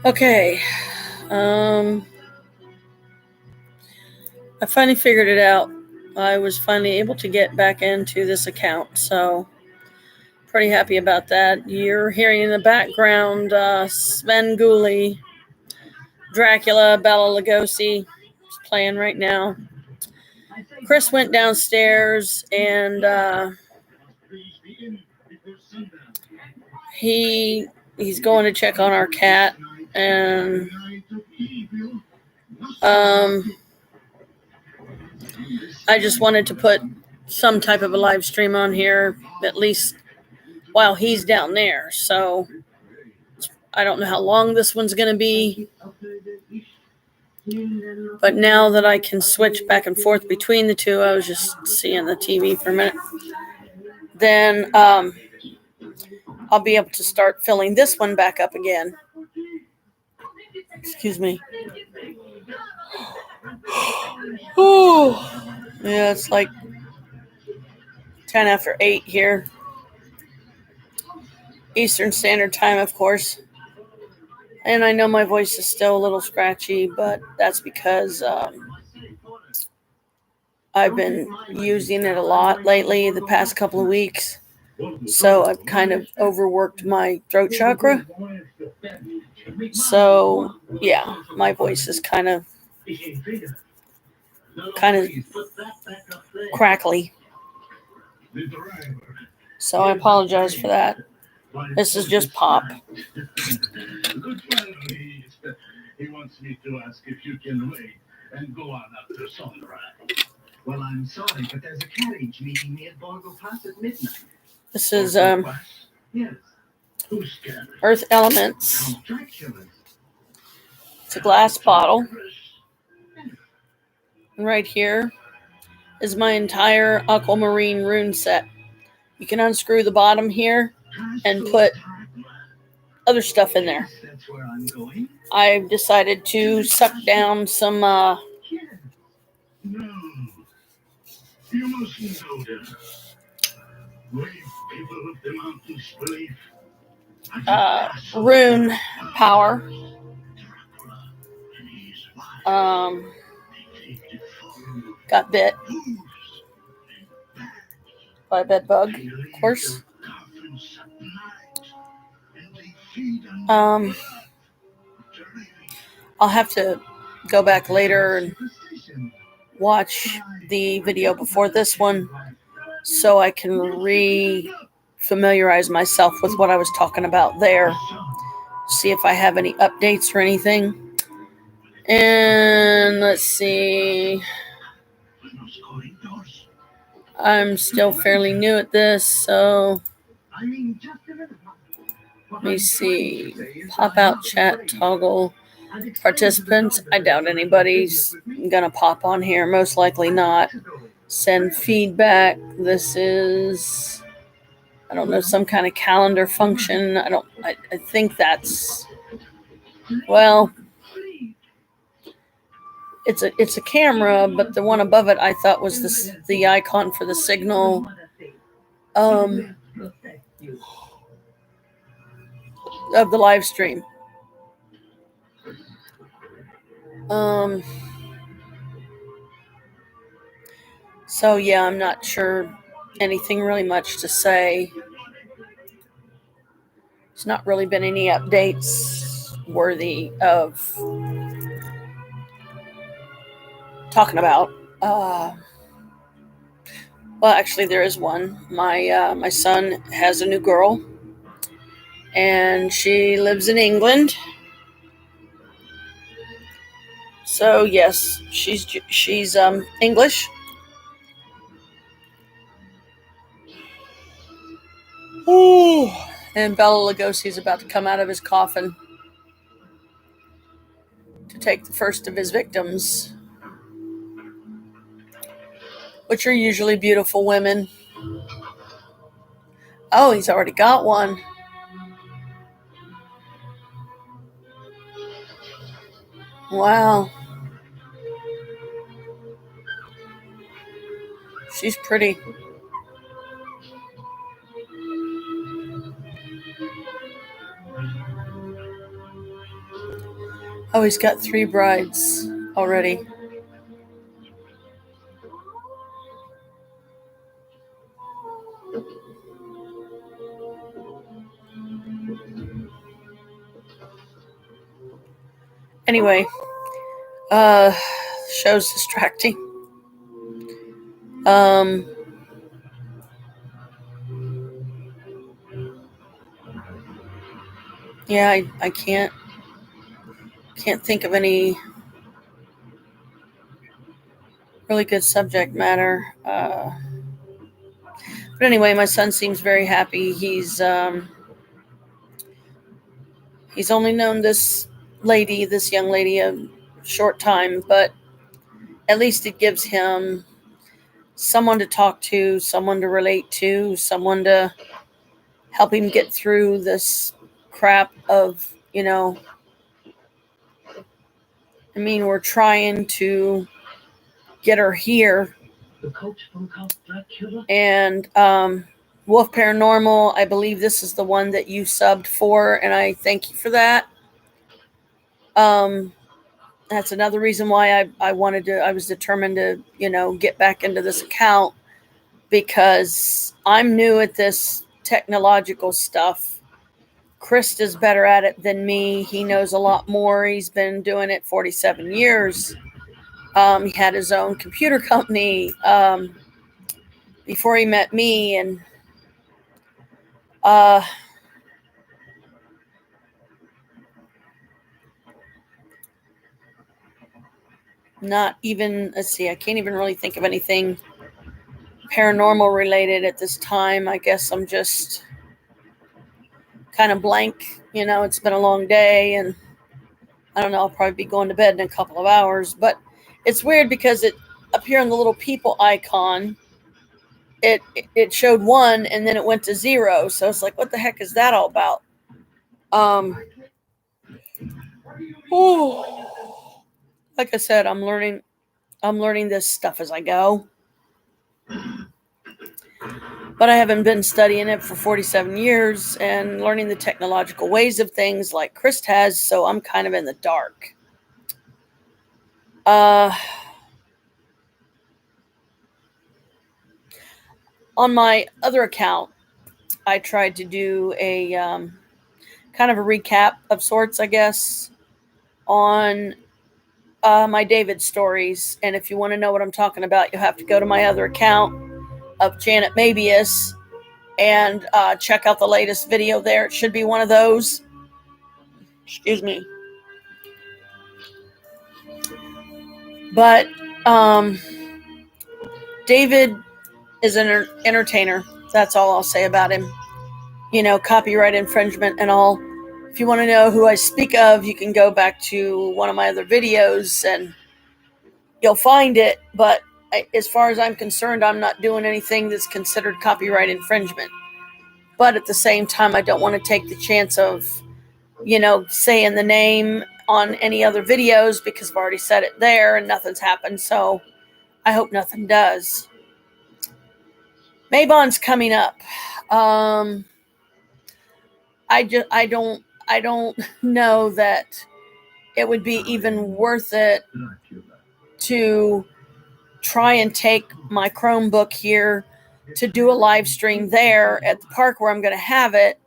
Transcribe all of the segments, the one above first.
Okay. I finally figured it out. I was finally able to get back into this account, so pretty happy about that. You're hearing in the background Sven Gulli, Dracula, Bela Lugosi is playing right now. Chris went downstairs and he's going to check on our cat, and I just wanted to put some type of a live stream on here, at least while he's down there. So I don't know how long this one's going to be, but now that I can switch back and forth between the two, I was just seeing the TV for a minute, then I'll be able to start filling this one back up again. Excuse me. Ooh. Yeah, it's like 10 after 8 here. Eastern Standard Time, of course. And I know my voice is still a little scratchy, but that's because I've been using it a lot lately, the past couple of weeks. So I've kind of overworked my throat chakra. So, yeah, my voice is kind of crackly. So I apologize for that. This is just Pop. He wants me to ask if you can wait and go on after sunrise. Well, I'm sorry, but there's a carriage meeting me at Borgo Pass at midnight. This is Earth Elements. It's a glass bottle. And right here is my entire aquamarine rune set. You can unscrew the bottom here and put other stuff in there. I've decided to suck down some rune power. Got bit by a bed bug, of course. I'll have to go back later and watch the video before this one so I can re-familiarize myself with what I was talking about there. See if I have any updates or anything. And let's see. I'm still fairly new at this, so let me see. Pop out chat toggle participants. I doubt anybody's gonna pop on here. Most likely not. Send feedback. This is, I don't know, some kind of calendar function. I think that's, well, it's a camera, but the one above it I thought was the icon for the signal. Of the live stream. So yeah, I'm not sure anything really much to say. There's not really been any updates worthy of talking about. Well, actually, there is one. My son has a new girl, and she lives in England. So yes, she's English. Ooh. And Bela Lugosi is about to come out of his coffin to take the first of his victims, which are usually beautiful women. Oh, he's already got one. Wow. She's pretty. Oh, he's got 3 brides already. Anyway, show's distracting. Yeah, I can't think of any really good subject matter. But anyway, my son seems very happy. He's only known this young lady, a short time, but at least it gives him someone to talk to, someone to relate to, someone to help him get through this crap of, I mean, we're trying to get her here. And Wolf Paranormal, I believe this is the one that you subbed for, and I thank you for that. That's another reason why I was determined to, get back into this account, because I'm new at this technological stuff. Chris is better at it than me. He knows a lot more. He's been doing it 47 years. He had his own computer company before he met me, and not even, let's see, I can't even really think of anything paranormal related at this time. I guess I'm just kind of blank. It's been a long day, and I don't know, I'll probably be going to bed in a couple of hours. But it's weird because it up here on the little people icon, it showed 1 and then it went to 0. So it's like, what the heck is that all about? Like I said, I'm learning this stuff as I go. But I haven't been studying it for 47 years and learning the technological ways of things like Chris has, so I'm kind of in the dark. On my other account, I tried to do a kind of a recap of sorts, I guess, on my David stories. And if you want to know what I'm talking about, you'll have to go to my other account of Janet Mabius and check out the latest video there. It should be one of those. Excuse me. But David is an entertainer. That's all I'll say about him. Copyright infringement and all. If you want to know who I speak of, you can go back to one of my other videos and you'll find it. But as far as I'm concerned, I'm not doing anything that's considered copyright infringement. But at the same time, I don't want to take the chance of, saying the name on any other videos because I've already said it there and nothing's happened. So I hope nothing does. Mabon's coming up. I don't know that it would be even worth it to try and take my Chromebook here to do a live stream there at the park where I'm going to have it,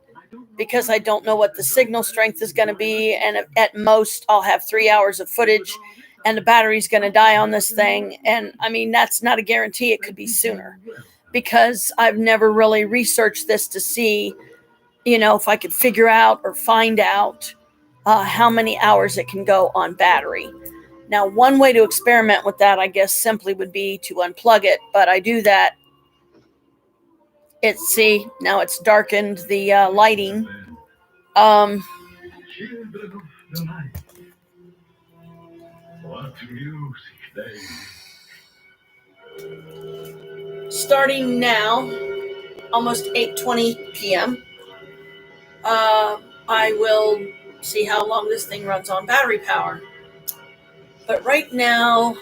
because I don't know what the signal strength is going to be, and at most I'll have 3 hours of footage and the battery's going to die on this thing. And I mean, that's not a guarantee. It could be sooner, because I've never really researched this to see, if I could figure out or find out how many hours it can go on battery. Now, one way to experiment with that, I guess, simply would be to unplug it. But I do that. See, now it's darkened the lighting. Starting now, almost 8:20 p.m., I will see how long this thing runs on battery power. But right now,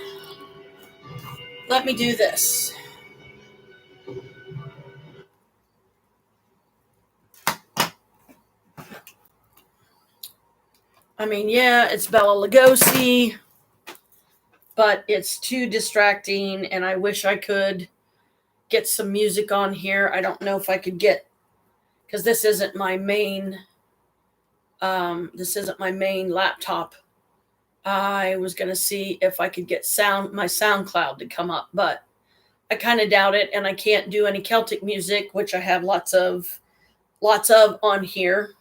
let me do this. I mean, yeah, it's Bela Lugosi, but it's too distracting, and I wish I could get some music on here. I don't know if I could get, because this isn't my main laptop. I was gonna see if I could get my SoundCloud to come up, but I kind of doubt it, and I can't do any Celtic music, which I have lots of on here.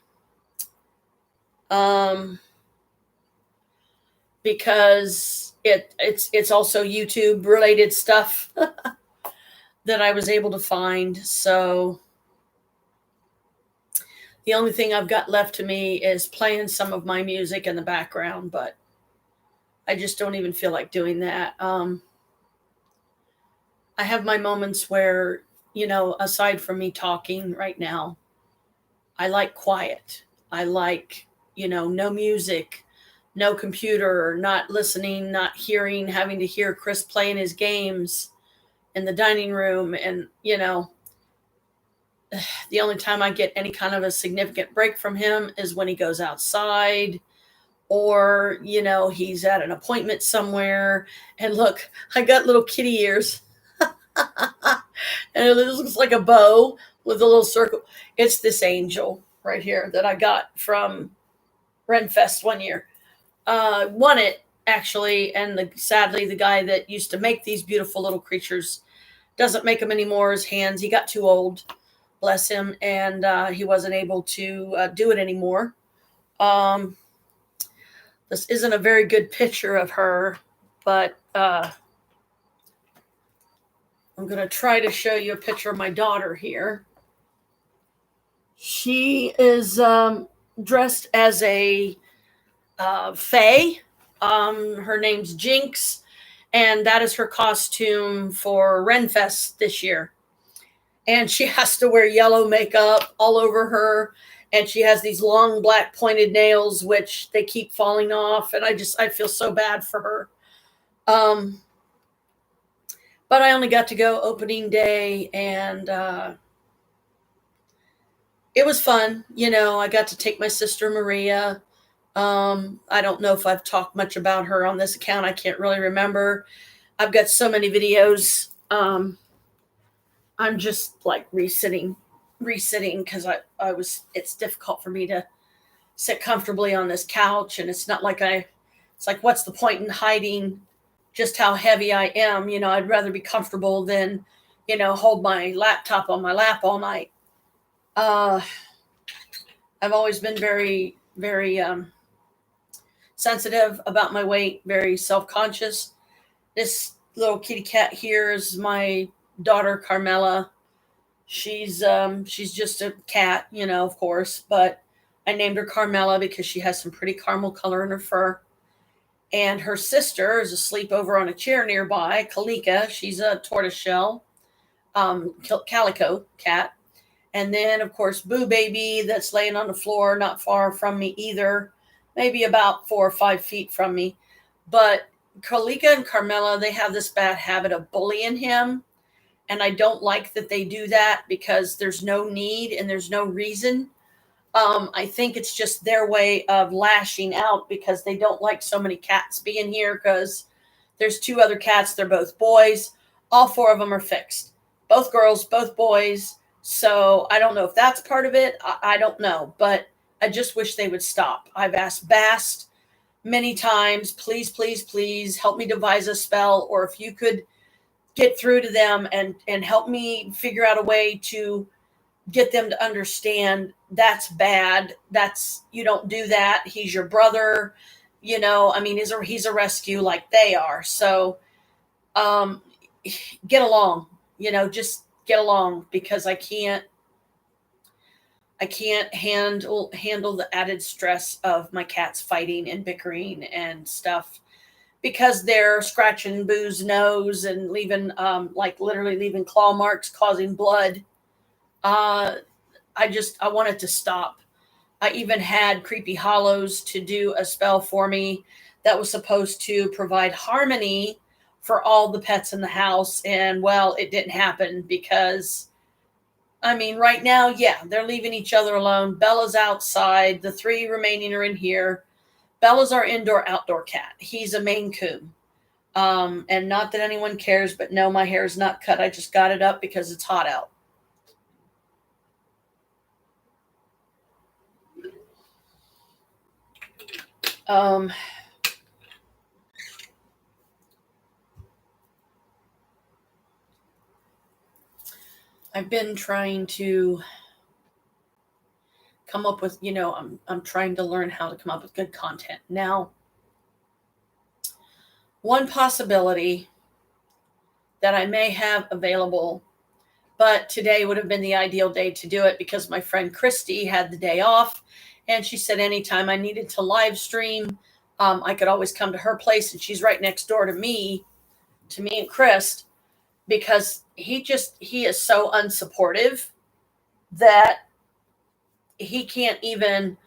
Because it's also YouTube related stuff that I was able to find. So the only thing I've got left to me is playing some of my music in the background, but I just don't even feel like doing that. I have my moments where, aside from me talking right now, I like quiet. I like, no music, no computer, not listening, not hearing, having to hear Chris playing his games in the dining room. And, the only time I get any kind of a significant break from him is when he goes outside, or, he's at an appointment somewhere. And look, I got little kitty ears. And it looks like a bow with a little circle. It's this angel right here that I got from Renfest one year. Won it, actually, and sadly the guy that used to make these beautiful little creatures doesn't make them anymore. His hands, he got too old, bless him, and he wasn't able to do it anymore. This isn't a very good picture of her, but I'm going to try to show you a picture of my daughter here. She is dressed as a fae. Her name's Jinx, and that is her costume for Renfest this year. And she has to wear yellow makeup all over her, and she has these long black pointed nails, which they keep falling off, and I feel so bad for her. But I only got to go opening day, and it was fun. I got to take my sister Maria. I don't know if I've talked much about her on this account. I can't really remember. I've got so many videos. I'm just like resitting because it's difficult for me to sit comfortably on this couch, and it's not like it's like, what's the point in hiding just how heavy I am? I'd rather be comfortable than, hold my laptop on my lap all night. I've always been very, very sensitive about my weight, very self-conscious. This little kitty cat here is my daughter Carmela. She's just a cat, of course, but I named her Carmela because she has some pretty caramel color in her fur. And her sister is asleep over on a chair nearby, Kalika. She's a tortoiseshell, calico cat. And then, of course, Boo Baby, that's laying on the floor not far from me either, maybe about 4 or 5 feet from me. But Kalika and Carmela, they have this bad habit of bullying him. And I don't like that they do that because there's no need and there's no reason. I think it's just their way of lashing out because they don't like so many cats being here, because there's 2 other cats. They're both boys. All 4 of them are fixed. Both girls, both boys. So I don't know if that's part of it. I don't know. But I just wish they would stop. I've asked Bast many times, please, please, please help me devise a spell, or if you could get through to them and help me figure out a way to get them to understand that's bad. You don't do that. He's your brother. He's a rescue like they are. So get along, just get along, because I can't handle the added stress of my cats fighting and bickering and stuff, because they're scratching Boo's nose and leaving literally leaving claw marks, causing blood. I want it to stop. I even had Creepy Hollows to do a spell for me that was supposed to provide harmony for all the pets in the house. And well, it didn't happen because, right now, yeah, they're leaving each other alone. Bella's outside. The 3 remaining are in here. Bella's our indoor-outdoor cat. He's a Maine Coon. And not that anyone cares, but no, my hair is not cut. I just got it up because it's hot out. I've been trying to come up with, I'm trying to learn how to come up with good content. Now, one possibility that I may have available, but today would have been the ideal day to do it because my friend Christy had the day off, and she said anytime I needed to live stream, I could always come to her place, and she's right next door to me and Chris, because he is so unsupportive that he can't even,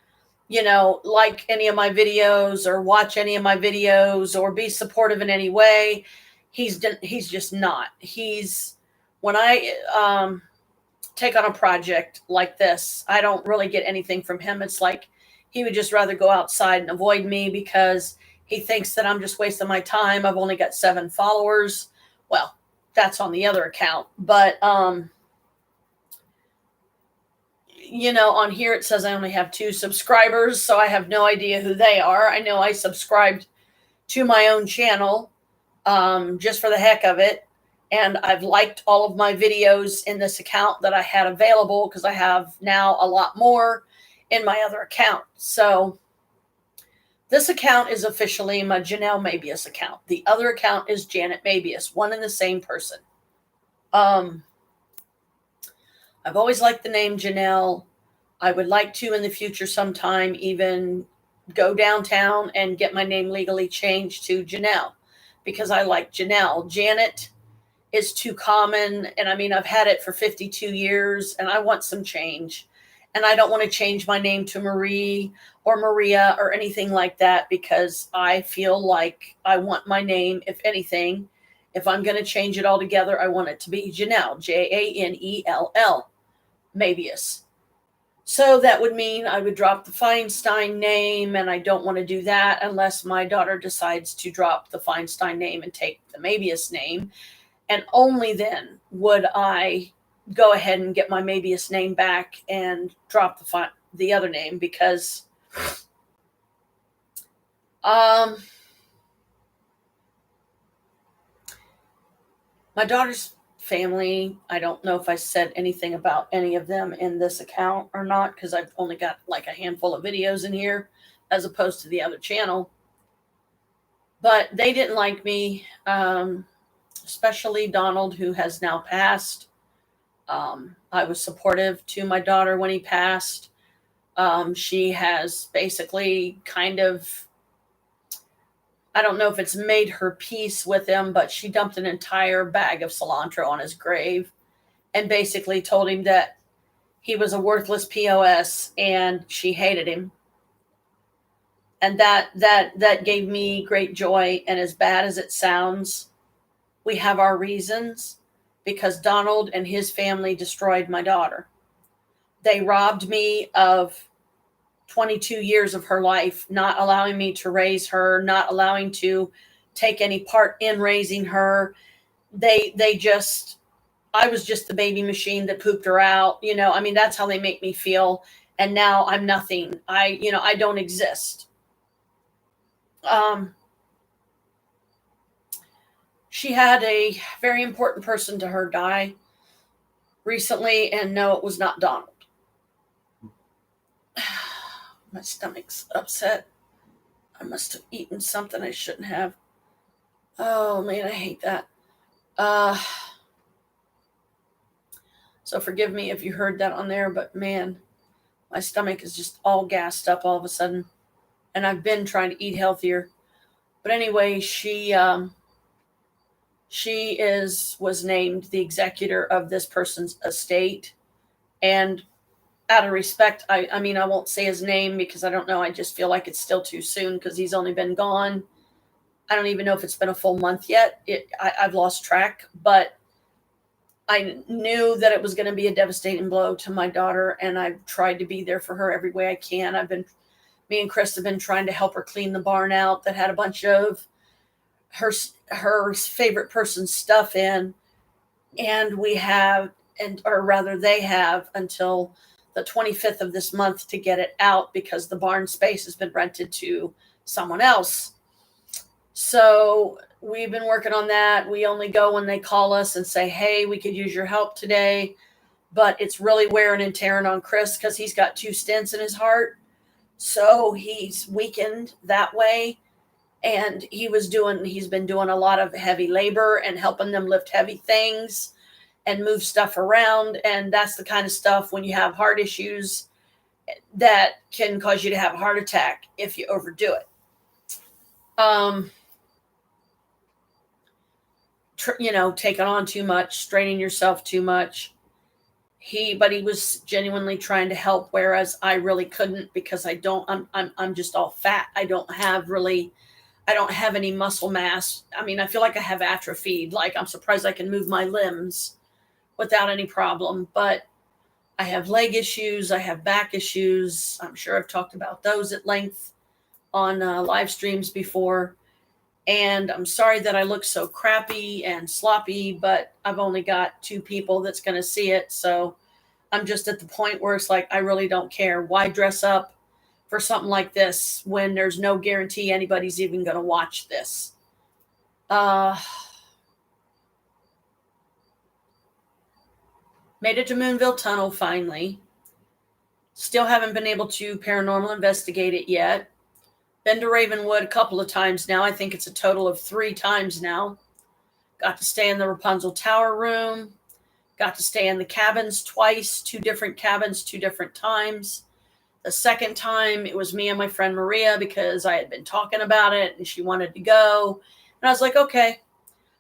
like any of my videos or watch any of my videos or be supportive in any way. He's just not. When I take on a project like this, I don't really get anything from him. It's like he would just rather go outside and avoid me because he thinks that I'm just wasting my time. I've only got 7 followers. Well, that's on the other account. But, on here it says I only have 2 subscribers, so I have no idea who they are. I know I subscribed to my own channel just for the heck of it. And I've liked all of my videos in this account that I had available because I have now a lot more in my other account. So this account is officially my Janelle Mabius account. The other account is Janet Mabius, one and the same person. I've always liked the name Janelle. I would like to in the future sometime even go downtown and get my name legally changed to Janelle because I like Janelle. Janet is too common. And I mean, I've had it for 52 years and I want some change. And I don't want to change my name to Marie or Maria or anything like that because I feel like I want my name, if anything, if I'm going to change it altogether, I want it to be Janelle, Janell, Mabius. So that would mean I would drop the Feinstein name, and I don't want to do that unless my daughter decides to drop the Feinstein name and take the Mabius name. And only then would I go ahead and get my Mabius name back and drop the other name because my daughter's family, I don't know if I said anything about any of them in this account or not because I've only got like a handful of videos in here as opposed to the other channel. But they didn't like me, especially Donald, who has now passed. I was supportive to my daughter when he passed. She has basically kind of, I don't know if it's made her peace with him, but she dumped an entire bag of cilantro on his grave and basically told him that he was a worthless POS and she hated him. And that gave me great joy. And as bad as it sounds, we have our reasons because Donald and his family destroyed my daughter. They robbed me of 22 years of her life, not allowing me to raise her, not allowing to take any part in raising her. I was just the baby machine that pooped her out. I mean, that's how they make me feel. And now I'm nothing. I don't exist. She had a very important person to her die recently, and no, it was not Donald. My stomach's upset. I must have eaten something I shouldn't have. Oh, man, I hate that. So forgive me if you heard that on there, but man, my stomach is just all gassed up all of a sudden. And I've been trying to eat healthier. But anyway, she was named the executor of this person's estate. And out of respect, I mean, I won't say his name because I don't know. I just feel like it's still too soon because he's only been gone. I don't even know if it's been a full month yet. I've lost track, but I knew that it was going to be a devastating blow to my daughter, and I've tried to be there for her every way I can. I've been Me and Chris have been trying to help her clean the barn out that had a bunch of her favorite person's stuff in, and we have, and or rather they have until the 25th of this month to get it out because the barn space has been rented to someone else. So we've been working on that. We only go when they call us and say, hey, we could use your help today. But it's really wearing and tearing on Chris because he's got 2 stents in his heart. So he's weakened that way. And he's been doing a lot of heavy labor and helping them lift heavy things and move stuff around. And that's the kind of stuff when you have heart issues that can cause you to have a heart attack if you overdo it. Taking on too much, straining yourself too much. But he was genuinely trying to help, whereas I really couldn't because I'm just all fat. I don't have any muscle mass. I mean, I feel like I have atrophied. Like, I'm surprised I can move my limbs without any problem, but I have leg issues. I have back issues. I'm sure I've talked about those at length on live streams before. And I'm sorry that I look so crappy and sloppy, but I've only got 2 people that's going to see it. So I'm just at the point where it's like, I really don't care. Why dress up for something like this when there's no guarantee anybody's even going to watch this? Made it to Moonville Tunnel finally. Still haven't been able to paranormal investigate it yet. Been to Ravenwood a couple of times now. I think it's a total of 3 times now. Got to stay in the Rapunzel Tower room. Got to stay in the cabins twice, 2 different cabins, 2 different times. The second time, it was me and my friend Maria because I had been talking about it and she wanted to go. And I was like, okay.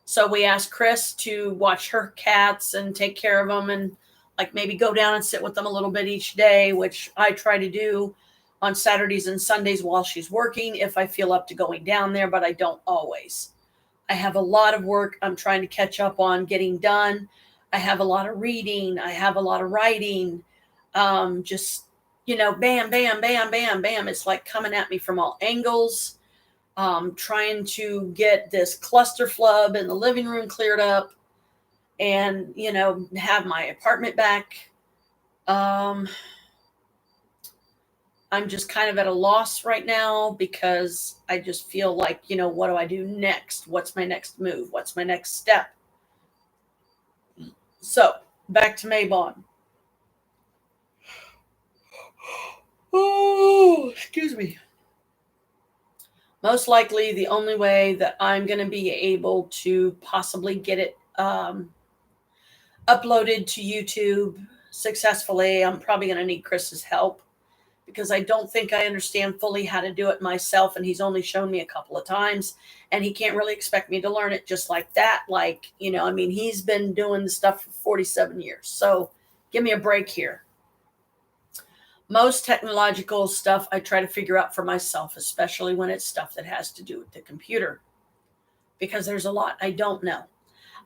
So we asked Chris to watch her cats and take care of them and like maybe go down and sit with them a little bit each day, which I try to do on Saturdays and Sundays while she's working if I feel up to going down there, but I don't always. I have a lot of work I'm trying to catch up on getting done. I have a lot of reading. I have a lot of writing. Bam, bam, bam, bam, bam. It's like coming at me from all angles. Trying to get this cluster flub in the living room cleared up and, have my apartment back. I'm just kind of at a loss right now because I just feel like, what do I do next? What's my next move? What's my next step? So back to Maybon. Oh, excuse me. Most likely the only way that I'm going to be able to possibly get it uploaded to YouTube successfully, I'm probably going to need Chris's help because I don't think I understand fully how to do it myself. And he's only shown me a couple of times and he can't really expect me to learn it just like that. He's been doing the stuff for 47 years. So give me a break here. Most technological stuff I try to figure out for myself, especially when it's stuff that has to do with the computer, because there's a lot I don't know.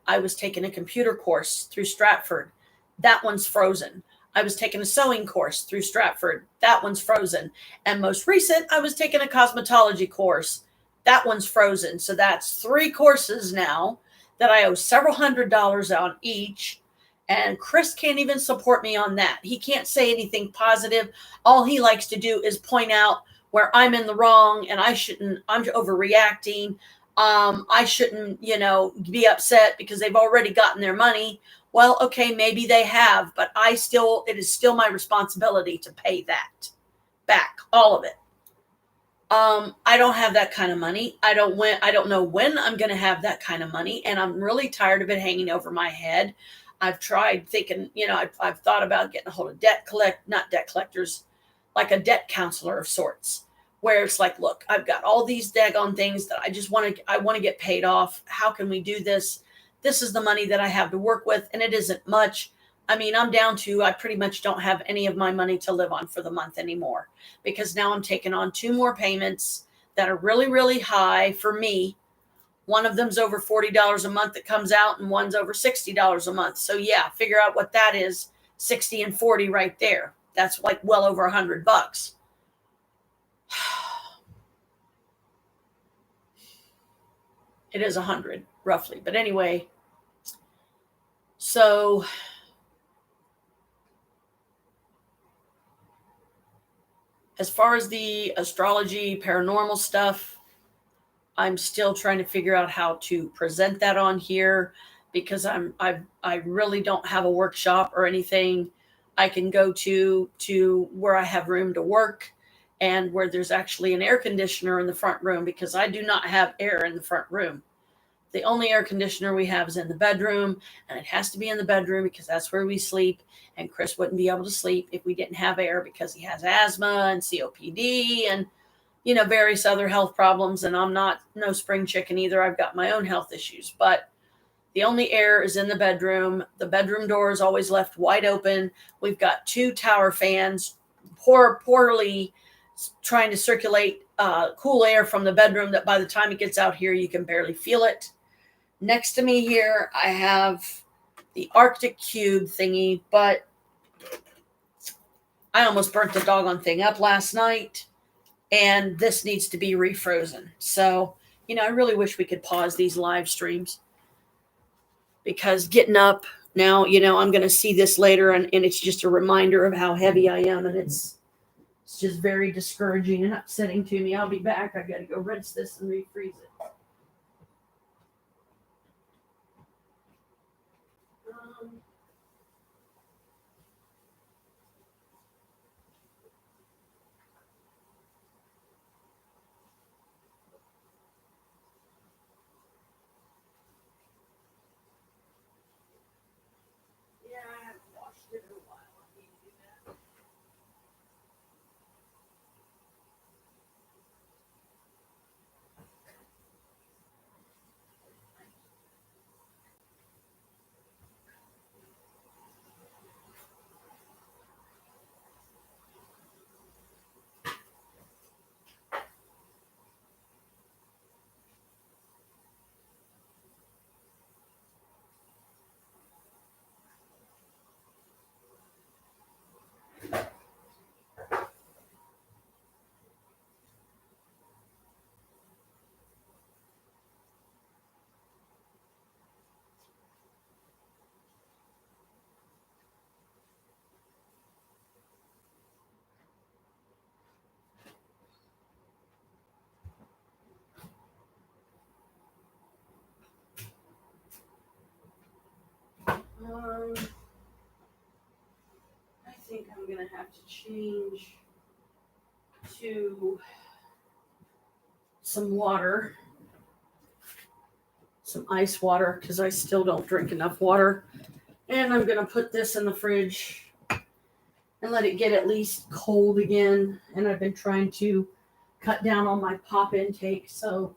I was taking a computer course through Stratford. That one's frozen. I was taking a sewing course through Stratford. That one's frozen. And most recent, I was taking a cosmetology course. That one's frozen. So that's 3 courses now that I owe several $100s on each. And Chris can't even support me on that. He can't say anything positive. All he likes to do is point out where I'm in the wrong and I'm overreacting. I shouldn't, be upset because they've already gotten their money. Well, okay, maybe they have, but it is still my responsibility to pay that back, all of it. I don't have that kind of money. I don't know when I'm going to have that kind of money. And I'm really tired of it hanging over my head. I've tried thinking, I've thought about getting a hold of not debt collectors, like a debt counselor of sorts, where it's like, look, I've got all these daggone things that I want to get paid off. How can we do this? This is the money that I have to work with, and it isn't much. I'm down to, I pretty much don't have any of my money to live on for the month anymore because now I'm taking on 2 more payments that are really, really high for me. One of them's over $40 a month that comes out and one's over $60 a month. So yeah, figure out what that is. 60 and 40 right there. That's like well over $100. It is 100 roughly. But anyway, so as far as the astrology, paranormal stuff, I'm still trying to figure out how to present that on here because I really don't have a workshop or anything I can go to where I have room to work and where there's actually an air conditioner in the front room because I do not have air in the front room. The only air conditioner we have is in the bedroom, and it has to be in the bedroom because that's where we sleep. And Chris wouldn't be able to sleep if we didn't have air because he has asthma and COPD and various other health problems. And I'm not no spring chicken either. I've got my own health issues, but the only air is in the bedroom. The bedroom door is always left wide open. We've got 2 tower fans, poorly trying to circulate cool air from the bedroom that by the time it gets out here, you can barely feel it. Next to me here, I have the Arctic Cube thingy, but I almost burnt the doggone thing up last night, and this needs to be refrozen. So, I really wish we could pause these live streams because getting up now, I'm going to see this later, and it's just a reminder of how heavy I am, and it's just very discouraging and upsetting to me. I'll be back. I got to go rinse this and refreeze it. Yeah, I haven't washed it in a while. I need to do that. I think I'm going to have to change to some water, some ice water, because I still don't drink enough water. And I'm going to put this in the fridge and let it get at least cold again. And I've been trying to cut down on my pop intake, so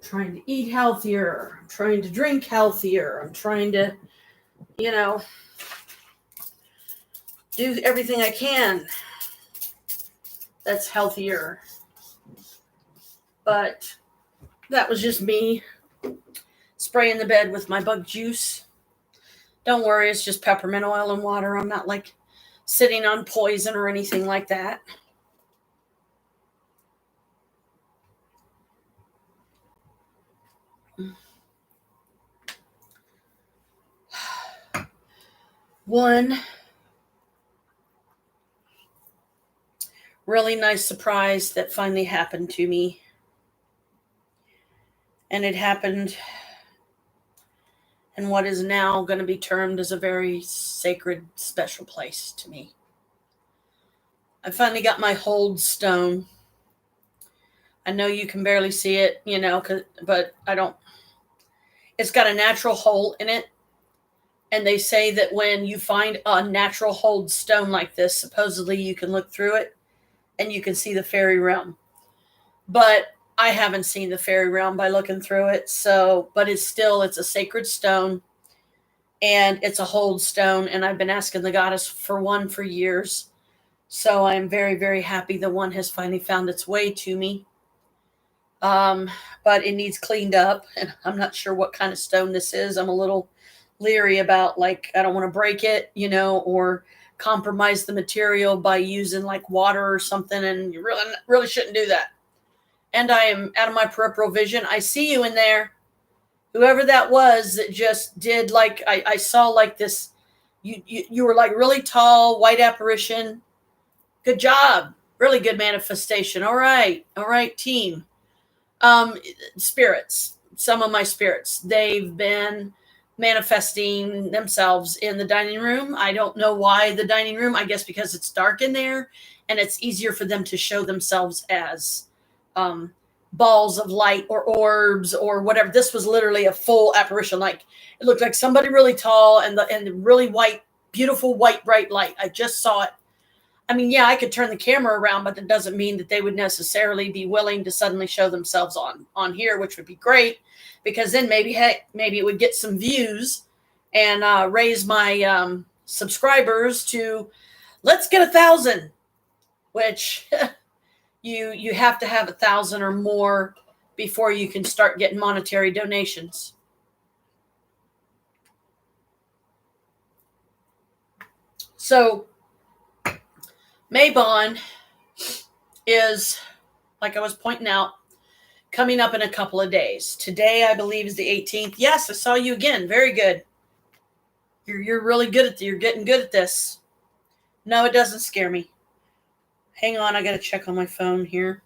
trying to eat healthier, I'm trying to drink healthier, I'm trying to, do everything I can that's healthier. But that was just me spraying the bed with my bug juice. Don't worry, it's just peppermint oil and water. I'm not like sitting on poison or anything like that. One really nice surprise that finally happened to me. And it happened in what is now going to be termed as a very sacred, special place to me. I finally got my hold stone. I know you can barely see it, but I don't. It's got a natural hole in it. And they say that when you find a natural hold stone like this, supposedly you can look through it and you can see the fairy realm. But I haven't seen the fairy realm by looking through it. But it's a sacred stone and it's a hold stone. And I've been asking the goddess for one for years. So I'm very, very happy the one has finally found its way to me. But it needs cleaned up, and I'm not sure what kind of stone this is. I'm a little leery about, I don't want to break it, or compromise the material by using like water or something, and you really shouldn't do that. And I am out of my peripheral vision. I see you in there. Whoever that was that just did, like, I saw like this, you were like really tall, white apparition. Good job. Really good manifestation. All right, team. Spirits, some of my spirits, they've been manifesting themselves in the dining room. I don't know why the dining room. I guess because it's dark in there and it's easier for them to show themselves as balls of light or orbs or whatever. This was literally a full apparition. Like, it looked like somebody really tall and the really white, beautiful white bright light. I just saw it. I mean, yeah, I could turn the camera around, but that doesn't mean that they would necessarily be willing to suddenly show themselves on here, which would be great, because then maybe it would get some views and raise my subscribers to, let's get 1,000, which you have to have 1,000 or more before you can start getting monetary donations. So Mabon is, like I was pointing out, coming up in a couple of days. Today, I believe, is the 18th. Yes, I saw you again. Very good. You're really good at you're getting good at this. No, it doesn't scare me. Hang on, I got to check on my phone here.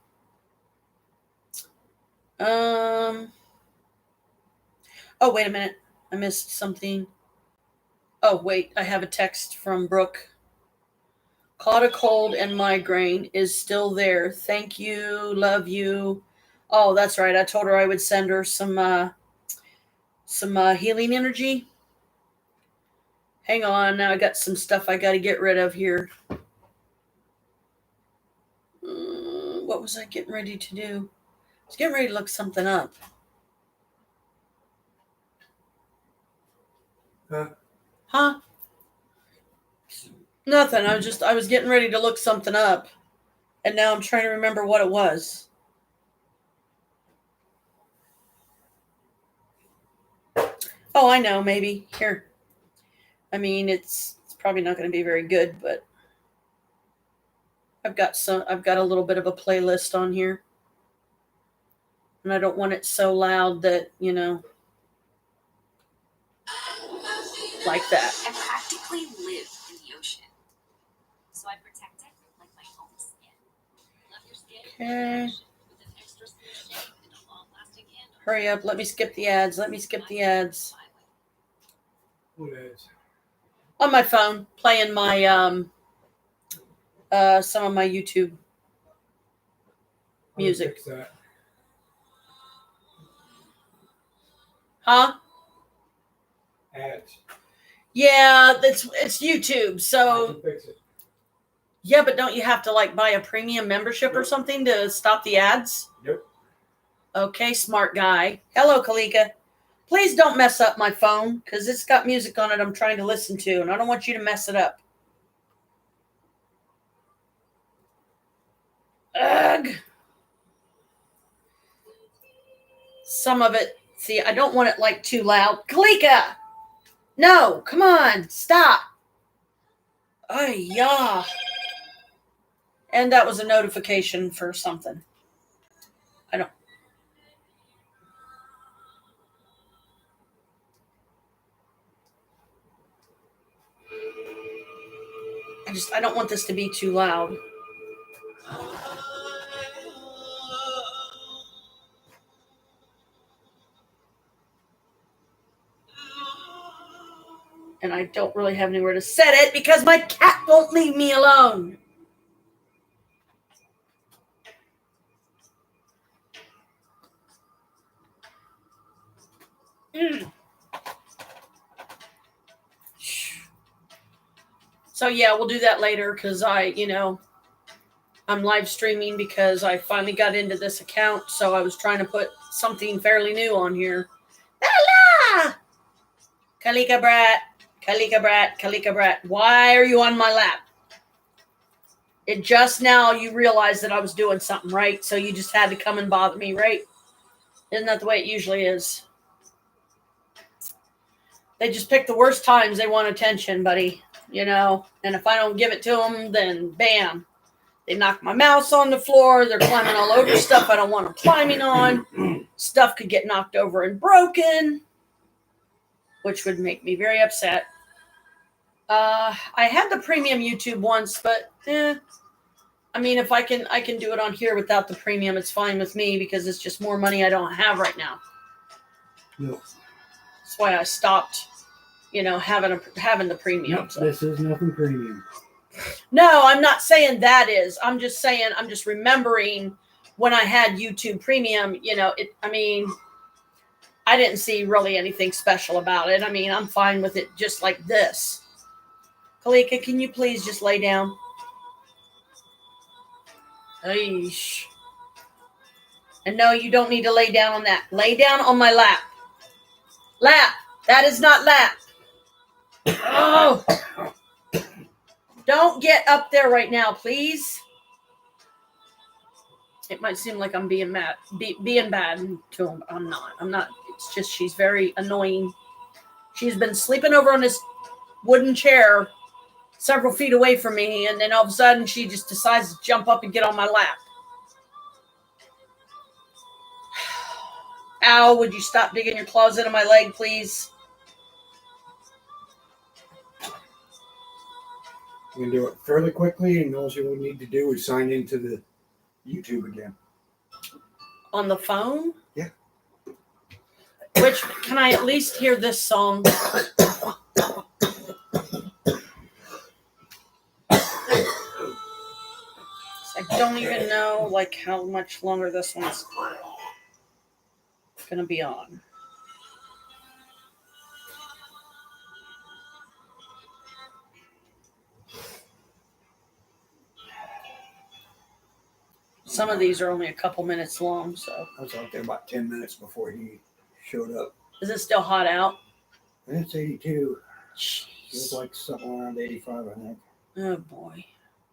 Oh, wait a minute. I missed something. Oh, wait, I have a text from Brooke. Caught a cold and migraine is still there. Thank you. Love you. Oh, that's right. I told her I would send her some healing energy. Hang on. Now I got some stuff I got to get rid of here. What was I getting ready to do? I was getting ready to look something up. Huh? Nothing. I was getting ready to look something up. And now I'm trying to remember what it was. Oh, I know, maybe. Here. I mean, it's probably not going to be very good, but I've got a little bit of a playlist on here. And I don't want it so loud that, like that. I practically live in the ocean. So I protect it like my own skin. Love your skin Okay. with an extra smooth shave and a long-lasting candle. Hurry up. Let me skip the ads. What ads? On my phone, playing my some of my YouTube music. Fix that. Huh? Ads. Yeah, it's YouTube. I So can fix it. yeah, but don't you have to like buy a premium membership or something to stop the ads? Yep. Okay, smart guy. Hello, Kalika. Please don't mess up my phone because it's got music on it I'm trying to listen to, and I don't want you to mess it up. Ugh. Some of it, see, I don't want it like too loud. Kalika! No, come on, stop. Oh, yeah. And that was a notification for something. I don't want this to be too loud. And I don't really have anywhere to set it because my cat won't leave me alone. So yeah, we'll do that later because I'm live streaming because I finally got into this account. So I was trying to put something fairly new on here. Bella! Kalika brat. Why are you on my lap? It just now you realized that I was doing something, right? So you just had to come and bother me, right? Isn't that the way it usually is? They just pick the worst times they want attention, buddy. and if I don't give it to them, then bam, they knock my mouse on the floor. They're climbing all over stuff I don't want them climbing on. Stuff could get knocked over and broken, which would make me very upset. I had the premium YouTube once, but I mean, if I can do it on here without the premium, it's fine with me because it's just more money I don't have right now. No. That's why I stopped, having the premium. Nope, this is nothing premium. No, I'm not saying that is. I'm just saying, I'm just remembering when I had YouTube Premium, I didn't see really anything special about it. I mean, I'm fine with it just like this. Kalika, can you please just lay down? Eesh. And no, you don't need to lay down on that. Lay down on my lap. Lap. That is not lap. Oh. Don't get up there right now, please. It might seem like I'm being bad to him. I'm not. It's just she's very annoying. She's been sleeping over on this wooden chair several feet away from me, and then all of a sudden she just decides to jump up and get on my lap. Ow, would you stop digging your claws into my leg, please? You can do it fairly quickly, and all you will need to do is sign into the YouTube again. On the phone? Yeah. Which, can I at least hear this song? I don't even know, how much longer this one's going to be on. Some of these are only a couple minutes long, so. I was out there about 10 minutes before he showed up. Is it still hot out? It's 82. Jeez. Feels like something around 85, I think. Oh, boy.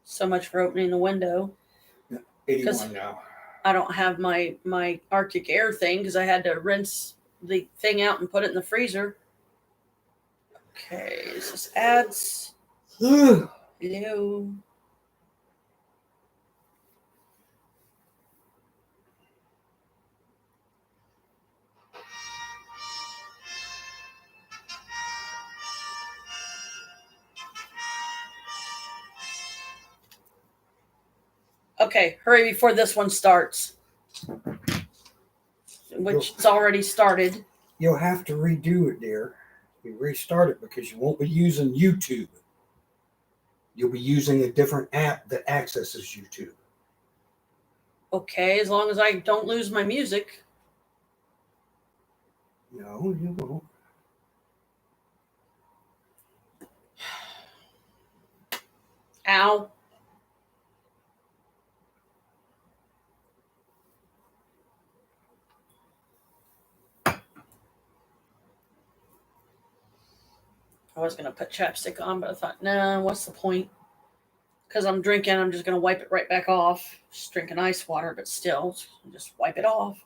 So much for opening the window. 81 now. I don't have my Arctic Air thing because I had to rinse the thing out and put it in the freezer. Okay, is this ads? Hello. Okay, hurry before this one starts. Which it's already started. You'll have to redo it, dear. You restart it because you won't be using YouTube. You'll be using a different app that accesses YouTube. Okay, as long as I don't lose my music. No, you won't. Ow. I was going to put chapstick on, but I thought, nah, what's the point? Because I'm drinking, I'm just going to wipe it right back off. Just drinking ice water, but still, just wipe it off.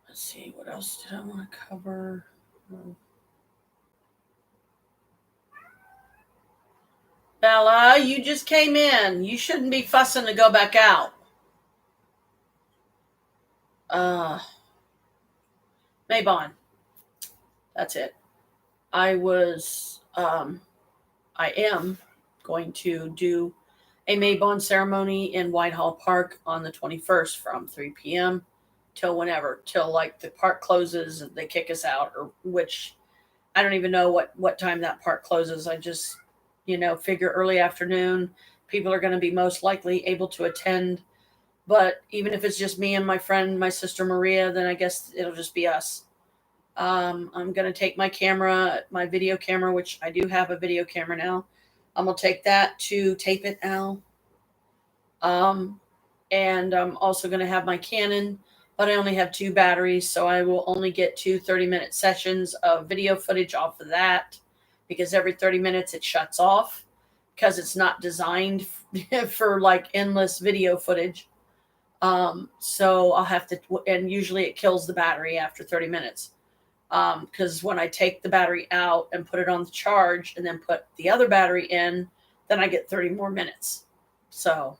Let's see, what else did I want to cover? Bella, you just came in. You shouldn't be fussing to go back out. Maybon. That's it. I am going to do a Maybon ceremony in Whitehall Park on the 21st from 3 p.m. till whenever, till the park closes and they kick us out, or which I don't even know what time that park closes. I just, figure early afternoon. People are going to be most likely able to attend. But even if it's just me and my friend, my sister Maria, then I guess it'll just be us. I'm going to take my camera, my video camera, which I do have a video camera now. I'm going to take that to tape it now. And I'm also going to have my Canon, but I only have 2 batteries, so I will only get 2 30-minute sessions of video footage off of that, because every 30 minutes it shuts off because it's not designed for like endless video footage. So I'll have to, and usually it kills the battery after 30 minutes. Because when I take the battery out and put it on the charge and then put the other battery in, then I get 30 more minutes. So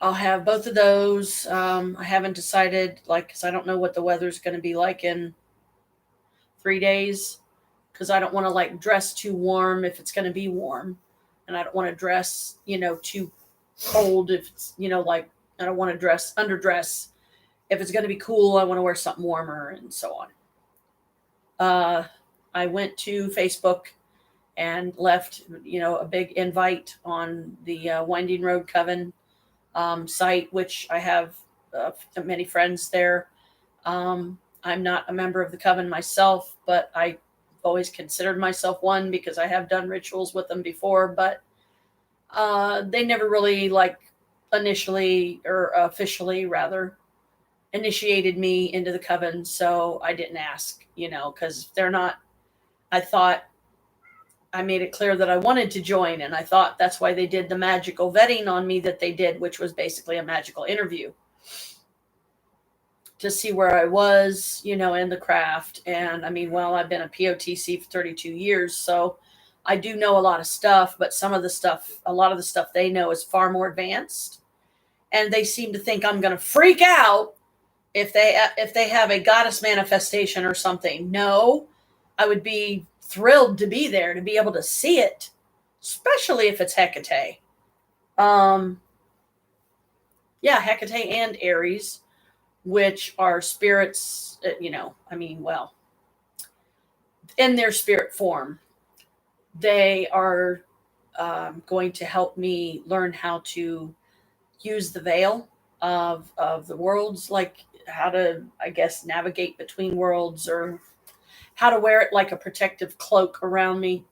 I'll have both of those. I haven't decided, like, because I don't know what the weather's going to be like in 3 days, because I don't want to like dress too warm if it's going to be warm, and I don't want to dress, too cold if it's, like, I don't want to underdress. If it's going to be cool, I want to wear something warmer, and so on. I went to Facebook and left, a big invite on the Winding Road Coven site, which I have many friends there. I'm not a member of the coven myself, but I've always considered myself one because I have done rituals with them before, but they never really initially, or officially rather, initiated me into the coven. So I didn't ask, because they're not, I made it clear that I wanted to join, and I thought that's why they did the magical vetting on me that they did, which was basically a magical interview to see where I was, in the craft. And I mean, well, I've been a POTC for 32 years, so I do know a lot of stuff, but a lot of the stuff they know is far more advanced. And they seem to think I'm going to freak out if they have a goddess manifestation or something. No, I would be thrilled to be there, to be able to see it, especially if it's Hecate. Hecate and Aries, which are spirits, in their spirit form. They are going to help me learn how to use the veil of the worlds, like how to, I guess, navigate between worlds, or how to wear it like a protective cloak around me.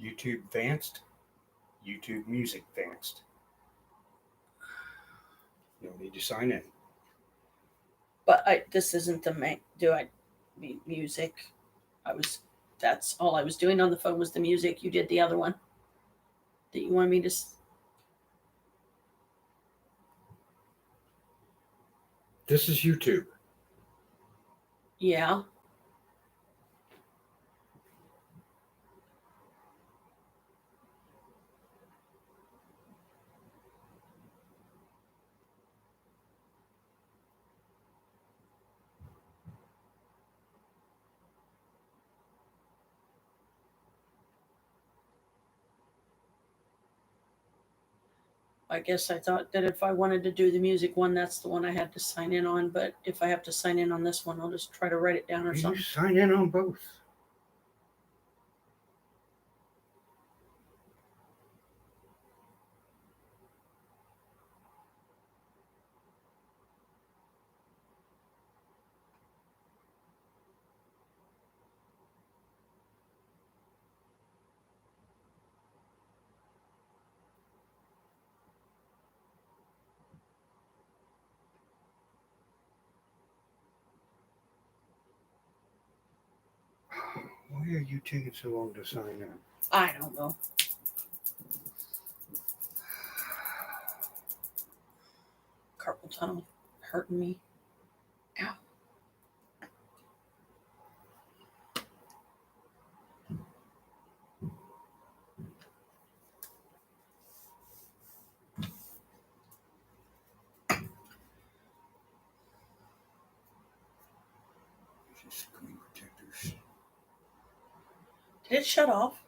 YouTube Advanced, YouTube Music Advanced. You'll need to sign in. But this isn't the main. Music? That's all I was doing on the phone was the music. You did the other one. That you want me to? This is YouTube. Yeah. I guess I thought that if I wanted to do the music one, that's the one I had to sign in on. But if I have to sign in on this one, I'll just try to write it down or something. You sign in on both. Why are you taking so long to sign in? I don't know. Carpal tunnel hurting me. Ow. Screen protectors. Did it shut off?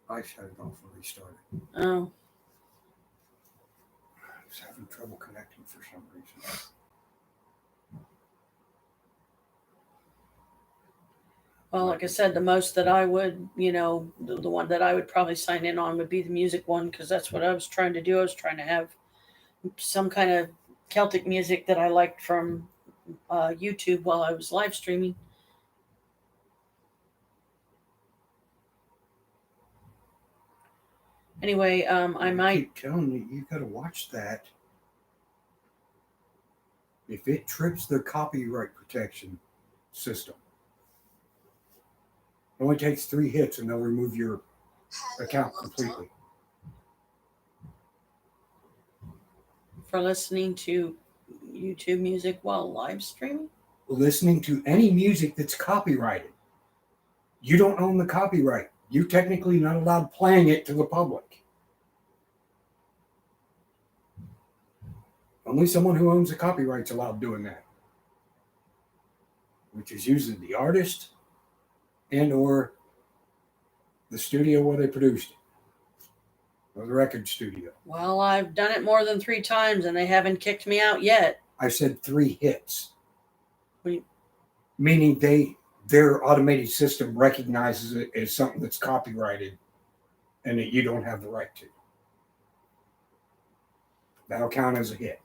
I shut it off and restarted. Oh. I was having trouble connecting for some reason. Well, like I said, the most that I would, the one that I would probably sign in on would be the music one, because that's what I was trying to do. I was trying to have some kind of Celtic music that I liked from, YouTube while I was live streaming. Anyway, I might. keep telling you got to watch that. If it trips the copyright protection system, it only takes 3 hits and they'll remove your account completely. For listening to YouTube music while live streaming? Listening to any music that's copyrighted, you don't own the copyright. You're technically not allowed playing it to the public. Only someone who owns the copyright's allowed doing that, which is usually the artist and or the studio where they produced it, or the record studio. Well, I've done it more than 3 times and they haven't kicked me out yet. I said 3 hits. We- Meaning their automated system recognizes it as something that's copyrighted and that you don't have the right to. That'll count as a hit.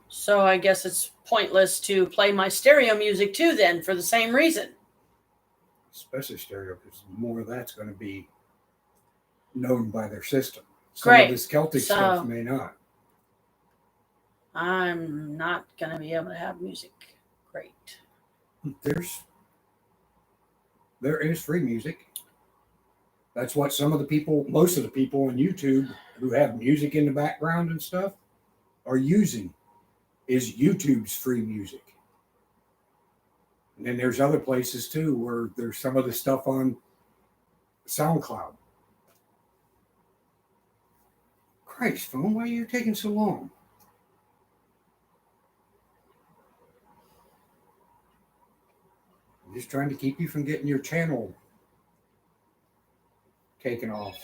So I guess it's pointless to play my stereo music too then for the same reason. Especially stereo, because more of that's going to be known by their system. Some Great. of this Celtic So- stuff may not. I'm not going to be able to have music. Great. There is free music. That's what most of the people on YouTube who have music in the background and stuff are using, is YouTube's free music. And then there's other places too where there's some of the stuff on SoundCloud. Christ, phone, why are you taking so long? I'm just trying to keep you from getting your channel taken off.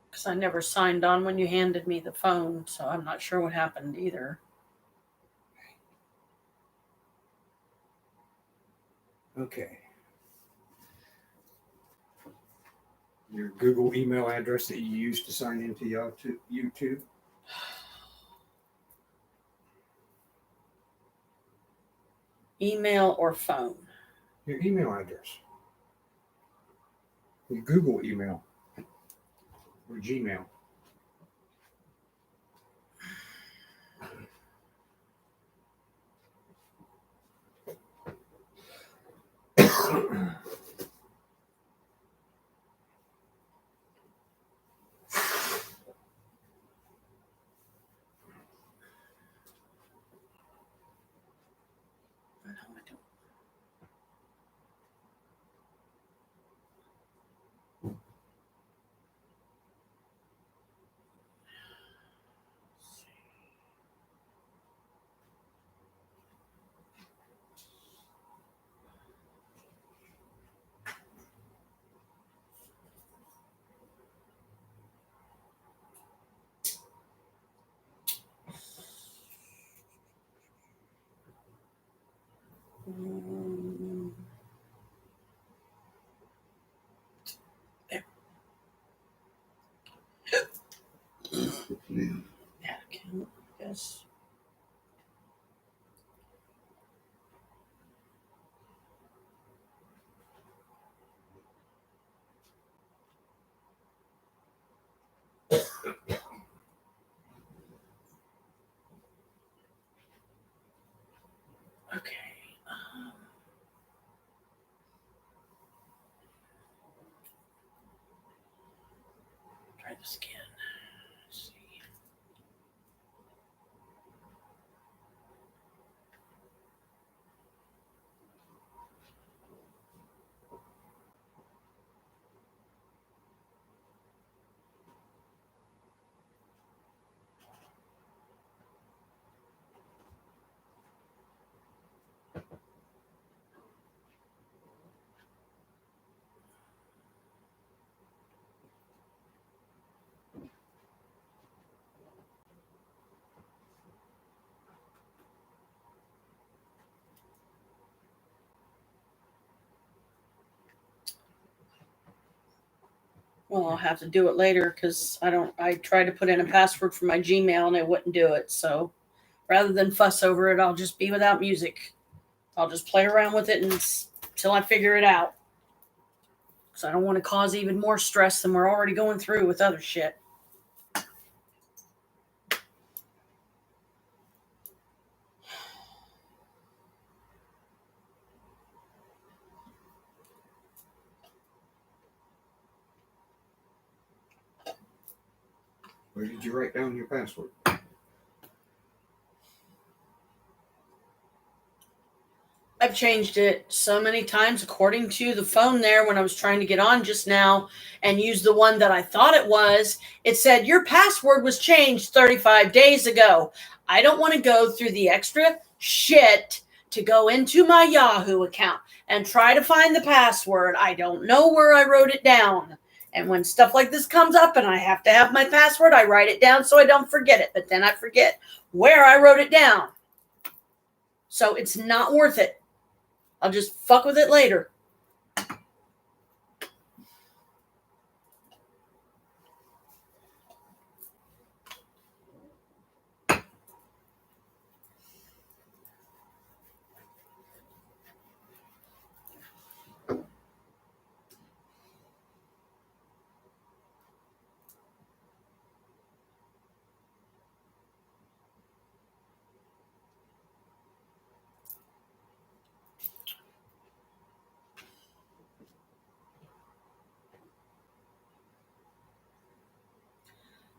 Because I never signed on when you handed me the phone, so I'm not sure what happened either. Okay. Your Google email address that you used to sign into YouTube. Email or phone? Your email address. Your Google email. Or Gmail. Yeah, account, yes. Okay. Scan. Let's see. Well, I'll have to do it later because I tried to put in a password for my Gmail and it wouldn't do it. So rather than fuss over it, I'll just be without music. I'll just play around with it until I figure it out. Because I don't want to cause even more stress than we're already going through with other shit. Where did you write down your password? I've changed it so many times according to the phone there when I was trying to get on just now and use the one that I thought it was. It said your password was changed 35 days ago. I don't want to go through the extra shit to go into my Yahoo account and try to find the password. I don't know where I wrote it down. And when stuff like this comes up and I have to have my password, I write it down so I don't forget it. But then I forget where I wrote it down. So it's not worth it. I'll just fuck with it later.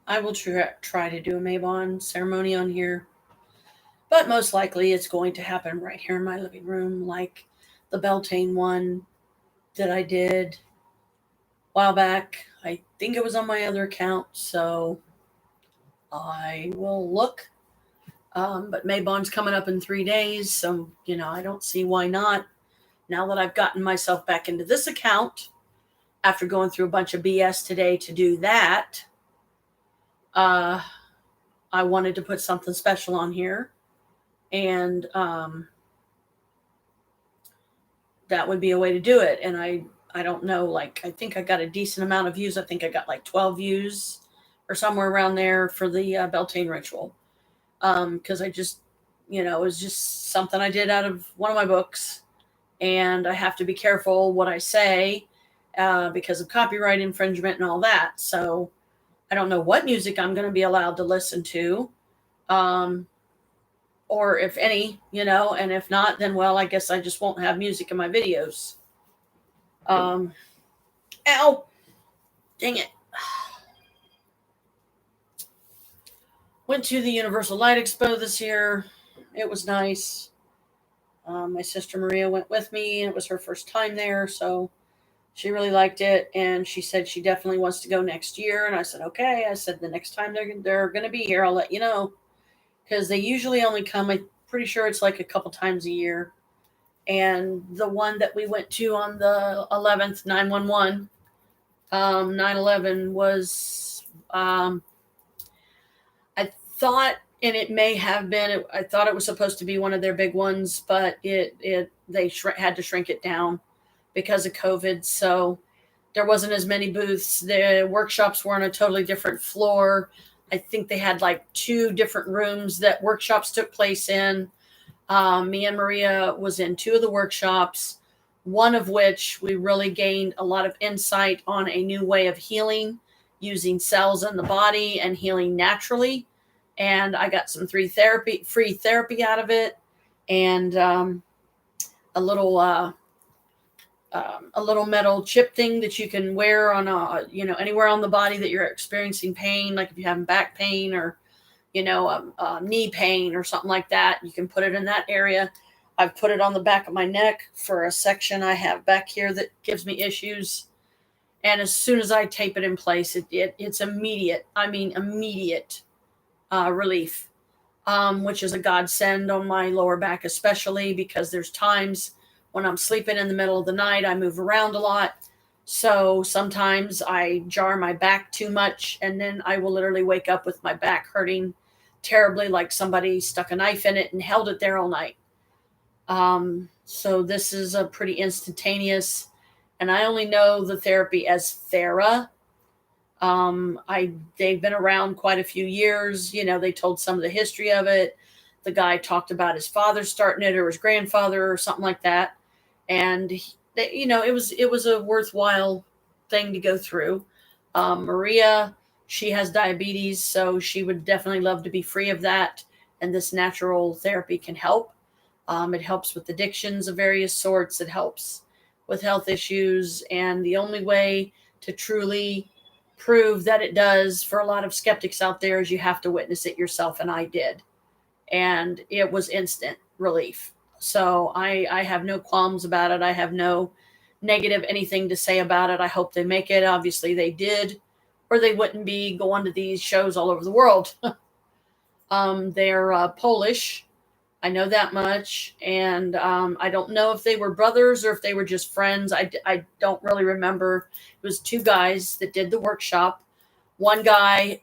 I will try to do a Mabon ceremony on here, but most likely it's going to happen right here in my living room, like the Beltane one that I did a while back. I think it was on my other account, so I will look. But Mabon's coming up in 3 days, so I don't see why not. Now that I've gotten myself back into this account after going through a bunch of BS today to do that. I wanted to put something special on here, and that would be a way to do it. And I don't know, I think I got a decent amount of views. I think I got 12 views or somewhere around there for the Beltane ritual, because I just, it was just something I did out of one of my books, and I have to be careful what I say because of copyright infringement and all that. So I don't know what music I'm going to be allowed to listen to, or if any, and if not, then, well, I guess I just won't have music in my videos. Ow! Dang it. Went to the Universal Light Expo this year. It was nice. My sister Maria went with me, and it was her first time there, so she really liked it, and she said she definitely wants to go next year. And I said, okay. I said, the next time they're going to be here, I'll let you know, because they usually only come, I'm pretty sure it's a couple times a year. And the one that we went to on the 11th, 9/11, 9/11 was, I thought, and it may have been, I thought it was supposed to be one of their big ones, but they had to shrink it down because of COVID. So there wasn't as many booths. The workshops were on a totally different floor. I think they had 2 different rooms that workshops took place in. Me and Maria was in 2 of the workshops, one of which we really gained a lot of insight on a new way of healing using cells in the body and healing naturally. And I got some free therapy out of it, and a little a little metal chip thing that you can wear on anywhere on the body that you're experiencing pain, like if you're having back pain or knee pain or something like that. You can put it in that area. I've put it on the back of my neck for a section I have back here that gives me issues. And as soon as I tape it in place, it's immediate. I mean, immediate relief, which is a godsend on my lower back, especially because there's times when I'm sleeping in the middle of the night, I move around a lot. So sometimes I jar my back too much, and then I will literally wake up with my back hurting terribly, like somebody stuck a knife in it and held it there all night. So this is a pretty instantaneous, and I only know the therapy as Thera. They've been around quite a few years. They told some of the history of it. The guy talked about his father starting it or his grandfather or something like that, and it was a worthwhile thing to go through. Maria, she has diabetes, so she would definitely love to be free of that, and this natural therapy can help. It helps with addictions of various sorts. It helps with health issues, and the only way to truly prove that it does for a lot of skeptics out there is you have to witness it yourself, and I did, and it was instant relief. So I have no qualms about it. I have no negative anything to say about it. I hope they make it. Obviously they did, or they wouldn't be going to these shows all over the world. They're Polish, I know that much. And I don't know if they were brothers or if they were just friends. I don't really remember. It was two guys that did the workshop. One guy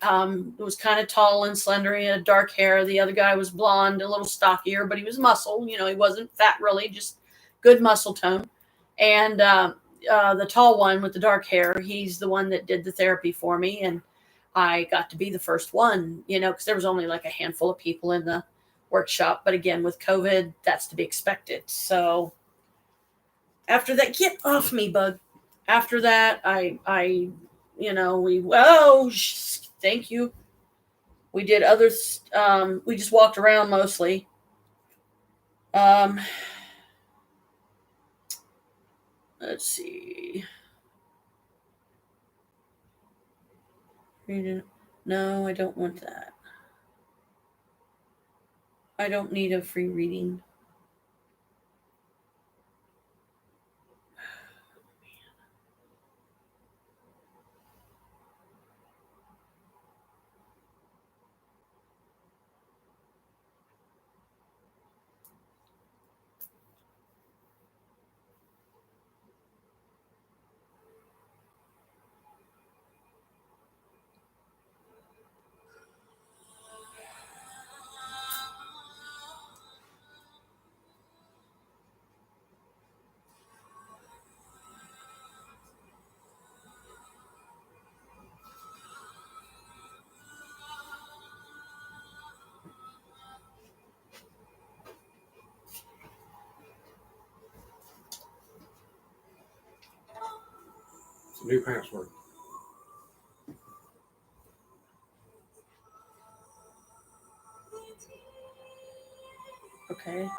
was kind of tall and slender. He had dark hair. The other guy was blonde, a little stockier, but he was muscle. He wasn't fat really, just good muscle tone. And the tall one with the dark hair, he's the one that did the therapy for me. And I got to be the first one, because there was only like a handful of people in the workshop. But again, with COVID, that's to be expected. So after that, get off me, bug. After that, thank you. We did others. We just walked around mostly. Um, let's see. No, I don't want that. I don't need a free reading. It's a new password. Okay.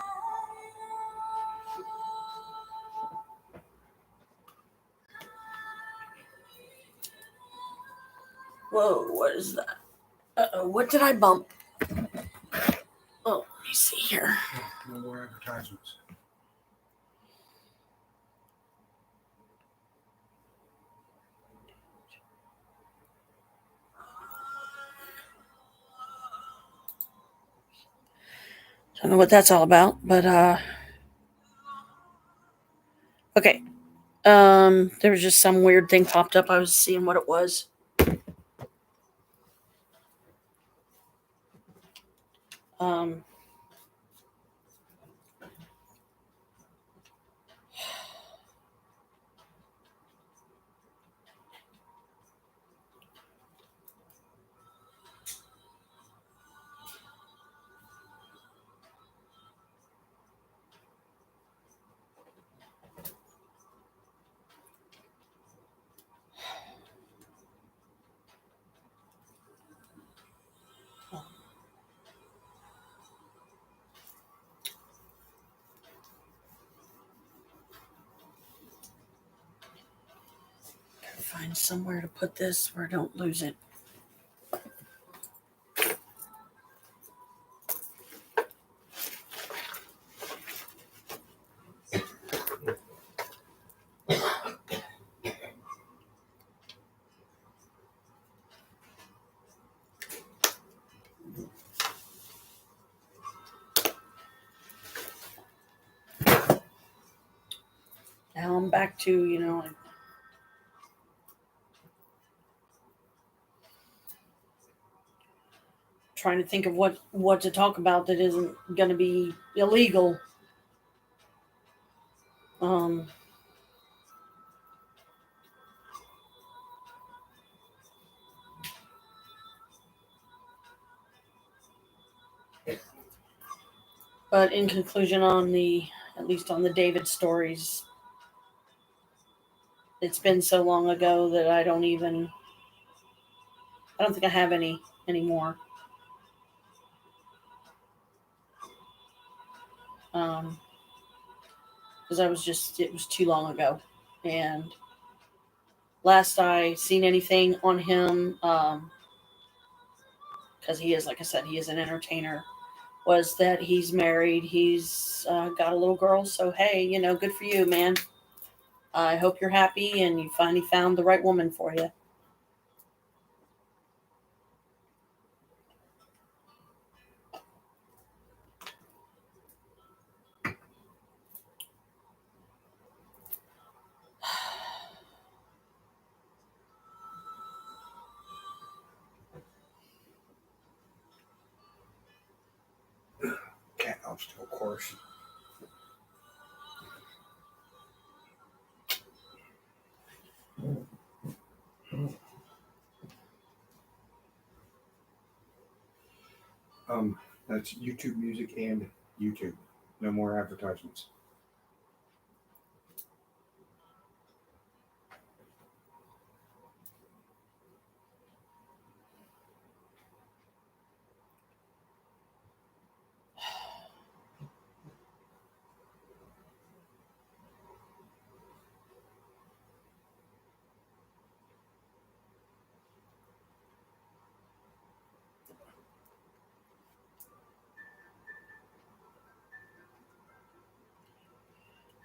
Whoa, what is that? Uh-oh, what did I bump? Oh, let me see here. No more advertisements. Don't know what that's all about, but okay. There was just some weird thing popped up. I was seeing what it was. Um, find somewhere to put this where I don't lose it. Now I'm back to, trying to think of what to talk about that isn't going to be illegal. Um, but in conclusion, at least on the David stories, it's been so long ago that I don't think I have any anymore. Because it was too long ago. And last I seen anything on him, because he is, like I said, he is an entertainer, was that he's married. He's got a little girl. So, hey, good for you, man. I hope you're happy and you finally found the right woman for you. Cat obstacle course. That's YouTube Music and YouTube. No more advertisements.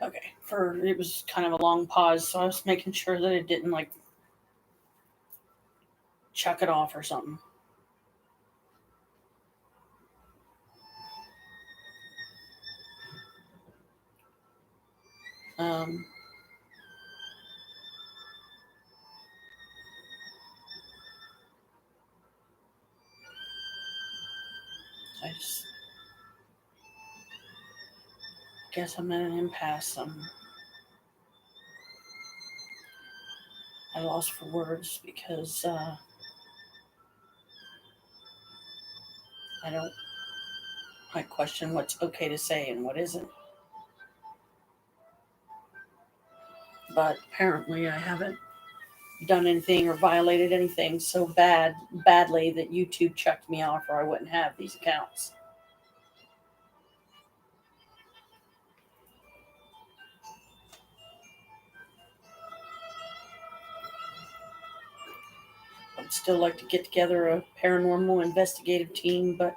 Okay, it was kind of a long pause, so I was making sure that it didn't like chuck it off or something. Um, I just guess I'm at an impasse. I lost for words because I question what's okay to say and what isn't. But apparently I haven't done anything or violated anything so badly that YouTube checked me off or I wouldn't have these accounts. I'd still like to get together a paranormal investigative team, but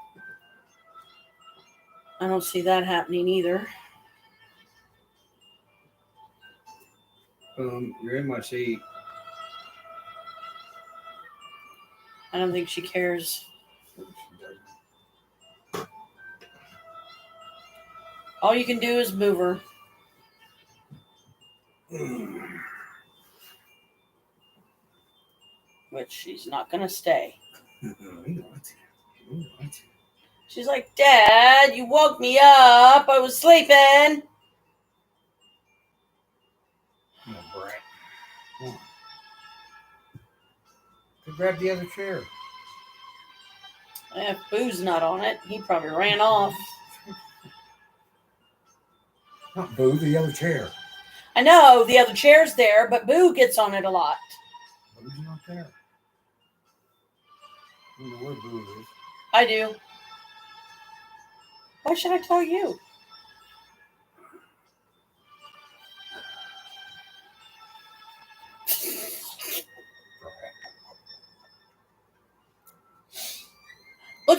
I don't see that happening either. You're in my seat. I don't think she cares. All you can do is move her. Which she's not going to stay. She's like, Dad, you woke me up. I was sleeping. Oh, brat. Come on. Go grab the other chair. If Boo's not on it, he probably ran off. Not Boo, the other chair. I know the other chair's there, but Boo gets on it a lot. Boo's not there. I don't know where Boo is. I do. Why should I tell you?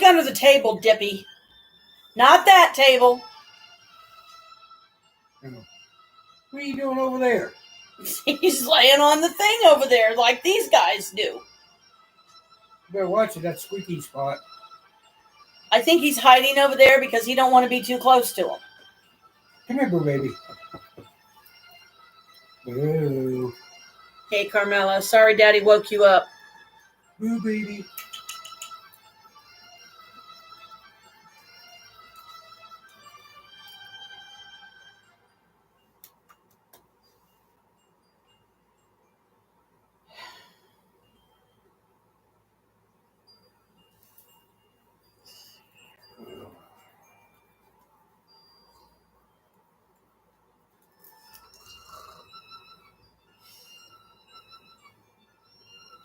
under the table, Dippy. Not that table. What are you doing over there? He's laying on the thing over there like these guys do. You better watch it, that squeaky spot. I think he's hiding over there because he don't want to be too close to him. Come here, boo baby. Boo. Hey, Carmela. Sorry Daddy woke you up. Boo baby.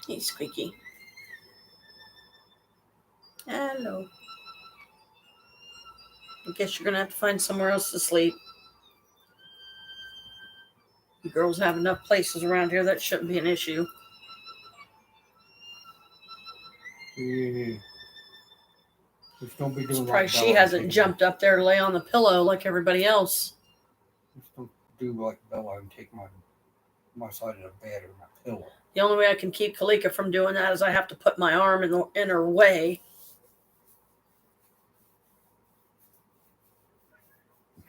He's squeaky. Hello. I guess you're going to have to find somewhere else to sleep. You girls have enough places around here that shouldn't be an issue. Just don't be doing Surprised like she Bella hasn't and jumped up there to lay on the pillow like everybody else. Just don't do like Bella and take my side of the bed or my pillow. The only way I can keep Kalika from doing that is I have to put my arm in her way.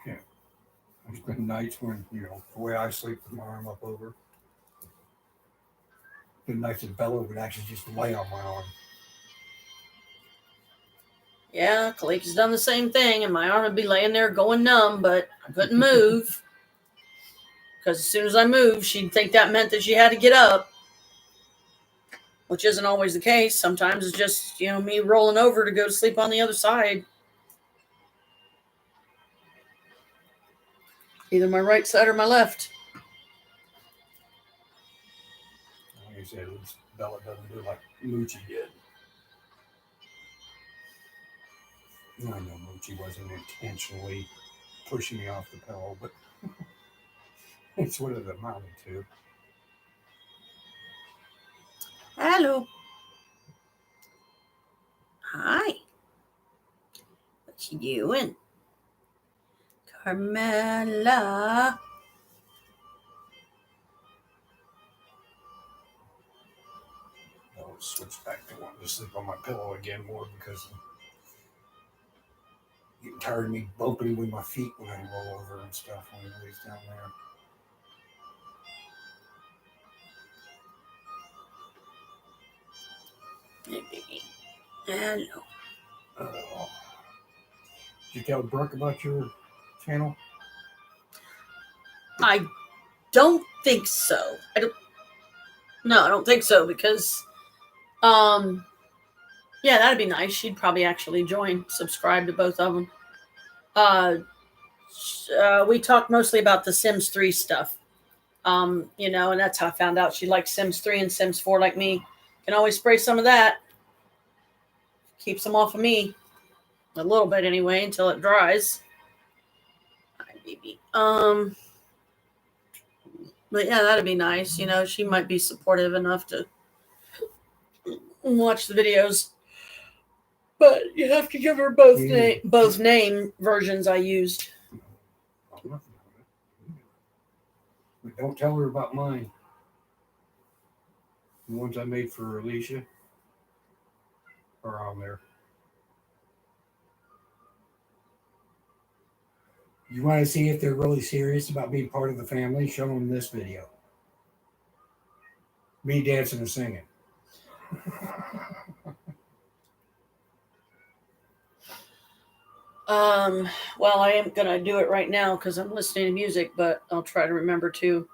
Yeah. There's been nights when, the way I sleep with my arm up over. Been nights that Bella would actually just lay on my arm. Yeah, Kalika's done the same thing, and my arm would be laying there going numb, but I couldn't move. Because as soon as I moved, she'd think that meant that she had to get up. Which isn't always the case. Sometimes it's just, me rolling over to go to sleep on the other side. Either my right side or my left. Like I said, at least Bella doesn't do like Moochie did. I know Moochie wasn't intentionally pushing me off the pillow, but it's what it amounted to. Hello. Hi. What you doing? Carmela. I'll switch back to wanting to sleep on my pillow again more because I'm getting tired of me bumping with my feet when I roll over and stuff when he lays down there. Hey, baby. Hello. Did you tell Brooke about your channel? I don't think so. I don't think so because, yeah, that'd be nice. She'd probably actually subscribe to both of them. We talked mostly about the Sims 3 stuff, and that's how I found out she likes Sims 3 and Sims 4 like me. Can always spray some of that. Keeps them off of me. A little bit anyway, until it dries. Hi, baby. But yeah, that'd be nice. She might be supportive enough to watch the videos. But you have to give her both name versions I used. But don't tell her about mine. The ones I made for Alicia are on there. You want to see if they're really serious about being part of the family? Show them this video. Me dancing and singing. Well, I am gonna do it right now because I'm listening to music, but I'll try to remember to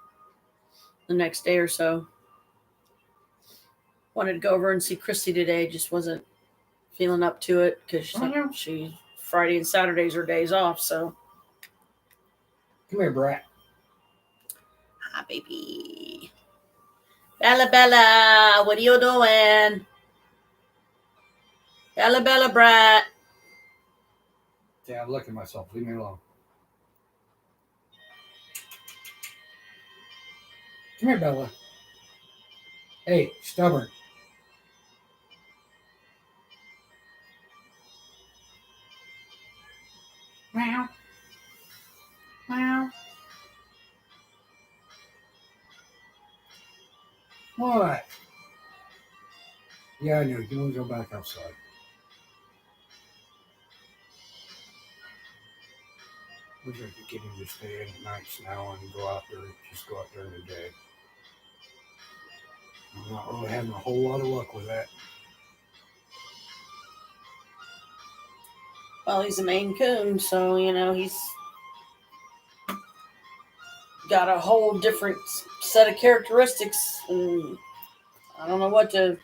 the next day or so. Wanted to go over and see Christy today, just wasn't feeling up to it because she Friday and Saturdays are days off. So come here, brat. Hi, baby. Bella, what are you doing? Bella, brat. Yeah, I'm looking at myself. Leave me alone. Come here, Bella. Hey, stubborn. Meow. Meow. What? Yeah, I know. You want to go back outside. We're going to get him to stay in at nights now and go out there. Just go out during the day. I'm not really having a whole lot of luck with that. Well, he's a Maine Coon, so he's got a whole different set of characteristics, and I don't know what to.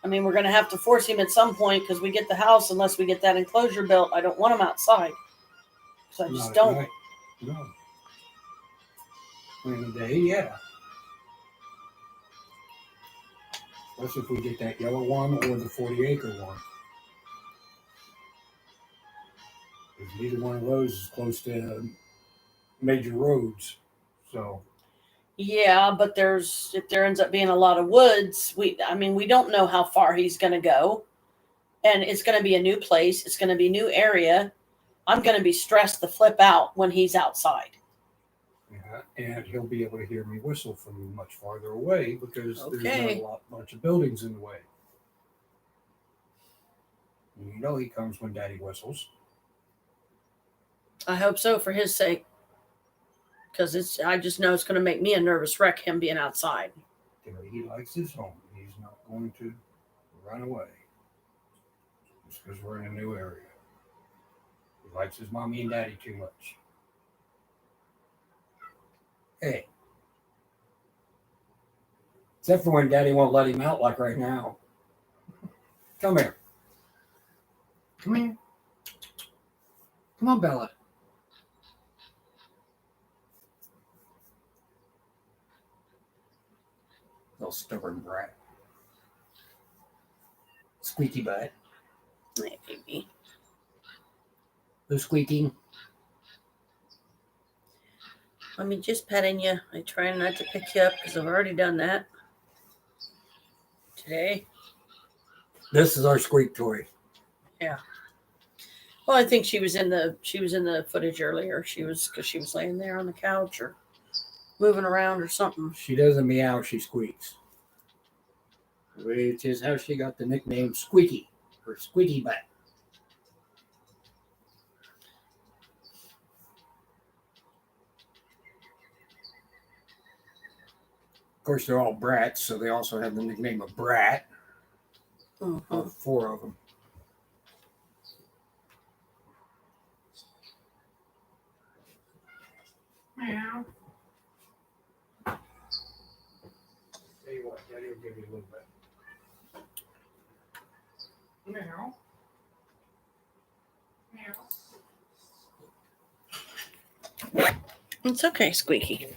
I mean, we're going to have to force him at some point because we get the house. Unless we get that enclosure built, I don't want him outside. So I just Not don't. at night. No. During the day, yeah. Especially if we get that yellow one or the 40-acre one. Because neither one of those is close to major roads. So, Yeah, but if there ends up being a lot of woods, we don't know how far he's going to go, and it's going to be a new place. It's going to be a new area. I'm going to be stressed the flip out when he's outside. yeah, and he'll be able to hear me whistle from much farther away because there's Okay. not a bunch of buildings in the way. He comes when Daddy whistles. I hope so for his sake, because I just know it's going to make me a nervous wreck him being outside. He likes his home. He's not going to run away just because we're in a new area. He likes his mommy and daddy too much. Hey. Except for when Daddy won't let him out like right now. Come here. Come here. Come on, Bella. Little stubborn brat. Squeaky butt. Hey, baby. Who's squeaking? Let me just petting you. I try not to pick you up because I've already done that today. This is our squeak toy. Yeah. Well, I think she was in the footage earlier. Because she was laying there on the couch or moving around or something. She doesn't meow, she squeaks. Which is how she got the nickname Squeaky, or Squeaky Butt. Of course, they're all brats, so they also have the nickname of Brat. Mm-hmm. 4 of them. Meow. Tell you what, Daddy will give you a little bit. Meow. Meow. It's okay, Squeaky.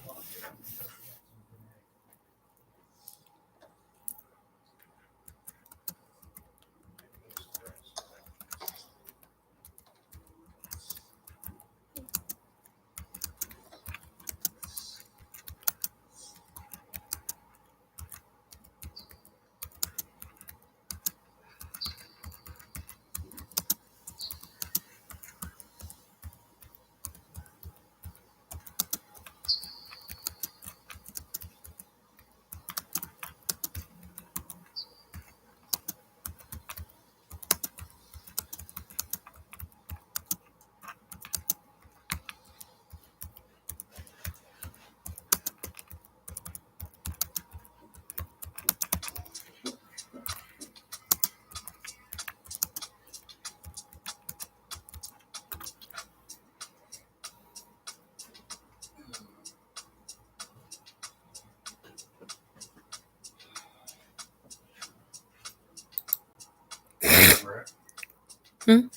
Hmm?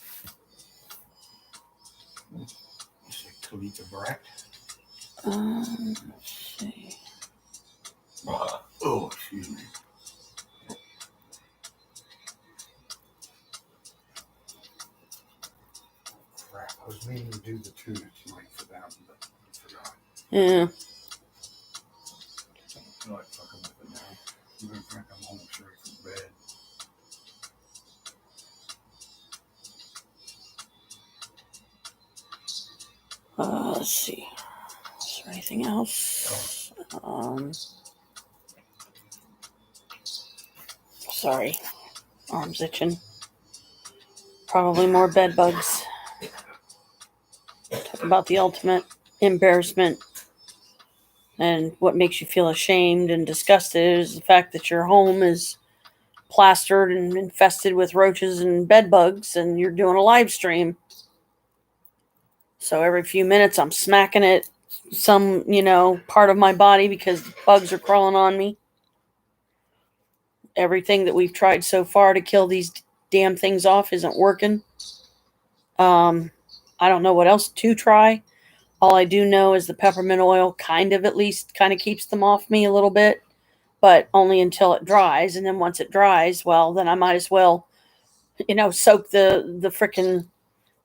You say Khalita Brat? Let's see. Oh, excuse me. Crap, I was meaning to do the tuna tonight for them, but I forgot. Yeah. I don't feel like fucking with it now. I'm going to think I'm almost ready for bed. Let's see. Is there anything else? Sorry. Arms itching. Probably more bed bugs. Talk about the ultimate embarrassment and what makes you feel ashamed and disgusted is the fact that your home is plastered and infested with roaches and bed bugs and you're doing a live stream. So every few minutes I'm smacking it some, part of my body because bugs are crawling on me. Everything that we've tried so far to kill these damn things off isn't working. I don't know what else to try. All I do know is the peppermint oil kind of keeps them off me a little bit, but only until it dries. And then once it dries, well, then I might as well, soak the frickin'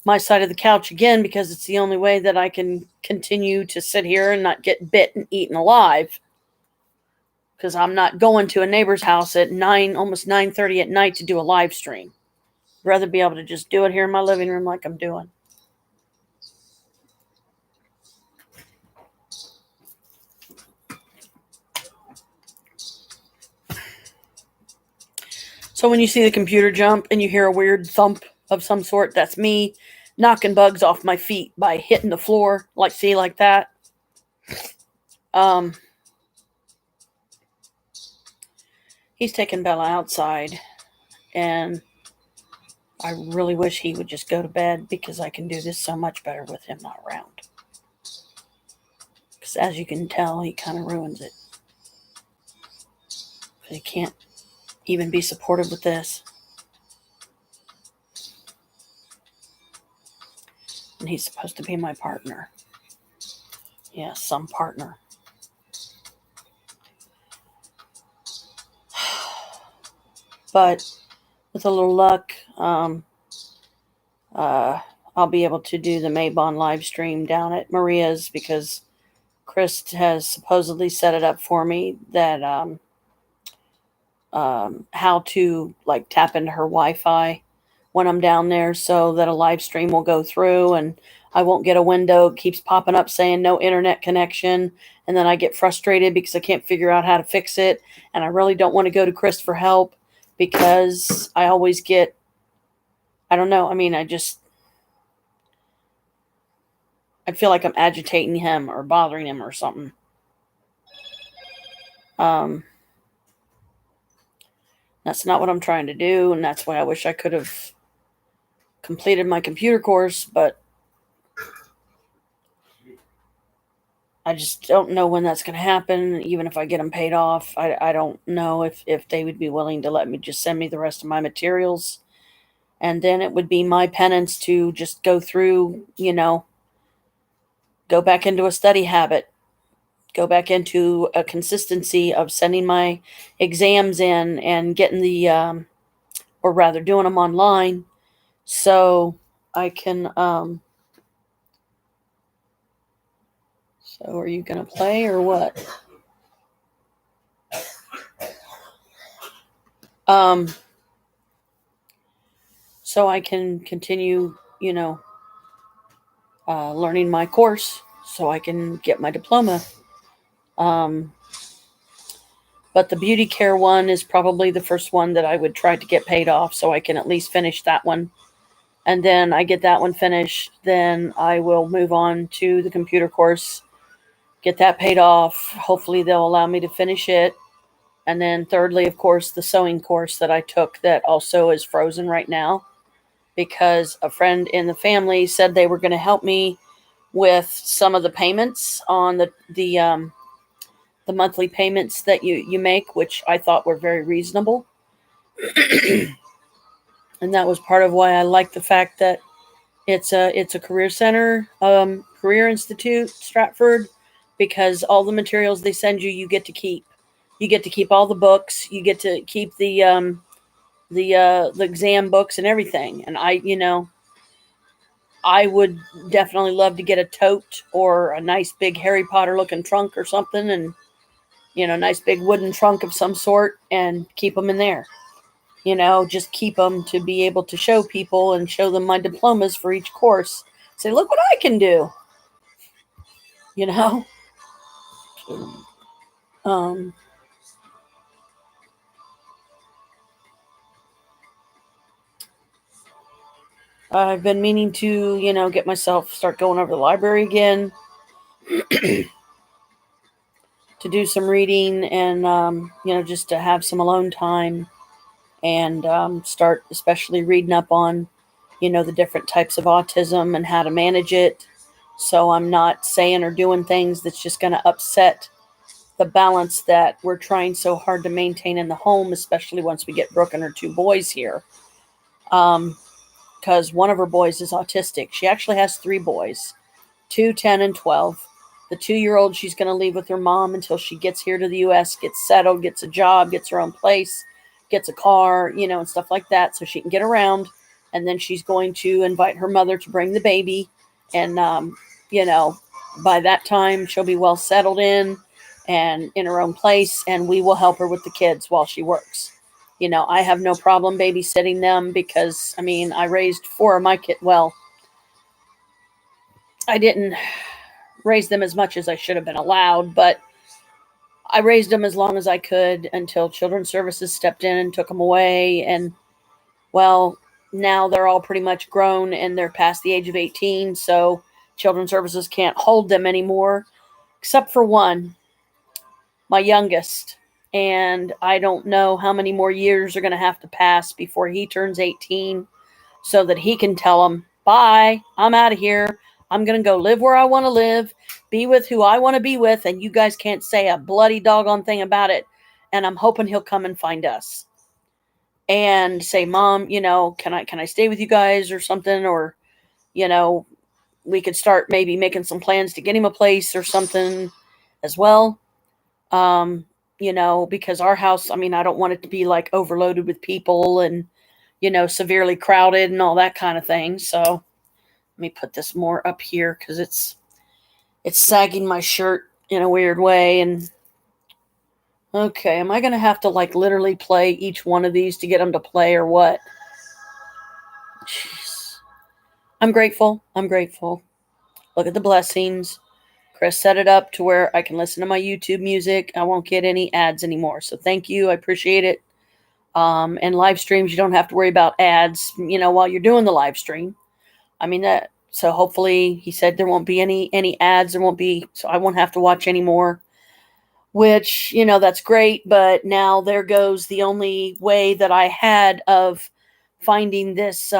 my side of the couch again because it's the only way that I can continue to sit here and not get bit and eaten alive. Because I'm not going to a neighbor's house at almost 9:30 at night to do a live stream. I'd rather be able to just do it here in my living room like I'm doing. So when you see the computer jump and you hear a weird thump of some sort, that's me knocking bugs off my feet by hitting the floor, like that. He's taking Bella outside, and I really wish he would just go to bed because I can do this so much better with him not around. Because as you can tell, he kind of ruins it. He can't even be supportive with this. And he's supposed to be my partner. Yeah, some partner. But with a little luck, I'll be able to do the Maybon live stream down at Maria's because Chris has supposedly set it up for me that how to tap into her Wi-Fi when I'm down there so that a live stream will go through and I won't get a window. It keeps popping up saying no internet connection. And then I get frustrated because I can't figure out how to fix it. And I really don't want to go to Chris for help because I always get, I don't know. I mean, I feel like I'm agitating him or bothering him or something. That's not what I'm trying to do. And that's why I wish I could have completed my computer course, but I just don't know when that's going to happen. Even if I get them paid off, I don't know if they would be willing to let me just send me the rest of my materials. And then it would be my penance to just go through, go back into a study habit, go back into a consistency of sending my exams in and getting or rather doing them online so I can, so are you going to play or what? So I can continue, learning my course so I can get my diploma. But the beauty care one is probably the first one that I would try to get paid off so I can at least finish that one. And then I get that one finished, then I will move on to the computer course, get that paid off. Hopefully they'll allow me to finish it. And then thirdly, of course, the sewing course that I took that also is frozen right now because a friend in the family said they were going to help me with some of the payments on the monthly payments that you make, which I thought were very reasonable. And that was part of why I like the fact that it's a career center, career institute, Stratford, because all the materials they send you, you get to keep. You get to keep all the books. You get to keep the exam books and everything. And I would definitely love to get a tote or a nice big Harry Potter looking trunk or something, and nice big wooden trunk of some sort, and keep them in there. Just keep them to be able to show people and show them my diplomas for each course. Say, look what I can do. you know. Um, I've been meaning to, get myself start going over the library again to do some reading and, just to have some alone time and start especially reading up on, the different types of autism and how to manage it. So I'm not saying or doing things that's just going to upset the balance that we're trying so hard to maintain in the home, especially once we get Brooke and her two boys here. Because one of her boys is autistic. She actually has three boys, 2, 10, and 12. The 2-year-old she's going to leave with her mom until she gets here to the U.S., gets settled, gets a job, gets her own place, gets a car, and stuff like that so she can get around. And then she's going to invite her mother to bring the baby. And, by that time, she'll be well settled in her own place, and we will help her with the kids while she works. I have no problem babysitting them because, I raised 4 of my kids. Well, I didn't raise them as much as I should have been allowed, but I raised them as long as I could until Children's Services stepped in and took them away. And, well, now they're all pretty much grown and they're past the age of 18, so Children's Services can't hold them anymore, except for one, my youngest. And I don't know how many more years are going to have to pass before he turns 18 so that he can tell them, bye, I'm out of here. I'm going to go live where I want to live, be with who I want to be with, and you guys can't say a bloody doggone thing about it. And I'm hoping he'll come and find us and say, Mom, can I stay with you guys or something? Or, we could start maybe making some plans to get him a place or something as well. Because our house, I don't want it to be like overloaded with people and, severely crowded and all that kind of thing. So let me put this more up here because it's sagging my shirt in a weird way. And okay, am I going to have to like literally play each one of these to get them to play or what? Jeez. I'm grateful. Look at the blessings. Chris set it up to where I can listen to my YouTube music. I won't get any ads anymore. So thank you. I appreciate it. And live streams, you don't have to worry about ads, while you're doing the live stream. So hopefully he said there won't be any ads. There won't be, so I won't have to watch anymore, which, that's great. But now there goes the only way that I had of finding this,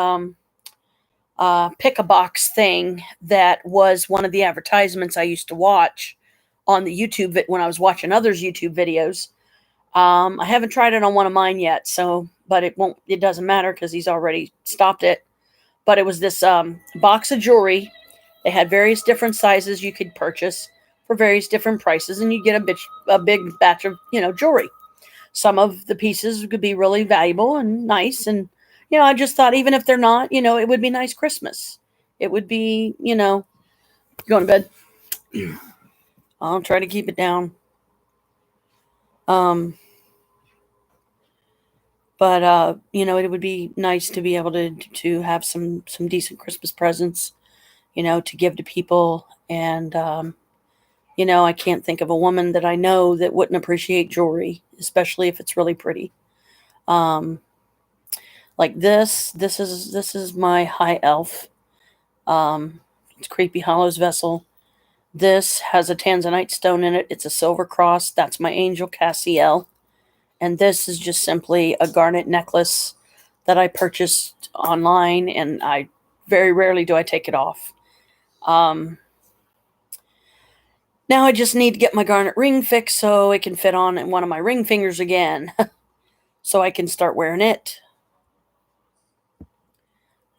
pick a box thing that was one of the advertisements I used to watch on the YouTube when I was watching others' YouTube videos. I haven't tried it on one of mine yet, but it doesn't matter because he's already stopped it. But it was this box of jewelry. They had various different sizes you could purchase for various different prices, and you get a big batch of, jewelry. Some of the pieces could be really valuable and nice, and I just thought even if they're not, it would be nice Christmas. It would be, going to bed. I'll try to keep it down. But it would be nice to be able to have some decent Christmas presents, to give to people. And, I can't think of a woman that I know that wouldn't appreciate jewelry, especially if it's really pretty. Like this is my high elf. It's Creepy Hollow's vessel. This has a tanzanite stone in it. It's a silver cross. That's my angel Cassiel. And this is just simply a garnet necklace that I purchased online, and I very rarely do I take it off. Now I just need to get my garnet ring fixed so it can fit on one of my ring fingers again, so I can start wearing it.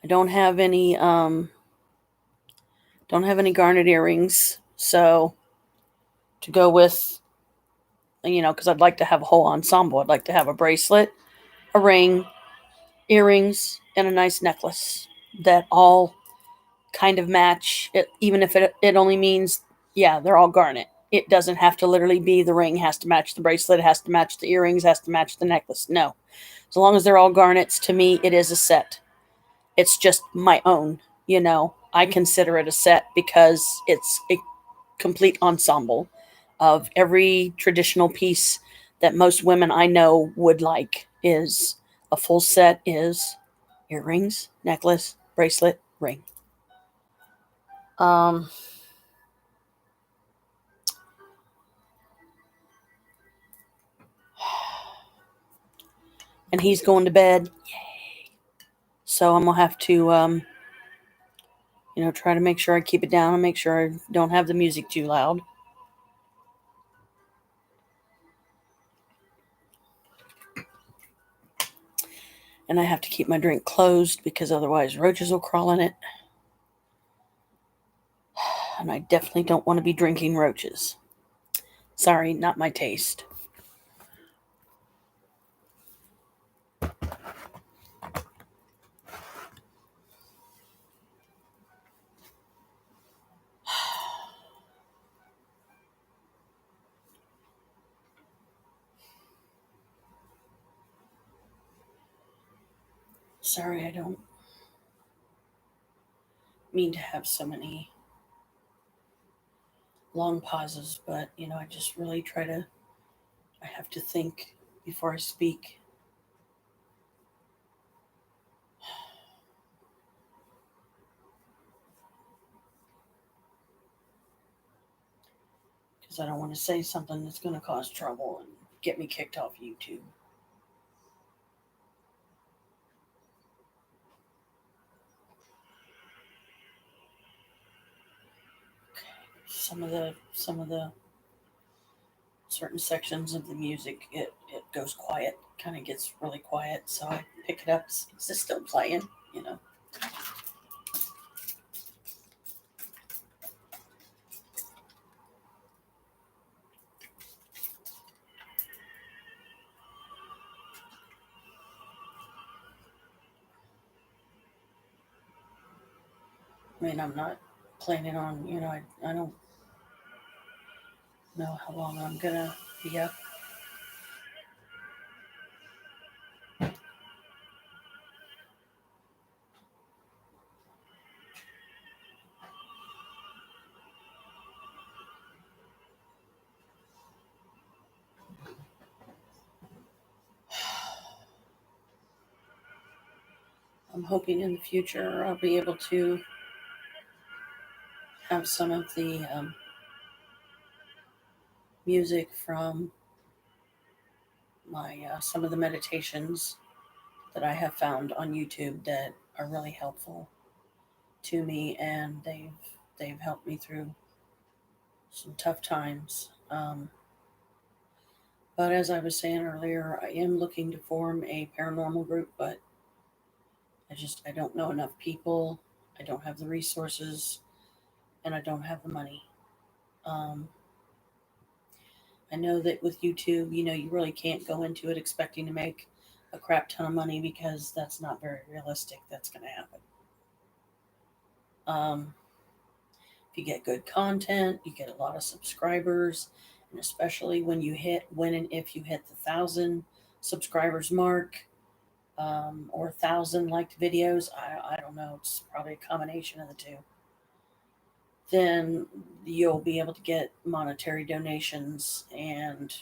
I don't have any garnet earrings, so to go with, because I'd like to have a whole ensemble. I'd like to have a bracelet, a ring, earrings, and a nice necklace that all kind of match it, even if it only means, they're all garnet. It doesn't have to literally be the ring has to match the bracelet, it has to match the earrings, has to match the necklace. No. As long as they're all garnets, to me, it is a set. It's just my own, I consider it a set because it's a complete ensemble of every traditional piece that most women I know would like. Is a full set is earrings, necklace, bracelet, ring. Um, and he's going to bed, so I'm gonna have to try to make sure I keep it down and make sure I don't have the music too loud. And I have to keep my drink closed because otherwise roaches will crawl in it. And I definitely don't want to be drinking roaches. Sorry, not my taste. Sorry, I don't mean to have so many long pauses, but I just really I have to think before I speak. Because I don't want to say something that's going to cause trouble and get me kicked off YouTube. Some of the certain sections of the music, it goes quiet, kind of gets really quiet, so I pick it up. Is it still playing? I mean, I'm not planning on, I don't know how long I'm gonna be up. I'm hoping in the future I'll be able to have some of the music from my some of the meditations that I have found on YouTube that are really helpful to me, and they've helped me through some tough times. But as I was saying earlier, I am looking to form a paranormal group, but I don't know enough people. I don't have the resources, and I don't have the money. Um, I know that with YouTube, you really can't go into it expecting to make a crap ton of money because that's not very realistic. That's going to happen. Um, if you get good content, you get a lot of subscribers, and especially when and if you hit the 1,000 subscribers mark, or 1,000 liked videos. I don't know. It's probably a combination of the two. Then you'll be able to get monetary donations, and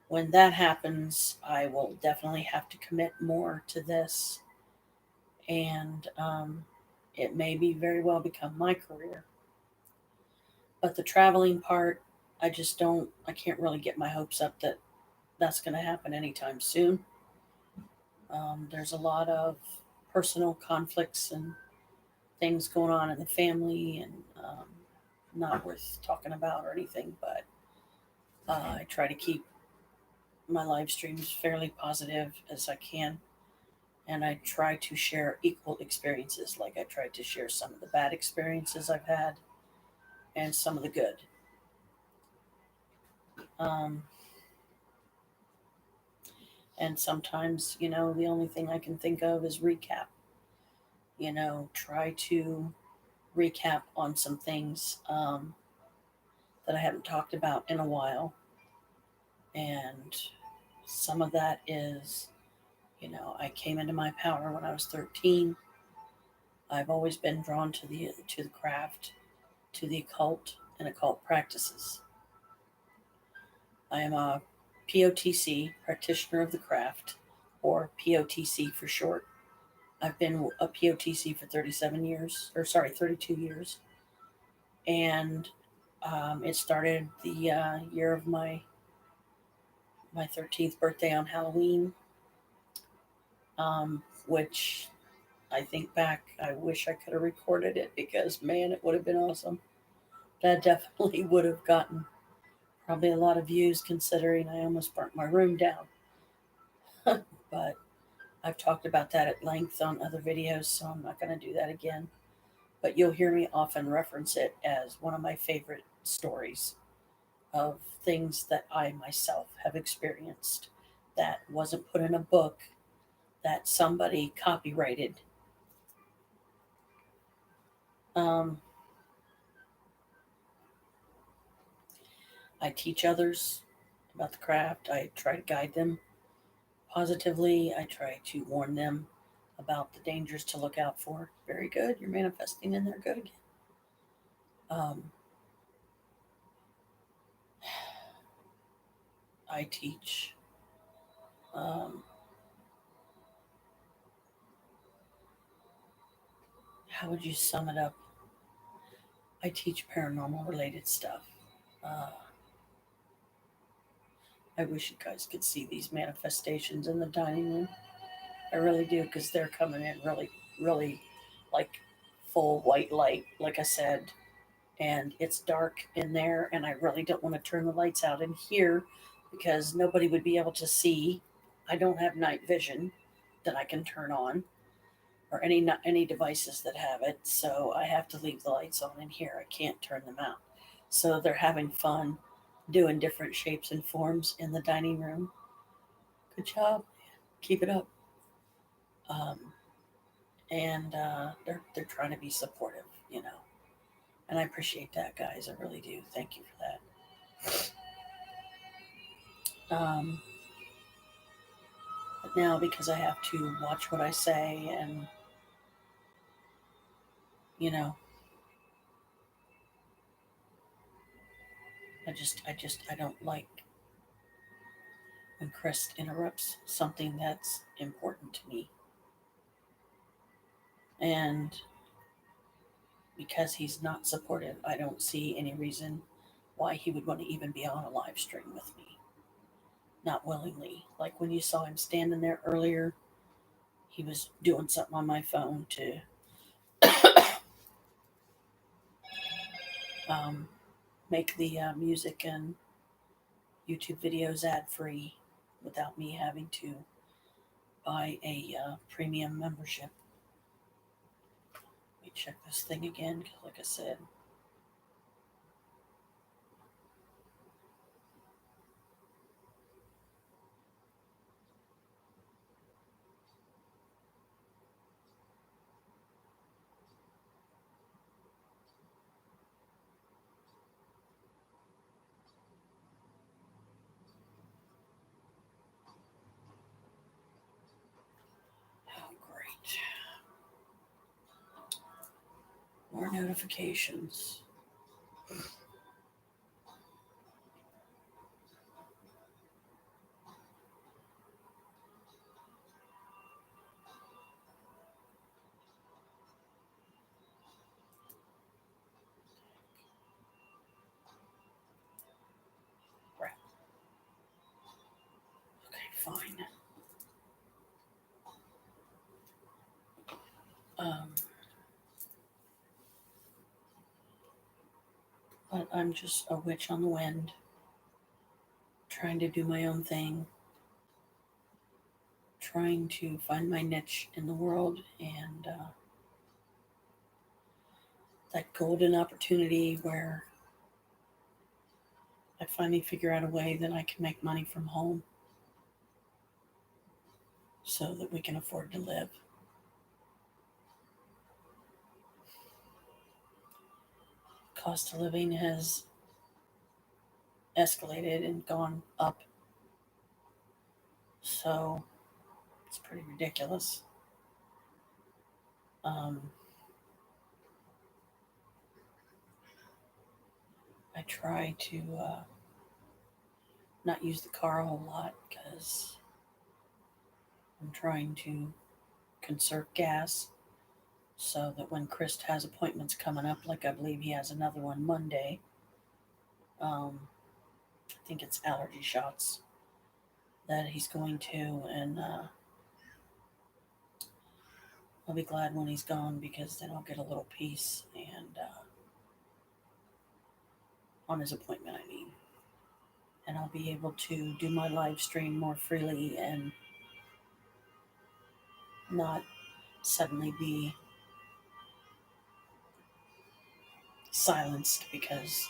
when that happens, I will definitely have to commit more to this, and it may be very well become my career. But the traveling part, I can't really get my hopes up that that's going to happen anytime soon. There's a lot of personal conflicts and things going on in the family, and not worth talking about or anything, but I try to keep my live streams fairly positive as I can, and I try to share equal experiences. Like I tried to share some of the bad experiences I've had and some of the good. Um, and sometimes, the only thing I can think of is recap. Try to recap on some things that I haven't talked about in a while. And some of that is, I came into my power when I was 13. I've always been drawn to the craft, to the occult and occult practices. I am a POTC, practitioner of the craft, or POTC for short. I've been a POTC for 37 years, or sorry, 32 years. And it started the year of my 13th birthday on Halloween, which I think back, I wish I could have recorded it because, man, it would have been awesome. That definitely would have gotten probably a lot of views considering I almost burnt my room down. But I've talked about that at length on other videos, so I'm not going to do that again. But you'll hear me often reference it as one of my favorite stories of things that I myself have experienced that wasn't put in a book, that somebody copyrighted. Um, I teach others about the craft. I try to guide them positively. I try to warn them about the dangers to look out for. Very good. You're manifesting in there. Good again. Um, I teach. Um, how would you sum it up? I teach paranormal related stuff. Uh, I wish you guys could see these manifestations in the dining room. I really do, because they're coming in really, really like full white light, like I said. And it's dark in there, and I really don't want to turn the lights out in here because nobody would be able to see. I don't have night vision that I can turn on, or any devices that have it, so I have to leave the lights on in here. I can't turn them out. So they're having fun doing different shapes and forms in the dining room. Good job. Keep it up. Um, and they're trying to be supportive. And I appreciate that, guys. I really do. Thank you for that. But now, because I have to watch what I say, and you know, I don't like when Chris interrupts something that's important to me. And because he's not supportive, I don't see any reason why he would want to even be on a live stream with me. Not willingly. Like when you saw him standing there earlier, he was doing something on my phone to um, make the music and YouTube videos ad free without me having to buy a premium membership. Let me check this thing again, because, like I said, oh, great. More notifications. Right. Okay, fine. Um, but I'm just a witch on the wind, trying to do my own thing, trying to find my niche in the world, and that golden opportunity where I finally figure out a way that I can make money from home so that we can afford to live. Cost of living has escalated and gone up, so it's pretty ridiculous. Um, I try to not use the car a whole lot because I'm trying to conserve gas so that when Chris has appointments coming up, like I believe he has another one Monday, I think it's allergy shots that he's going to, and I'll be glad when he's gone because then I'll get a little peace and on his appointment, I mean, and I'll be able to do my live stream more freely and not suddenly be silenced because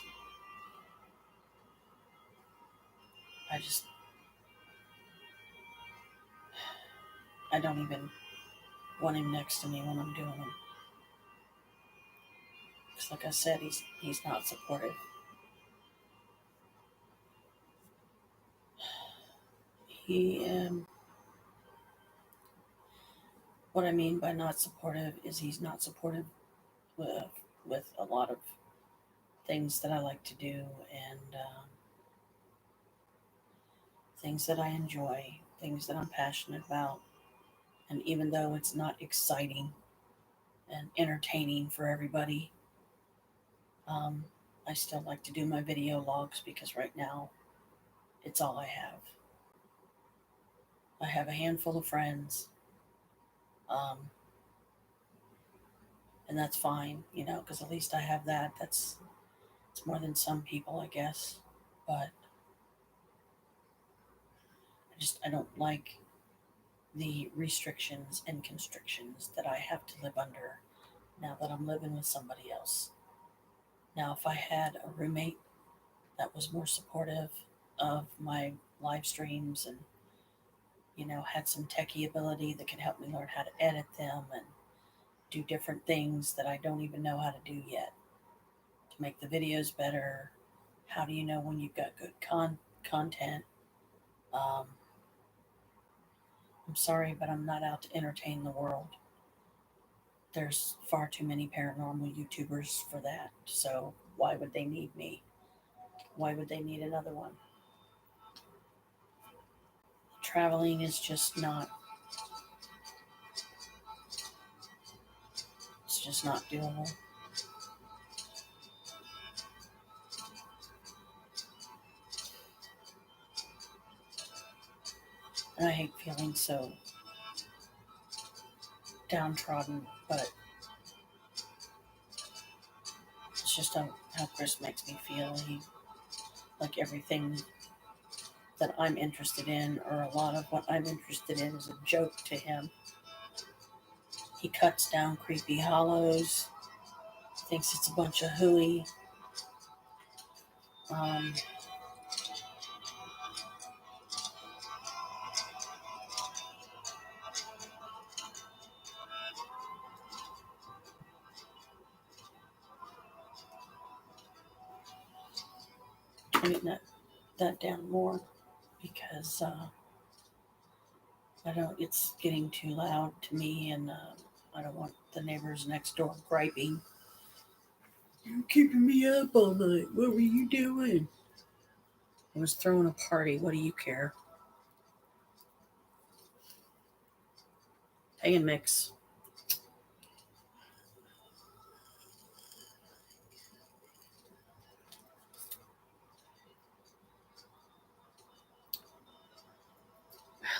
I I don't even want him next to me when I'm doing them. Because like I said, he's not supportive. He what I mean by not supportive is he's not supportive with a lot of things that I like to do and things that I enjoy, things that I'm passionate about. And even though it's not exciting and entertaining for everybody, um, I still like to do my video logs because right now it's all I have. I have a handful of friends, um, and that's fine, because at least I have that. It's more than some people, I guess. But I don't like the restrictions and constrictions that I have to live under now that I'm living with somebody else. Now, if I had a roommate that was more supportive of my live streams and, had some techie ability that could help me learn how to edit them and do different things that I don't even know how to do yet to make the videos better. How do you know when you've got good content? Um, I'm sorry, but I'm not out to entertain the world. There's far too many paranormal YouTubers for that. So why would they need me? Why would they need another one? Traveling is just not, it's just not doable. And I hate feeling so downtrodden, but it's just how Chris makes me feel. He, like everything that I'm interested in, or a lot of what I'm interested in, is a joke to him. He cuts down creepy hollows, thinks it's a bunch of hooey. Um, turning that down more because I don't. It's getting too loud to me, and I don't want the neighbors next door griping. You're keeping me up all night. What were you doing? I was throwing a party. What do you care? Hey, and mix.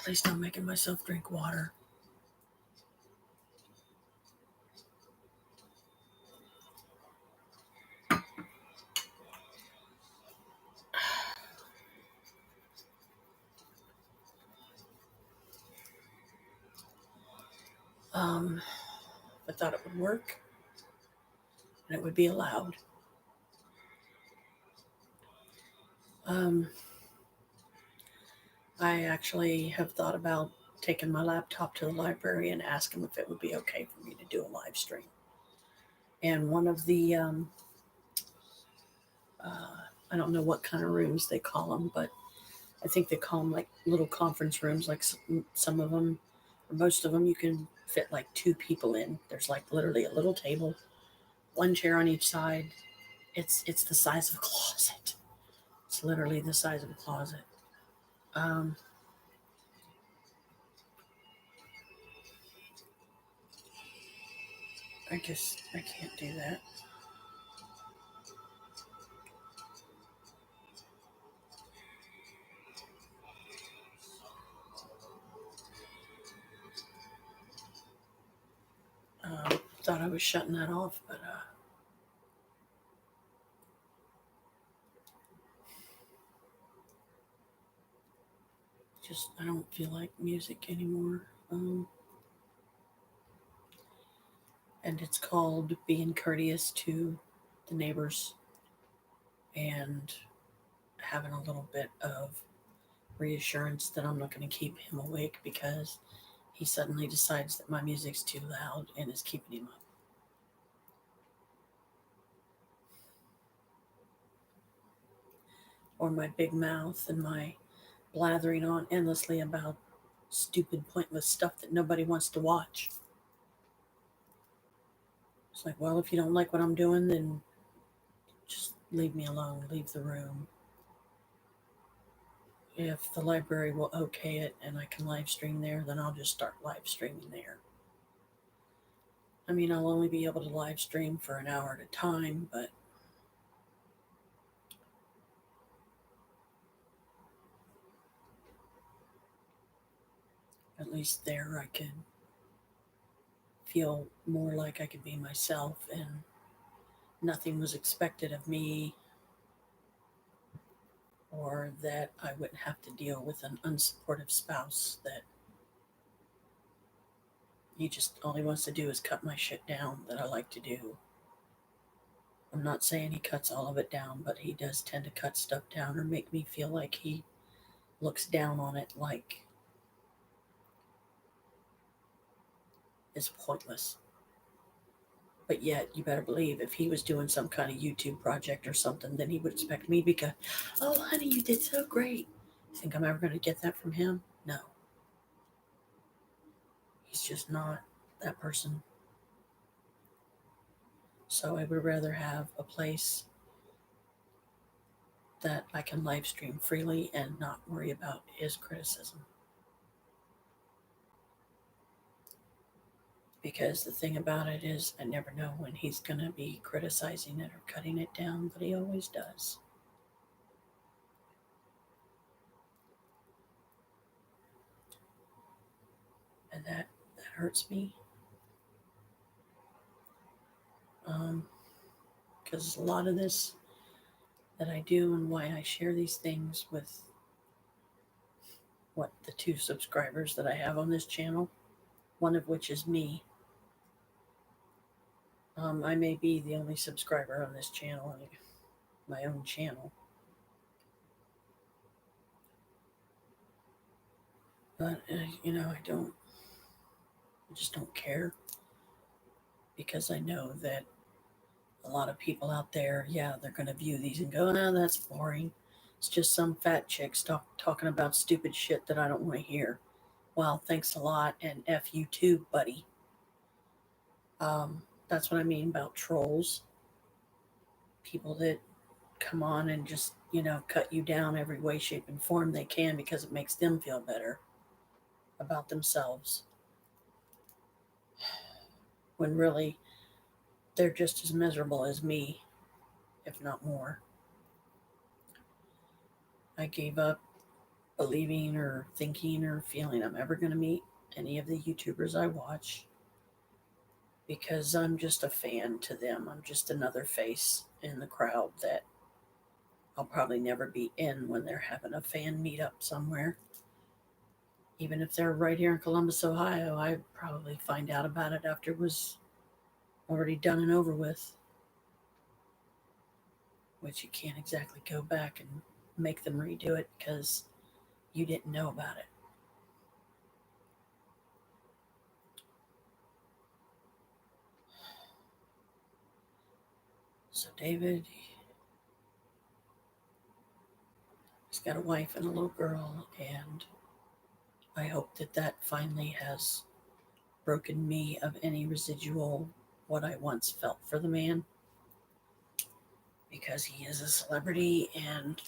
At least I'm making myself drink water. I thought it would work and it would be allowed. I actually have thought about taking my laptop to the library and asking if it would be okay for me to do a live stream. And one of the, I don't know what kind of rooms they call them, but I think they call them like little conference rooms, like some of them, or most of them, you can fit like 2 people in. There's like literally a little table, 1 chair on each side, It's the size of a closet. It's literally the size of a closet. Um, I guess I can't do that. Thought I was shutting that off, but just I don't feel like music anymore. And it's called being courteous to the neighbors and having a little bit of reassurance that I'm not going to keep him awake because he suddenly decides that my music's too loud and is keeping him up. Or my big mouth and my blathering on endlessly about stupid, pointless stuff that nobody wants to watch. It's like, well, if you don't like what I'm doing, then just leave me alone, leave the room. If the library will okay it and I can live stream there, then I'll just start live streaming there. I mean, I'll only be able to live stream for an hour at a time, but at least there I could feel more like I could be myself and nothing was expected of me, or that I wouldn't have to deal with an unsupportive spouse that he just all he wants to do is cut my shit down that I like to do. I'm not saying he cuts all of it down, but he does tend to cut stuff down or make me feel like he looks down on it like it's pointless. But yet, you better believe if he was doing some kind of YouTube project or something, then he would expect me to go, oh, honey, you did so great. You think I'm ever going to get that from him? No. He's just not that person. So I would rather have a place that I can live stream freely and not worry about his criticism. Because the thing about it is, I never know when he's going to be criticizing it or cutting it down, but he always does. And that hurts me. Because a lot of this that I do and why I share these things with the 2 subscribers that I have on this channel, one of which is me. I may be the only subscriber on this channel, my own channel. But, I just don't care. Because I know that a lot of people out there, they're going to view these and go, oh, that's boring. It's just some fat chicks talking about stupid shit that I don't want to hear. Well, thanks a lot, and F you too, buddy. That's what I mean about trolls. People that come on and just, cut you down every way, shape, and form they can because it makes them feel better about themselves. When really, they're just as miserable as me, if not more. I gave up believing or thinking or feeling I'm ever going to meet any of the YouTubers I watch because I'm just a fan to them. I'm just another face in the crowd that I'll probably never be in when they're having a fan meetup somewhere. Even if they're right here in Columbus, Ohio, I'd probably find out about it after it was already done and over with. Which you can't exactly go back and make them redo it because you didn't know about it. So David, he's got a wife and a little girl, and I hope that finally has broken me of any residual what I once felt for the man. because he is a celebrity and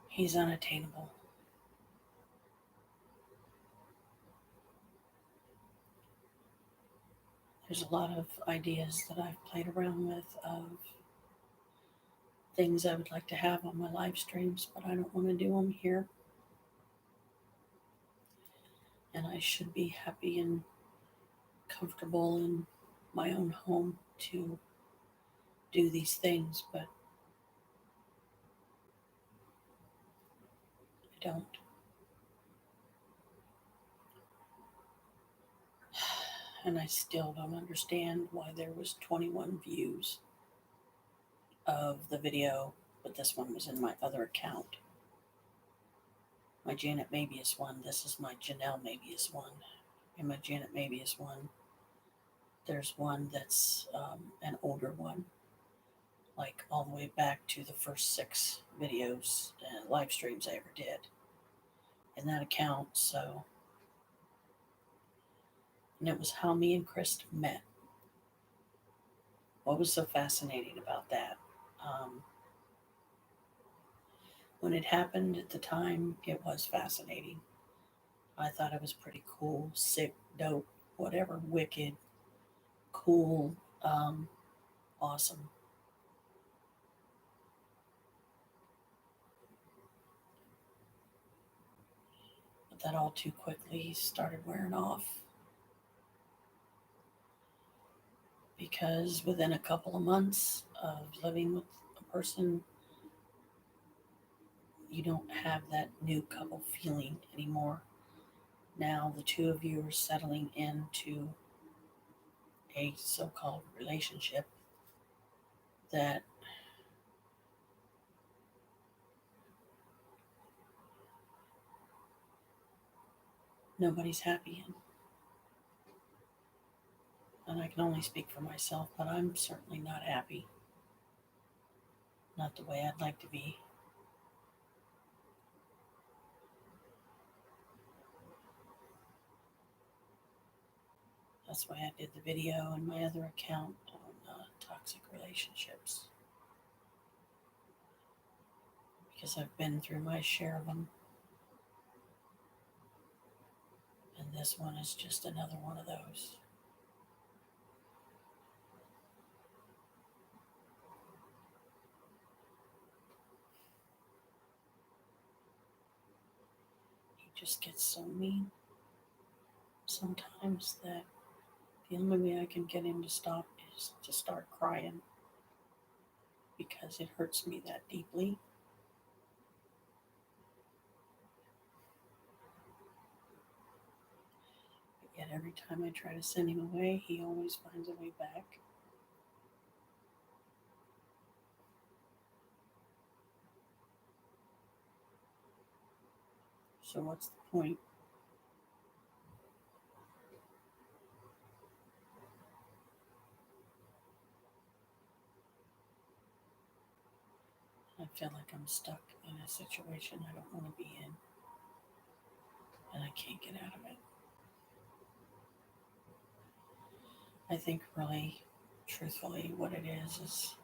he's unattainable. There's a lot of ideas that I've played around with of things I would like to have on my live streams, but I don't want to do them here. And I should be happy and comfortable in my own home to do these things, but I don't. And I still don't understand why there was 21 views of the video, but this one was in my other account. My Janet Mabius one, this is my Janelle Mabius one. In my Janet Mabius one, there's one that's an older one, like all the way back to the first 6 videos and live streams I ever did in that account. So, and it was how me and Chris met. What was so fascinating about that? When it happened at the time, it was fascinating. I thought it was pretty cool, sick, dope, whatever, wicked, cool, awesome. But that all too quickly started wearing off because within a couple of months of living with a person, you don't have that new couple feeling anymore. Now the two of you are settling into a so-called relationship that nobody's happy in. And I can only speak for myself, but I'm certainly not happy. Not the way I'd like to be. That's why I did the video in my other account on toxic relationships. Because I've been through my share of them. And this one is just another one of those. He just gets so mean sometimes that the only way I can get him to stop is to start crying. Because it hurts me that deeply. But yet every time I try to send him away, he always finds a way back. So what's the point? I feel like I'm stuck in a situation I don't want to be in. And I can't get out of it. I think really, truthfully, what it is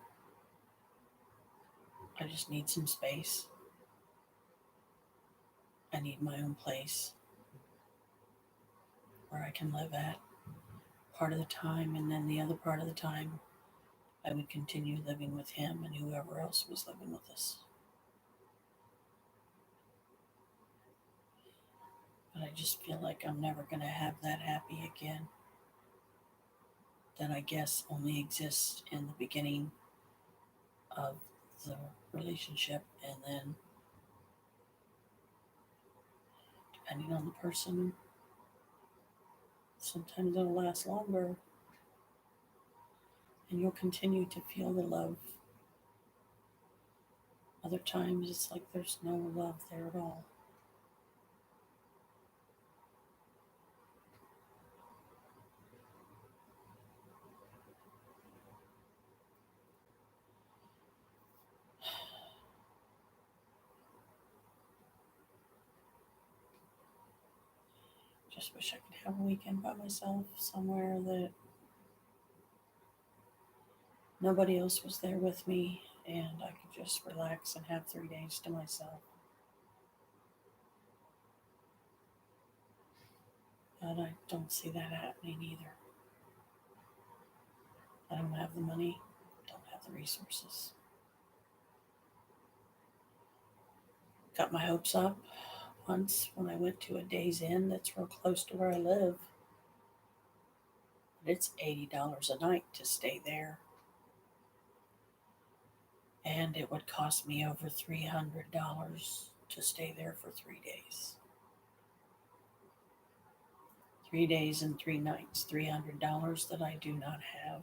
I just need some space. I need my own place where I can live at part of the time, and then the other part of the time I would continue living with him and whoever else was living with us. But I just feel like I'm never going to have that happy again. That I guess only exists in the beginning of the relationship, and then depending on the person, sometimes it'll last longer and you'll continue to feel the love. Other times it's like there's no love there at all. just wish I could have a weekend by myself somewhere that nobody else was there with me and I could just relax and have 3 days to myself. But I don't see that happening either. I don't have the money, don't have the resources. Got my hopes up once when I went to a Days Inn that's real close to where I live. But it's $80 a night to stay there. And it would cost me over $300 to stay there for 3 days. 3 days and 3 nights, $300 that I do not have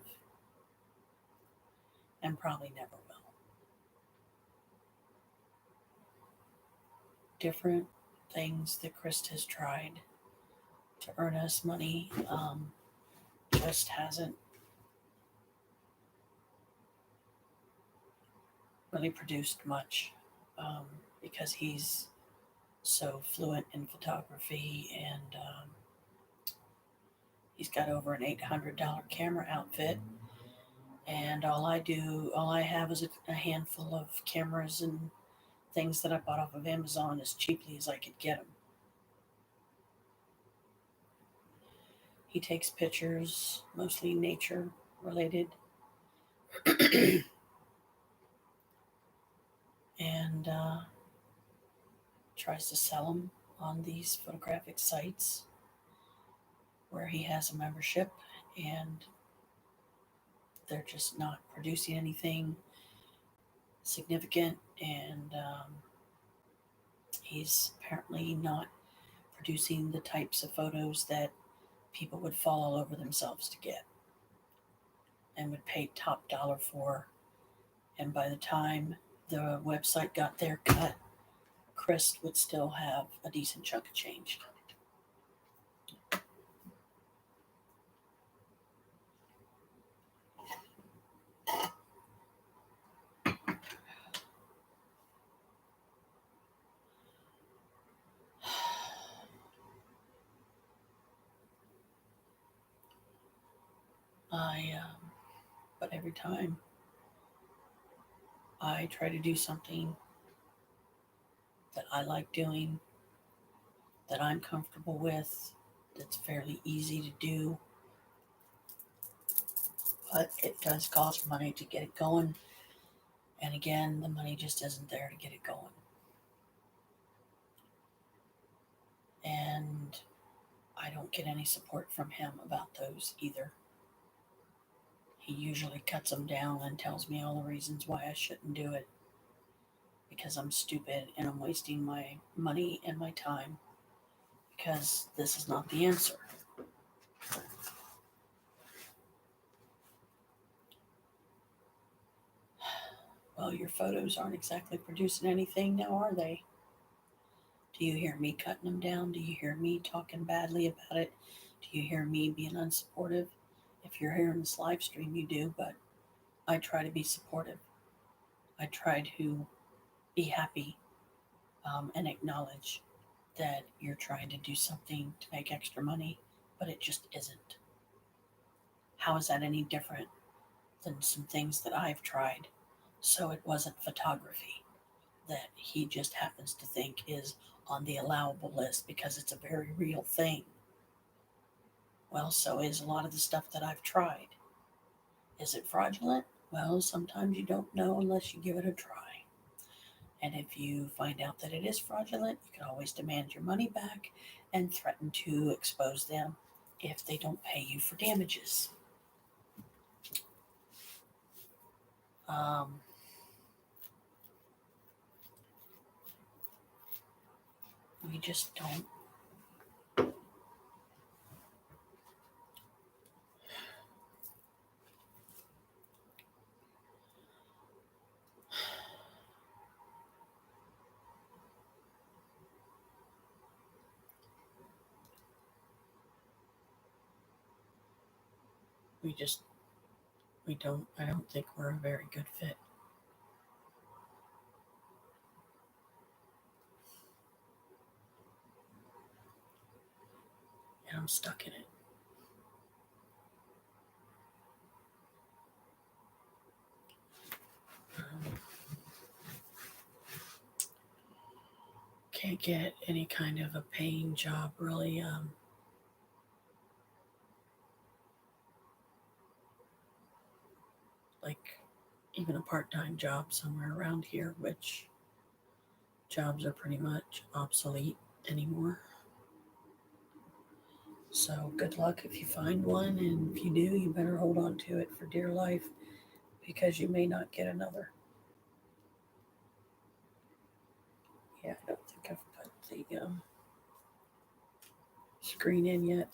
and probably never will. Different things that Chris has tried to earn us money just hasn't really produced much because he's so fluent in photography and he's got over an $800 camera outfit. And all I have is a handful of cameras and things that I bought off of Amazon as cheaply as I could get them. He takes pictures, mostly nature related, and tries to sell them on these photographic sites where he has a membership, and they're just not producing anything significant, and he's apparently not producing the types of photos that people would fall all over themselves to get and would pay top dollar for. And by the time the website got their cut, Chris would still have a decent chunk of change. But every time I try to do something that I like doing, that I'm comfortable with, that's fairly easy to do, but it does cost money to get it going. And again, the money just isn't there to get it going. And I don't get any support from him about those either. He usually cuts them down and tells me all the reasons why I shouldn't do it. Because I'm stupid and I'm wasting my money and my time. Because this is not the answer. Well, your photos aren't exactly producing anything now, are they? Do you hear me cutting them down? Do you hear me talking badly about it? Do you hear me being unsupportive? If you're hearing this live stream, you do, but I try to be supportive. I try to be happy and acknowledge that you're trying to do something to make extra money, but it just isn't. How is that any different than some things that I've tried? So it wasn't photography that he just happens to think is on the allowable list because it's a very real thing. Well, so is a lot of the stuff that I've tried. Is it fraudulent? Well, sometimes you don't know unless you give it a try. And if you find out that it is fraudulent, you can always demand your money back and threaten to expose them if they don't pay you for damages. We just don't. I don't think we're a very good fit. and I'm stuck in it. Can't get any kind of a paying job really. Like even a part-time job somewhere around here, which jobs are pretty much obsolete anymore. So good luck if you find one, and if you do, you better hold on to it for dear life because you may not get another. Yeah, I don't think I've put the screen in yet.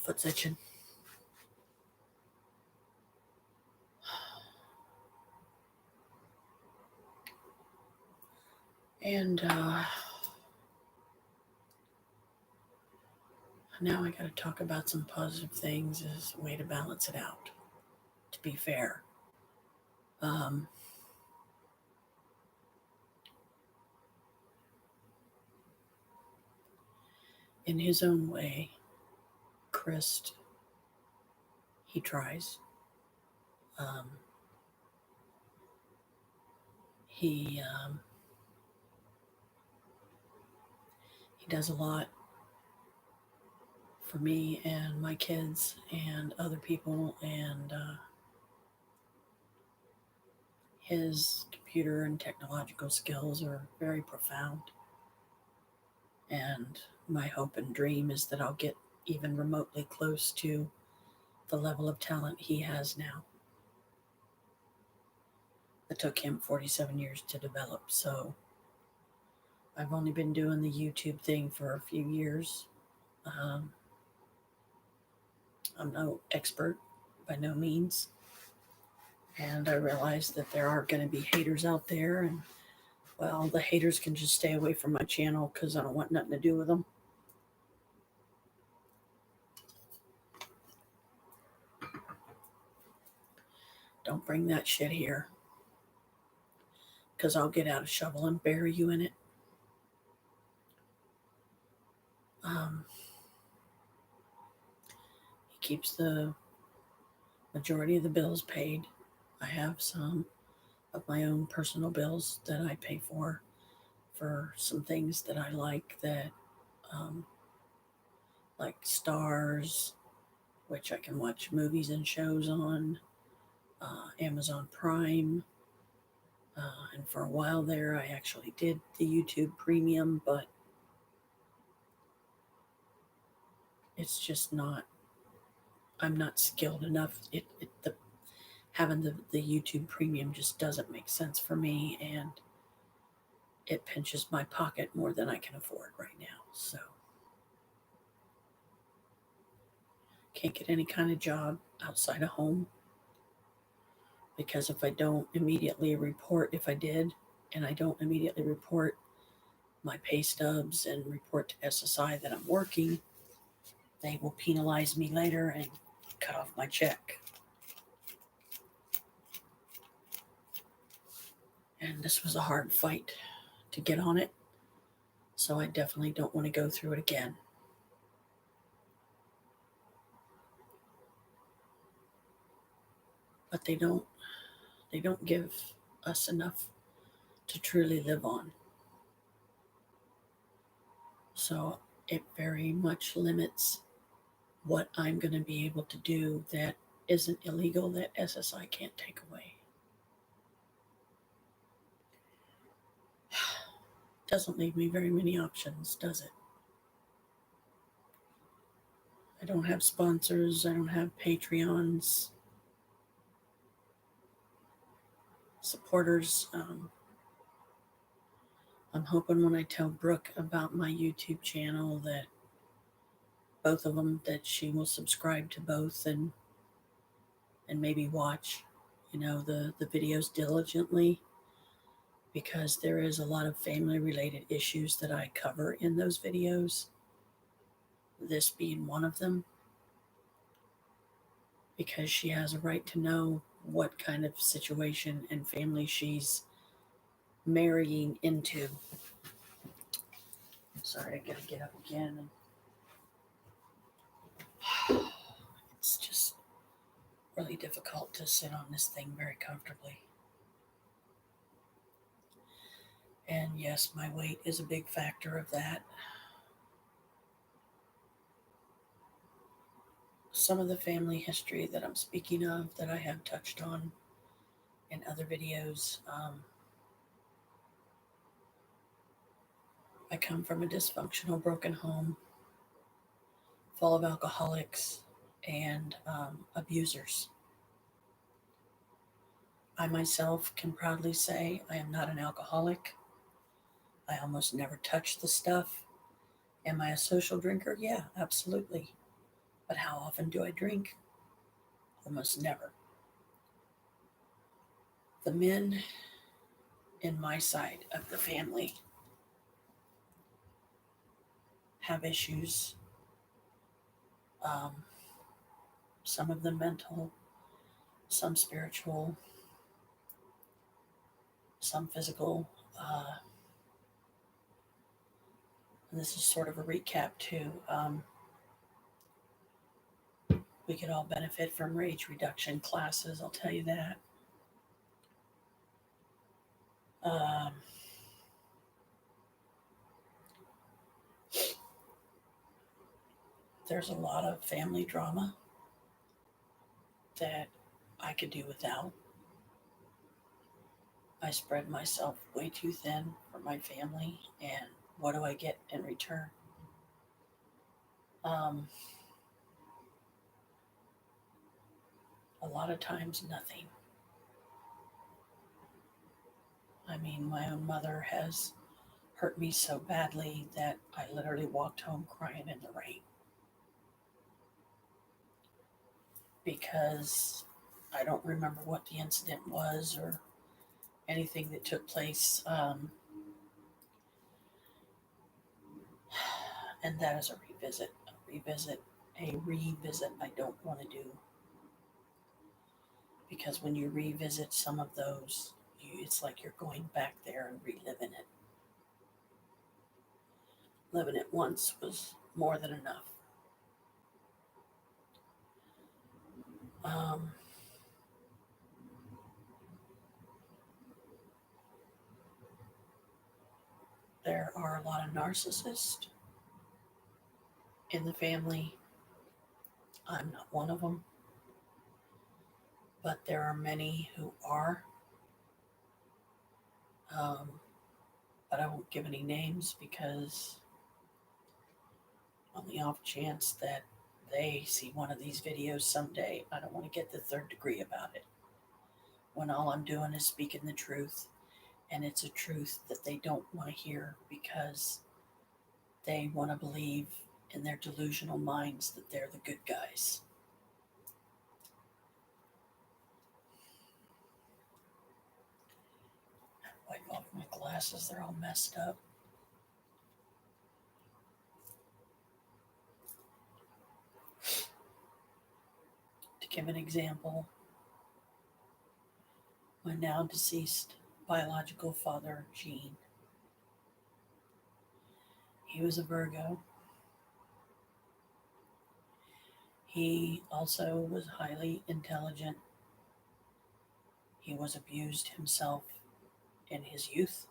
Foot's itching. And now I got to talk about some positive things as a way to balance it out, to be fair. In his own way, Chris, he tries. He does a lot for me and my kids and other people, and his computer and technological skills are very profound. And my hope and dream is that I'll get even remotely close to the level of talent he has now. It took him 47 years to develop, so I've only been doing the YouTube thing for a few years. I'm no expert by no means, and I realize that there are going to be haters out there, and well, the haters can just stay away from my channel because I don't want nothing to do with them. Don't bring that shit here, because I'll get out a shovel and bury you in it. He keeps the majority of the bills paid. I have some of my own personal bills that I pay for some things that I like like Stars, which I can watch movies and shows on, Amazon Prime. And for a while there, I actually did the YouTube Premium, but it's just not, I'm not skilled enough. Having the YouTube Premium just doesn't make sense for me, and it pinches my pocket more than I can afford right now. So can't get any kind of job outside of home, because if I don't immediately report, if I did, and I don't immediately report my pay stubs and report to SSI that I'm working, they will penalize me later and cut off my check. And this was a hard fight to get on it, so I definitely don't want to go through it again. But they don't give us enough to truly live on. So it very much limits what I'm going to be able to do that isn't illegal, that SSI can't take away. Doesn't leave me very many options, does it? I don't have sponsors. I don't have Patreons, supporters. I'm hoping when I tell Brooke about my YouTube channel that both of them, that she will subscribe to both and maybe watch, the videos diligently, because there is a lot of family related issues that I cover in those videos this being one of them, because she has a right to know what kind of situation and family she's marrying into. Sorry, I gotta get up again. It's just really difficult to sit on this thing very comfortably. And yes, my weight is a big factor of that. Some of the family history that I'm speaking of, that I have touched on in other videos, I come from a dysfunctional, broken home full of alcoholics and abusers. I myself can proudly say I am not an alcoholic. I almost never touch the stuff. Am I a social drinker? Yeah, absolutely. But how often do I drink? Almost never. The men in my side of the family have issues. Um, some of them mental, some spiritual, some physical. And this is sort of a recap too. We could all benefit from rage reduction classes, I'll tell you that. Um, there's a lot of family drama that I could do without. I spread myself way too thin for my family, and what do I get in return? A lot of times, nothing. I mean, my own mother has hurt me so badly that I literally walked home crying in the rain because I don't remember what the incident was or anything that took place. And that is a revisit I don't want to do. Because when you revisit some of those, it's like you're going back there and reliving it. Living it once was more than enough. There are a lot of narcissists in the family. I'm not one of them, but there are many who are. But I won't give any names because on the off chance that they see one of these videos someday, I don't want to get the third degree about it. When all I'm doing is speaking the truth, and it's a truth that they don't want to hear because they want to believe in their delusional minds that they're the good guys. Wipe off my glasses, they're all messed up. To give an example, my now deceased biological father, Gene, he was a Virgo. He also was highly intelligent. He was abused himself in his youth.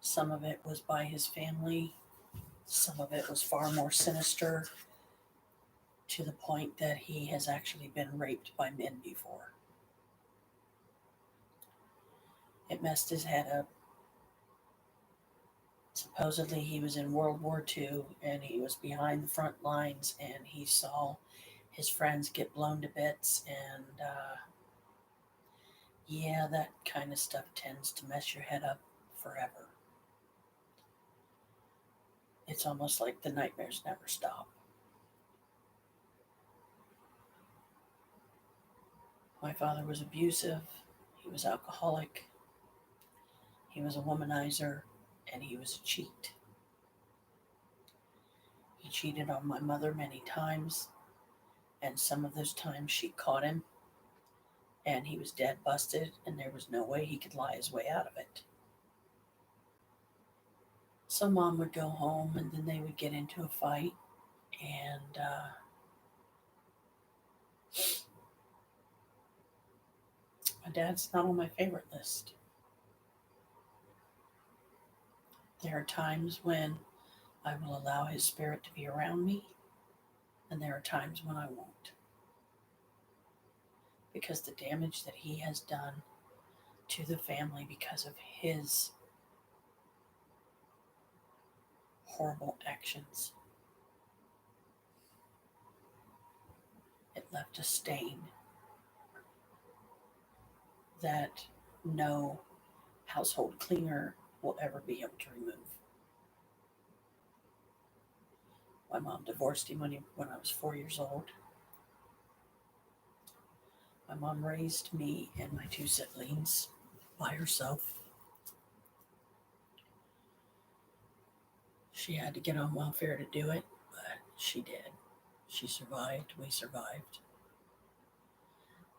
Some of it was by his family. Some of it was far more sinister, to the point that he has actually been raped by men before. It messed his head up. Supposedly he was in World War II and he was behind the front lines and he saw his friends get blown to bits, and yeah, that kind of stuff tends to mess your head up forever. It's almost like the nightmares never stop. My father was abusive, he was alcoholic, he was a womanizer, and he was a cheat. He cheated on my mother many times, and some of those times she caught him, and he was dead busted, and there was no way he could lie his way out of it. So mom would go home, and then they would get into a fight, and my dad's not on my favorite list. There are times when I will allow his spirit to be around me, and there are times when I won't. Because the damage that he has done to the family because of his horrible actions, it left a stain that no household cleaner will ever be able to remove. My mom divorced him when I was 4 years old. My mom raised me and my two siblings by herself. She had to get on welfare to do it, but she did. She survived. We survived.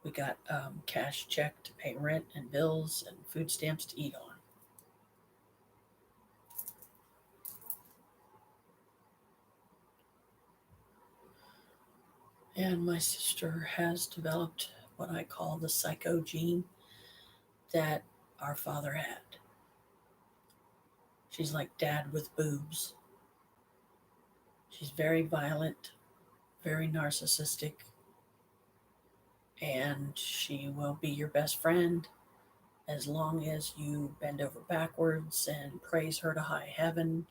We got cash check to pay rent and bills and food stamps to eat on. And my sister has developed what I call the psycho gene that our father had. She's like dad with boobs. She's very violent, very narcissistic, and she will be your best friend as long as you bend over backwards and praise her to high heaven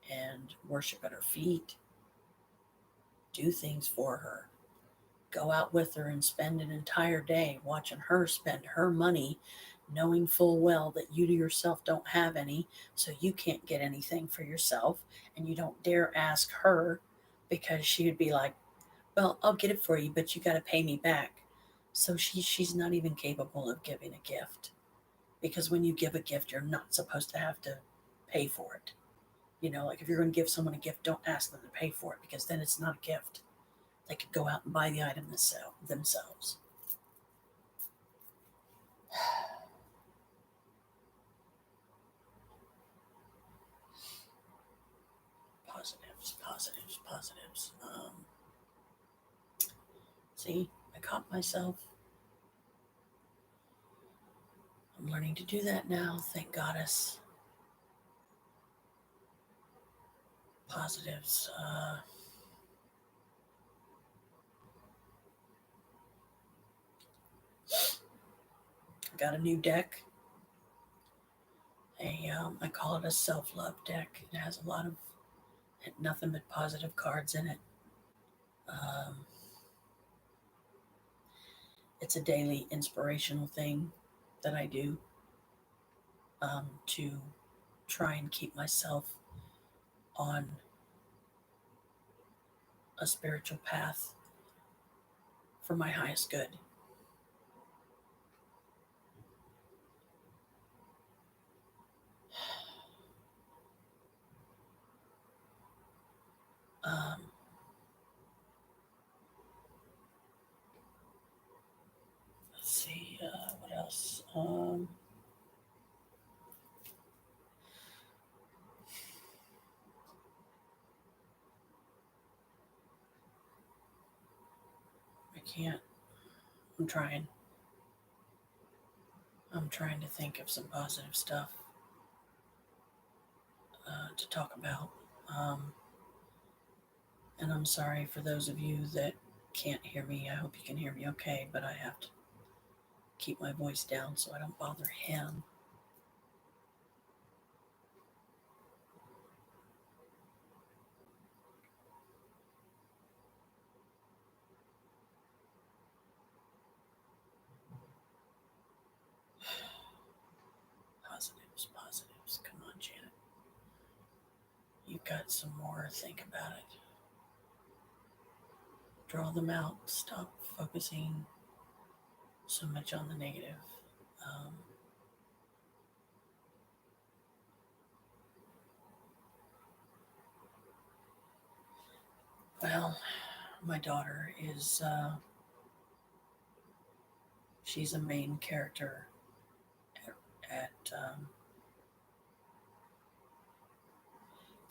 and worship at her feet. Do things for her. Go out with her and spend an entire day watching her spend her money, knowing full well that you yourself don't have any, so you can't get anything for yourself, and you don't dare ask her because she would be like, well, I'll get it for you, but you got to pay me back. So she's not even capable of giving a gift, because when you give a gift, you're not supposed to have to pay for it. Like if you're going to give someone a gift, don't ask them to pay for it, because then it's not a gift. They could go out and buy the item themselves. Positives. See, I caught myself. I'm learning to do that now, thank goddess. Positives. Got a new deck. I call it a self-love deck. It has nothing but positive cards in it. It's a daily inspirational thing that I do to try and keep myself on a spiritual path for my highest good. Let's see, what else? I can't. I'm trying. I'm trying to think of some positive stuff to talk about. And I'm sorry for those of you that can't hear me. I hope you can hear me okay, but I have to keep my voice down so I don't bother him. Positives. Come on, Janet. You've got some more. Think about it. Draw them out. Stop focusing so much on the negative. Well, my daughter is, she's a main character at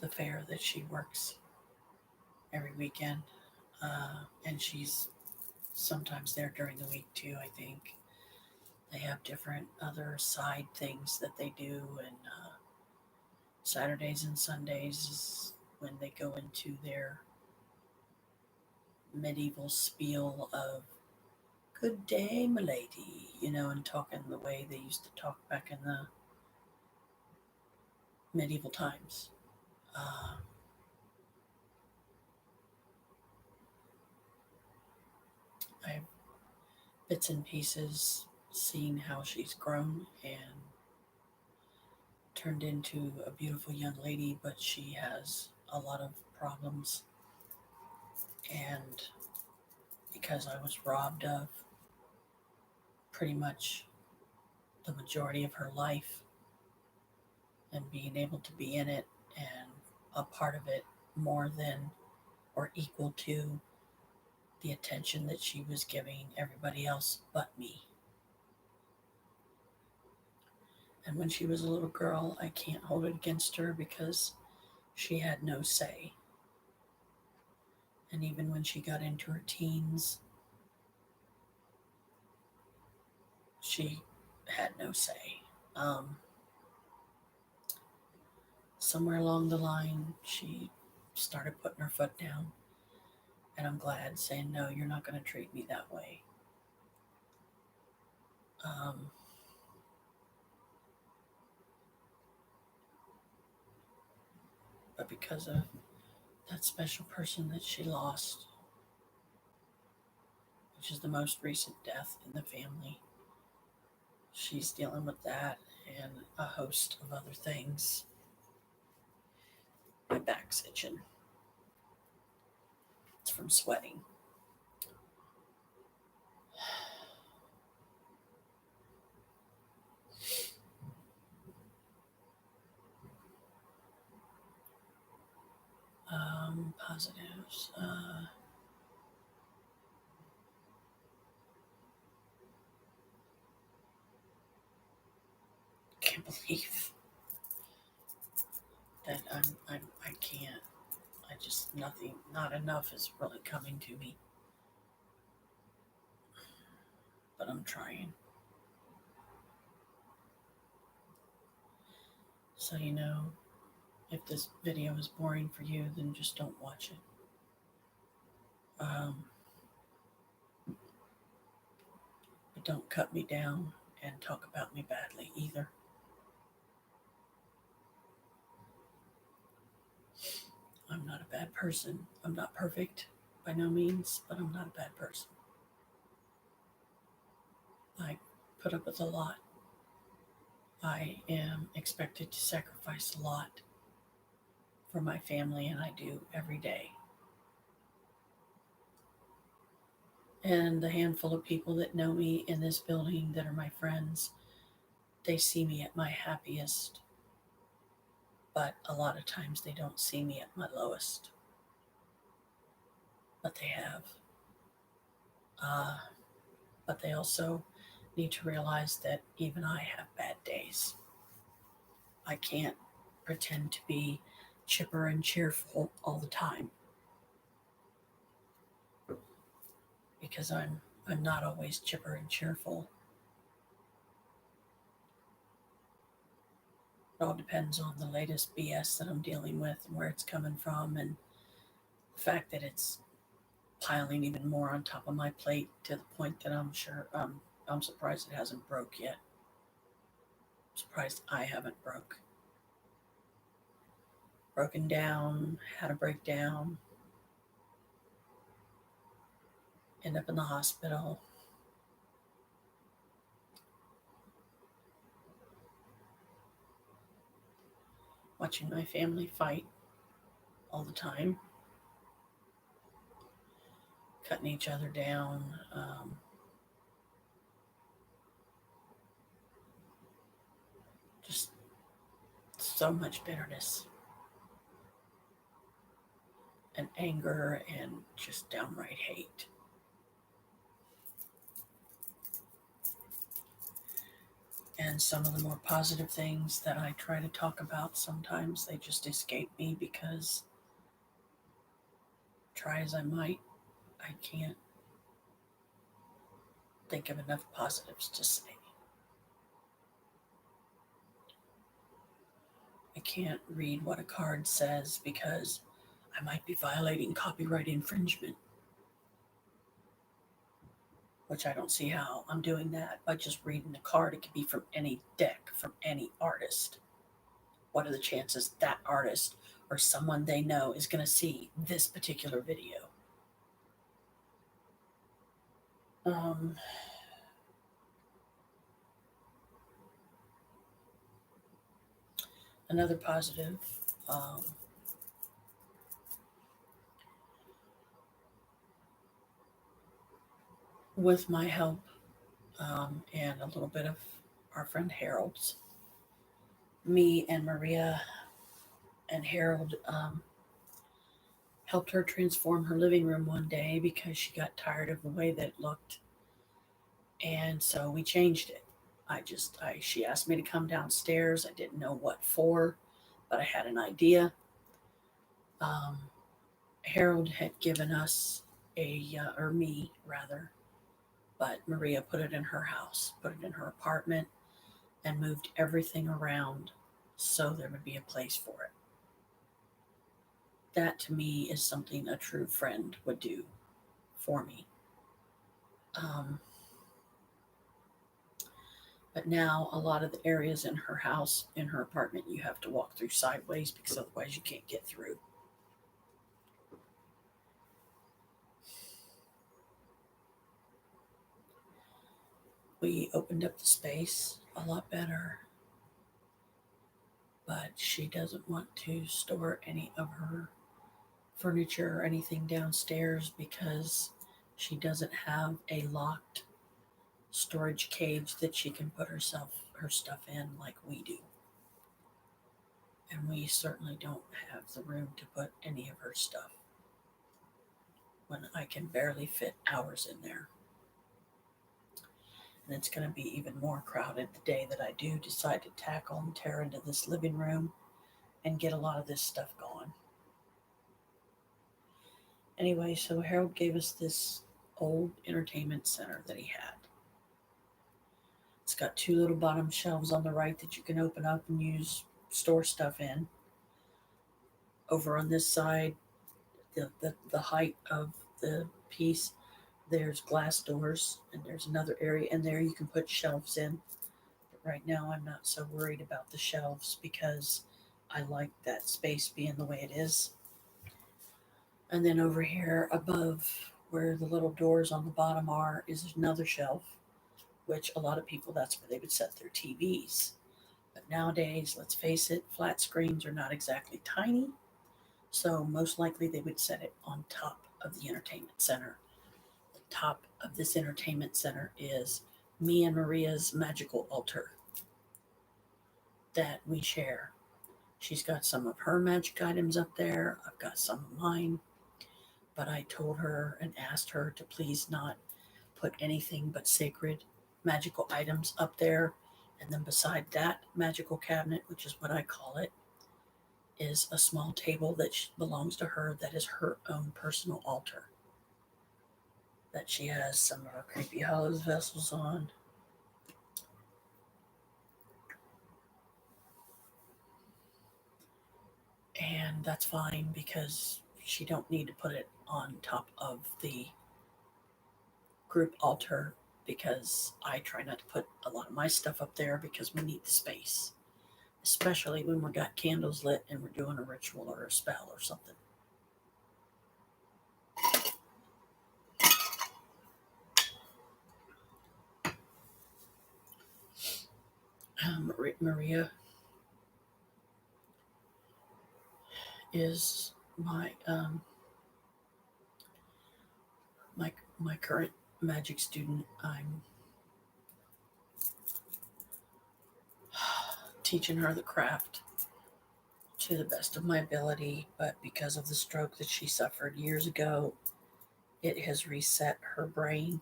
the fair that she works every weekend. And she's sometimes there during the week too, I think. They have different other side things that they do, and Saturdays and Sundays is when they go into their medieval spiel of "Good day, milady," and talking the way they used to talk back in the medieval times. Uh, I have bits and pieces seeing how she's grown and turned into a beautiful young lady, but she has a lot of problems. And because I was robbed of pretty much the majority of her life and being able to be in it and a part of it more than or equal to the attention that she was giving everybody else but me. And when she was a little girl, I can't hold it against her because she had no say. And even when she got into her teens, she had no say. Somewhere along the line, she started putting her foot down. And I'm glad, saying, "No, you're not going to treat me that way." Um, but because of that special person that she lost, which is the most recent death in the family, she's dealing with that and a host of other things. My back's itching. It's from sweating. Positives. Can't believe that I can't. I just, nothing, not enough is really coming to me. But I'm trying. So, if this video is boring for you, then just don't watch it. But don't cut me down and talk about me badly either. I'm not a bad person. I'm not perfect by no means, but I'm not a bad person. I put up with a lot. I am expected to sacrifice a lot for my family, and I do every day. And the handful of people that know me in this building that are my friends, they see me at my happiest, but a lot of times they don't see me at my lowest. But they have. But they also need to realize that even I have bad days. I can't pretend to be chipper and cheerful all the time because I'm not always chipper and cheerful. It all depends on the latest BS that I'm dealing with and where it's coming from, and the fact that it's piling even more on top of my plate to the point that I'm surprised it hasn't broke yet. I'm surprised I haven't broken down, had a breakdown, end up in the hospital. Watching my family fight all the time, cutting each other down. Just so much bitterness. and anger and just downright hate. And some of the more positive things that I try to talk about, sometimes they just escape me because, try as I might, I can't think of enough positives to say. I can't read what a card says because I might be violating copyright infringement, which I don't see how I'm doing that by just reading the card. It could be from any deck, from any artist. What are the chances that artist or someone they know is going to see this particular video? Another positive, with my help and a little bit of our friend Harold's, me and Maria and Harold helped her transform her living room one day because she got tired of the way that it looked. And so we changed it. She asked me to come downstairs. I didn't know what for, but I had an idea. Harold had given us or me rather, but Maria put it in her house, put it in her apartment, and moved everything around so there would be a place for it. That to me is something a true friend would do for me. But now a lot of the areas in her house, in her apartment, you have to walk through sideways because otherwise you can't get through. We opened up the space a lot better, but she doesn't want to store any of her furniture or anything downstairs because she doesn't have a locked storage cage that she can put her stuff in like we do. And we certainly don't have the room to put any of her stuff when I can barely fit ours in there. And it's going to be even more crowded the day that I do decide to tackle and tear into this living room and get a lot of this stuff going. Anyway, so Harold gave us this old entertainment center that he had. It's got two little bottom shelves on the right that you can open up and store stuff in. Over on this side, the height of the piece, there's glass doors, and there's another area in there you can put shelves in. But right now I'm not so worried about the shelves because I like that space being the way it is. And then over here above where the little doors on the bottom are is another shelf, which a lot of people, that's where they would set their TVs. But nowadays, let's face it, flat screens are not exactly tiny. So most likely they would set it on top of the entertainment center. The top of this entertainment center is me and Maria's magical altar that we share. She's got some of her magic items up there. I've got some of mine. But I told her and asked her to please not put anything but sacred magical items up there. And then beside that magical cabinet, which is what I call it, is a small table that belongs to her that is her own personal altar. That she has some of her Creepy Hollows vessels on. And that's fine because she don't need to put it on top of the group altar because I try not to put a lot of my stuff up there because we need the space, especially when we've got candles lit and we're doing a ritual or a spell or something. Maria is my my current magic student. I'm teaching her the craft to the best of my ability, but because of the stroke that she suffered years ago, it has reset her brain,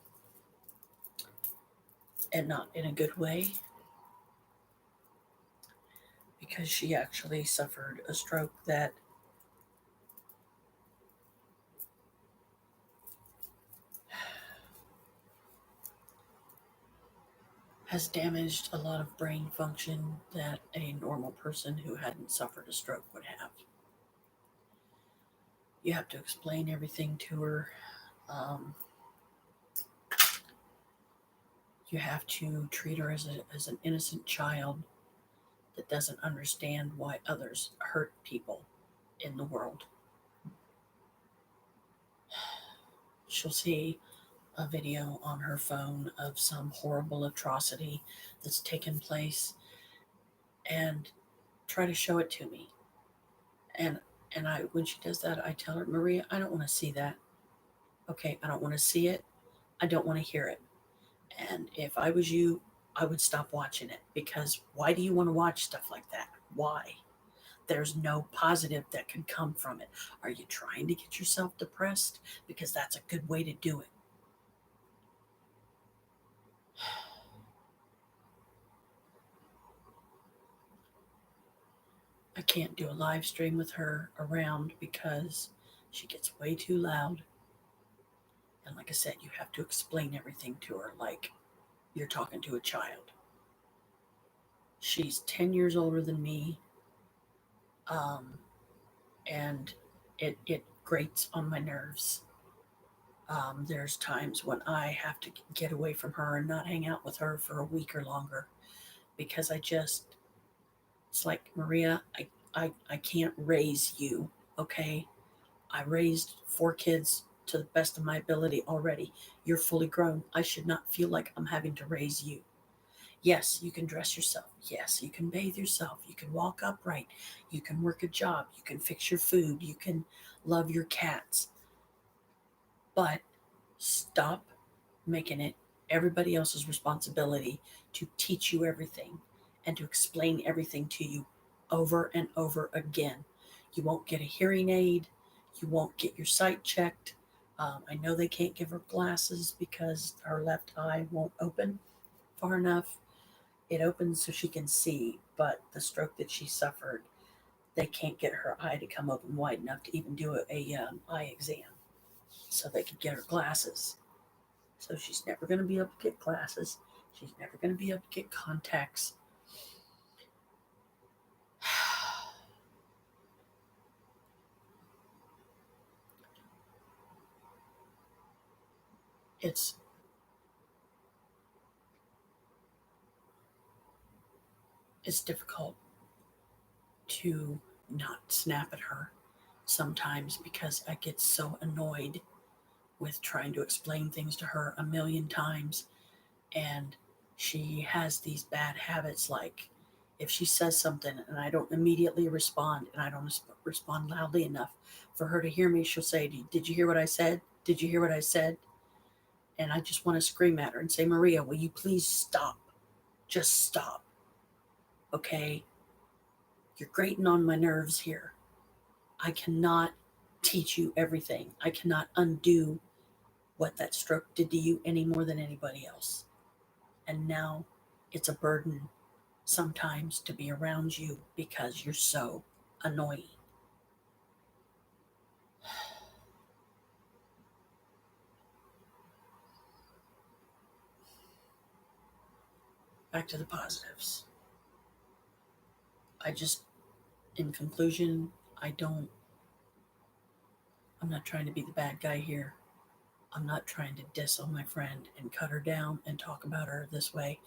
and not in a good way, because she actually suffered a stroke that has damaged a lot of brain function that a normal person who hadn't suffered a stroke would have. You have to explain everything to her. Um, you have to treat her as an innocent child that doesn't understand why others hurt people in the world. She'll see a video on her phone of some horrible atrocity that's taken place and try to show it to me. And I when she does that, I tell her, Maria, I don't want to see that. Okay, I don't want to see it. I don't want to hear it. And if I was you, I would stop watching it, because why do you want to watch stuff like that? Why? There's no positive that can come from it. Are you trying to get yourself depressed? Because that's a good way to do it. I can't do a live stream with her around because she gets way too loud. And like I said, you have to explain everything to her like you're talking to a child. She's 10 years older than me, um, and it grates on my nerves. There's times when I have to get away from her and not hang out with her for a week or longer, because it's like, Maria, I can't raise you, okay? I raised 4 kids to the best of my ability already. You're fully grown. I should not feel like I'm having to raise you. Yes, you can dress yourself. Yes, you can bathe yourself. You can walk upright. You can work a job. You can fix your food. You can love your cats. But stop making it everybody else's responsibility to teach you everything and to explain everything to you over and over again. You won't get a hearing aid. You won't get your sight checked. I know they can't give her glasses because her left eye won't open far enough. It opens so she can see, but the stroke that she suffered, they can't get her eye to come open wide enough to even do a eye exam, so they could get her glasses. So she's never going to be able to get glasses. She's never going to be able to get contacts. It's it's difficult to not snap at her sometimes, because I get so annoyed with trying to explain things to her a million times, and she has these bad habits, like if she says something and I don't immediately respond, and I don't respond loudly enough for her to hear me, she'll say, did you hear what I said? Did you hear what I said? And I just want to scream at her and say, Maria, will you please stop? Just stop. Okay? You're grating on my nerves here. I cannot teach you everything. I cannot undo what that stroke did to you any more than anybody else. And now it's a burden sometimes to be around you because you're so annoying. Back to the positives. In conclusion, I'm not trying to be the bad guy here. I'm not trying to diss on my friend and cut her down and talk about her this way,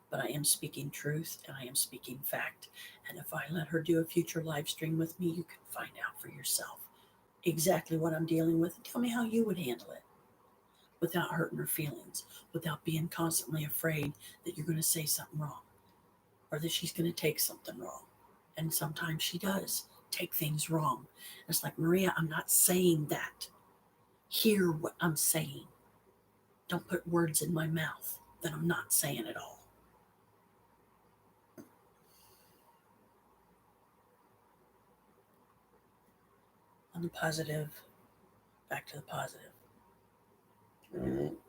but I am speaking truth and I am speaking fact. And if I let her do a future live stream with me, you can find out for yourself exactly what I'm dealing with. Tell me how you would handle it without hurting her feelings, without being constantly afraid that you're going to say something wrong or that she's going to take something wrong. And sometimes she does take things wrong. It's like, Maria, I'm not saying that. Hear what I'm saying. Don't put words in my mouth that I'm not saying at all. on the positive, back to the positive.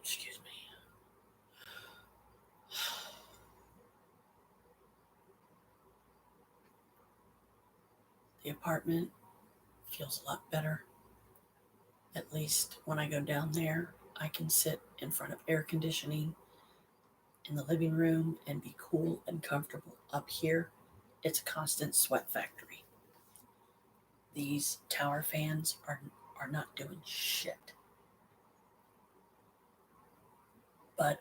Excuse me. The apartment feels a lot better. At least when I go down there, I can sit in front of air conditioning in the living room and be cool and comfortable. Up here, it's a constant sweat factory. These tower fans are not doing shit. But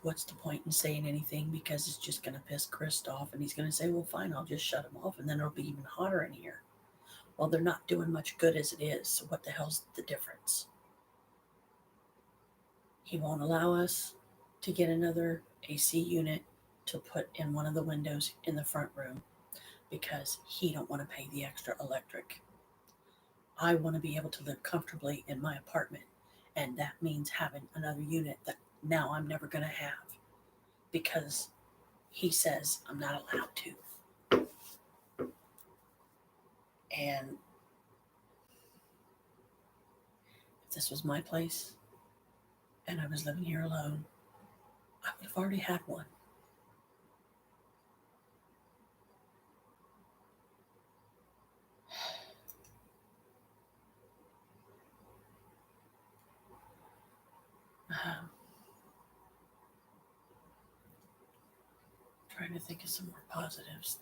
what's the point in saying anything, because it's just going to piss Chris off, and he's going to say, well, fine, I'll just shut him off, and then it'll be even hotter in here. Well, they're not doing much good as it is, so what the hell's the difference? He won't allow us to get another AC unit to put in one of the windows in the front room because he don't want to pay the extra electric. I want to be able to live comfortably in my apartment, and that means having another unit that now I'm never going to have because he says I'm not allowed to. And if this was my place and I was living here alone, I would have already had one. Trying to think of some more positives.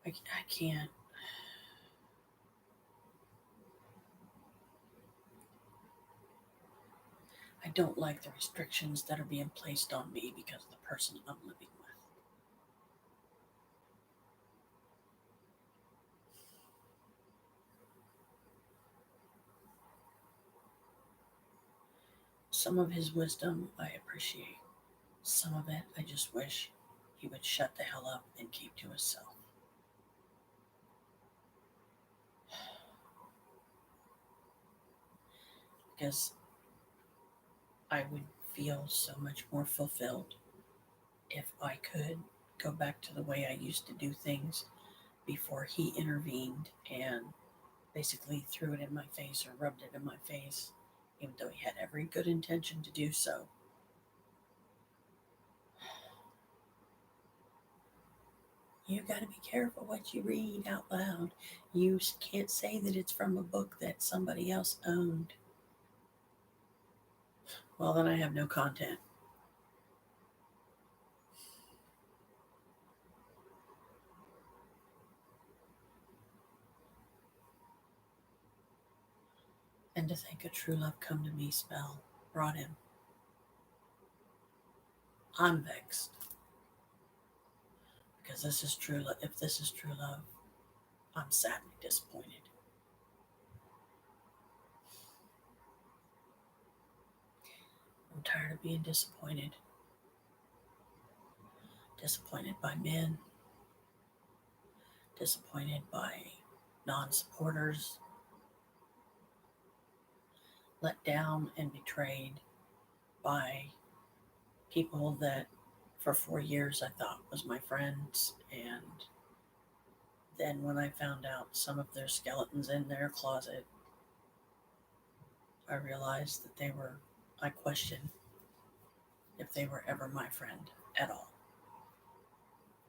I can't. I don't like the restrictions that are being placed on me because of the person I'm living with. Some of his wisdom I appreciate. Some of it I just wish he would shut the hell up and keep to himself. Because I would feel so much more fulfilled if I could go back to the way I used to do things before he intervened and basically threw it in my face or rubbed it in my face, even though he had every good intention to do so. You got to be careful what you read out loud. You can't say that it's from a book that somebody else owned. Well, then I have no content. And to think a true love come to me spell brought him. I'm vexed. Because this is true love. If this is true love, I'm sadly disappointed. I'm tired of being disappointed. Disappointed by men. Disappointed by non-supporters. Let down and betrayed by people that for 4 years I thought was my friends, and then when I found out some of their skeletons in their closet, I realized that I questioned if they were ever my friend at all,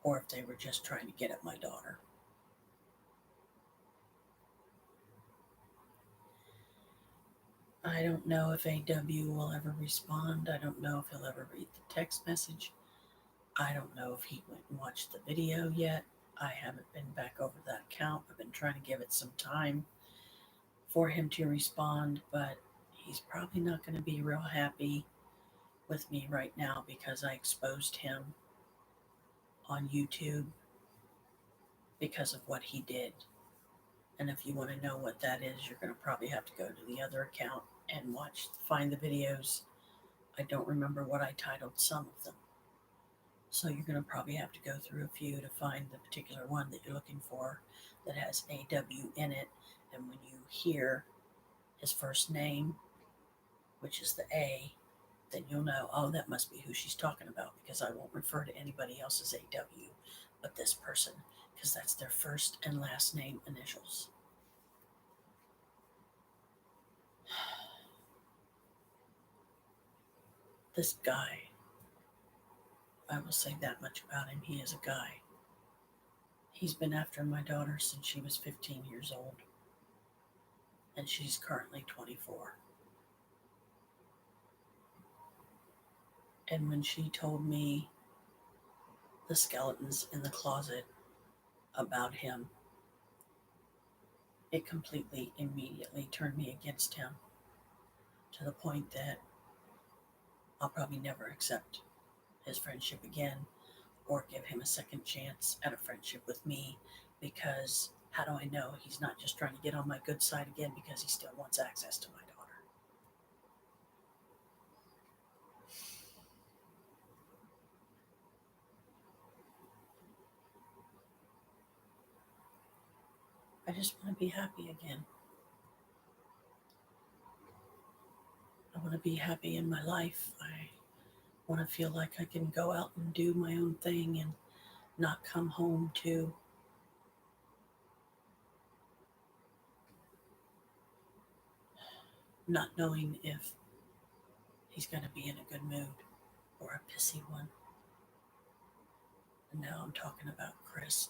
or if they were just trying to get at my daughter. I don't know if AW will ever respond. I don't know if he'll ever read the text message. I don't know if he went and watched the video yet. I haven't been back over that account. I've been trying to give it some time for him to respond, but he's probably not going to be real happy with me right now because I exposed him on YouTube because of what he did. And if you want to know what that is, you're going to probably have to go to the other account and find the videos. I don't remember what I titled some of them. So you're going to probably have to go through a few to find the particular one that you're looking for that has AW in it. And when you hear his first name, which is the A, then you'll know, oh, that must be who she's talking about, because I won't refer to anybody else as AW but this person, because that's their first and last name initials. This guy, I will say that much about him. He is a guy. He's been after my daughter since she was 15 years old, and she's currently 24. And when she told me the skeletons in the closet about him, it completely, immediately turned me against him, to the point that I'll probably never accept his friendship again or give him a second chance at a friendship with me, because how do I know he's not just trying to get on my good side again because he still wants access to my daughter? I just want to be happy again. I want to be happy in my life. I want to feel like I can go out and do my own thing and not come home to not knowing if he's going to be in a good mood or a pissy one. And now I'm talking about Chris.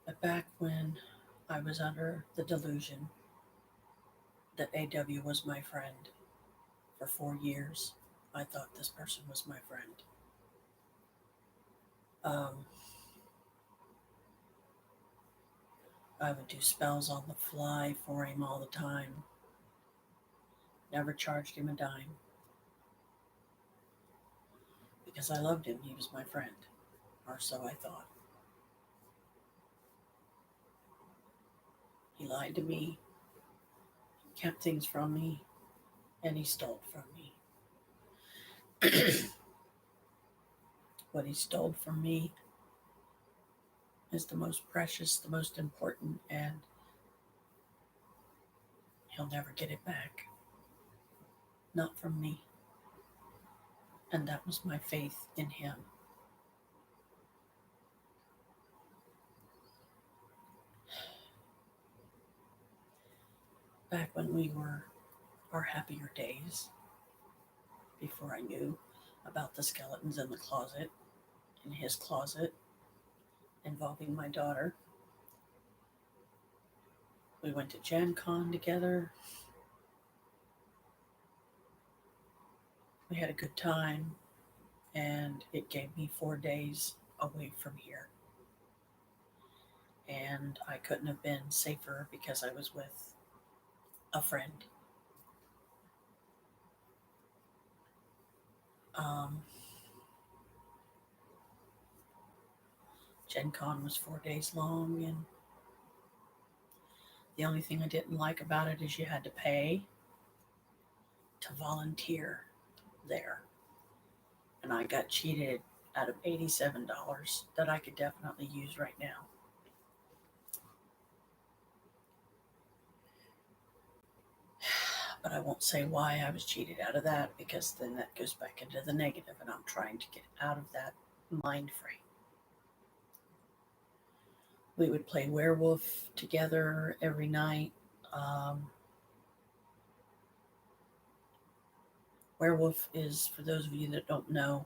But back when I was under the delusion that AW was my friend for 4 years, I thought this person was my friend. I would do spells on the fly for him all the time. Never charged him a dime, because I loved him. He was my friend, or so I thought. He lied to me, kept things from me, and he stole from me. What he stole from me is the most precious, the most important, and he'll never get it back. Not from me. And that was my faith in him. Back when we were our happier days, before I knew about the skeletons in the closet, in his closet, involving my daughter, we went to Gen Con together. We had a good time, and it gave me 4 days away from here. And I couldn't have been safer, because I was with a friend. Gen Con was 4 days long, and the only thing I didn't like about it is you had to pay to volunteer there. And I got cheated out of $87 that I could definitely use right now. But I won't say why I was cheated out of that, because then that goes back into the negative, and I'm trying to get out of that mind frame. We would play werewolf together every night. Werewolf is, for those of you that don't know,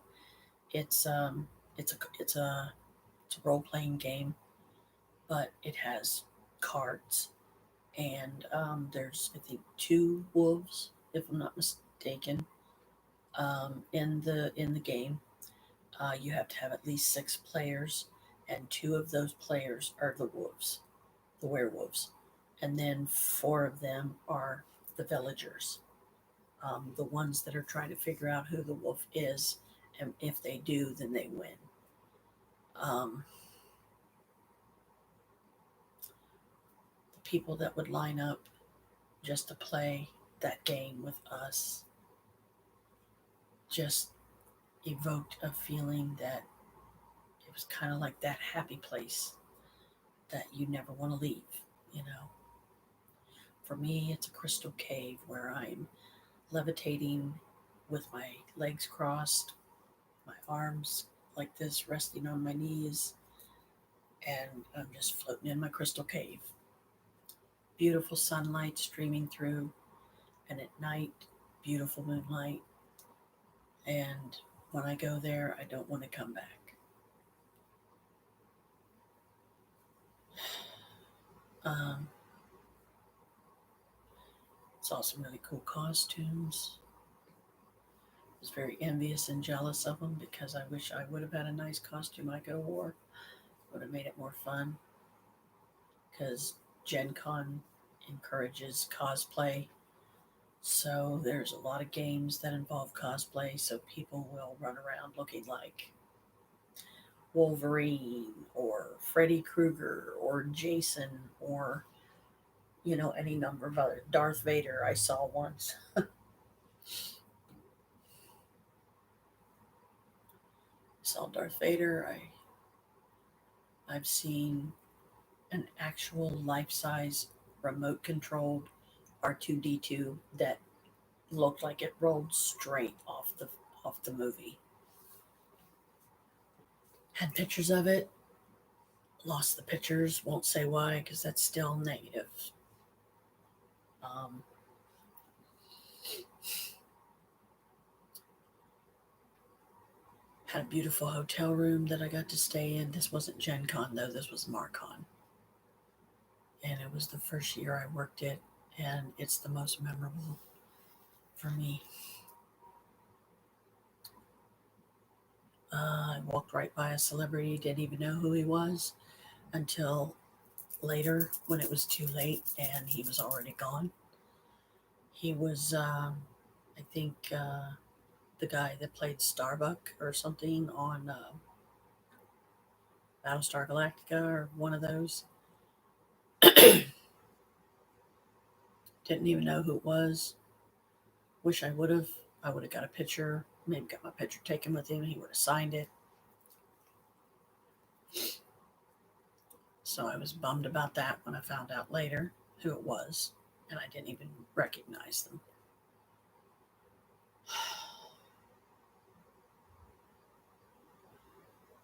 it's a role playing game, but it has cards, and there's, I think, 2 wolves, if I'm not mistaken, in the game. You have to have at least 6 players, and 2 of those players are the wolves, the werewolves, and then 4 of them are the villagers, the ones that are trying to figure out who the wolf is, and if they do, then they win. The people that would line up just to play that game with us just evoked a feeling that it was kind of like that happy place that you never want to leave, you know. For me, it's a crystal cave where I'm levitating with my legs crossed, my arms like this resting on my knees, and I'm just floating in my crystal cave. Beautiful sunlight streaming through, and at night, beautiful moonlight. And when I go there, I don't want to come back. Um, saw some really cool costumes. Was very envious and jealous of them because I wish I would have had a nice costume I could have wore. Would have made it more fun because Gen Con encourages cosplay. So there's a lot of games that involve cosplay, so people will run around looking like Wolverine or Freddy Krueger or Jason or any number of other Darth Vader I saw once. Saw Darth Vader. I've seen an actual life-size remote controlled R2D2 that looked like it rolled straight off the movie. Had pictures of it. Lost the pictures. Won't say why because that's still negative. Um, had a beautiful hotel room that I got to stay in. This wasn't Gen Con though. This was Marcon. And it was the first year I worked it, and it's the most memorable for me. I walked right by a celebrity, didn't even know who he was until later when it was too late and he was already gone. He was, I think, the guy that played Starbuck or something on Battlestar Galactica or one of those. Didn't even know who it was. Wish I would have. I would have got a picture, maybe got my picture taken with him. He would have signed it. So I was bummed about that when I found out later who it was, and I didn't even recognize them.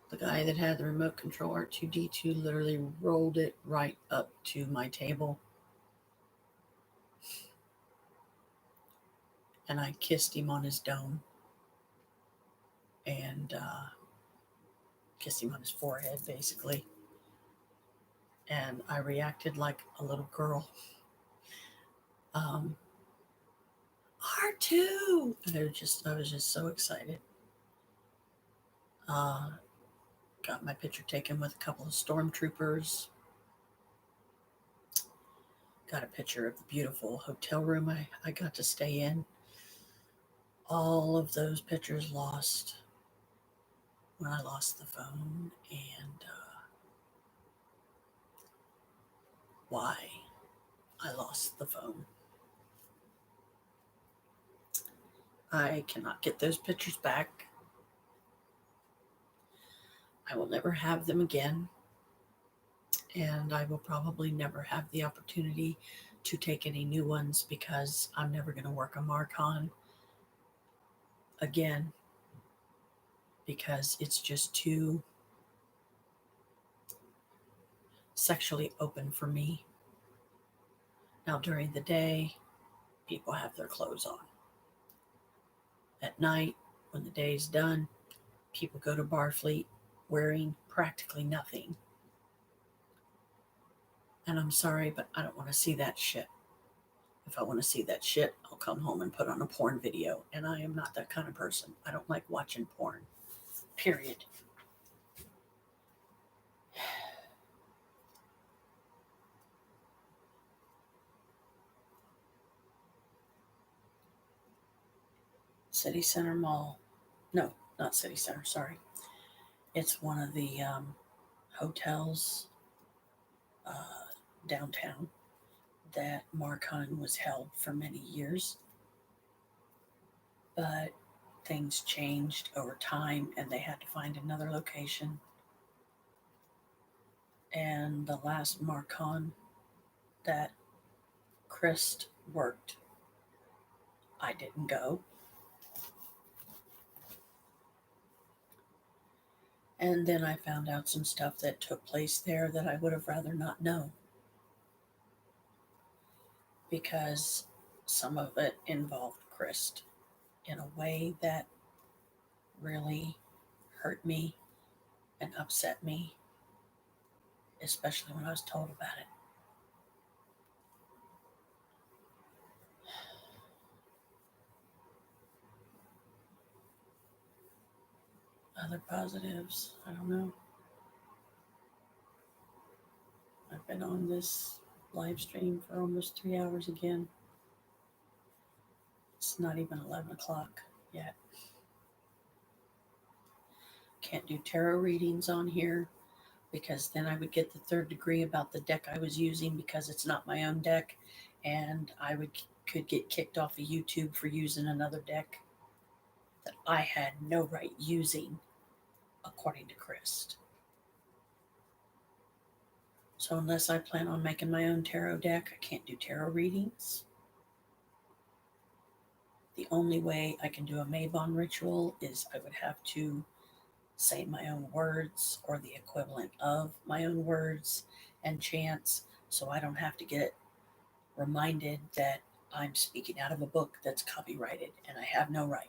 The guy that had the remote control R2D2 literally rolled it right up to my table. And I kissed him on his dome and kissed him on his forehead, basically. And I reacted like a little girl. R2! And I was just so excited. Got my picture taken with a couple of stormtroopers. Got a picture of the beautiful hotel room I got to stay in. All of those pictures lost when I lost the phone, and why I lost the phone. I cannot get those pictures back. I will never have them again, and I will probably never have the opportunity to take any new ones because I'm never going to work a Marcon again because it's just too sexually open for me. Now, during the day, people have their clothes on. At night, when the day's done, people go to Barfleet wearing practically nothing. And I'm sorry, but I don't want to see that shit. If I want to see that shit, I'll come home and put on a porn video. And I am not that kind of person. I don't like watching porn. Period. City Center Mall. No, not City Center, sorry. It's one of the hotels downtown that Marcon was held for many years. But things changed over time and they had to find another location. And the last Marcon that Chris worked. I didn't go. And then I found out some stuff that took place there that I would have rather not known, because some of it involved Chris in a way that really hurt me and upset me, especially when I was told about it. Other positives, I don't know. I've been on this live stream for almost 3 hours again. It's not even 11 o'clock yet. Can't do tarot readings on here because then I would get the third degree about the deck I was using, because it's not my own deck, and I could get kicked off of YouTube for using another deck that I had no right using, according to Chris. So unless I plan on making my own tarot deck, I can't do tarot readings. The only way I can do a Mabon ritual is I would have to say my own words or the equivalent of my own words and chants, so I don't have to get reminded that I'm speaking out of a book that's copyrighted and I have no right.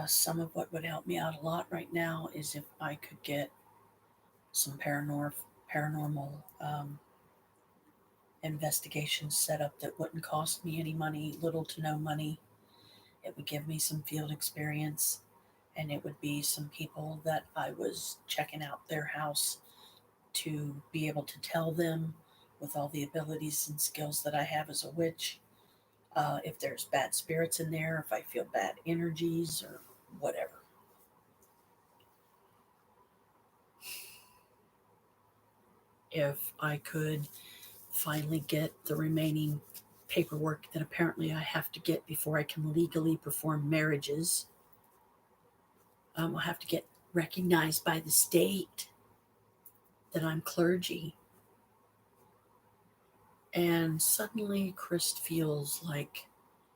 Some of what would help me out a lot right now is if I could get some paranormal investigations set up that wouldn't cost me any money, little to no money. It would give me some field experience, and it would be some people that I was checking out their house to be able to tell them, with all the abilities and skills that I have as a witch, if there's bad spirits in there, if I feel bad energies or whatever. If I could finally get the remaining paperwork that apparently I have to get before I can legally perform marriages, I'll have to get recognized by the state that I'm clergy. And suddenly Chris feels like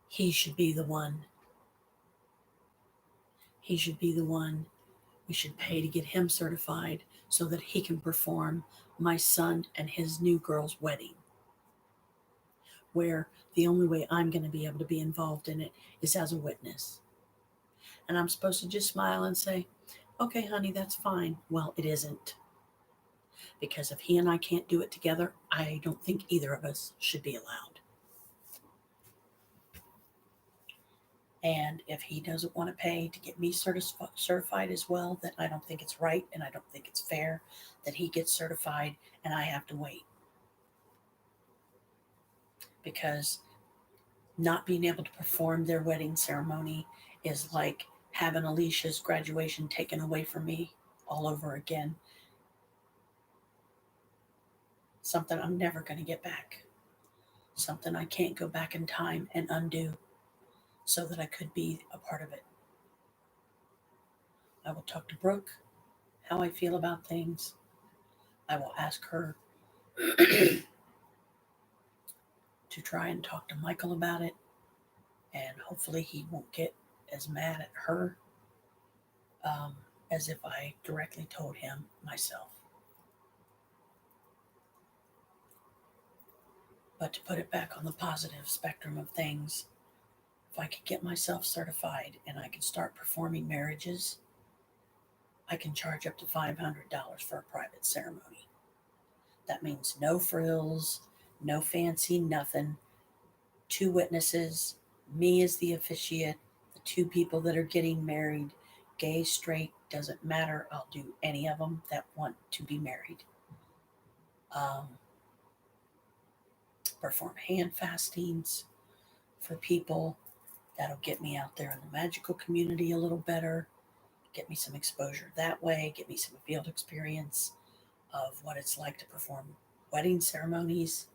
he should be the one. He should be the one. We should pay to get him certified so that he can perform my son and his new girl's wedding, where the only way I'm going to be able to be involved in it is as a witness. And I'm supposed to just smile and say, okay, honey, that's fine. Well, it isn't. Because if he and I can't do it together, I don't think either of us should be allowed. And if he doesn't want to pay to get me certified as well, then I don't think it's right, and I don't think it's fair that he gets certified and I have to wait. Because not being able to perform their wedding ceremony is like having Alicia's graduation taken away from me all over again. Something I'm never going to get back. Something I can't go back in time and undo so that I could be a part of it. I will talk to Brooke how I feel about things. I will ask her to try and talk to Michael about it, and hopefully he won't get as mad at her as if I directly told him myself. But to put it back on the positive spectrum of things, if I could get myself certified and I could start performing marriages, I can charge up to $500 for a private ceremony. That means no frills, no fancy nothing, 2 witnesses, me as the officiate, the 2 people that are getting married, gay, straight, doesn't matter. I'll do any of them that want to be married. Perform hand fastings for people. That'll get me out there in the magical community a little better, get me some exposure that way, get me some field experience of what it's like to perform wedding ceremonies.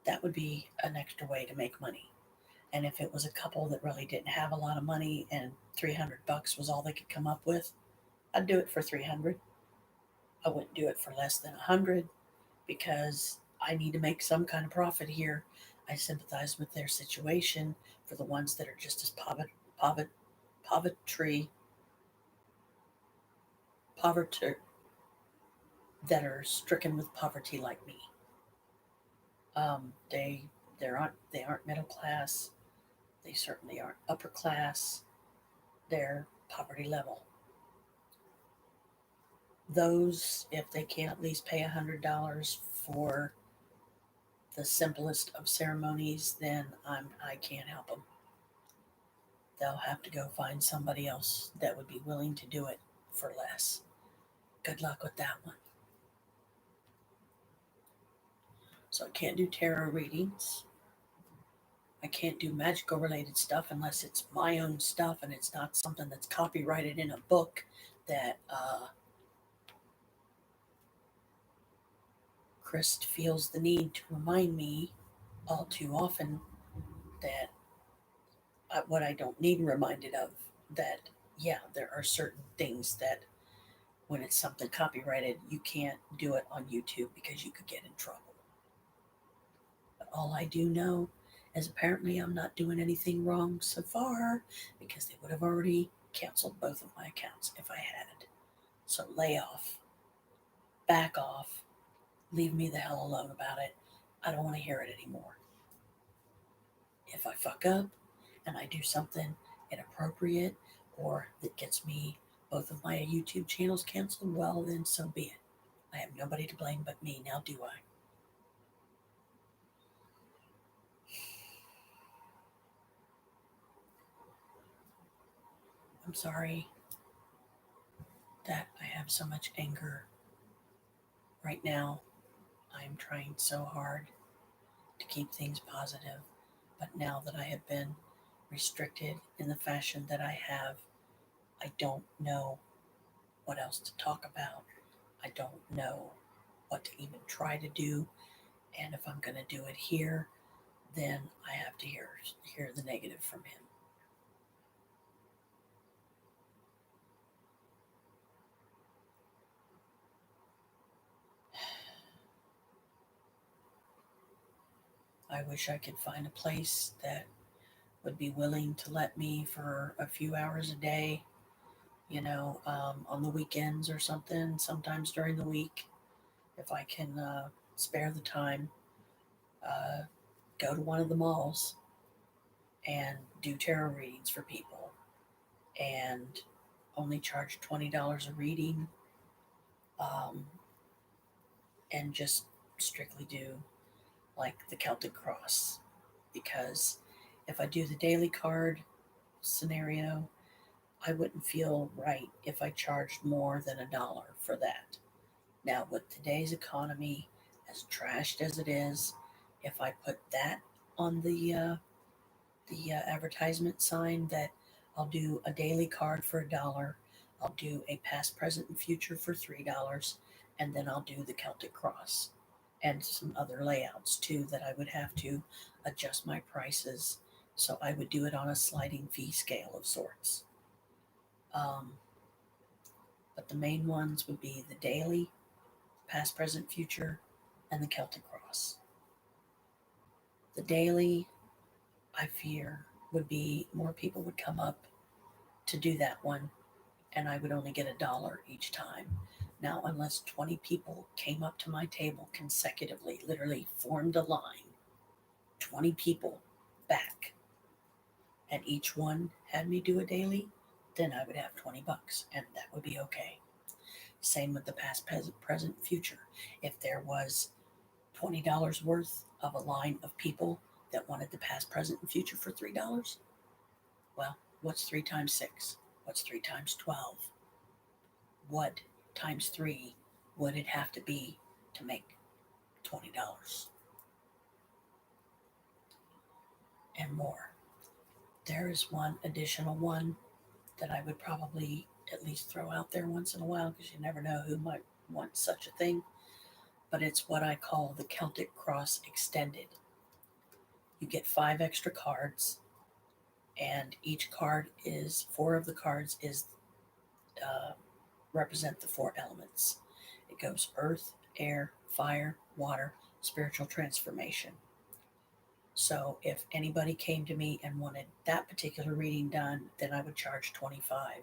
That would be an extra way to make money. And if it was a couple that really didn't have a lot of money and $300 was all they could come up with, I'd do it for 300. I wouldn't do it for less than 100 because I need to make some kind of profit here. I sympathize with their situation for the ones that are just as poverty, poverty, that are stricken with poverty like me. They aren't middle class. They certainly aren't upper class. They're poverty level. Those, if they can't at least pay $100 for the simplest of ceremonies, then I can't help them. They'll have to go find somebody else that would be willing to do it for less. Good luck with that one. So I can't do tarot readings. I can't do magical related stuff unless it's my own stuff and it's not something that's copyrighted in a book that Christ feels the need to remind me all too often that what I don't need reminded of, that yeah, there are certain things that when it's something copyrighted, you can't do it on YouTube because you could get in trouble. But all I do know is apparently I'm not doing anything wrong so far because they would have already canceled both of my accounts if I had. So lay off, back off, leave me the hell alone about it. I don't want to hear it anymore. If I fuck up and I do something inappropriate or that gets me both of my YouTube channels canceled, well, then so be it. I have nobody to blame but me, now do I? I'm sorry that I have so much anger right now. I'm trying so hard to keep things positive, but now that I have been restricted in the fashion that I have, I don't know what else to talk about. I don't know what to even try to do, and if I'm going to do it here, then I have to hear the negative from him. I wish I could find a place that would be willing to let me for a few hours a day, on the weekends or something, sometimes during the week, if I can spare the time, uh, go to one of the malls and do tarot readings for people and only charge $20 a reading, um, and just strictly do like the Celtic Cross. Because if I do the daily card scenario, I wouldn't feel right if I charged more than $1 for that. Now, with today's economy, as trashed as it is, if I put that on the advertisement sign that I'll do a daily card for $1, I'll do a past, present, and future for $3, and then I'll do the Celtic Cross and some other layouts too that I would have to adjust my prices. So I would do it on a sliding fee scale of sorts. But the main ones would be the daily, past, present, future, and the Celtic Cross. The daily, I fear, would be more people would come up to do that one, and I would only get $1 each time. Now, unless 20 people came up to my table consecutively, literally formed a line, 20 people back, and each one had me do a daily, then I would have $20, and that would be okay. Same with the past, present, future. If there was $20 worth of a line of people that wanted the past, present, and future for $3, well, what's 3 times 6? What's 3 times 12? What times 3 would it have to be to make $20 and more? There is one additional one that I would probably at least throw out there once in a while because you never know who might want such a thing. But it's what I call the Celtic Cross Extended. You get 5 extra cards, and each card is 4 of the cards is represent the 4 elements. It goes earth, air, fire, water, spiritual transformation. So if anybody came to me and wanted that particular reading done, then I would charge 25.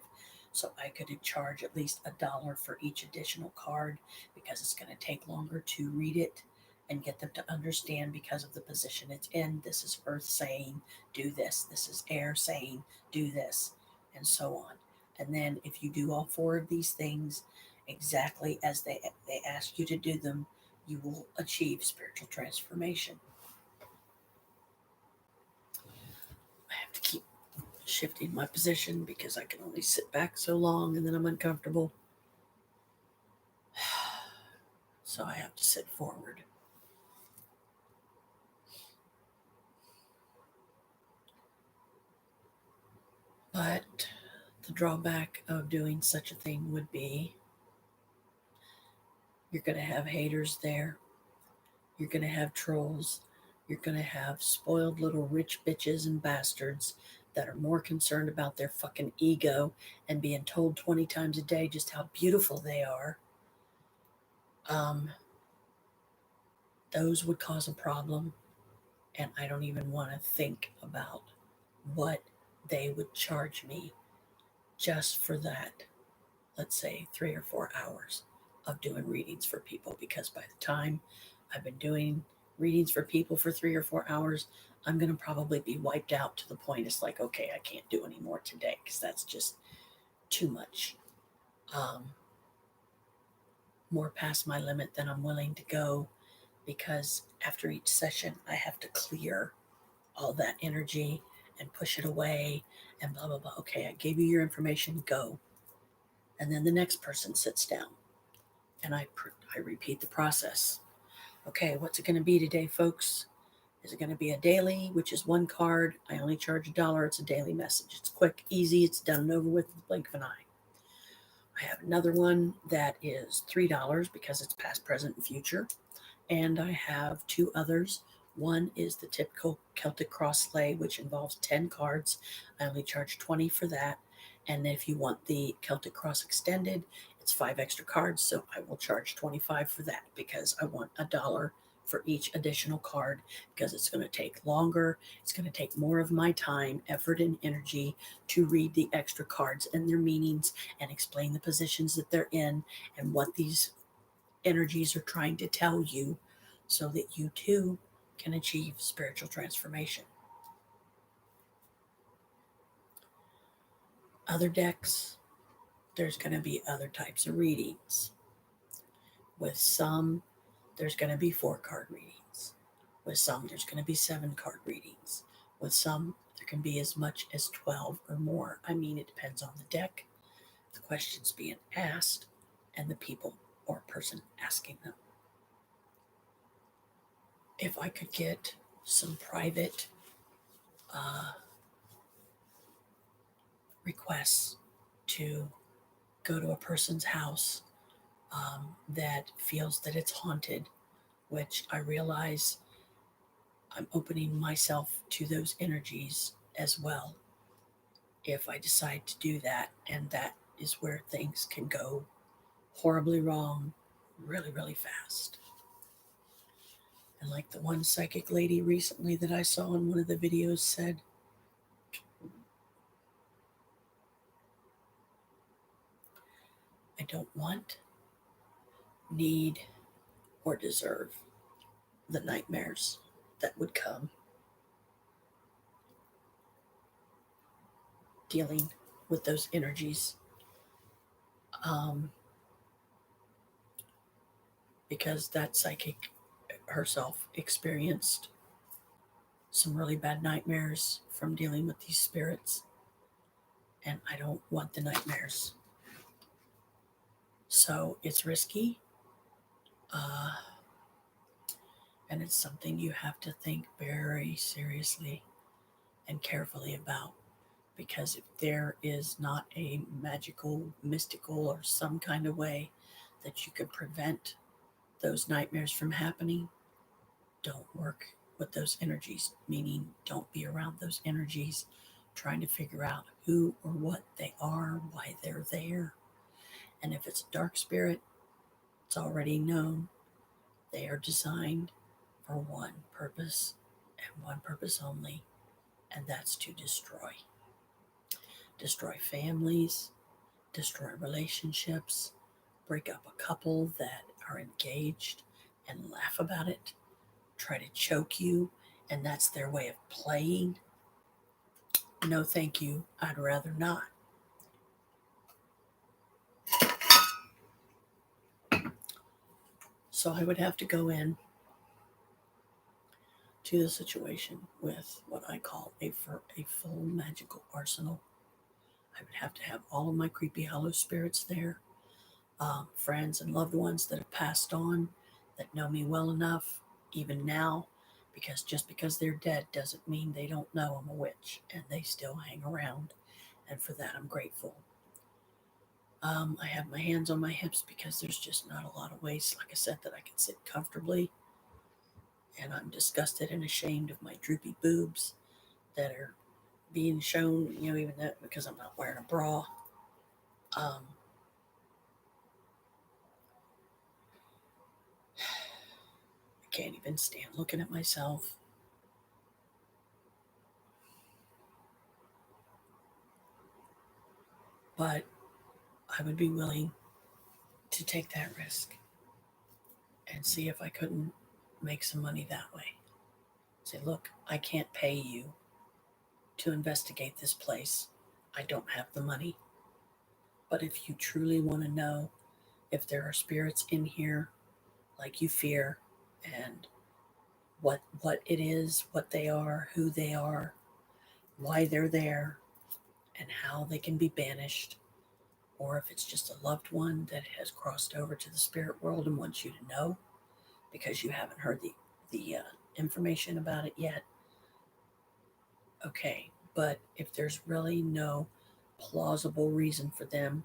So I could charge at least $1 for each additional card because it's going to take longer to read it and get them to understand because of the position it's in. This is earth saying, do this. This is air saying, do this, and so on. And then if you do all 4 of these things exactly as they ask you to do them, you will achieve spiritual transformation. I have to keep shifting my position because I can only sit back so long and then I'm uncomfortable. So I have to sit forward. But the drawback of doing such a thing would be you're going to have haters there. You're going to have trolls. You're going to have spoiled little rich bitches and bastards that are more concerned about their fucking ego and being told 20 times a day just how beautiful they are. Those would cause a problem. And I don't even want to think about what they would charge me just for that, let's say 3 or 4 hours of doing readings for people, because by the time I've been doing readings for people for 3 or 4 hours, I'm going to probably be wiped out to the point it's like, okay, I can't do any more today because that's just too much. More past my limit than I'm willing to go, because after each session I have to clear all that energy and push it away and blah, blah, blah. Okay, I gave you your information, go. And then the next person sits down and I repeat the process. Okay, what's it going to be today, folks? Is it going to be a daily, which is 1 card? I only charge $1. It's a daily message. It's quick, easy. It's done and over with the blink of an eye. I have another one that is $3 because it's past, present, and future. And I have 2 others. One is the typical Celtic cross sleigh, which involves 10 cards. I only charge 20 for that. And if you want the Celtic cross extended, it's 5 extra cards. So I will charge 25 for that because I want $1 for each additional card, because it's going to take longer. It's going to take more of my time, effort, and energy to read the extra cards and their meanings and explain the positions that they're in and what these energies are trying to tell you, so that you too can achieve spiritual transformation. Other decks, there's going to be other types of readings. With some, there's going to be 4-card readings. With some, there's going to be 7-card readings. With some, there can be as much as 12 or more. I mean, it depends on the deck, the questions being asked, and the people or person asking them. If I could get some private requests to go to a person's house that feels that it's haunted, which I realize I'm opening myself to those energies as well if I decide to do that. And that is where things can go horribly wrong really, really fast. And like the one psychic lady recently that I saw in one of the videos said, I don't want, need, or deserve the nightmares that would come dealing with those energies. Because that psychic herself experienced some really bad nightmares from dealing with these spirits, and I don't want the nightmares. So it's risky, and it's something you have to think very seriously and carefully about, because if there is not a magical, mystical, or some kind of way that you could prevent those nightmares from happening, don't work with those energies, meaning don't be around those energies trying to figure out who or what they are, why they're there. And if it's a dark spirit, it's already known. They are designed for one purpose and one purpose only, and that's to destroy. Destroy families, destroy relationships, break up a couple that are engaged and laugh about it, try to choke you, and that's their way of playing. No, thank you. I'd rather not. So I would have to go in to the situation with what I call a full magical arsenal. I would have to have all of my creepy hollow spirits there, friends and loved ones that have passed on, that know me well enough, even now, because just because they're dead doesn't mean they don't know I'm a witch, and they still hang around, and for that I'm grateful. I have my hands on my hips because there's just not a lot of ways, like I said, that I can sit comfortably, and I'm disgusted and ashamed of my droopy boobs that are being shown, even that because I'm not wearing a bra. Um, I can't even stand looking at myself. But I would be willing to take that risk and see if I couldn't make some money that way. Say, look, I can't pay you to investigate this place. I don't have the money. But if you truly want to know if there are spirits in here like you fear, and what it is, what they are, who they are, why they're there, and how they can be banished, or if it's just a loved one that has crossed over to the spirit world and wants you to know because you haven't heard the information about it yet. Okay, but if there's really no plausible reason for them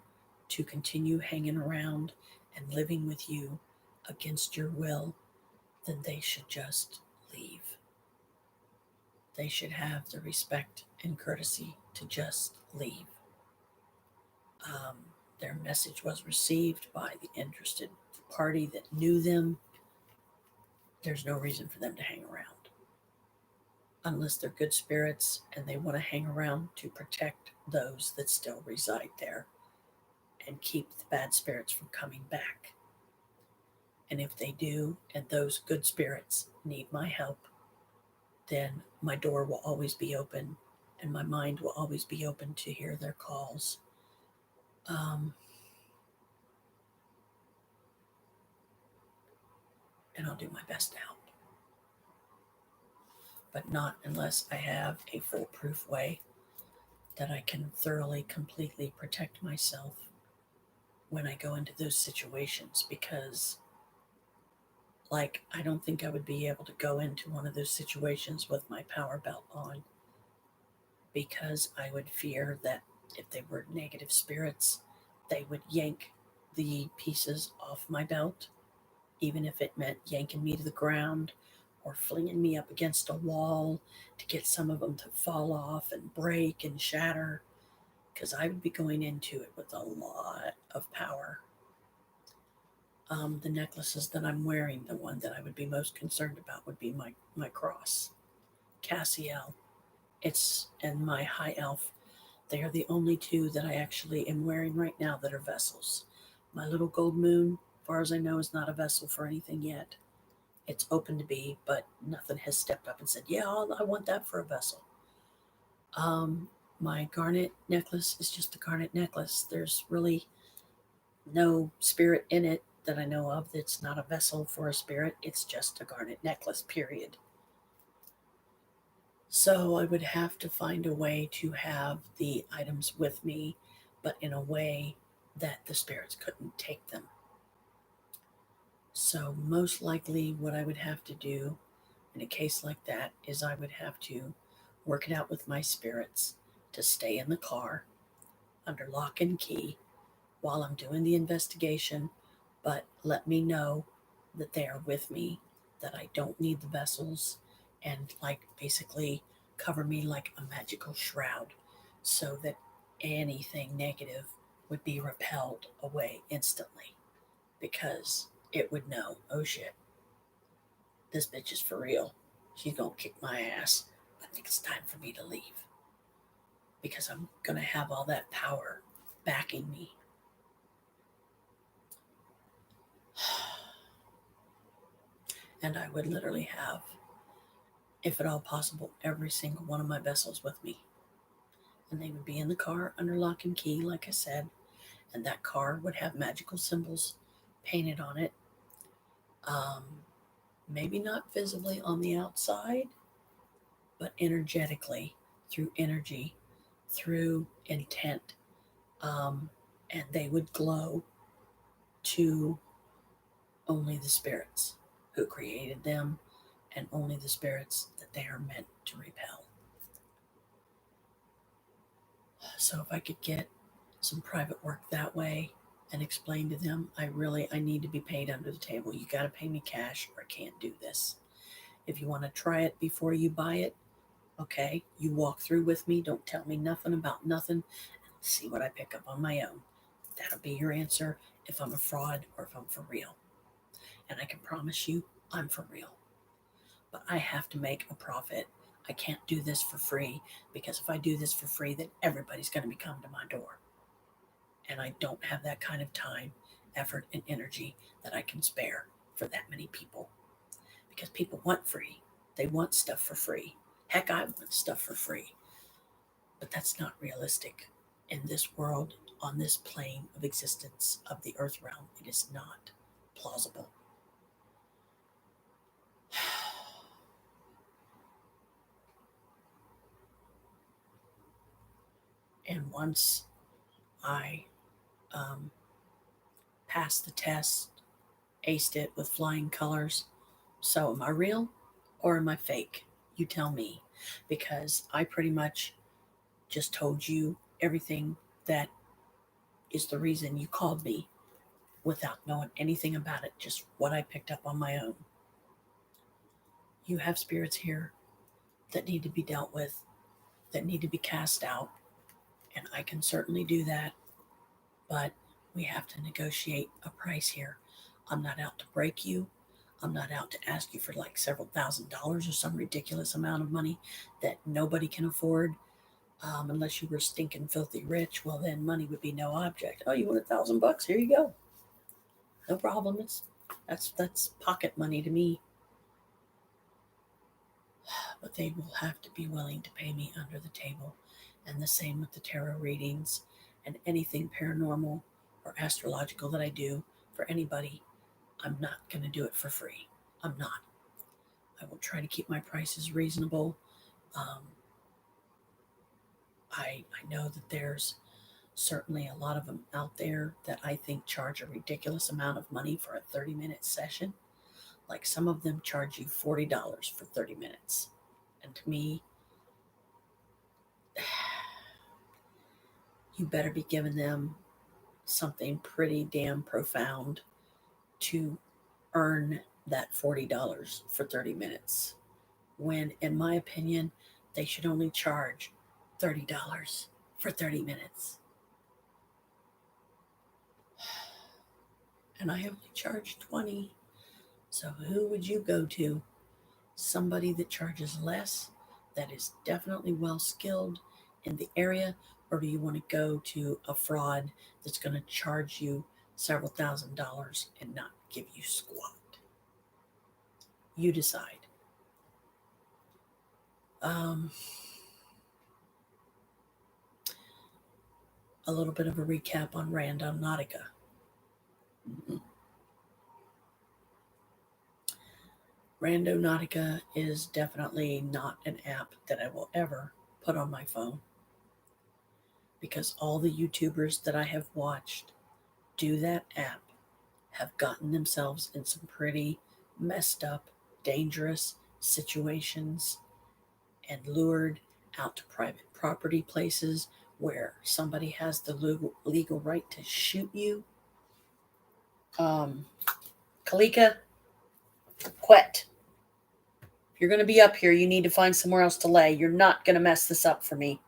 to continue hanging around and living with you against your will, then they should just leave. They should have the respect and courtesy to just leave. Um, their message was received by the interested party that knew them. There's no reason for them to hang around unless they're good spirits and they want to hang around to protect those that still reside there and keep the bad spirits from coming back. And if they do, and those good spirits need my help, then my door will always be open and my mind will always be open to hear their calls. And I'll do my best to help. But not unless I have a foolproof way that I can thoroughly, completely protect myself when I go into those situations. Because, like, I don't think I would be able to go into one of those situations with my power belt on, because I would fear that if they were negative spirits, they would yank the pieces off my belt, even if it meant yanking me to the ground or flinging me up against a wall to get some of them to fall off and break and shatter, because I would be going into it with a lot of power. The necklaces that I'm wearing, the one that I would be most concerned about would be my cross, Cassiel. It's and my high elf. They are the only two that I actually am wearing right now that are vessels. My little gold moon, as far as I know, is not a vessel for anything yet. It's open to be, but nothing has stepped up and said, yeah, I want that for a vessel. My garnet necklace is just a garnet necklace. There's really no spirit in it that I know of. That's not a vessel for a spirit. It's just a garnet necklace, period. So I would have to find a way to have the items with me, but in a way that the spirits couldn't take them. So most likely what I would have to do in a case like that is I would have to work it out with my spirits to stay in the car under lock and key while I'm doing the investigation, but let me know that they are with me, that I don't need the vessels, and like basically cover me like a magical shroud so that anything negative would be repelled away instantly because it would know, oh shit, this bitch is for real. She's gonna kick my ass. I think it's time for me to leave because I'm gonna have all that power backing me. And I would literally have, if at all possible, every single one of my vessels with me. And they would be in the car under lock and key, like I said. And that car would have magical symbols painted on it. Um, Maybe not visibly on the outside, but energetically, through energy, through intent. And they would glow to only the spirits who created them and only the spirits that they are meant to repel. So if I could get some private work that way and explain to them, I need to be paid under the table. You got to pay me cash or I can't do this. If you want to try it before you buy it, okay, you walk through with me. Don't tell me nothing about nothing. See what I pick up on my own. That'll be your answer if I'm a fraud or if I'm for real. And I can promise you I'm for real. But I have to make a profit. I can't do this for free because if I do this for free, then everybody's going to be coming to my door. And I don't have that kind of time, effort, and energy that I can spare for that many people. Because people want free. They want stuff for free. Heck, I want stuff for free. But that's not realistic. In this world, on this plane of existence of the earth realm, it is not plausible. And once I passed the test, aced it with flying colors, so am I real or am I fake? You tell me. Because I pretty much just told you everything that is the reason you called me without knowing anything about it, just what I picked up on my own. You have spirits here that need to be dealt with, that need to be cast out, and I can certainly do that, but we have to negotiate a price here. I'm not out to break you. I'm not out to ask you for like several $1,000s or some ridiculous amount of money that nobody can afford. Unless you were stinking filthy rich, well then money would be no object. Oh, you want $1,000? Here you go. No problem. That's pocket money to me. But they will have to be willing to pay me under the table. And the same with the tarot readings and anything paranormal or astrological that I do for anybody. I'm not going to do it for free. I'm not. I will try to keep my prices reasonable. Um, I know that there's certainly a lot of them out there that I think charge a ridiculous amount of money for a 30-minute session. Like some of them charge you $40 for 30 minutes. And to me, you better be giving them something pretty damn profound to earn that $40 for 30 minutes. When, in my opinion, they should only charge $30 for 30 minutes. And I only charge 20. So who would you go to? Somebody that charges less, that is definitely well skilled in the area, or do you want to go to a fraud that's going to charge you several $1,000s and not give you squat? You decide. A little bit of a recap on Randonautica. Randonautica is definitely not an app that I will ever put on my phone because all the YouTubers that I have watched do that app have gotten themselves in some pretty messed up, dangerous situations and lured out to private property places where somebody has the legal right to shoot you. Kalika, quit. If you're going to be up here, you need to find somewhere else to lay. You're not going to mess this up for me.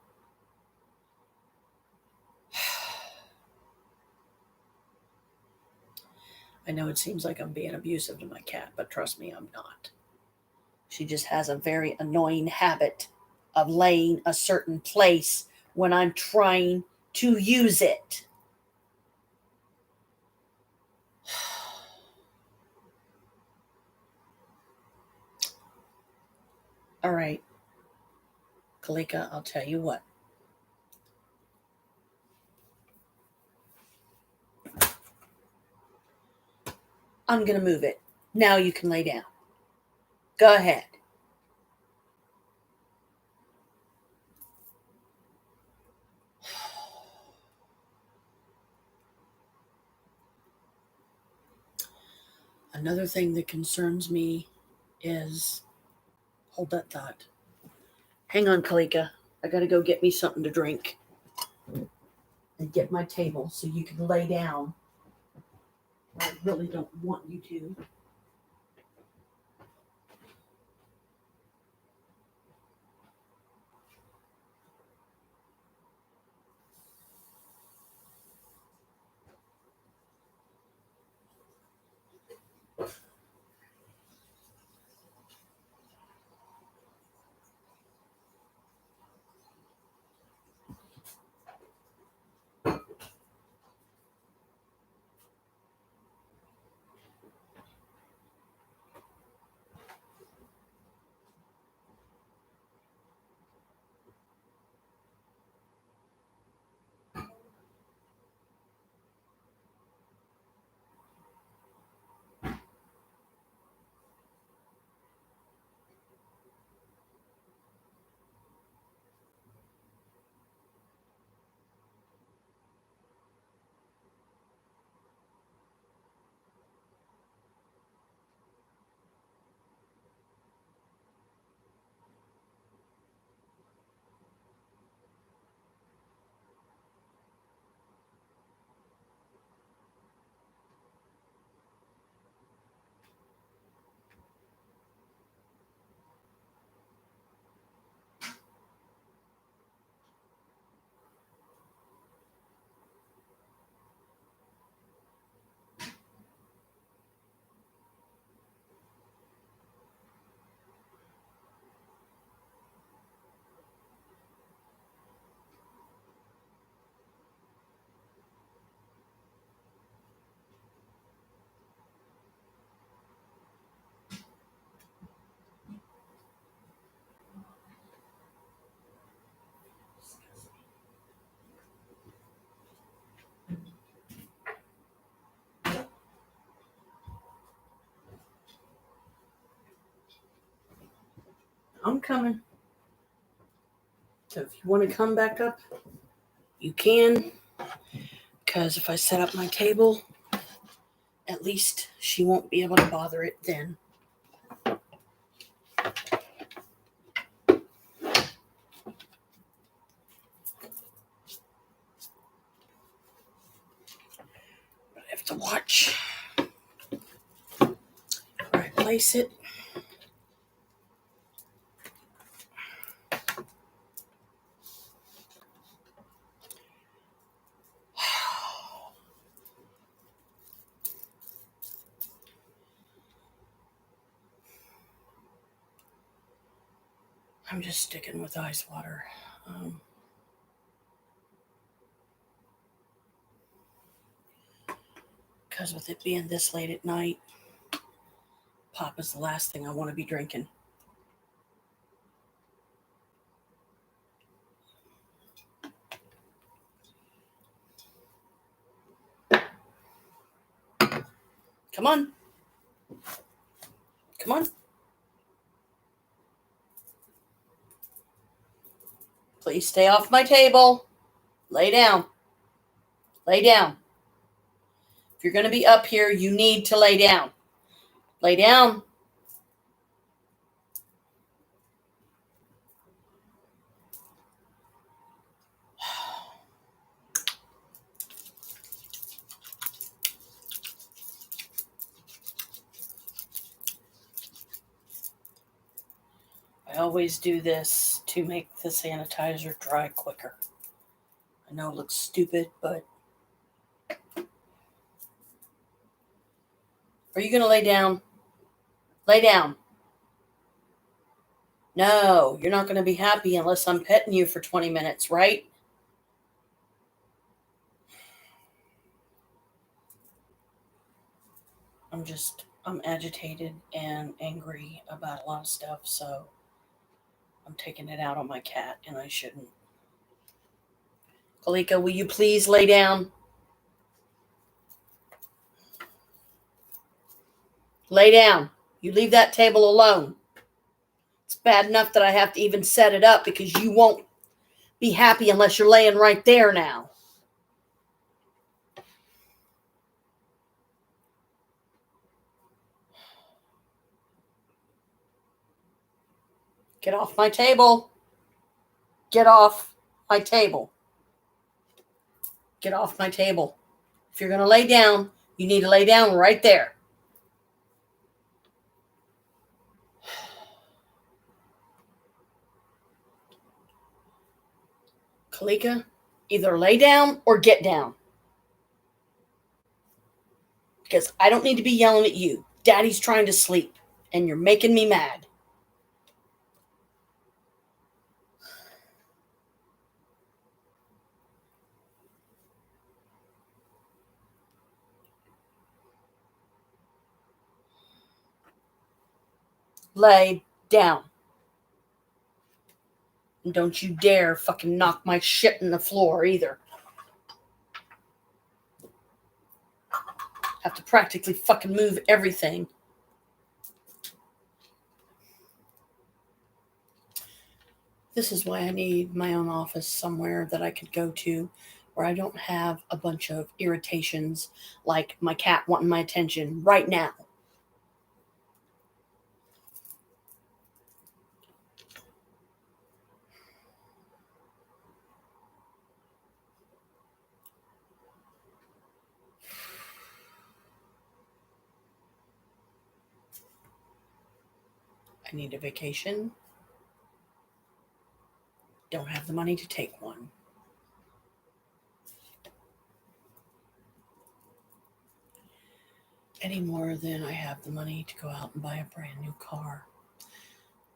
I know it seems like I'm being abusive to my cat, but trust me, I'm not. She just has a very annoying habit of laying a certain place when I'm trying to use it. All right, Kalika, I'll tell you what. I'm going to move it. Now you can lay down. Go ahead. Another thing that concerns me is, hold that thought. Hang on, Kalika. I got to go get me something to drink and get my table so you can lay down. I really don't want you to. I'm coming. So if you want to come back up, you can. Because if I set up my table, at least she won't be able to bother it then. But I have to watch where I place it. I'm just sticking with ice water. Because with it being this late at night, pop is the last thing I want to be drinking. Come on. Come on. Please stay off my table. Lay down. Lay down. If you're going to be up here, you need to lay down. Lay down. always do this to make the sanitizer dry quicker. I know it looks stupid, but... Are you going to lay down? Lay down. No, you're not going to be happy unless I'm petting you for 20 minutes, right? I'm agitated and angry about a lot of stuff, so I'm taking it out on my cat, and I shouldn't. Kalika, will you please lay down? Lay down. You leave that table alone. It's bad enough that I have to even set it up because you won't be happy unless you're laying right there now. Get off my table. Get off my table. Get off my table. If you're going to lay down, you need to lay down right there. Kalika, either lay down or get down. Because I don't need to be yelling at you. Daddy's trying to sleep, and you're making me mad. Lay down. And don't you dare fucking knock my shit in the floor either. Have to practically fucking move everything. This is why I need my own office somewhere that I could go to where I don't have a bunch of irritations like my cat wanting my attention right now. I need a vacation. Don't have the money to take one. Any more than I have the money to go out and buy a brand new car.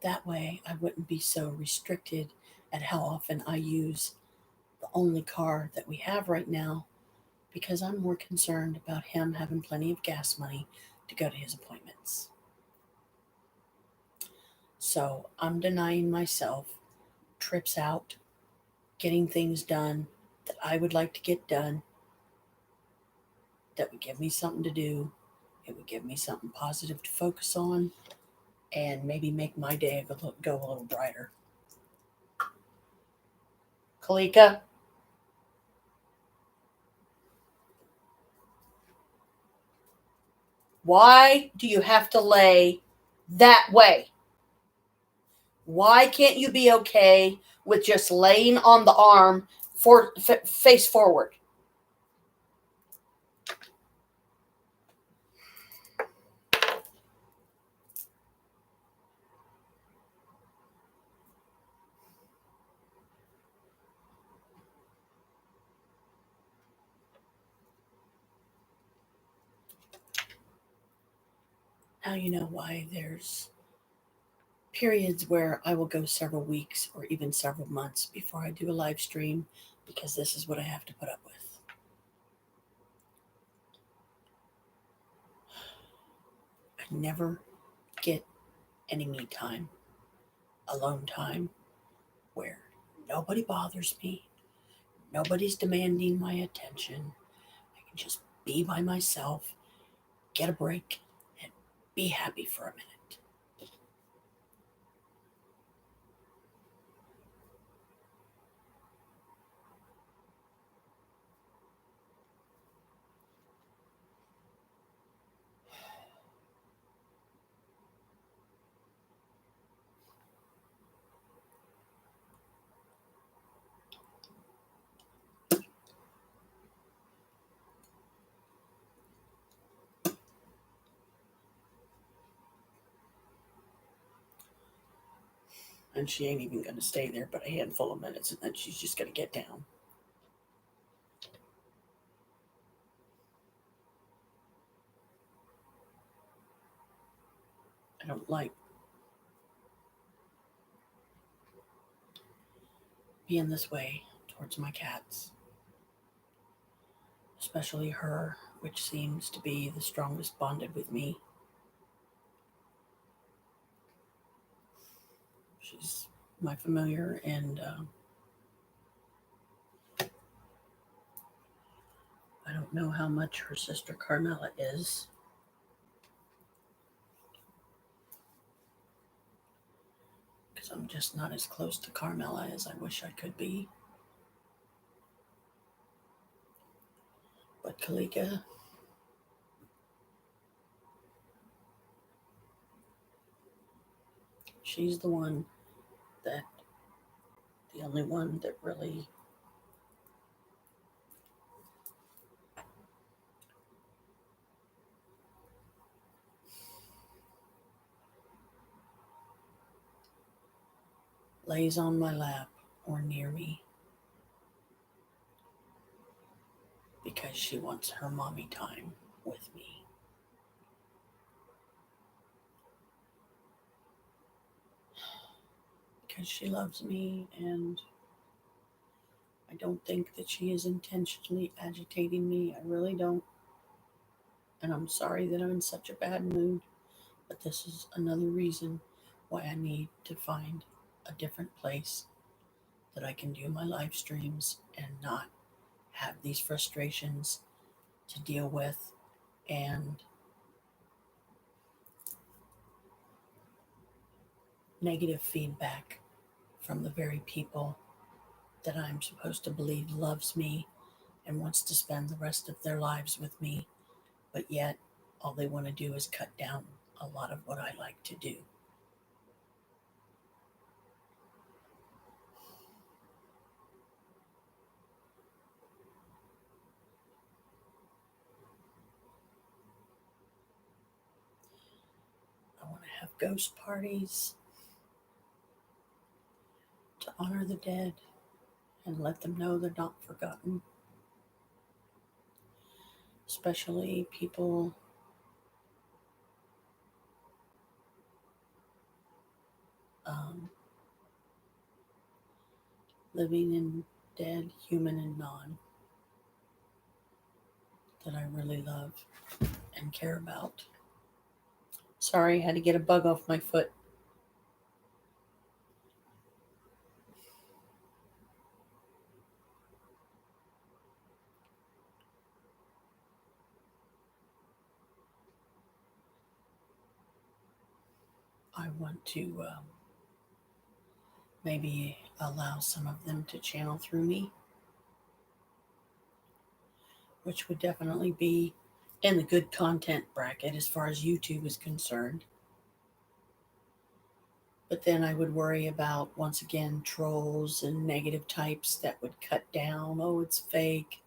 That way I wouldn't be so restricted at how often I use the only car that we have right now, because I'm more concerned about him having plenty of gas money to go to his appointments. So I'm denying myself trips out, getting things done that I would like to get done, that would give me something to do. It would give me something positive to focus on and maybe make my day go a little brighter. Kalika? Why do you have to lay that way? Why can't you be okay with just laying on the arm face forward? Now you know why there's periods where I will go several weeks or even several months before I do a live stream, because this is what I have to put up with. I never get any me time, alone time, where nobody bothers me, nobody's demanding my attention. I can just be by myself, get a break, and be happy for a minute. And she ain't even going to stay there but a handful of minutes, and then she's just going to get down. I don't like being this way towards my cats, especially her, which seems to be the strongest bonded with me. She's my familiar, and I don't know how much her sister Carmela is. Because I'm just not as close to Carmela as I wish I could be. But Kalika, she's the one that, the only one that really lays on my lap or near me because she wants her mommy time with me. Because she loves me, and I don't think that she is intentionally agitating me. I really don't. And I'm sorry that I'm in such a bad mood, but this is another reason why I need to find a different place that I can do my live streams and not have these frustrations to deal with and negative feedback from the very people that I'm supposed to believe loves me and wants to spend the rest of their lives with me, but yet all they want to do is cut down a lot of what I like to do. I want to have ghost parties to honor the dead and let them know they're not forgotten, especially people living and dead, human and non, that I really love and care about. Sorry, I had to get a bug off my foot. I want to maybe allow some of them to channel through me, which would definitely be in the good content bracket as far as YouTube is concerned. But then I would worry about, once again, trolls and negative types that would cut down. Oh, it's fake.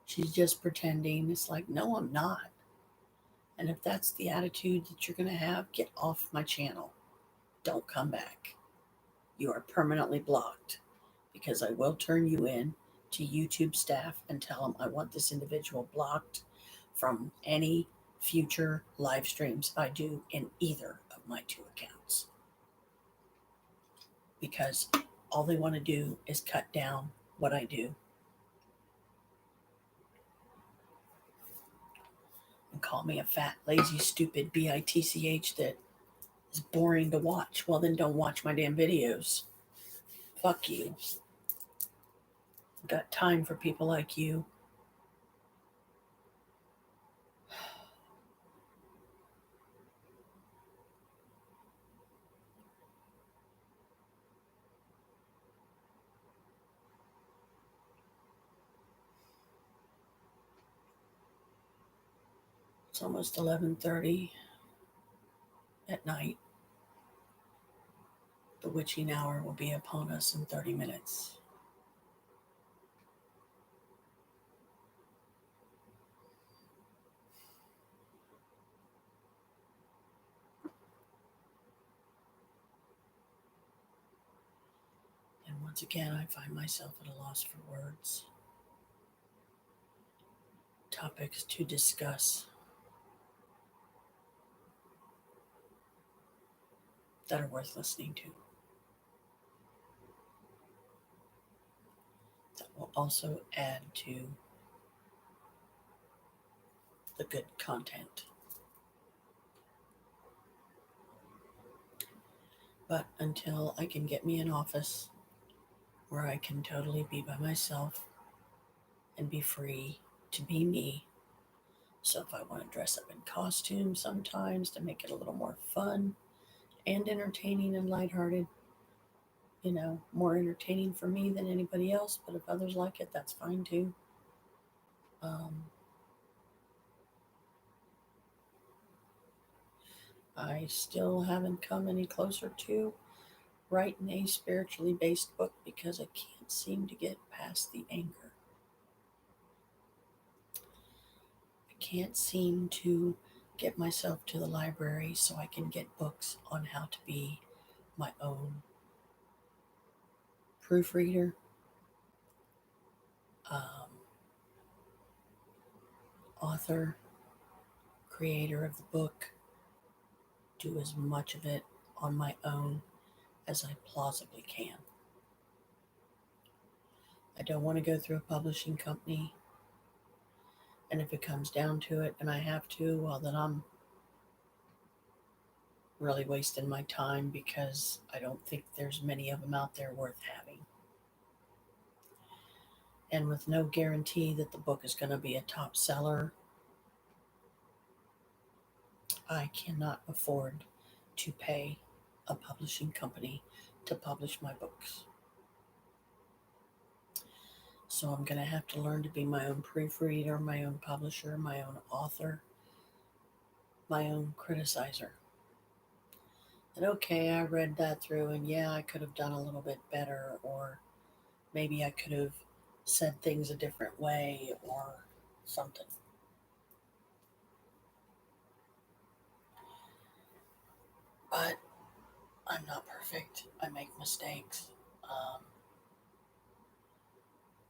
She's just pretending. It's like, no, I'm not. And if that's the attitude that you're going to have, get off my channel. Don't come back. You are permanently blocked, because I will turn you in to YouTube staff and tell them I want this individual blocked from any future live streams I do in either of my two accounts. Because all they want to do is cut down what I do and call me a fat, lazy, stupid bitch that is boring to watch. Well, then don't watch my damn videos. Fuck you. I've got time for people like you. It's almost 11:30 at night. The witching hour will be upon us in 30 minutes. once again, I find myself at a loss for words. Topics to discuss that are worth listening to. That will also add to the good content. But until I can get me an office where I can totally be by myself and be free to be me. So if I want to dress up in costume sometimes to make it a little more fun and entertaining and lighthearted, more entertaining for me than anybody else, but if others like it, that's fine too. I still haven't come any closer to writing a spiritually based book because I can't seem to get past the anger. I can't seem to get myself to the library so I can get books on how to be my own proofreader, author, creator of the book, do as much of it on my own as I plausibly can. I don't want to go through a publishing company, and if it comes down to it and I have to, well, then I'm really wasting my time because I don't think there's many of them out there worth having. And with no guarantee that the book is going to be a top seller, I cannot afford to pay a publishing company to publish my books. So I'm going to have to learn to be my own proofreader, my own publisher, my own author, my own criticizer. And okay, I read that through and yeah, I could have done a little bit better, or maybe I could have said things a different way or something. But I'm not perfect. I make mistakes.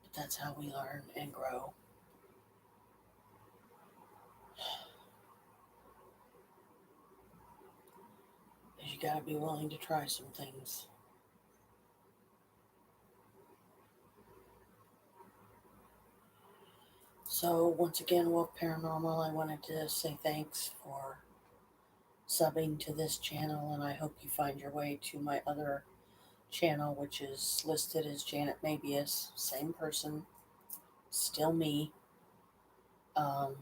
But that's how we learn and grow. You gotta be willing to try some things. So once again, Wolf Paranormal, I wanted to say thanks for subbing to this channel, and I hope you find your way to my other channel, which is listed as Janet Mabius. Same person, still me. Now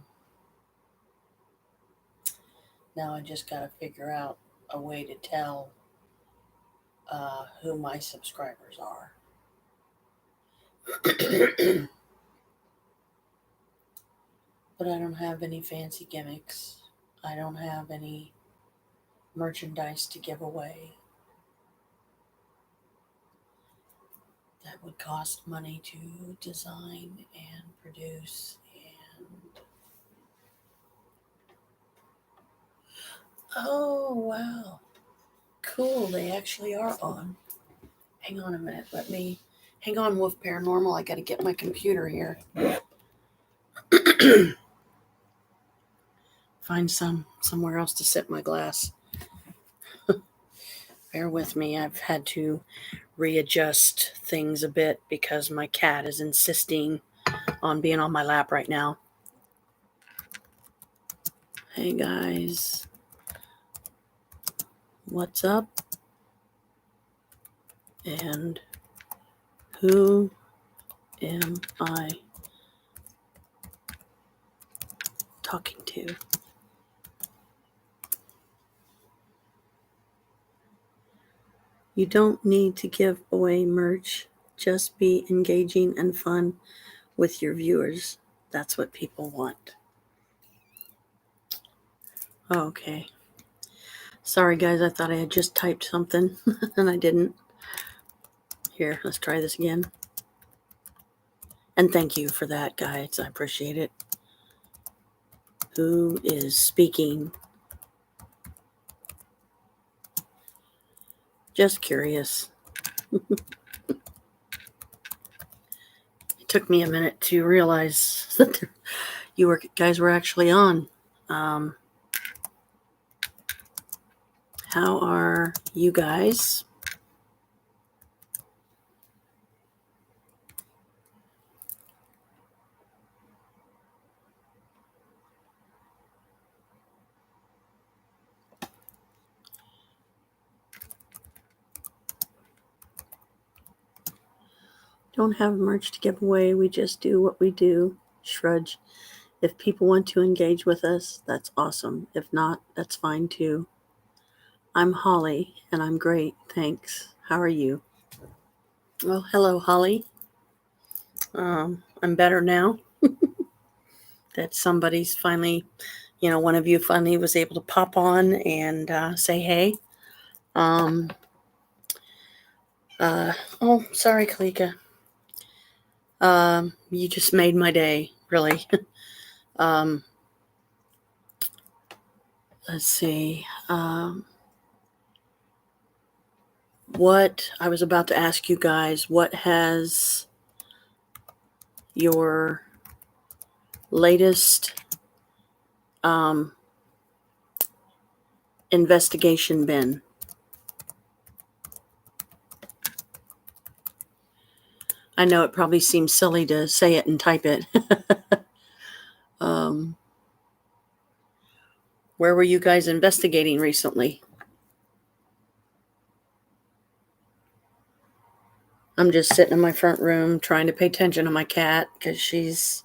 I just gotta figure out a way to tell who my subscribers are. But I don't have any fancy gimmicks. I don't have any merchandise to give away that would cost money to design and produce. And oh wow, cool, they actually are on. Hang on a minute, hang on, Wolf Paranormal, I gotta get my computer here. Find somewhere else to sit my glass. Bear with me, I've had to readjust things a bit because my cat is insisting on being on my lap right now. Hey guys, what's up? And who am I talking to? You don't need to give away merch. Just be engaging and fun with your viewers. That's what people want. Oh, okay. Sorry, guys. I thought I had just typed something, and I didn't. Here, let's try this again. And thank you for that, guys. I appreciate it. Who is speaking? Just curious. took me a minute to realize that you guys were actually on. How are you guys? Don't have merch to give away. We just do what we do. Shrudge. If people want to engage with us, that's awesome. If not, that's fine too. I'm Holly, and I'm great. Thanks. How are you? Well, hello, Holly. I'm better now that somebody's finally, one of you finally was able to pop on and say hey. Oh, sorry, Kalika. You just made my day, really. Let's see. What I was about to ask you guys, what has your latest investigation been? I know it probably seems silly to say it and type it. Where were you guys investigating recently? I'm just sitting in my front room trying to pay attention to my cat because she's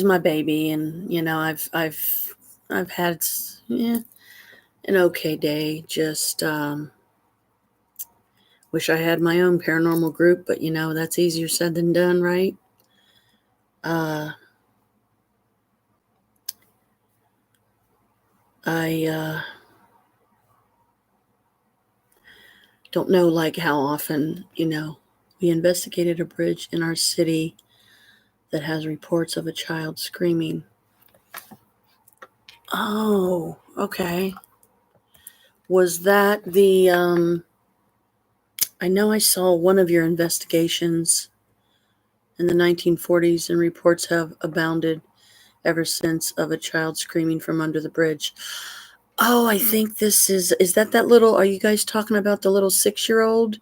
my baby, and I've had an okay day. Just wish I had my own paranormal group, but that's easier said than done, right? I don't know like how often, we investigated a bridge in our city that has reports of a child screaming. Oh, okay. Was that the I know I saw one of your investigations in the 1940s, and reports have abounded ever since of a child screaming from under the bridge. Oh, I think this is that little, are you guys talking about the little 6-year-old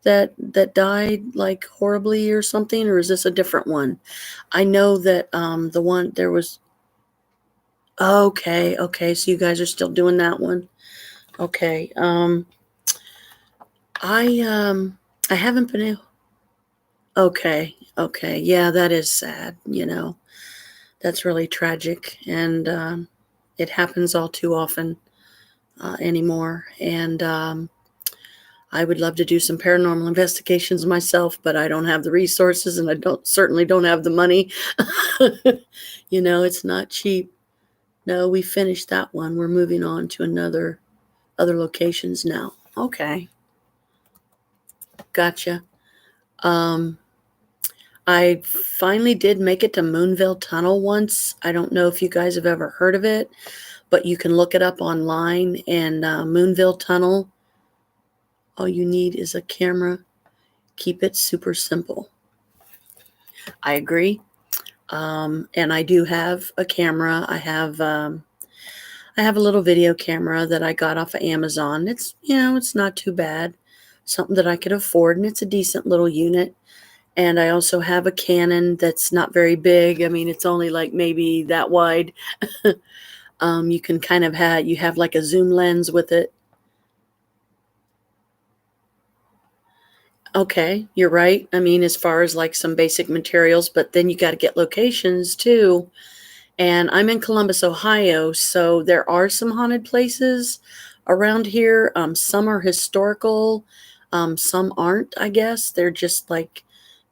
that died like horribly or something, or is this a different one? I know that the one there was. Okay, so you guys are still doing that one. Okay. I haven't been able. Okay. Yeah, that is sad, That's really tragic, and it happens all too often anymore. And I would love to do some paranormal investigations myself, but I don't have the resources, and I certainly don't have the money. It's not cheap. No, we finished that one. We're moving on to other locations now. Okay. Gotcha. I finally did make it to Moonville Tunnel once. I don't know if you guys have ever heard of it, but you can look it up online. And Moonville Tunnel, all you need is a camera. Keep it super simple. I agree. And I do have a camera. I have a little video camera that I got off of Amazon. It's, it's not too bad. Something that I could afford, and it's a decent little unit. And I also have a Canon that's not very big. I mean, it's only like maybe that wide. You can kind of have like a zoom lens with it. Okay, you're right. I mean, as far as like some basic materials, but then you got to get locations too. And I'm in Columbus, Ohio, so there are some haunted places around here. Some are historical, some aren't, I guess. They're just like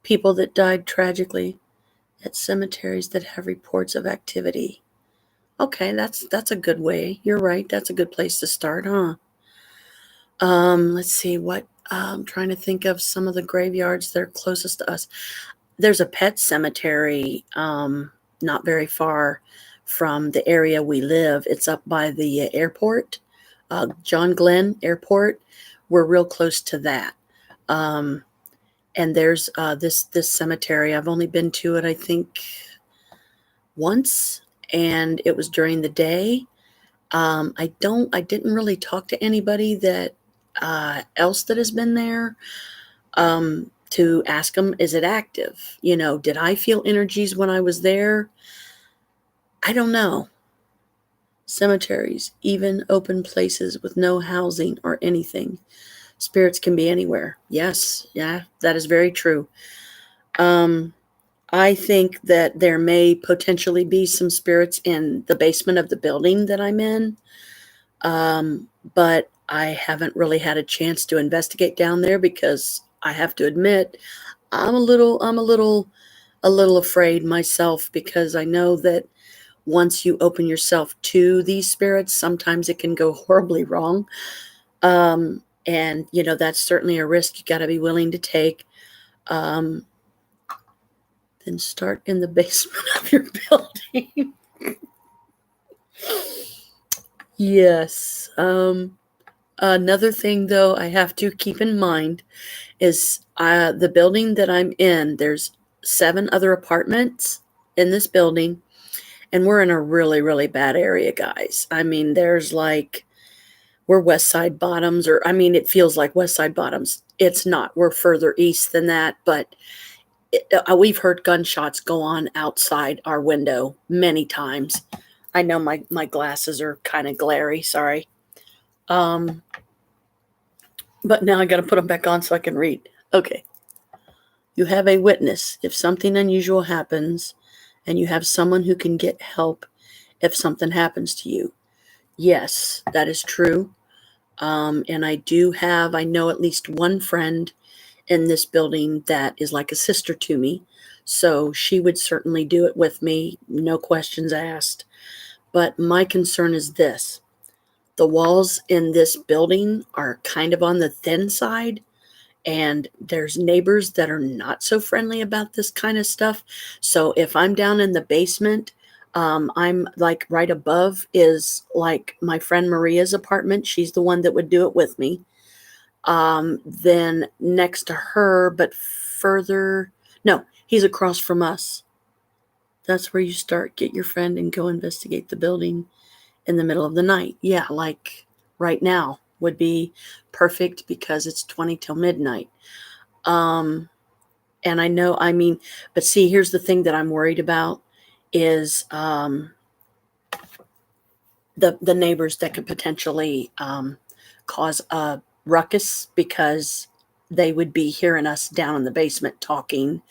people that died tragically at cemeteries that have reports of activity. Okay, that's a good way. You're right. That's a good place to start, huh? Let's see what I'm trying to think of some of the graveyards that are closest to us. There's a pet cemetery not very far from the area we live. It's up by the airport, John Glenn Airport. We're real close to that. And there's this cemetery. I've only been to it, I think, once, and it was during the day. I didn't really talk to anybody that else that has been there to ask them, is it active? Did I feel energies when I was there? I don't know. Cemeteries, even open places with no housing or anything. Spirits can be anywhere. Yes, yeah, that is very true. Um, I think that there may potentially be some spirits in the basement of the building that I'm in. But I haven't really had a chance to investigate down there because I have to admit I'm a little afraid myself, because I know that once you open yourself to these spirits, sometimes it can go horribly wrong. And that's certainly a risk you got to be willing to take. Um, then start in the basement of your building. Yes. Another thing, though, I have to keep in mind is the building that I'm in. There's 7 other apartments in this building, and we're in a really, really bad area, guys. I mean, we're West Side Bottoms, or I mean, it feels like West Side Bottoms. It's not. We're further east than that, but we've heard gunshots go on outside our window many times. I know my glasses are kind of glary. Sorry. Um, but now I got to put them back on so I can read. Okay. You have a witness if something unusual happens, and you have someone who can get help if something happens to you. Yes, that is true. And I know at least one friend in this building that is like a sister to me. So she would certainly do it with me, no questions asked. But my concern is this: the walls in this building are kind of on the thin side, and there's neighbors that are not so friendly about this kind of stuff. So if I'm down in the basement, I'm like right above is like my friend Maria's apartment. She's the one that would do it with me. Then next to her, but further, no, he's across from us. That's where you start. Get your friend and go investigate the building in the middle of the night. Yeah, like right now would be perfect because it's 20 till midnight. Um, and but see, here's the thing that I'm worried about is the neighbors that could potentially cause a ruckus, because they would be hearing us down in the basement talking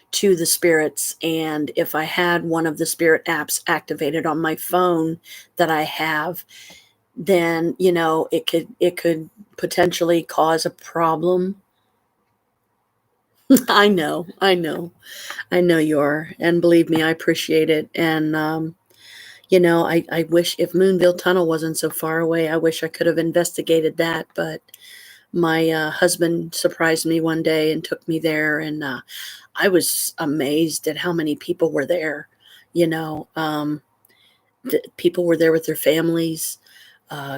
to the spirits. And if I had one of the spirit apps activated on my phone that I have, then it could potentially cause a problem. I know you are, and believe me, I appreciate it. And I wish, if Moonville Tunnel wasn't so far away, I wish I could have investigated that. But my husband surprised me one day and took me there, and I was amazed at how many people were there. People were there with their families.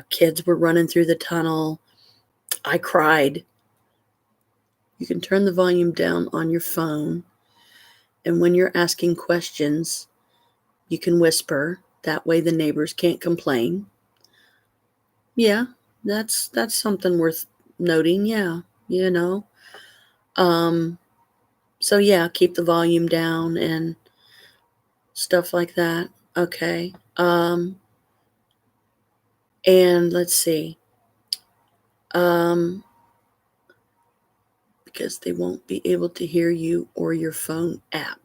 Kids were running through the tunnel. I cried. You can turn the volume down on your phone, and when you're asking questions, you can whisper. That way the neighbors can't complain. Yeah, that's something worth noting. Yeah, you know. Um, so yeah, keep the volume down and stuff like that. Okay. And let's see. Um, because they won't be able to hear you or your phone app.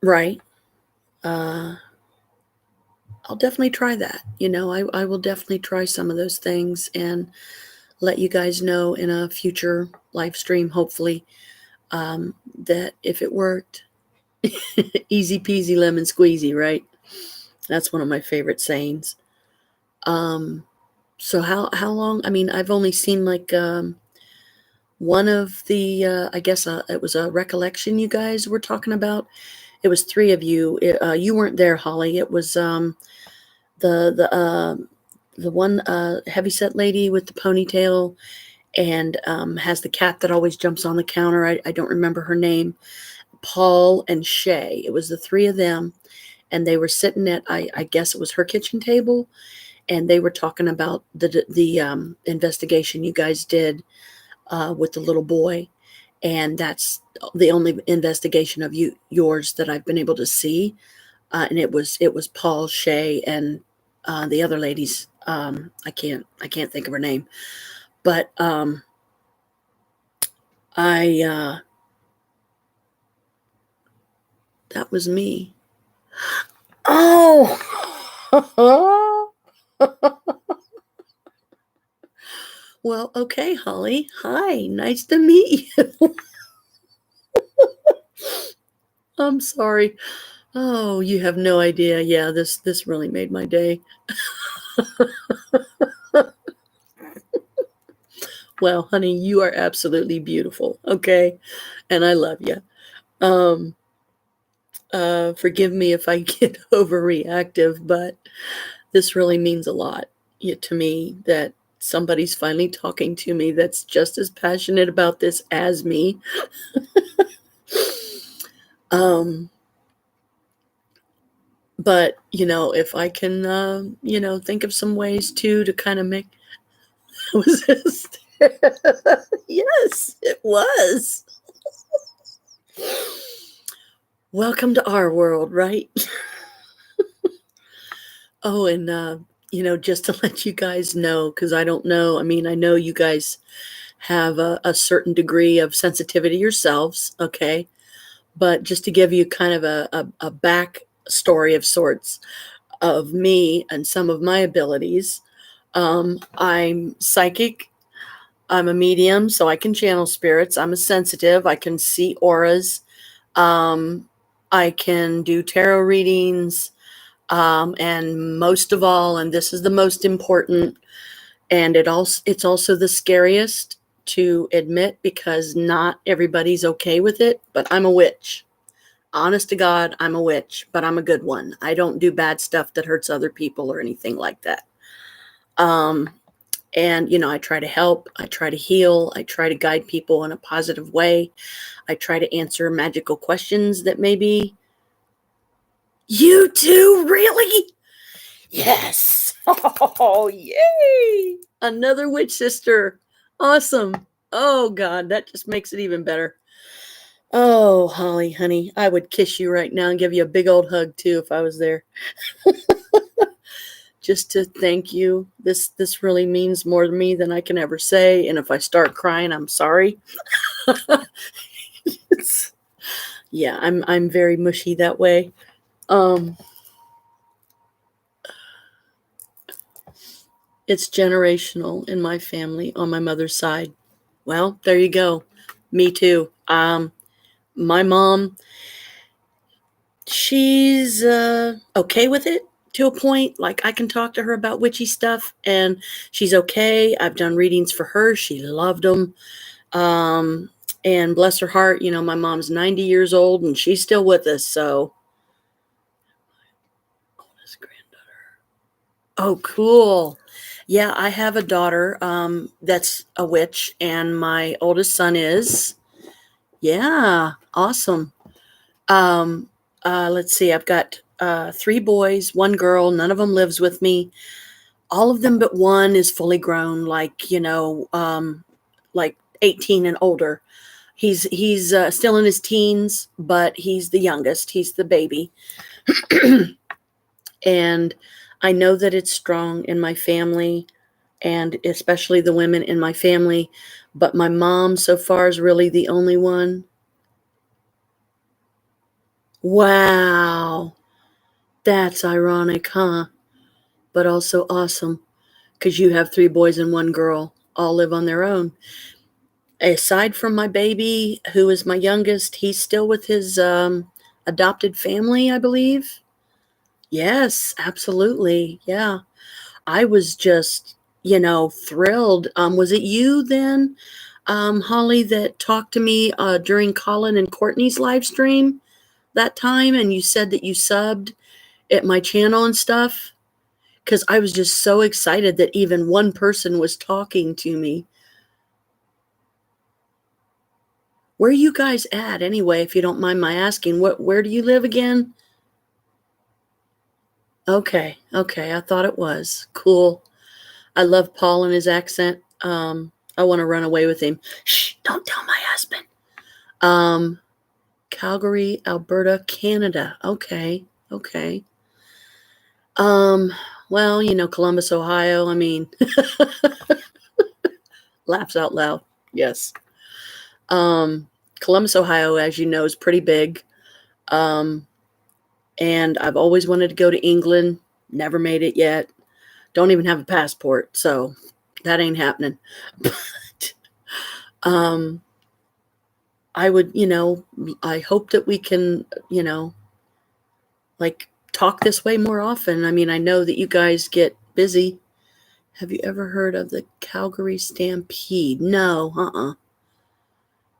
Right. Uh, I'll definitely try that. I will definitely try some of those things and let you guys know in a future live stream, hopefully, that if it worked. Easy peasy lemon squeezy, right? That's one of my favorite sayings. So how long? I mean, I've only seen like one of the. I guess it was a recollection you guys were talking about. It was 3 of you. You weren't there, Holly. It was the one heavyset lady with the ponytail, and has the cat that always jumps on the counter. I don't remember her name. Paul and Shay. It was the three of them, and they were sitting at I guess it was her kitchen table, and they were talking about the investigation you guys did with the little boy, and that's the only investigation of yours that I've been able to see. And it was Paul, Shay, and the other ladies. I can't think of her name, but I that was me. Oh. Well, okay, Holly. Hi, nice to meet you. I'm sorry. Oh, you have no idea. Yeah, this really made my day. Well, honey, you are absolutely beautiful. Okay, and I love you. Um, forgive me if I get overreactive, but this really means a lot to me that somebody's finally talking to me that's just as passionate about this as me. But if I can think of some ways to kind of make was this yes, it was. Welcome to our world, right? Oh, and just to let you guys know, because I don't know, I mean, I know you guys have a certain degree of sensitivity yourselves, okay? But just to give you kind of a back story of sorts of me and some of my abilities, I'm psychic, I'm a medium, so I can channel spirits, I'm a sensitive, I can see auras, I can do tarot readings, and most of all, and this is the most important, and it's also the scariest to admit because not everybody's okay with it, but I'm a witch. Honest to God, I'm a witch, but I'm a good one. I don't do bad stuff that hurts other people or anything like that. And I try to help, I try to heal, I try to guide people in a positive way. I try to answer magical questions that maybe you too, really? Yes. Oh, yay. Another witch sister. Awesome. Oh, God, that just makes it even better. Oh, Holly, honey, I would kiss you right now and give you a big old hug, too, if I was there. Just to thank you. This really means more to me than I can ever say. And if I start crying, I'm sorry. Yeah, I'm very mushy that way. It's generational in my family on my mother's side. Well, there you go. Me too. My mom, she's okay with it to a point. Like I can talk to her about witchy stuff and she's okay. I've done readings for her. She loved them. And bless her heart, my mom's 90 years old and she's still with us. So, oldest granddaughter. Oh, cool. Yeah, I have a daughter that's a witch, and my oldest son is. Yeah, awesome. Let's see, I've got 3 boys, 1 girl. None of them lives with me. All of them but one is fully grown, like 18 and older. He's still in his teens, but he's the youngest. He's the baby. And I know that it's strong in my family, and especially the women in my family. But my mom so far is really the only one. Wow. That's ironic, huh? But also awesome, because you have 3 boys and 1 girl, all live on their own. Aside from my baby, who is my youngest, he's still with his adopted family, I believe. Yes, absolutely. Yeah. I was just, thrilled. Was it you then, Holly, that talked to me during Colin and Courtney's live stream that time? And you said that you subbed at my channel and stuff? Because I was just so excited that even one person was talking to me. Where are you guys at anyway, if you don't mind my asking? Where do you live again? Okay, I thought it was. Cool. I love Paul and his accent. I want to run away with him. Shh, don't tell my husband. Calgary, Alberta, Canada. Okay. Well, Columbus, Ohio. I mean, laughs out loud. Yes. Columbus, Ohio, as you know, is pretty big. And I've always wanted to go to England. Never made it yet. Don't even have a passport, so that ain't happening. But I would, I hope that we can, like talk this way more often. I mean, I know that you guys get busy. Have you ever heard of the Calgary Stampede? No,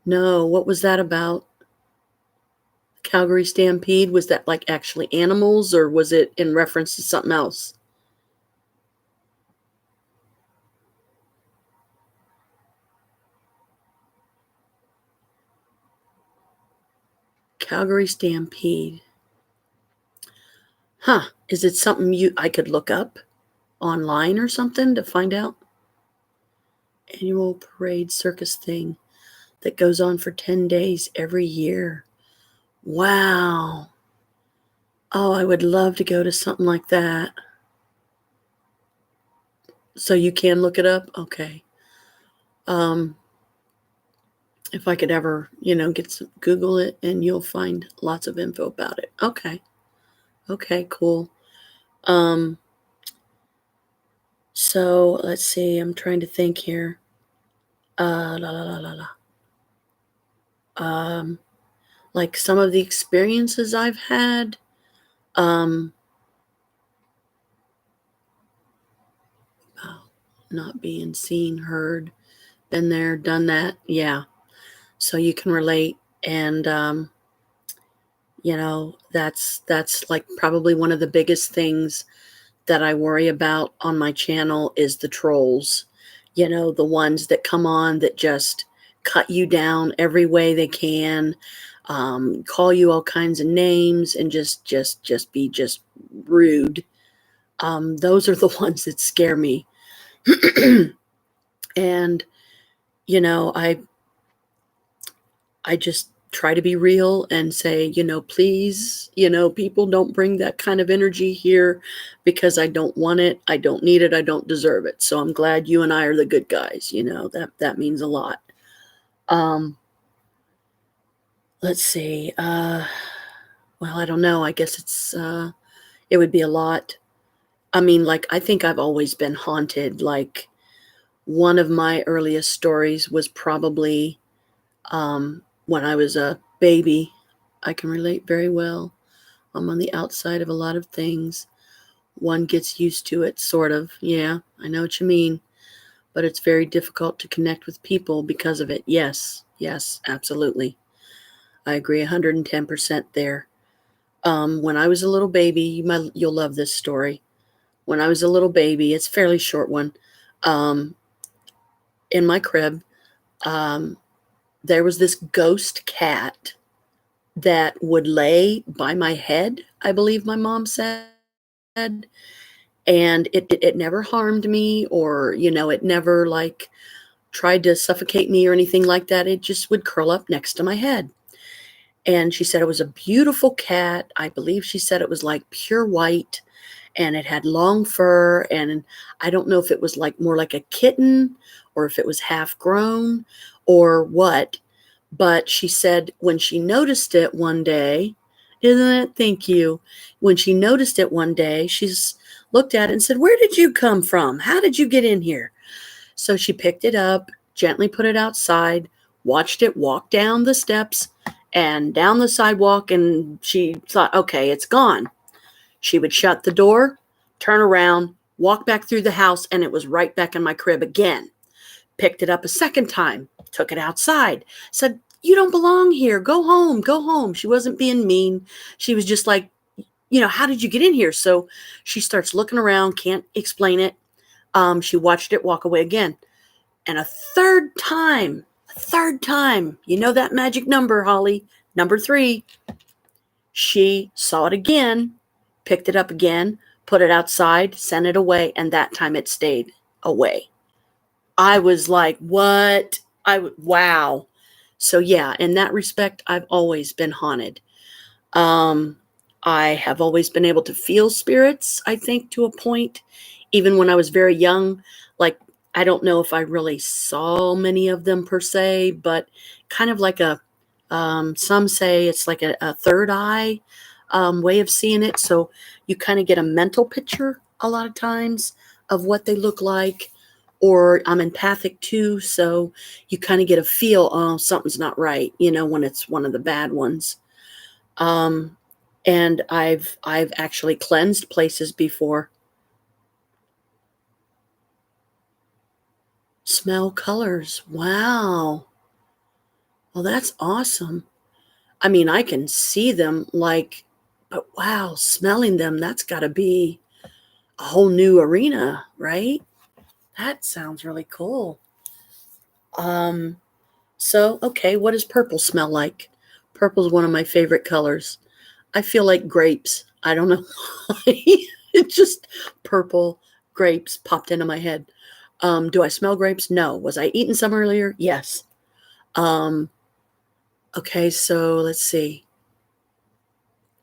No, what was that about? Calgary Stampede? Was that like actually animals, or was it in reference to something else? Calgary Stampede. Huh. Is it something I could look up online or something to find out? Annual parade circus thing that goes on for 10 days every year. Wow. Oh, I would love to go to something like that. So you can look it up? Okay. If I could ever, Google it, and you'll find lots of info about it. Okay, cool. So let's see. I'm trying to think here. Like some of the experiences I've had. Not being seen, heard, been there, done that. Yeah. So you can relate, and that's like probably one of the biggest things that I worry about on my channel is the trolls. The ones that come on that just cut you down every way they can, call you all kinds of names, and just be just rude. Those are the ones that scare me. And I just try to be real and say, please, people, don't bring that kind of energy here, because I don't want it. I don't need it. I don't deserve it. So I'm glad you and I are the good guys. That means a lot. Let's see. Well, I don't know. I guess it would be a lot. I mean, like, I think I've always been haunted. Like, one of my earliest stories was probably when I was a baby. I can relate very well. I'm on the outside of a lot of things. One gets used to it, sort of. Yeah, I know what you mean. But it's very difficult to connect with people because of it. Yes, absolutely. I agree 110% there. When I was a little baby, you'll love this story. When I was a little baby, it's a fairly short one. In my crib, there was this ghost cat that would lay by my head, I believe my mom said. And it never harmed me, or, it never like tried to suffocate me or anything like that. It just would curl up next to my head. And she said it was a beautiful cat. I believe she said it was like pure white, and it had long fur. And I don't know if it was like more like a kitten, or if it was half grown or what. But she said when she noticed it one day, isn't it? Thank you. When she noticed it one day, she's looked at it and said, "Where did you come from? How did you get in here?" So she picked it up, gently put it outside, watched it walk down the steps and down the sidewalk, and she thought, okay, it's gone. She would shut the door, turn around, walk back through the house, and it was right back in my crib again. Picked it up a second time, took it outside, said, "You don't belong here. Go home, go home." She wasn't being mean. She was just like, "How did you get in here?" So she starts looking around, can't explain it. She watched it walk away again. And a third time, third time, you know that magic number, Holly, number 3, she saw it again, picked it up again, put it outside, sent it away, and that time it stayed away. I was like, what? Wow. So yeah, in that respect, I've always been haunted. Um, I have always been able to feel spirits, I think, to a point, even when I was very young. Like, I don't know if I really saw many of them per se, but kind of like some say it's like a third eye way of seeing it. So you kind of get a mental picture a lot of times of what they look like. Or I'm empathic too, so you kind of get a feel, oh, something's not right, when it's one of the bad ones. Um, and I've actually cleansed places before. Smell colors. Wow. Well, that's awesome. I mean, I can see them but wow, smelling them, that's got to be a whole new arena, right? That sounds really cool. So okay, what does purple smell like? Purple is one of my favorite colors. I feel like grapes. I don't know why. It just purple grapes popped into my head. Do I smell grapes? No. Was I eating some earlier? Yes. Um, okay, so let's see.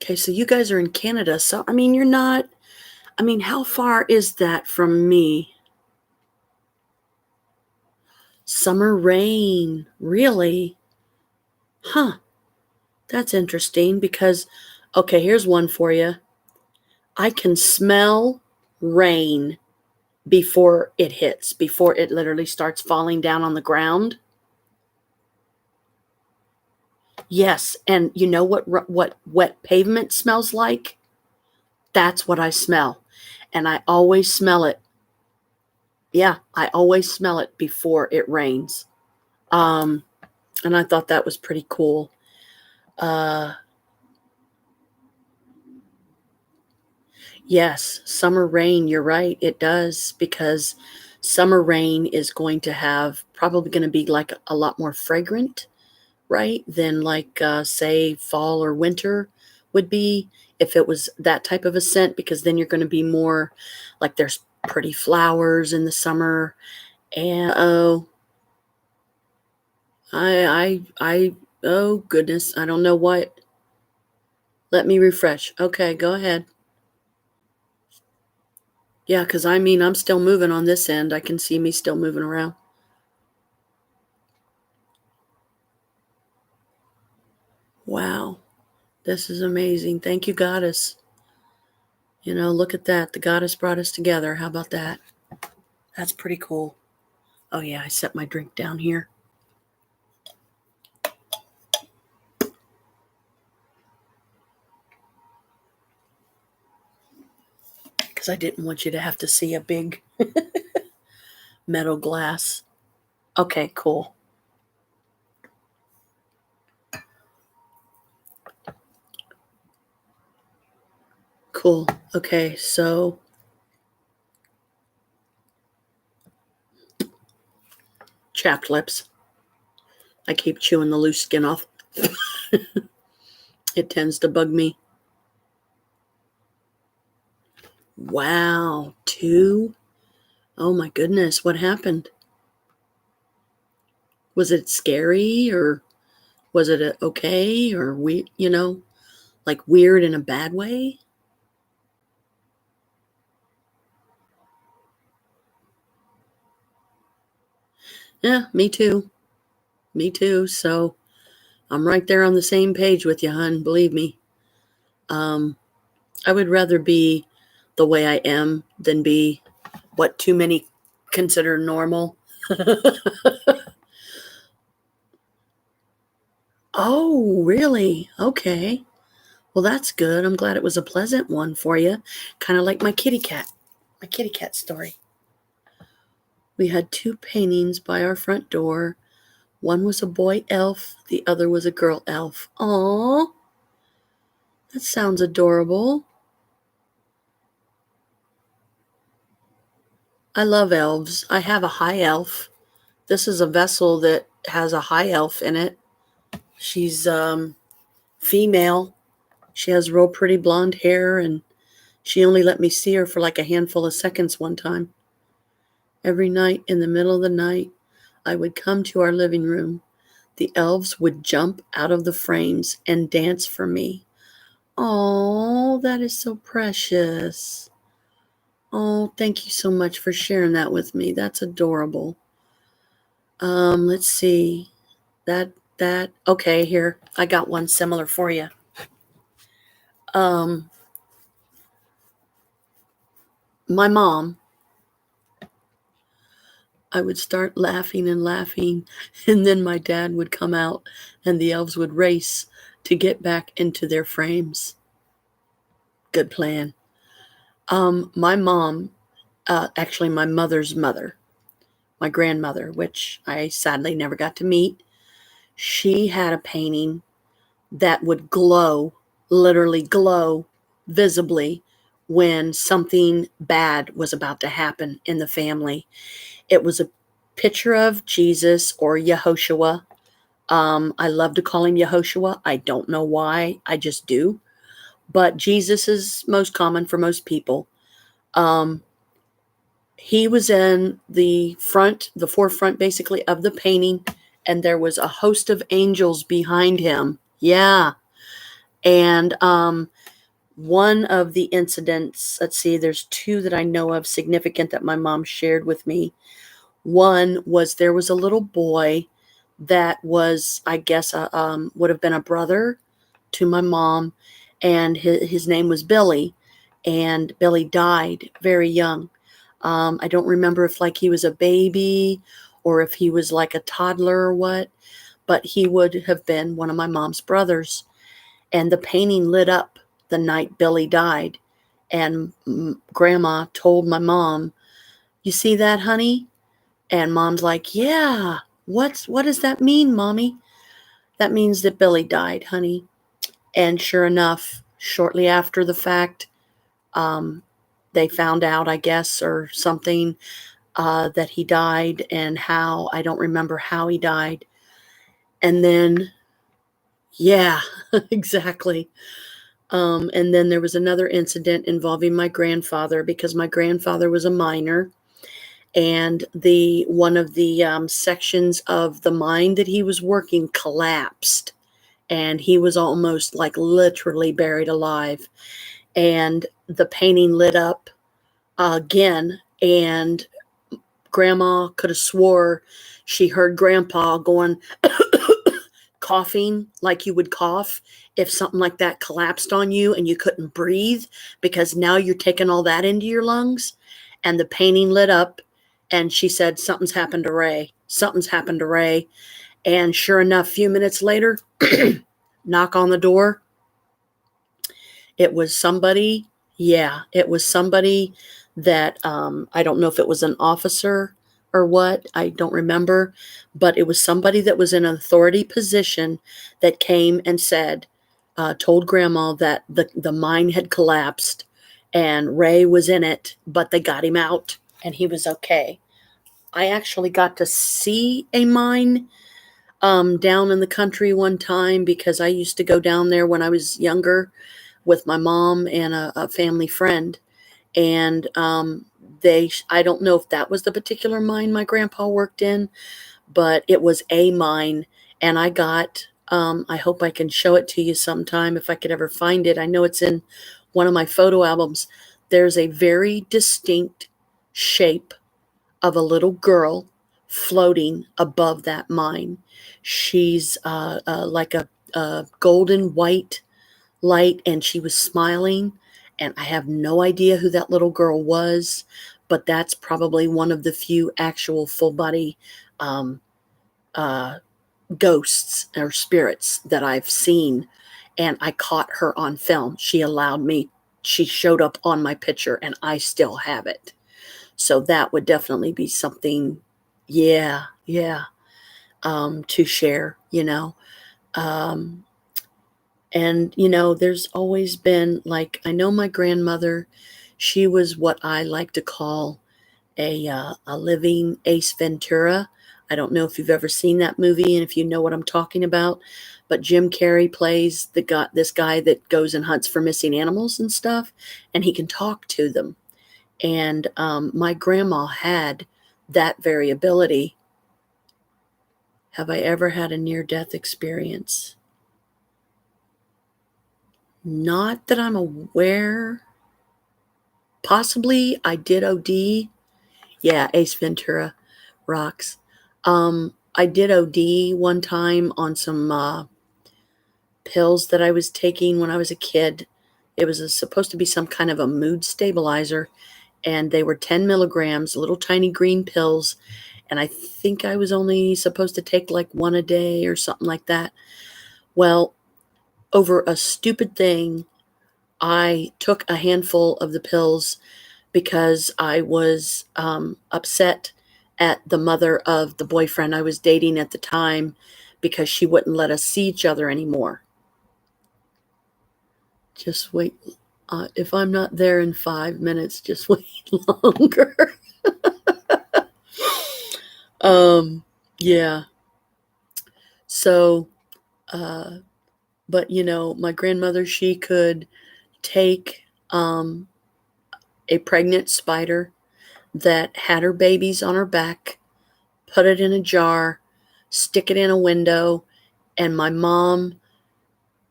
Okay, so you guys are in Canada. So, I mean, you're not, I mean, how far is that from me? Summer rain. Really? Huh. That's interesting because, okay, here's one for you. I can smell rain before it hits, before it literally starts falling down on the ground. Yes, and you know what wet pavement smells like? That's what I smell. And I always smell it. Yeah, I always smell it before it rains. Um and I thought that was pretty cool. Uh yes, summer rain, you're right, it does, because summer rain is going to have probably going to be like a lot more fragrant, right, than like say fall or winter would be if it was that type of a scent, because then you're going to be more like there's pretty flowers in the summer. And oh, I oh goodness, I don't know what. Let me refresh. Okay, go ahead. Yeah, because I mean, I'm still moving on this end. I can see me still moving around. Wow, this is amazing. Thank you, Goddess. Look at that. The Goddess brought us together. How about that? That's pretty cool. Oh, yeah, I set my drink down here. Because I didn't want you to have to see a big metal glass. Okay, cool. Cool. Okay, so chapped lips. I keep chewing the loose skin off. It tends to bug me. Wow, 2? Oh my goodness, what happened? Was it scary, or was it okay, or like weird in a bad way? Yeah, me too. Me too. So I'm right there on the same page with you, hon. Believe me. Um, I would rather be the way I am than be what too many consider normal. Oh, really? Okay. Well, that's good. I'm glad it was a pleasant one for you. Kind of like my kitty cat. My kitty cat story. We had 2 paintings by our front door. One was a boy elf, the other was a girl elf. Aww. That sounds adorable. I love elves. I have a high elf. This is a vessel that has a high elf in it. She's female. She has real pretty blonde hair, and she only let me see her for like a handful of seconds one time. Every night in the middle of the night, I would come to our living room. The elves would jump out of the frames and dance for me. Oh, that is so precious. Oh, thank you so much for sharing that with me. That's adorable. Let's see. That okay, here. I got one similar for you. My mom, I would start laughing and laughing, and then my dad would come out and the elves would race to get back into their frames. Good plan. My mom, actually my mother's mother, my grandmother, which I sadly never got to meet, she had a painting that would glow, literally glow visibly when something bad was about to happen in the family. It was a picture of Jesus or Yehoshua. I love to call him Yehoshua. I don't know why. I just do. But Jesus is most common for most people. He was in the forefront basically of the painting, and there was a host of angels behind him. Yeah. And one of the incidents, let's see, there's two that I know of significant that my mom shared with me. One was there was a little boy that was, I guess, would have been a brother to my mom, and his name was Billy, and Billy died very young. I don't remember if like he was a baby or if he was like a toddler or what, but he would have been one of my mom's brothers. And the painting lit up the night Billy died. And Grandma told my mom, "You see that, honey?" And Mom's like, "Yeah. What does that mean, Mommy?" "That means that Billy died, honey." And sure enough, shortly after the fact, they found out, I guess, or something, that he died, and how, I don't remember how he died. And then, yeah, exactly. And then there was another incident involving my grandfather, because my grandfather was a miner, and one of the sections of the mine that he was working collapsed, and he was almost like literally buried alive. And the painting lit up again, and Grandma could have swore she heard Grandpa going coughing like you would cough if something like that collapsed on you and you couldn't breathe, because now you're taking all that into your lungs. And the painting lit up, and she said, "Something's happened to Ray. Something's happened to Ray." And sure enough, a few minutes later, knock on the door. It was somebody. Yeah, it was somebody that I don't know if it was an officer or what. I don't remember. But it was somebody that was in an authority position that came and said, told Grandma that the mine had collapsed and Ray was in it, but they got him out and he was okay. I actually got to see a mine down in the country one time, because I used to go down there when I was younger with my mom and a family friend. And I don't know if that was the particular mine my grandpa worked in, but it was a mine. And I got, I hope I can show it to you sometime if I could ever find it. I know it's in one of my photo albums. There's a very distinct shape of a little girl floating above that mine. She's like a golden white light, and she was smiling, and I have no idea who that little girl was, but that's probably one of the few actual full body ghosts or spirits that I've seen, and I caught her on film. She showed up on my picture, and I still have it. So that would definitely be something, yeah, to share, and, there's always been, like, I know my grandmother, she was what I like to call a living Ace Ventura. I don't know if you've ever seen that movie and if you know what I'm talking about, but Jim Carrey plays this guy that goes and hunts for missing animals and stuff, and he can talk to them. And my grandma had that very ability. Have I ever had a near-death experience? Not that I'm aware. Possibly I did OD. Yeah, Ace Ventura rocks. I did OD one time on some pills that I was taking when I was a kid. It was supposed to be some kind of a mood stabilizer, and they were 10 milligrams, little tiny green pills. And I think I was only supposed to take like one a day or something like that. Well, over a stupid thing, I took a handful of the pills because I was upset at the mother of the boyfriend I was dating at the time because she wouldn't let us see each other anymore. Just wait. If I'm not there in 5 minutes, just wait longer. Yeah. So, but my grandmother, she could take a pregnant spider that had her babies on her back, put it in a jar, stick it in a window, and my mom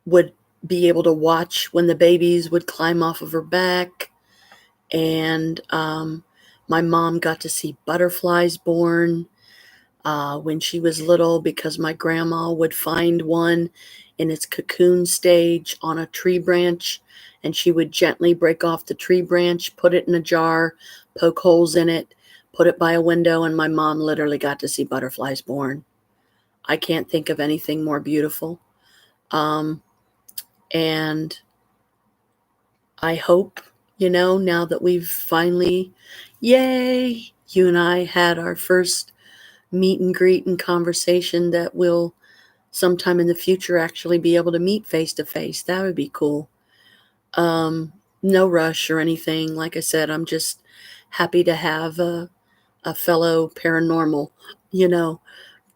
would be able to watch when the babies would climb off of her back. And my mom got to see butterflies born when she was little because my grandma would find one in its cocoon stage on a tree branch, and she would gently break off the tree branch, put it in a jar, poke holes in it, put it by a window, and my mom literally got to see butterflies born. I can't think of anything more beautiful. And I hope, now that we've finally, yay, you and I had our first meet and greet and conversation, that we'll sometime in the future actually be able to meet face to face. That would be cool. No rush or anything. Like I said, I'm just happy to have a fellow paranormal,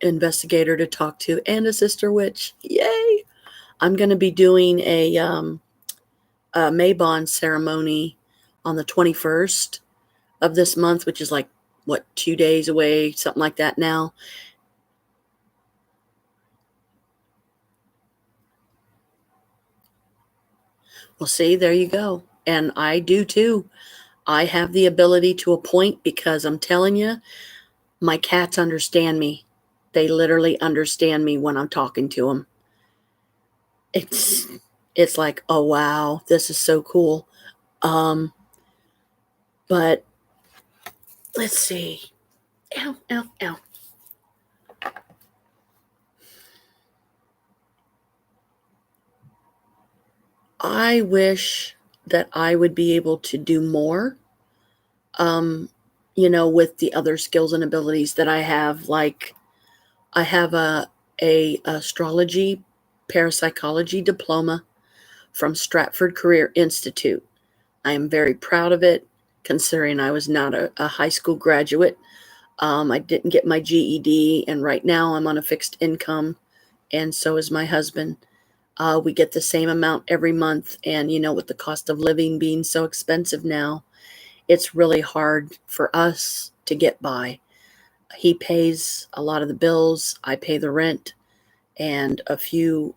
investigator to talk to, and a sister witch. Yay! I'm going to be doing a Maybon ceremony on the 21st of this month, which is like, 2 days away, something like that now. Well, see, there you go. And I do too. I have the ability to appoint because I'm telling you, my cats understand me. They literally understand me when I'm talking to them. It's like, oh wow, this is so cool. But let's see. Ow, ow, ow. I wish that I would be able to do more, with the other skills and abilities that I have. Like, I have a astrology parapsychology diploma from Stratford Career Institute. I am very proud of it, considering I was not a high school graduate. I didn't get my GED, and right now I'm on a fixed income, and so is my husband. We get the same amount every month, and with the cost of living being so expensive now, it's really hard for us to get by. He pays a lot of the bills, I pay the rent, and a few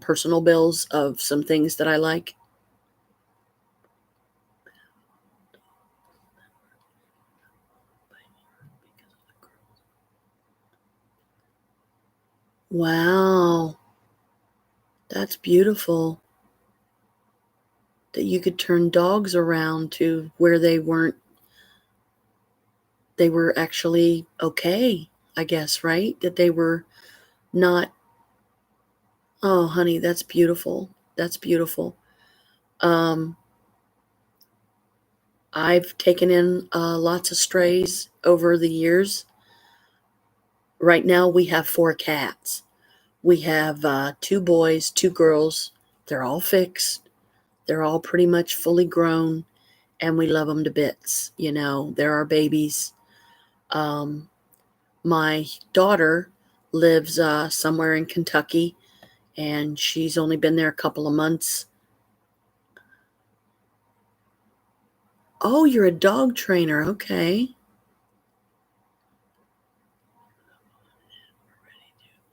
personal bills of some things that I like. Wow, that's beautiful. That you could turn dogs around to where they were actually okay, I guess, right? That they were not. Oh, honey, that's beautiful. That's beautiful. I've taken in lots of strays over the years. Right now, we have 4 cats. We have 2 boys, 2 girls. They're all fixed. They're all pretty much fully grown, and we love them to bits. They're our babies. My my daughter lives somewhere in Kentucky, and she's only been there a couple of months. Oh, you're a dog trainer. Okay.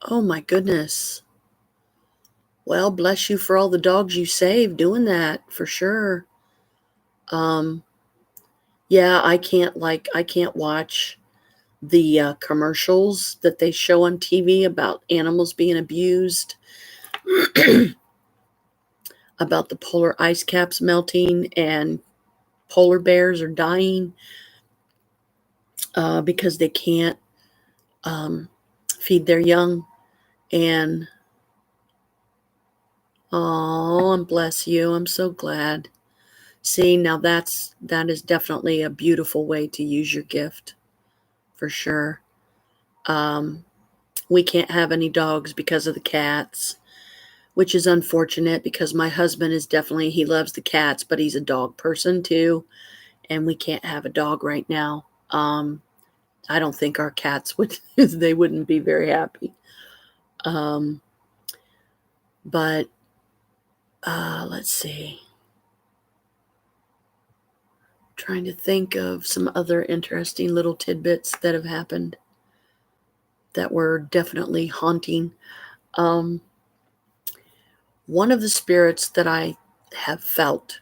Oh, my goodness. Well, bless you for all the dogs you saved doing that, for sure. Yeah, I can't watch the commercials that they show on TV about animals being abused, about the polar ice caps melting and polar bears are dying because they can't feed their young. And oh, bless you. I'm so glad. See, now that is definitely a beautiful way to use your gift, for sure. We can't have any dogs because of the cats, which is unfortunate because my husband is definitely, he loves the cats, but he's a dog person too, and we can't have a dog right now. I don't think our cats would, they wouldn't be very happy. But let's see. Trying to think of some other interesting little tidbits that have happened that were definitely haunting. One of the spirits that I have felt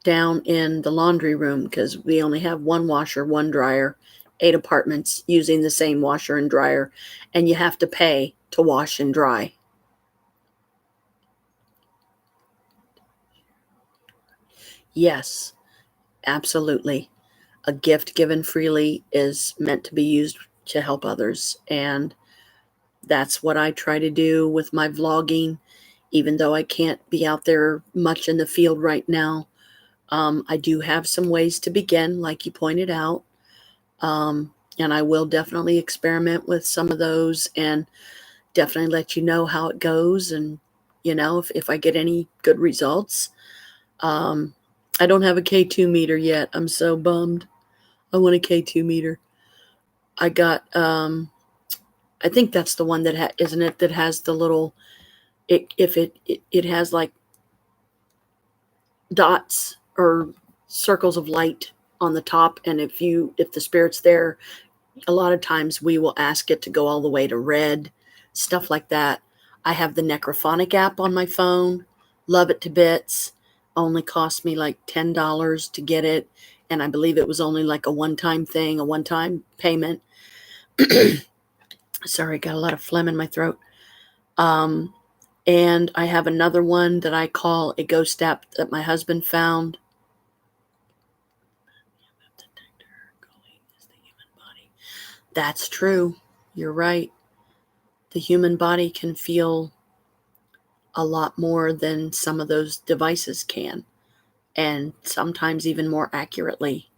down in the laundry room, because we only have one washer, one dryer, 8 apartments using the same washer and dryer, and you have to pay to wash and dry. Yes, absolutely. A gift given freely is meant to be used to help others. And that's what I try to do with my vlogging, even though I can't be out there much in the field right now. I do have some ways to begin, like you pointed out. And I will definitely experiment with some of those and definitely let you know how it goes. And, if I get any good results. I don't have a K2 meter yet. I'm so bummed. I want a K2 meter. I got, I think that's the one that isn't it, that has the little, it has like dots or circles of light on the top, and if the spirit's there, a lot of times we will ask it to go all the way to red, stuff like that. I have the Necrophonic app on my phone. Love it to bits. Only cost me like $10 to get it, and I believe it was only like a one-time thing, a one-time payment. Sorry, got a lot of phlegm in my throat. And I have another one that I call a ghost app that my husband found. That's true. You're right. The human body can feel a lot more than some of those devices can, and sometimes even more accurately.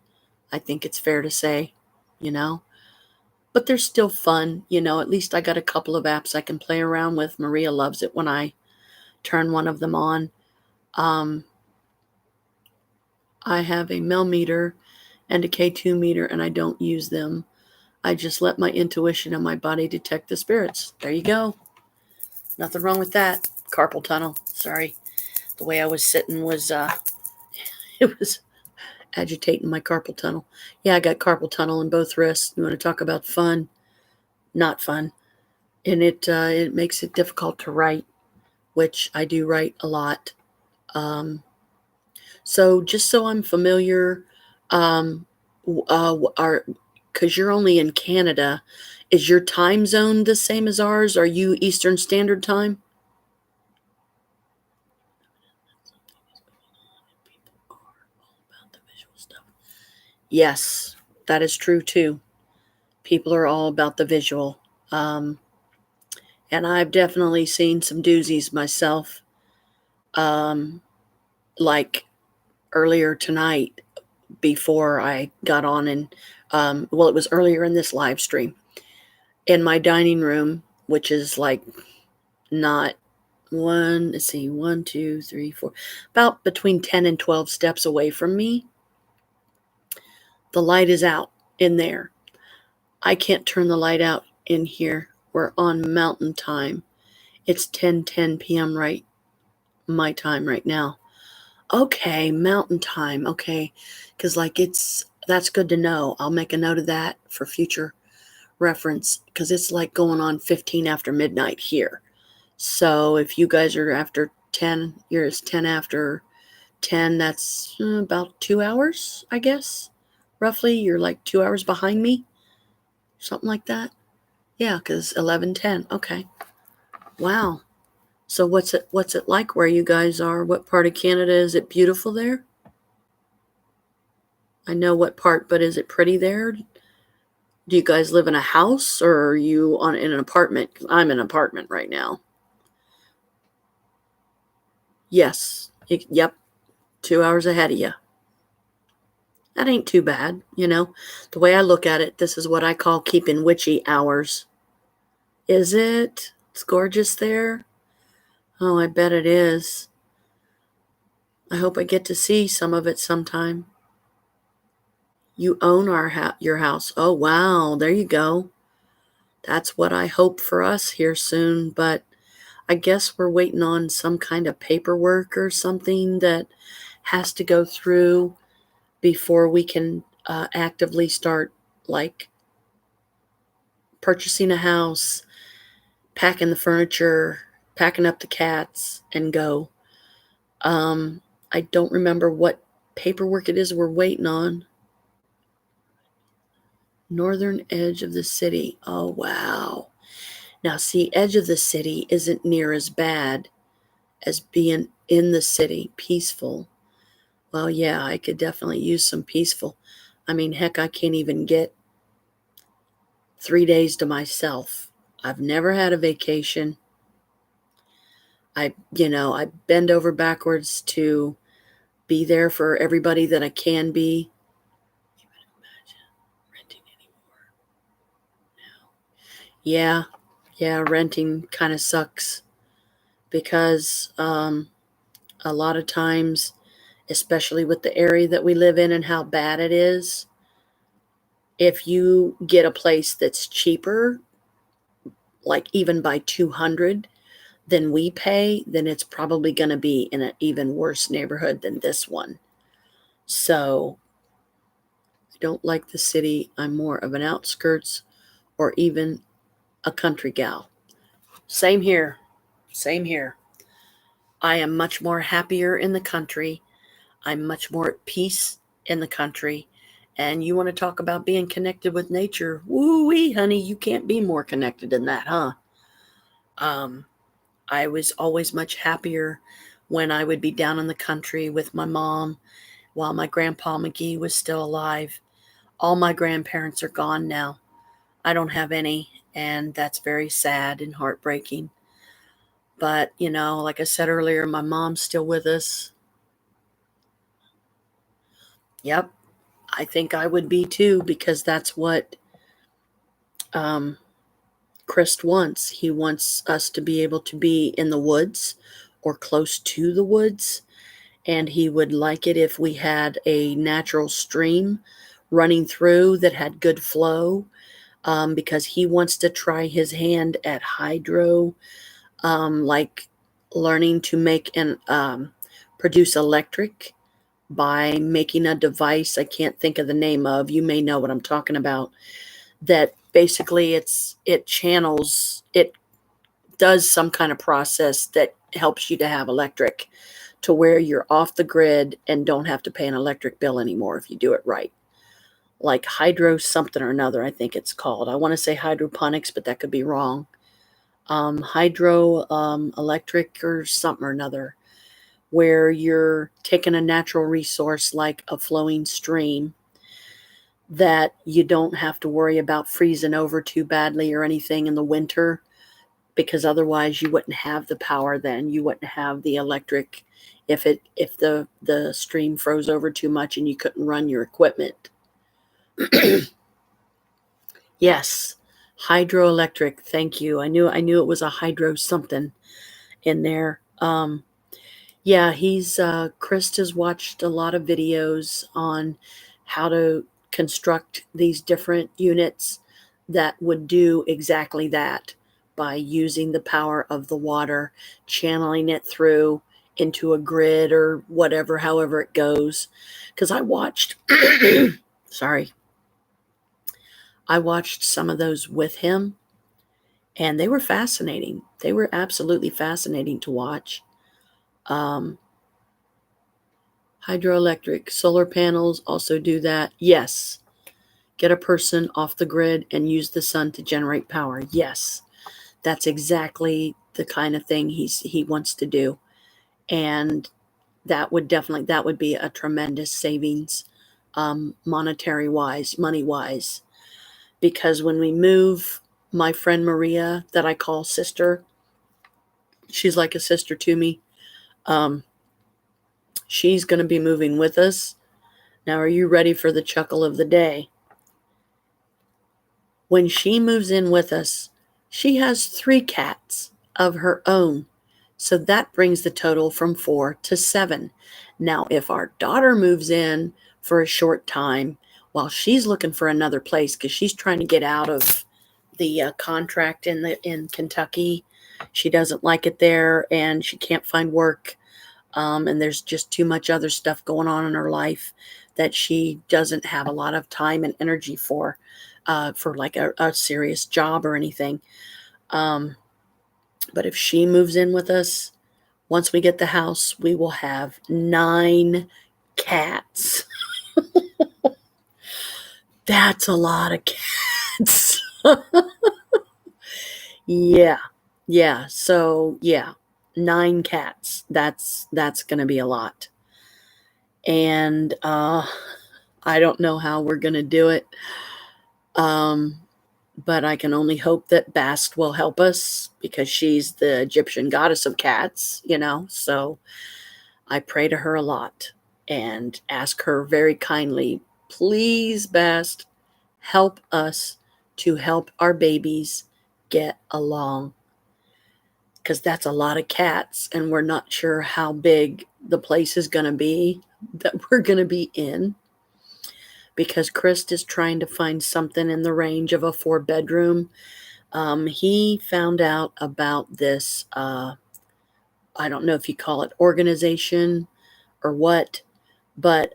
I think it's fair to say, but they're still fun. At least I got a couple of apps I can play around with. Maria loves it when I turn one of them on. I have a millimeter and a K2 meter, and I don't use them. I just let my intuition and my body detect the spirits. There you go. Nothing wrong with that. Carpal tunnel. Sorry. The way I was sitting was, it was agitating my carpal tunnel. Yeah, I got carpal tunnel in both wrists. You want to talk about fun? Not fun. And it makes it difficult to write, which I do write a lot. So just so I'm familiar, because you're only in Canada, is your time zone the same as ours? Are you Eastern Standard Time? Yes, that is true too. People are all about the visual. And I've definitely seen some doozies myself. Like earlier tonight, before I got on, and it was earlier in this live stream, in my dining room, which is like not let's see, 1, 2, 3, 4, about between 10 and 12 steps away from me. The light is out in there. I can't turn the light out in here. We're on mountain time. It's 10:10 p.m. right my time right now. Okay, mountain time. Okay. Cuz like that's good to know. I'll make a note of that for future reference cuz it's like going on 15 after midnight here. So if you guys are after 10, yours 10 after 10, that's about 2 hours, I guess. Roughly, you're like 2 hours behind me. Something like that. Yeah, cuz 11:10. Okay. Wow. So what's it like where you guys are? What part of Canada is it beautiful there? I know what part, but is it pretty there? Do you guys live in a house or are you in an apartment? 'Cause I'm in an apartment right now. Yes. Yep. 2 hours ahead of you. That ain't too bad, you know. The way I look at it, this is what I call keeping witchy hours. Is it? It's gorgeous there. Oh, I bet it is. I hope I get to see some of it sometime. You own your house. Oh, wow. There you go. That's what I hope for us here soon. But I guess we're waiting on some kind of paperwork or something that has to go through before we can actively start like purchasing a house, packing the furniture, packing up the cats, and go. I don't remember what paperwork it is we're waiting on. Northern edge of the city. Oh, wow. Now, see, edge of the city isn't near as bad as being in the city, peaceful. Well, yeah, I could definitely use some peaceful. I mean, heck, I can't even get 3 days to myself. I've never had a vacation. I bend over backwards to be there for everybody that I can be. Renting anymore. No. Yeah, renting kind of sucks because a lot of times, especially with the area that we live in and how bad it is, if you get a place that's cheaper, like even by 200 than we pay, then it's probably going to be in an even worse neighborhood than this one. So I don't like the city. I'm more of an outskirts or even a country gal. Same here. Same here. I am much more happier in the country. I'm much more at peace in the country. And you want to talk about being connected with nature? Woo-wee, honey, you can't be more connected than that, huh? I was always much happier when I would be down in the country with my mom while my grandpa McGee was still alive. All my grandparents are gone now. I don't have any, and that's very sad and heartbreaking. But, like I said earlier, my mom's still with us. Yep, I think I would be too, because that's what um, Chris wants. He wants us to be able to be in the woods or close to the woods. And he would like it if we had a natural stream running through that had good flow, because he wants to try his hand at hydro, like learning to make and produce electric by making a device I can't think of the name of. You may know what I'm talking about. That basically it does some kind of process that helps you to have electric to where you're off the grid and don't have to pay an electric bill anymore if you do it right. Like hydro something or another, I think it's called. I want to say hydroponics, but that could be wrong. Hydro electric or something or another, where you're taking a natural resource like a flowing stream that you don't have to worry about freezing over too badly or anything in the winter, because otherwise you wouldn't have the power then. You wouldn't have the electric if the stream froze over too much and you couldn't run your equipment. Yes, hydroelectric. Thank you. I knew it was a hydro something in there. Yeah, he's Chris has watched a lot of videos on how to construct these different units that would do exactly that by using the power of the water, channeling it through into a grid or whatever, however it goes. Because I watched, sorry, I watched some of those with him, and they were fascinating. They were absolutely fascinating to watch. Um, Hydroelectric solar panels also do that. Yes. Get a person off the grid and use the sun to generate power. Yes. That's exactly the kind of thing he wants to do. And that would be a tremendous savings, monetary wise, money wise. Because when we move, my friend Maria, that I call sister, she's like a sister to me. Um, she's going to be moving with us. Now, are you ready for the chuckle of the day? When she moves in with us, she has 3 cats of her own. So that brings the total from 4 to 7. Now, if our daughter moves in for a short time while she's looking for another place because she's trying to get out of the contract in Kentucky, she doesn't like it there and she can't find work. And there's just too much other stuff going on in her life that she doesn't have a lot of time and energy for like a serious job or anything. But if she moves in with us, once we get the house, we will have 9 cats. That's a lot of cats. Yeah. Yeah. So, yeah, 9 cats. That's going to be a lot. And I don't know how we're going to do it. But I can only hope that Bast will help us because she's the Egyptian goddess of cats, So I pray to her a lot and ask her very kindly, please, Bast, help us to help our babies get along. Because that's a lot of cats, and we're not sure how big the place is going to be that we're going to be in. Because Chris is trying to find something in the range of a 4-bedroom. He found out about this, I don't know if you call it organization or what, but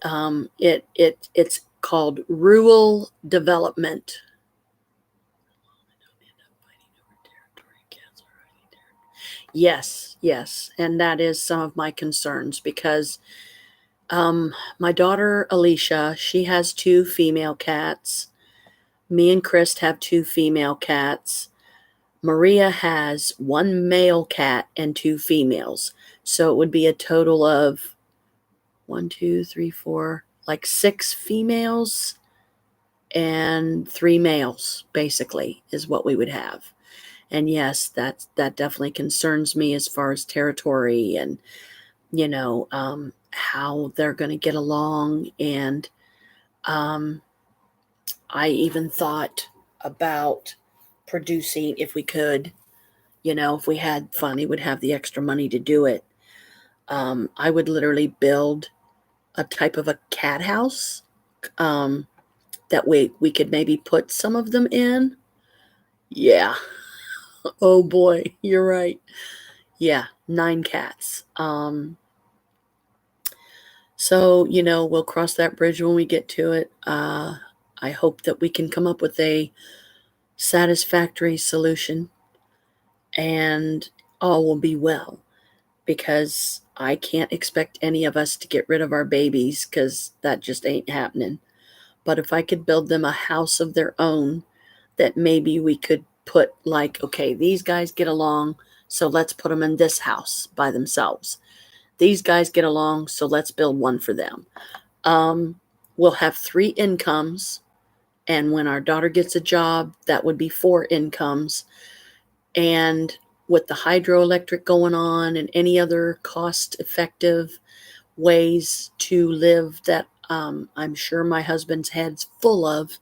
it's called rural development. Yes, yes, and that is some of my concerns because my daughter Alicia, she has 2 female cats. Me and Chris have 2 female cats. Maria has 1 male cat and 2 females. So it would be a total of 1, 2, 3, 4, like 6 females and 3 males, basically, is what we would have. And yes, that definitely concerns me as far as territory and, how they're going to get along. And I even thought about producing, if we could, if we had fun, we would have the extra money to do it. I would literally build a type of a cat house that we could maybe put some of them in. Yeah. Oh boy, you're right. Yeah, 9 cats. So, we'll cross that bridge when we get to it. I hope that we can come up with a satisfactory solution and all will be well, because I can't expect any of us to get rid of our babies because that just ain't happening. But if I could build them a house of their own, that maybe we could put like, okay, these guys get along, so let's put them in this house by themselves. These guys get along, so let's build one for them. We'll have 3 incomes, and when our daughter gets a job, that would be 4 incomes. And with the hydroelectric going on and any other cost-effective ways to live that I'm sure my husband's head's full of,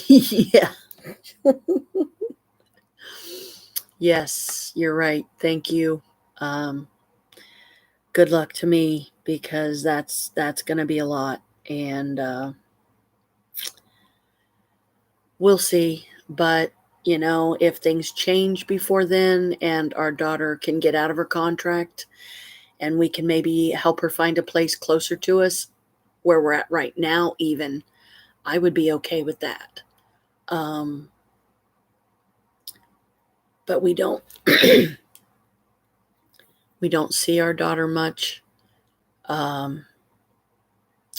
yeah. Yes, you're right. Thank you. Good luck to me because that's going to be a lot. And we'll see. But, if things change before then and our daughter can get out of her contract and we can maybe help her find a place closer to us where we're at right now, even, I would be okay with that. But we don't we don't see our daughter much.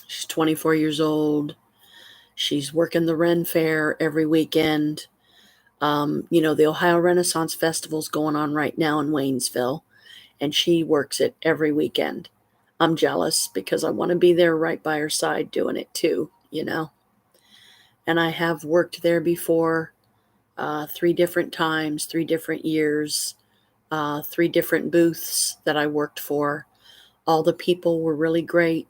She's 24 years old. She's working the Ren Fair every weekend. The Ohio Renaissance Festival's going on right now in Waynesville, and she works it every weekend. I'm jealous because I want to be there right by her side doing it too, And I have worked there before, 3 different times, 3 different years, 3 different booths that I worked for. All the people were really great.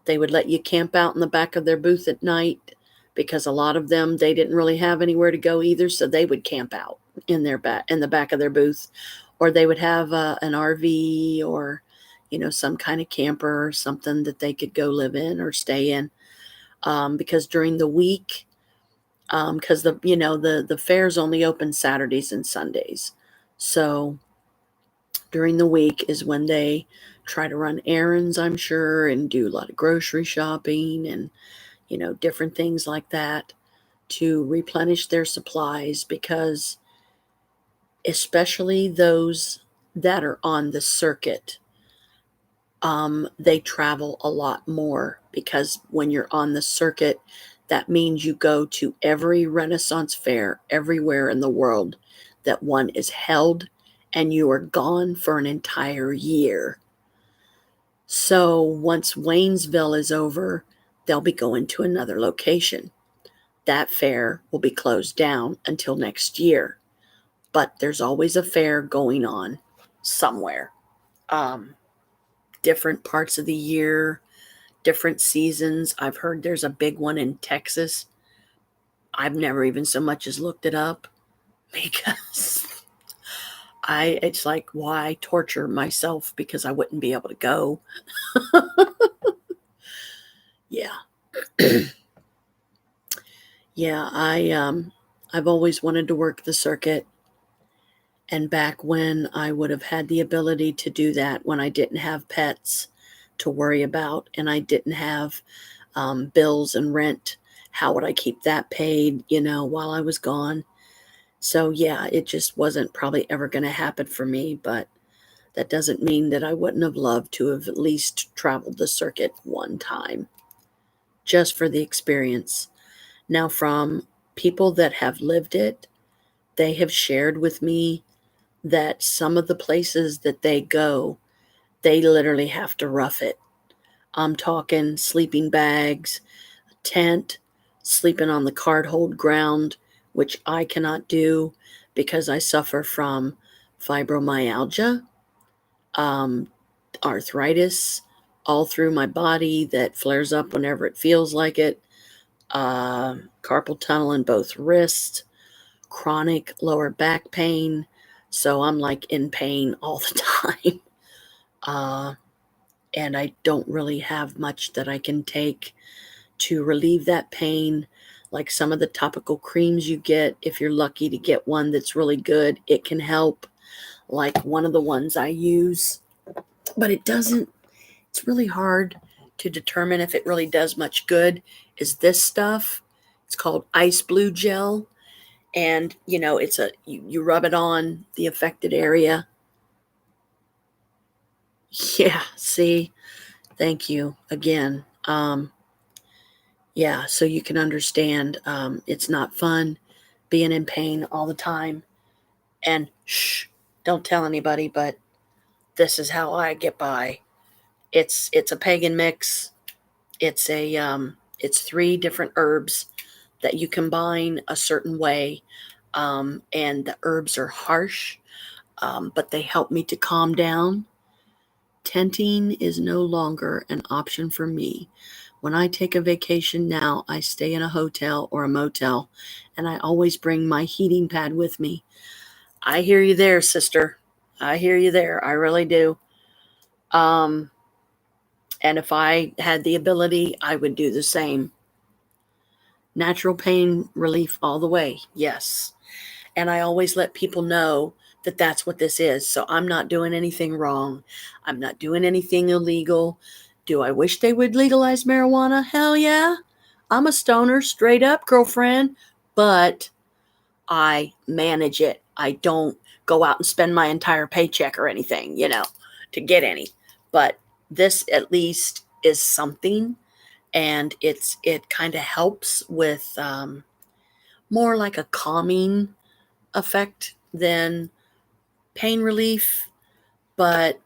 They would let you camp out in the back of their booth at night because a lot of them, they didn't really have anywhere to go either, so they would camp out in the back of their booth, or they would have an RV or some kind of camper or something that they could go live in or stay in. Because during the week, because the fair's only open Saturdays and Sundays, so during the week is when they try to run errands, I'm sure, and do a lot of grocery shopping and different things like that to replenish their supplies, because especially those that are on the circuit, they travel a lot more, because when you're on the circuit, that means you go to every Renaissance fair everywhere in the world that one is held, and you are gone for an entire year. So once Waynesville is over, they'll be going to another location. That fair will be closed down until next year, but there's always a fair going on somewhere. Different parts of the year, different seasons. I've heard there's a big one in Texas. I've never even so much as looked it up because it's like, why torture myself because I wouldn't be able to go. Yeah. Yeah, I've always wanted to work the circuit. And back when I would have had the ability to do that, when I didn't have pets to worry about and I didn't have bills and rent, how would I keep that paid, while I was gone? So yeah, it just wasn't probably ever going to happen for me, but that doesn't mean that I wouldn't have loved to have at least traveled the circuit one time, just for the experience. Now, from people that have lived it, they have shared with me that some of the places that they go, they literally have to rough it. I'm talking sleeping bags, tent, sleeping on the cart hold ground, which I cannot do because I suffer from fibromyalgia, arthritis all through my body that flares up whenever it feels like it, carpal tunnel in both wrists, chronic lower back pain. So I'm like in pain all the time. And I don't really have much that I can take to relieve that pain. Like some of the topical creams you get, if you're lucky to get one that's really good, it can help. Like one of the ones I use, but it's really hard to determine if it really does much good, is this stuff. It's called ice blue gel. And, you rub it on the affected area. Yeah, see, thank you again. Yeah, so you can understand, it's not fun being in pain all the time. And shh, don't tell anybody, but this is how I get by. It's a pagan mix. It's 3 different herbs that you combine a certain way, and the herbs are harsh, but they help me to calm down. Tenting is no longer an option for me. When I take a vacation now, I stay in a hotel or a motel, and I always bring my heating pad with me. I hear you there, sister. I hear you there. I really do. Um, and if I had the ability, I would do the same. Natural pain relief all the way. Yes. And I always let people know that that's what this is. So I'm not doing anything wrong. I'm not doing anything illegal. Do I wish they would legalize marijuana? Hell yeah. I'm a stoner, straight up, girlfriend. But I manage it. I don't go out and spend my entire paycheck or anything, to get any. But this at least is something, and it kind of helps with more like a calming effect than pain relief. But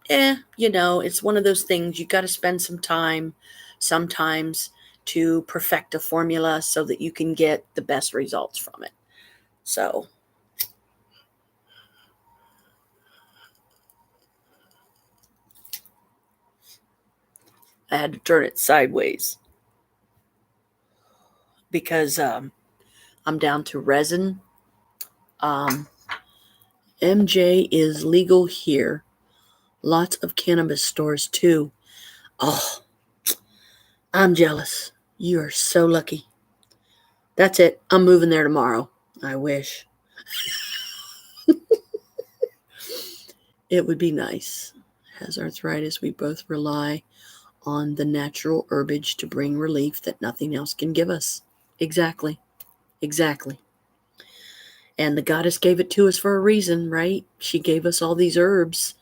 it's one of those things you got to spend some time sometimes to perfect a formula so that you can get the best results from it. So I had to turn it sideways because I'm down to resin. MJ is legal here. Lots of cannabis stores too. Oh, I'm jealous. You are so lucky. That's it. I'm moving there tomorrow. I wish. It would be nice. Has arthritis. We both rely on the natural herbage to bring relief that nothing else can give us. Exactly. Exactly. And the goddess gave it to us for a reason, right? She gave us all these herbs.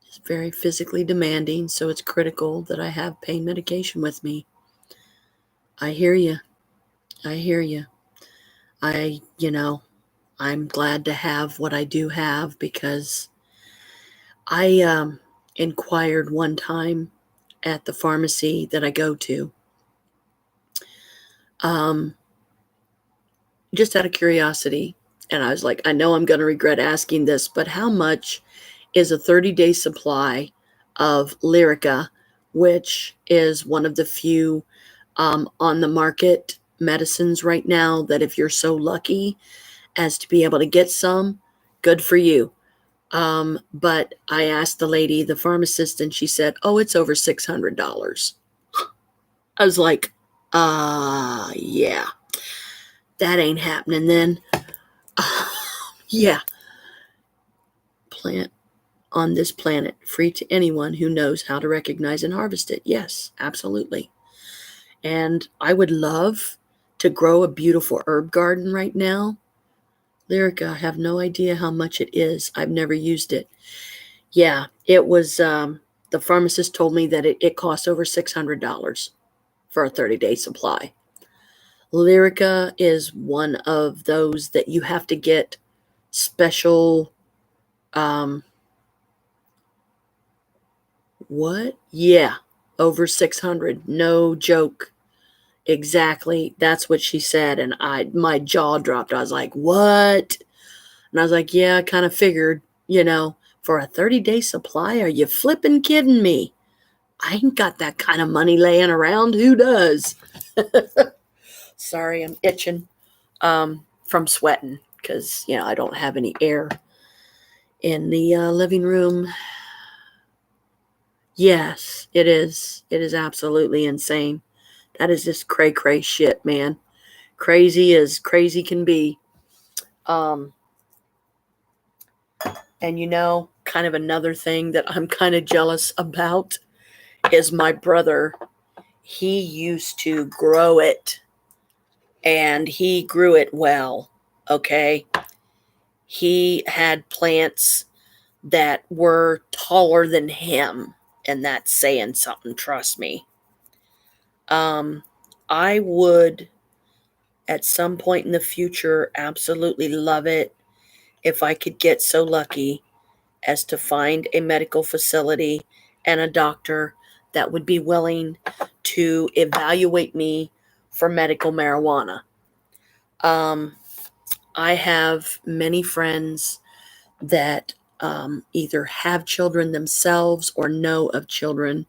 It's very physically demanding, so it's critical that I have pain medication with me. I hear you. I hear you. I'm glad to have what I do have because I inquired one time at the pharmacy that I go to, just out of curiosity. And I was like, I know I'm going to regret asking this, but how much is a 30-day supply of Lyrica, which is one of the few on the market medicines right now that if you're so lucky as to be able to get some, good for you. But I asked the lady, the pharmacist, and she said, oh, it's over $600. I was like, yeah, that ain't happening then. Yeah. Plant on this planet, free to anyone who knows how to recognize and harvest it. Yes, absolutely. And I would love to grow a beautiful herb garden right now. Lyrica, I have no idea how much it is. I've never used it. Yeah, it was, the pharmacist told me that it costs over $600 for a 30-day supply. Lyrica is one of those that you have to get special, what? Yeah, over 600. No joke. Exactly. That's what she said. And my jaw dropped. I was like, what? And I was like, yeah, I kind of figured, for a 30-day supply, are you flipping kidding me? I ain't got that kind of money laying around. Who does? Sorry, I'm itching from sweating because, I don't have any air in the living room. Yes, it is. It is absolutely insane. That is just cray shit, man. Crazy as crazy can be. And kind of another thing that I'm kind of jealous about is my brother. He used to grow it, and he grew it well. Okay. He had plants that were taller than him, and that's saying something, trust me. I would at some point in the future absolutely love it if I could get so lucky as to find a medical facility and a doctor that would be willing to evaluate me for medical marijuana. I have many friends that either have children themselves or know of children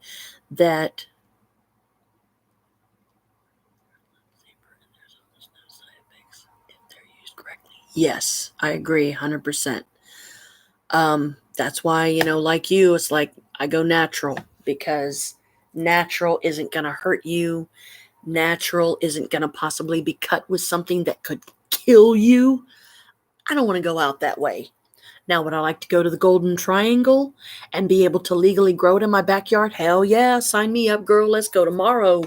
that yes, I agree 100%. That's why, like you, it's like I go natural because natural isn't going to hurt you. natural isn't going to possibly be cut with something that could kill you, I don't want to go out that way. Now, would I like to go to the Golden Triangle and be able to legally grow it in my backyard? Hell yeah, sign me up, girl. Let's go tomorrow.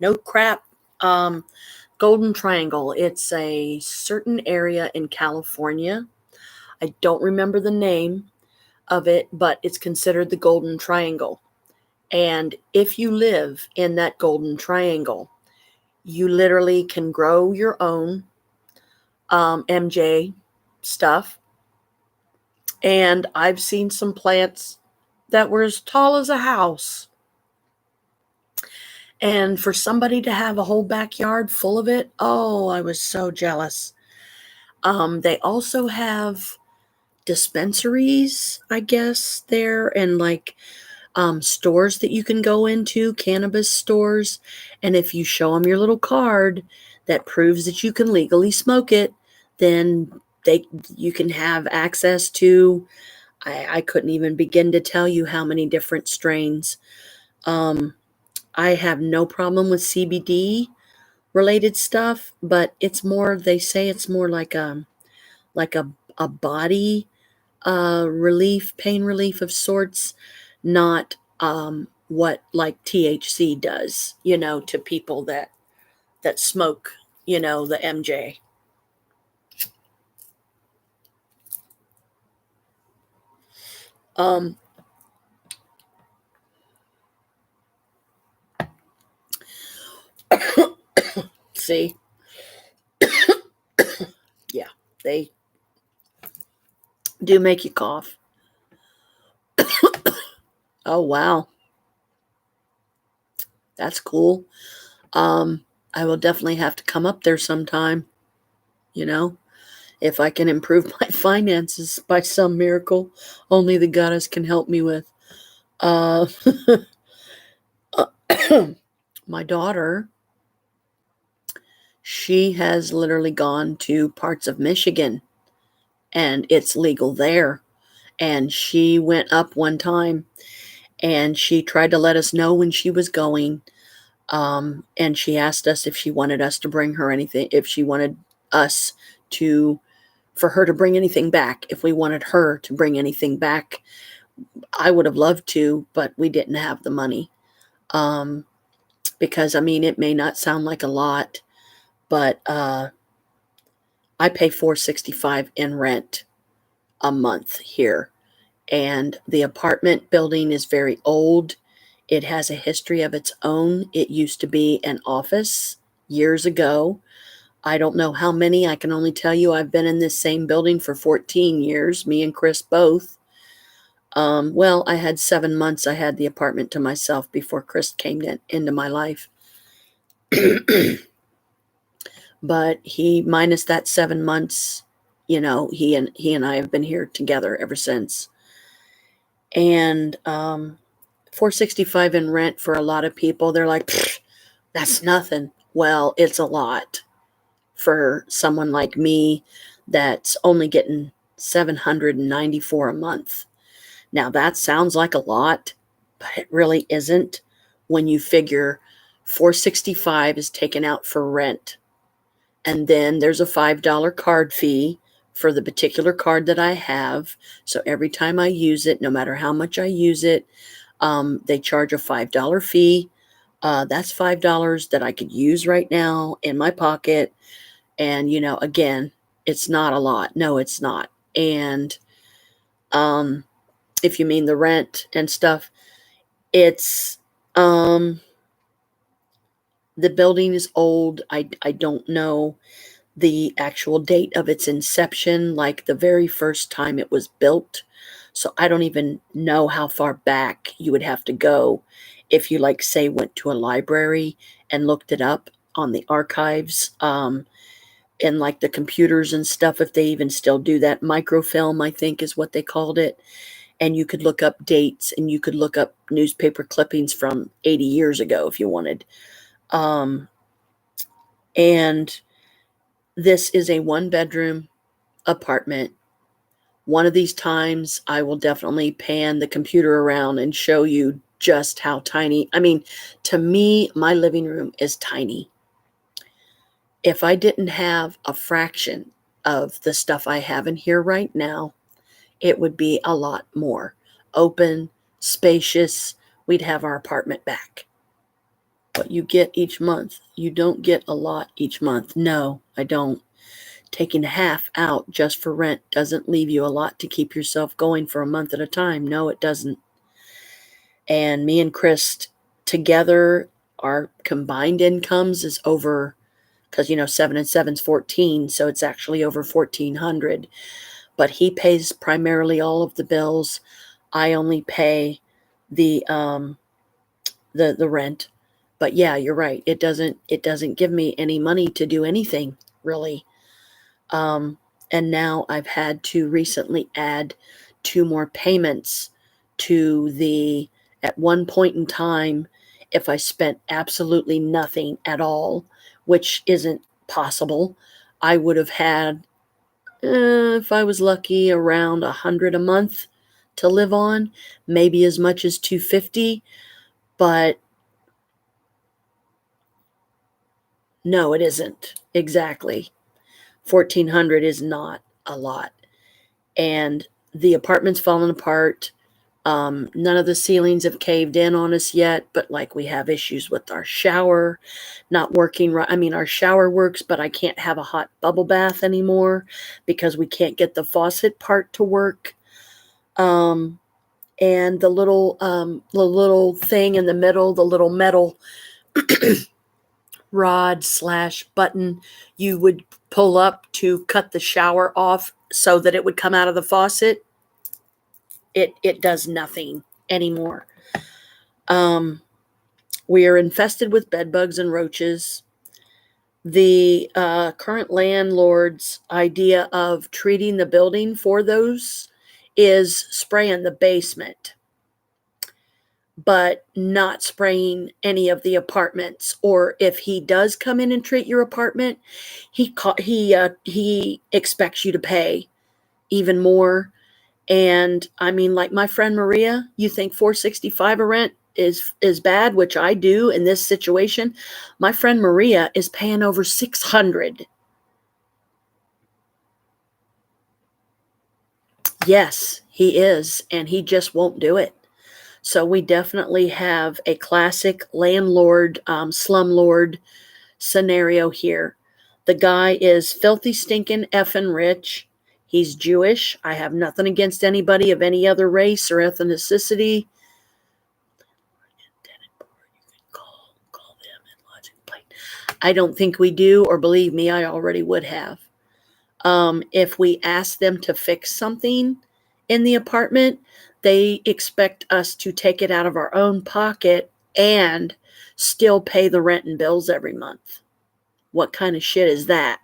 No crap. Golden Triangle. It's a certain area in California. I don't remember the name of it, but it's considered the Golden Triangle. And if you live in that Golden Triangle, you literally can grow your own MJ stuff. And I've seen some plants that were as tall as a house. And for somebody to have a whole backyard full of it, oh, I was so jealous. They also have dispensaries, I guess, there, and like stores that you can go into, cannabis stores. And if you show them your little card that proves that you can legally smoke it, then you can have access to, I couldn't even begin to tell you how many different strains. I have no problem with CBD related stuff, but it's more, they say it's more like a body relief, pain relief of sorts, not what like THC does, to people that smoke, the MJ. Um, see, yeah, they do make you cough. Oh wow, that's cool. I will definitely have to come up there sometime, if I can improve my finances by some miracle only the goddess can help me with. Uh, my daughter, she has literally gone to parts of Michigan and it's legal there. And she went up one time and she tried to let us know when she was going. And she asked us if she wanted us to bring her anything, if she wanted us for her to bring anything back. If we wanted her to bring anything back, I would have loved to, but we didn't have the money. Because it may not sound like a lot, but I pay $465 in rent a month here. And the apartment building is very old. It has a history of its own. It used to be an office years ago. I don't know how many. I can only tell you I've been in this same building for 14 years, me and Chris both. Well, I had 7 months. I had the apartment to myself before Chris came into my life. But he, minus that 7 months, he and I have been here together ever since. And $465 in rent for a lot of people, they're like, that's nothing. Well, it's a lot for someone like me that's only getting $794 a month. Now that sounds like a lot, but it really isn't when you figure $465 is taken out for rent. And then there's a $5 card fee for the particular card that I have. So every time I use it, no matter how much I use it, they charge a $5 fee. That's $5 that I could use right now in my pocket. And, again, it's not a lot. No, it's not. And if you mean the rent and stuff, it's the building is old. I don't know the actual date of its inception, like the very first time it was built. So I don't even know how far back you would have to go if you, like, say, went to a library and looked it up on the archives, and like the computers and stuff, if they even still do that. Microfilm, I think, is what they called it. And you could look up dates and you could look up newspaper clippings from 80 years ago if you wanted. And this is a 1-bedroom apartment. One of these times I will definitely pan the computer around and show you just how tiny. I mean, to me, my living room is tiny. If I didn't have a fraction of the stuff I have in here right now, it would be a lot more open, spacious. We'd have our apartment back. What you get each month, you don't get a lot each month. No, I don't. Taking half out just for rent doesn't leave you a lot to keep yourself going for a month at a time. No, it doesn't. And me and Chris together, our combined incomes is over, because 7 and 7's 14, so it's actually over 1,400. But he pays primarily all of the bills. I only pay the rent. But yeah, you're right. It doesn't give me any money to do anything really. And now I've had to recently add 2 more payments to the, at one point in time, if I spent absolutely nothing at all, which isn't possible, I would have had, if I was lucky, around 100 a month to live on, maybe as much as 250, but no, it isn't exactly. 1,400 is not a lot. And the apartment's fallen apart. None of the ceilings have caved in on us yet, but like we have issues with our shower not working right. I mean, our shower works, but I can't have a hot bubble bath anymore because we can't get the faucet part to work. And the little thing in the middle, the little metal rod / button you would pull up to cut the shower off so that it would come out of the faucet, it does nothing anymore. We are infested with bed bugs and roaches. The current landlord's idea of treating the building for those is spraying the basement, but not spraying any of the apartments. Or if he does come in and treat your apartment, he expects you to pay even more. And I mean, like my friend Maria, you think $465 a rent is bad, which I do in this situation. My friend Maria is paying over $600. Yes, he is, and he just won't do it. So we definitely have a classic landlord, slumlord scenario here. The guy is filthy, stinking, effing rich. He's Jewish. I have nothing against anybody of any other race or ethnicity. Call them and lodge a complaint. I don't think we do, or believe me, I already would have. If we ask them to fix something in the apartment, they expect us to take it out of our own pocket and still pay the rent and bills every month. What kind of shit is that?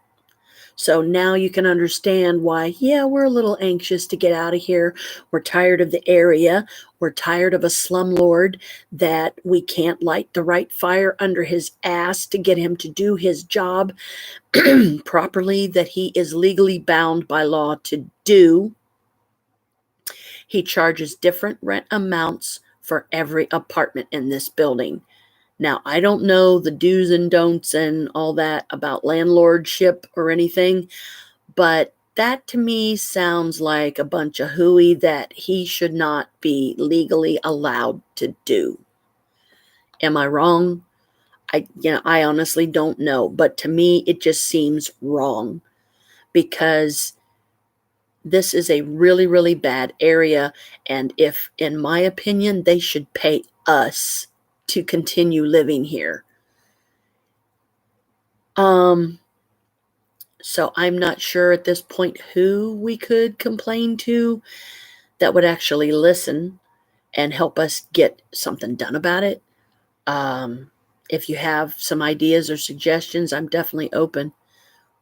So now you can understand why, yeah, we're a little anxious to get out of here. We're tired of the area. We're tired of a slumlord that we can't light the right fire under his ass to get him to do his job properly, that he is legally bound by law to do. He charges different rent amounts for every apartment in this building. Now, I don't know the do's and don'ts and all that about landlordship or anything, but that to me sounds like a bunch of hooey that he should not be legally allowed to do. Am I wrong? I honestly don't know, but to me it just seems wrong, because this is a really, really bad area, and if, in my opinion, they should pay us to continue living here. So I'm not sure at this point who we could complain to that would actually listen and help us get something done about it. If you have some ideas or suggestions, I'm definitely open.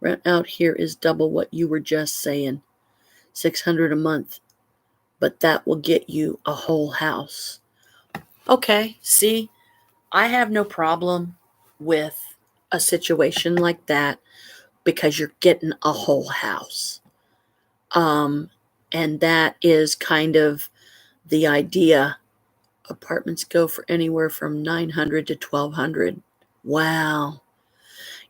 Rent out here is double what you were just saying. $600 a month, but that will get you a whole house. Okay, see, I have no problem with a situation like that because you're getting a whole house. And that is kind of the idea apartments go for anywhere from 900 to 1200. Wow.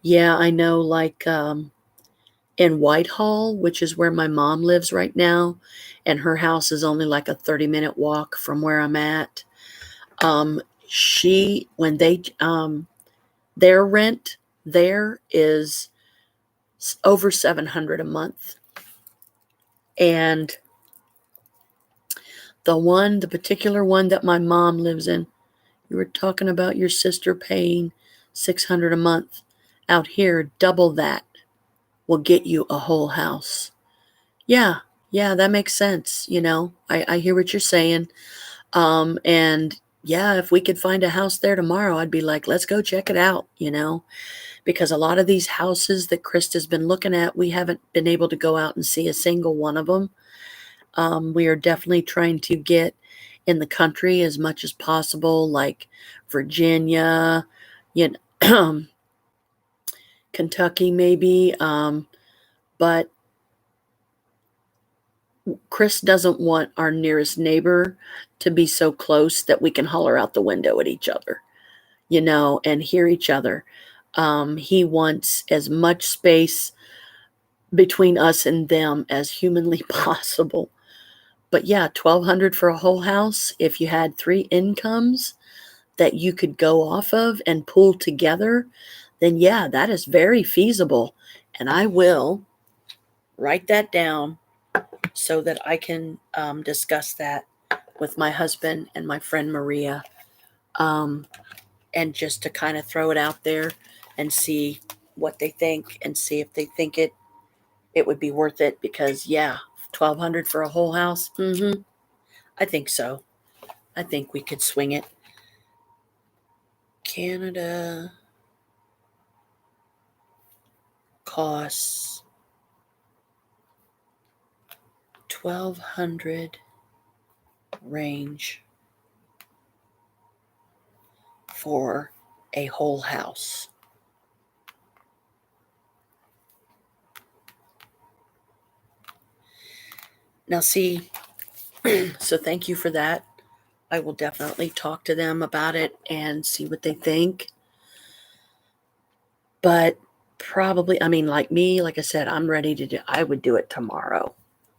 Yeah, I know, like in Whitehall, which is where my mom lives right now, and her house is only like a 30-minute walk from where I'm at. She when they their rent there is over 700 a month. And the particular one that my mom lives in, you were talking about your sister paying 600 a month. Out here, double that will get you a whole house. Yeah, yeah, that makes sense. I hear what you're saying. And yeah, if we could find a house there tomorrow, I'd be like, let's go check it out, because a lot of these houses that Krista's been looking at, we haven't been able to go out and see a single one of them. We are definitely trying to get in the country as much as possible, like Virginia, you know, Kentucky maybe. But Chris doesn't want our nearest neighbor to be so close that we can holler out the window at each other, and hear each other. He wants as much space between us and them as humanly possible. But yeah, 1200 for a whole house. If you had 3 incomes that you could go off of and pull together, then yeah, that is very feasible. And I will write that down so that I can discuss that with my husband and my friend Maria, and just to kind of throw it out there and see what they think, and see if they think it would be worth it. Because yeah, 1200 for a whole house. I think so. I think we could swing it. Canada costs 1200 range for a whole house. Now, see, so thank you for that. I will definitely talk to them about it and see what they think. But probably, I mean, like me, like I said, I'm ready to do, I would do it tomorrow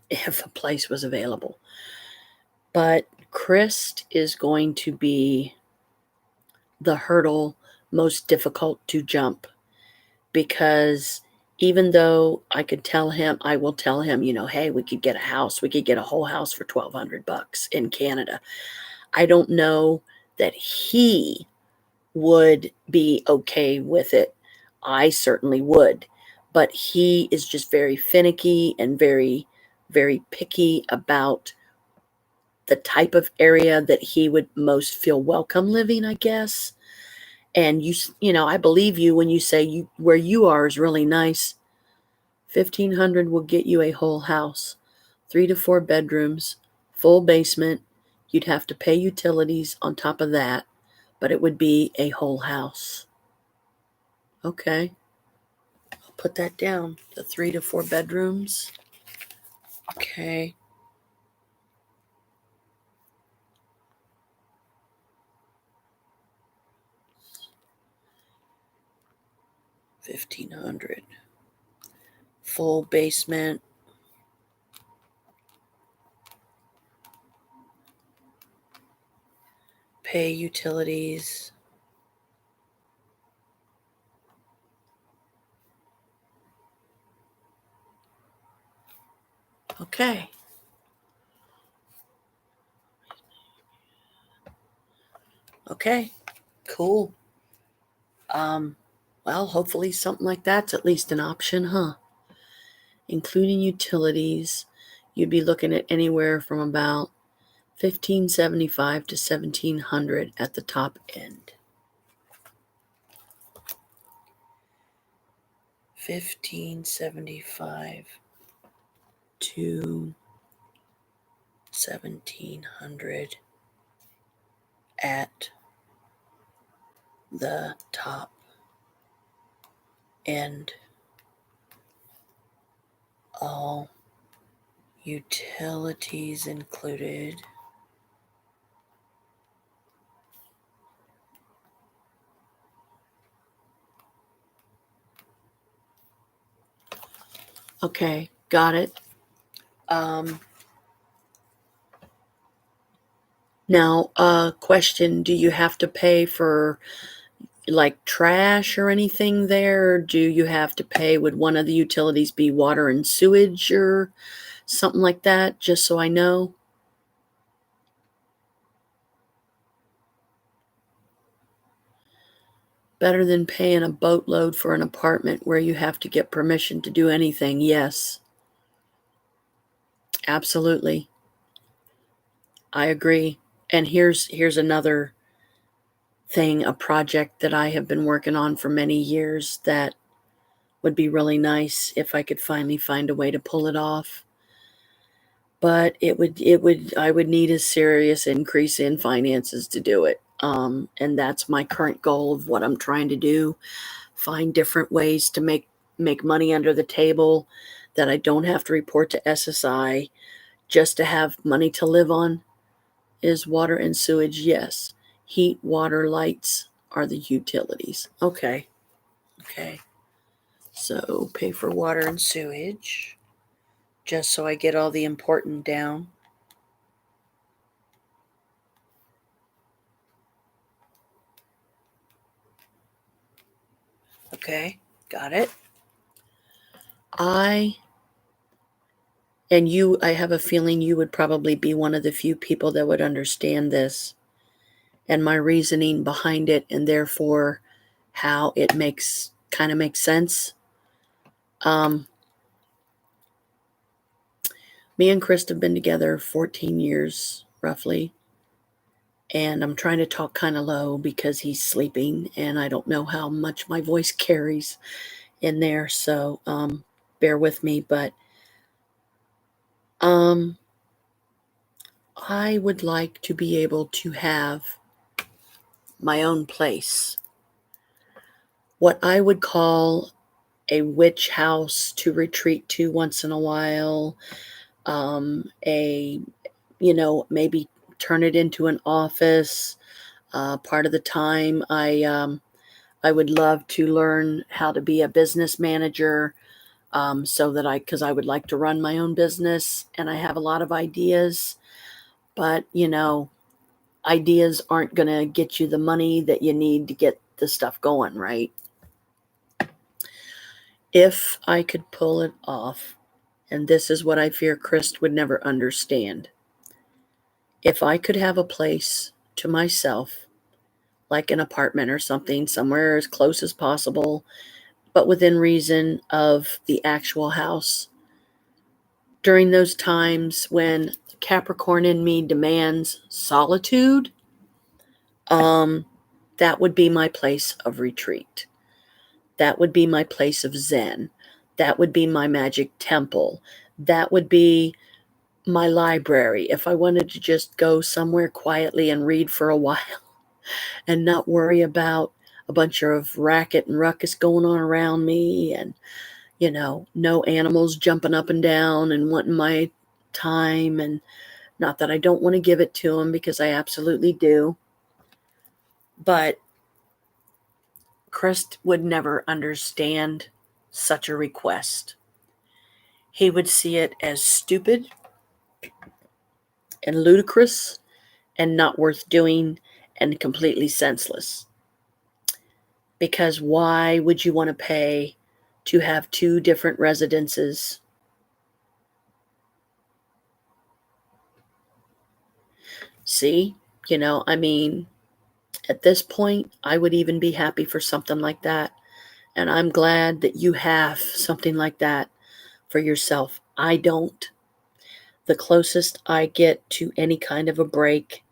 if a place was available. But Chris is going to be the hurdle most difficult to jump, because even though I will tell him, hey, we could get a house, we could get a whole house for $1,200 in Canada. I don't know that he would be okay with it. I certainly would, but he is just very finicky and very, very picky about the type of area that he would most feel welcome living, I guess. And I believe you when you say where you are is really nice. 1,500 will get you a whole house, 3 to 4 bedrooms, full basement. You'd have to pay utilities on top of that, but it would be a whole house. Okay, I'll put that down. The 3 to 4 bedrooms. Okay. $1,500. Full basement. Pay utilities. Okay. Okay. Cool. Well, hopefully something like that's at least an option, huh? Including utilities, you'd be looking at anywhere from about $1,575 to $1,700 at the top end. 1,575 to 1,700 at the top end. All utilities included. Okay, got it. Um, Now, question, do you have to pay for like trash or anything there? Or do you have to pay, would one of the utilities be water and sewage or something like that, just so I know? Better than paying a boatload for an apartment where you have to get permission to do anything. Yes, absolutely. I agree. And here's another thing, a project that I have been working on for many years that would be really nice if I could finally find a way to pull it off. But I would need a serious increase in finances to do it. And that's my current goal of what I'm trying to do. Find different ways to make money under the table that I don't have to report to SSI just to have money to live on. Is water and sewage? Yes. Heat, water, lights are the utilities. Okay. Okay. So pay for water and sewage, just so I get all the important down. Okay, got it. I I have a feeling you would probably be one of the few people that would understand this and my reasoning behind it, and therefore how it makes sense. Um, Me and Chris have been together 14 years, roughly. And I'm trying to talk kind of low because he's sleeping and I don't know how much my voice carries in there. So bear with me. But um, I would like to be able to have my own place. What I would call a witch house to retreat to once in a while. A, maybe turn it into an office. Part of the time, I would love to learn how to be a business manager, so that because I would like to run my own business and I have a lot of ideas, but ideas aren't going to get you the money that you need to get the stuff going, right? If I could pull it off, and this is what I fear Chris would never understand, if I could have a place to myself, like an apartment or something, somewhere as close as possible, but within reason of the actual house, during those times when Capricorn in me demands solitude, um, that would be my place of retreat. That would be my place of Zen. That would be my magic temple. That would be my library if I wanted to just go somewhere quietly and read for a while and not worry about a bunch of racket and ruckus going on around me, and no animals jumping up and down and wanting my time. And not that I don't want to give it to them, because I absolutely do. But Chris would never understand such a request. He would see it as stupid and ludicrous and not worth doing and completely senseless. Because why would you want to pay to have two different residences? See, I mean, at this point, I would even be happy for something like that. And I'm glad that you have something like that for yourself. I don't. The closest I get to any kind of a break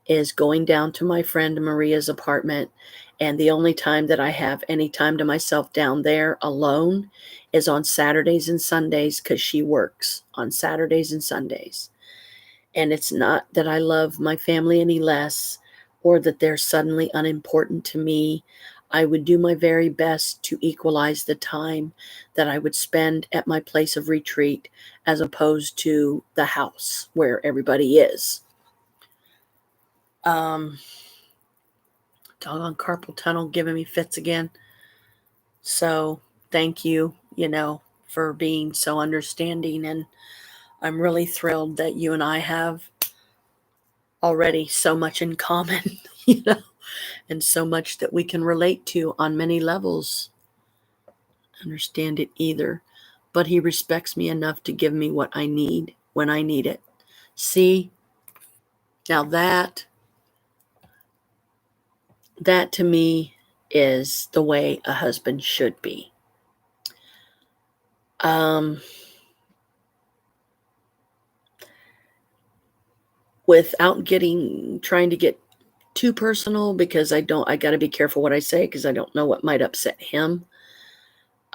is going down to my friend Maria's apartment. And the only time that I have any time to myself down there alone is on Saturdays and Sundays, because she works on Saturdays and Sundays. And it's not that I love my family any less or that they're suddenly unimportant to me. I would do my very best to equalize the time that I would spend at my place of retreat as opposed to the house where everybody is. Doggone carpal tunnel giving me fits again. So thank you, for being so understanding. And I'm really thrilled that you and I have already so much in common, and so much that we can relate to on many levels. Understand it either, but he respects me enough to give me what I need when I need it. See, now that to me is the way a husband should be. Without trying to get too personal, because I got to be careful what I say, because I don't know what might upset him,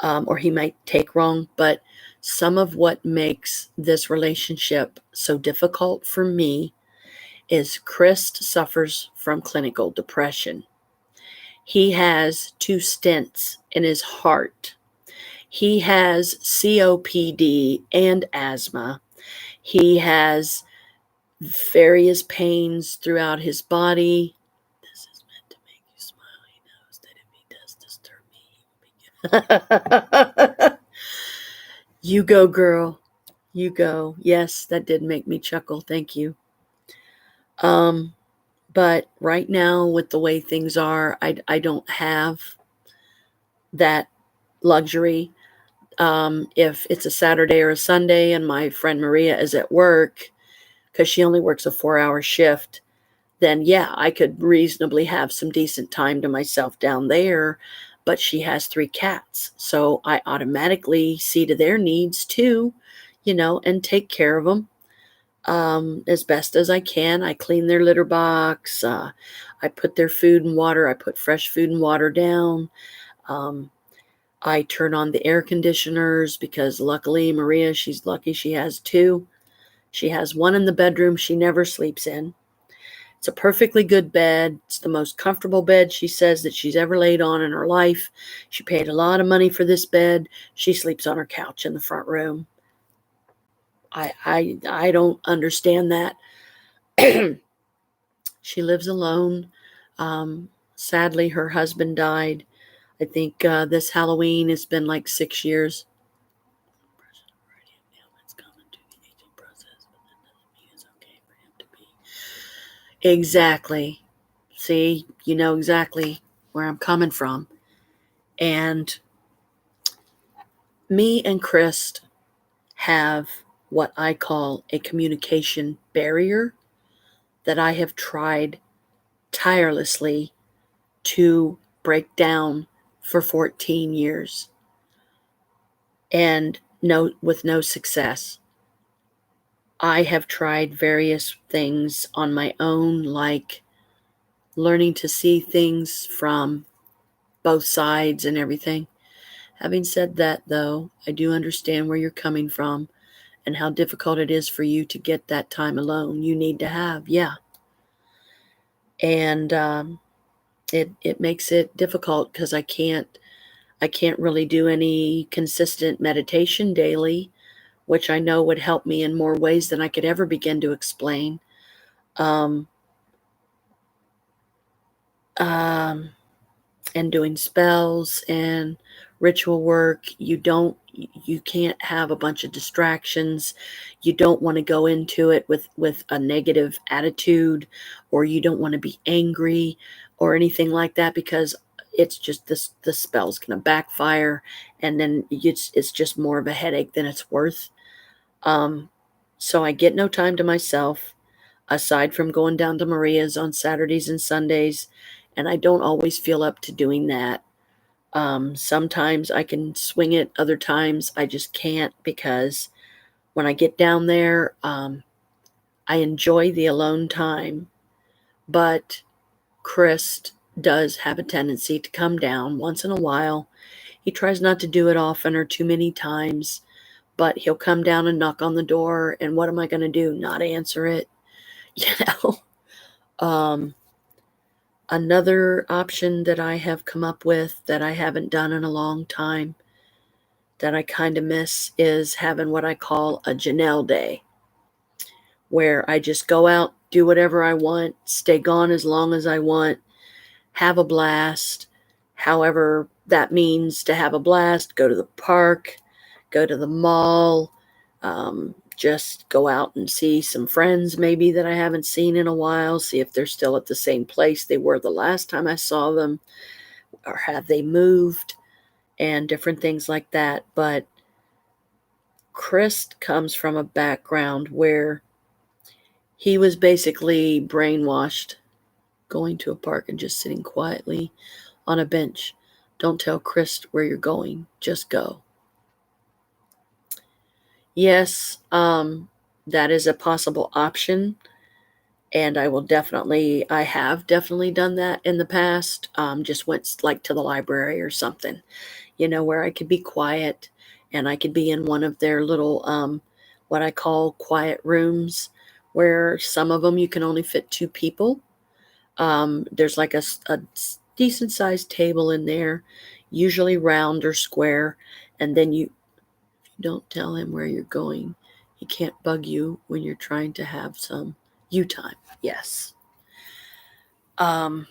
or he might take wrong. But some of what makes this relationship so difficult for me is Chris suffers from clinical depression. He has 2 stents in his heart. He has COPD and asthma. He has various pains throughout his body. This is meant to make you smile. He knows that if he does disturb me, You go, girl. You go. Yes, that did make me chuckle. Thank you. But right now, with the way things are, I don't have that luxury. If it's a Saturday or a Sunday and my friend Maria is at work, because she only works a 4-hour shift, then yeah, I could reasonably have some decent time to myself down there. But she has 3 cats, so I automatically see to their needs too, and take care of them as best as I can. I clean their litter box. I put their food and water. I put fresh food and water down. I turn on the air conditioners, because luckily Maria, she's lucky she has 2. She has one in the bedroom she never sleeps in. It's a perfectly good bed. It's the most comfortable bed she says that she's ever laid on in her life. She paid a lot of money for this bed. She sleeps on her couch in the front room. I don't understand that. She lives alone. Sadly, her husband died. I think this Halloween has been like 6 years. Exactly. See, you know exactly where I'm coming from. And me and Chris have what I call a communication barrier that I have tried tirelessly to break down for 14 years, and with no success. I have tried various things on my own, like learning to see things from both sides and everything. Having said that, though, I do understand where you're coming from and how difficult it is for you to get that time alone you need to have. Yeah. And it makes it difficult, because I can't really do any consistent meditation daily, which I know would help me in more ways than I could ever begin to explain. Um, and doing spells and ritual work, you can't have a bunch of distractions. You don't want to go into it with a negative attitude, or you don't want to be angry or anything like that, because it's just the spell's going to backfire, and then it's just more of a headache than it's worth. So I get no time to myself, aside from going down to Maria's on Saturdays and Sundays, and I don't always feel up to doing that. Sometimes I can swing it, other times I just can't, because when I get down there, I enjoy the alone time, but Chris does have a tendency to come down once in a while. He tries not to do it often or too many times, but he'll come down and knock on the door, and what am I going to do? Not answer it? Another option that I have come up with that I haven't done in a long time, that I kind of miss, is having what I call a Janelle day, where I just go out, do whatever I want, stay gone as long as I want, have a blast, however that means to have a blast, go to the park, go to the mall, just go out and see some friends maybe that I haven't seen in a while, see if they're still at the same place they were the last time I saw them, or have they moved, and different things like that. But Chris comes from a background where he was basically brainwashed, going to a park and just sitting quietly on a bench. Don't tell Chris where you're going, just go. Yes, that is a possible option. And I have definitely done that in the past. Just went like to the library or something, where I could be quiet and I could be in one of their little, what I call quiet rooms, where some of them you can only fit 2 people. There's like a decent sized table in there, usually round or square. And then you don't tell him where you're going. He can't bug you when you're trying to have some you time. Yes. But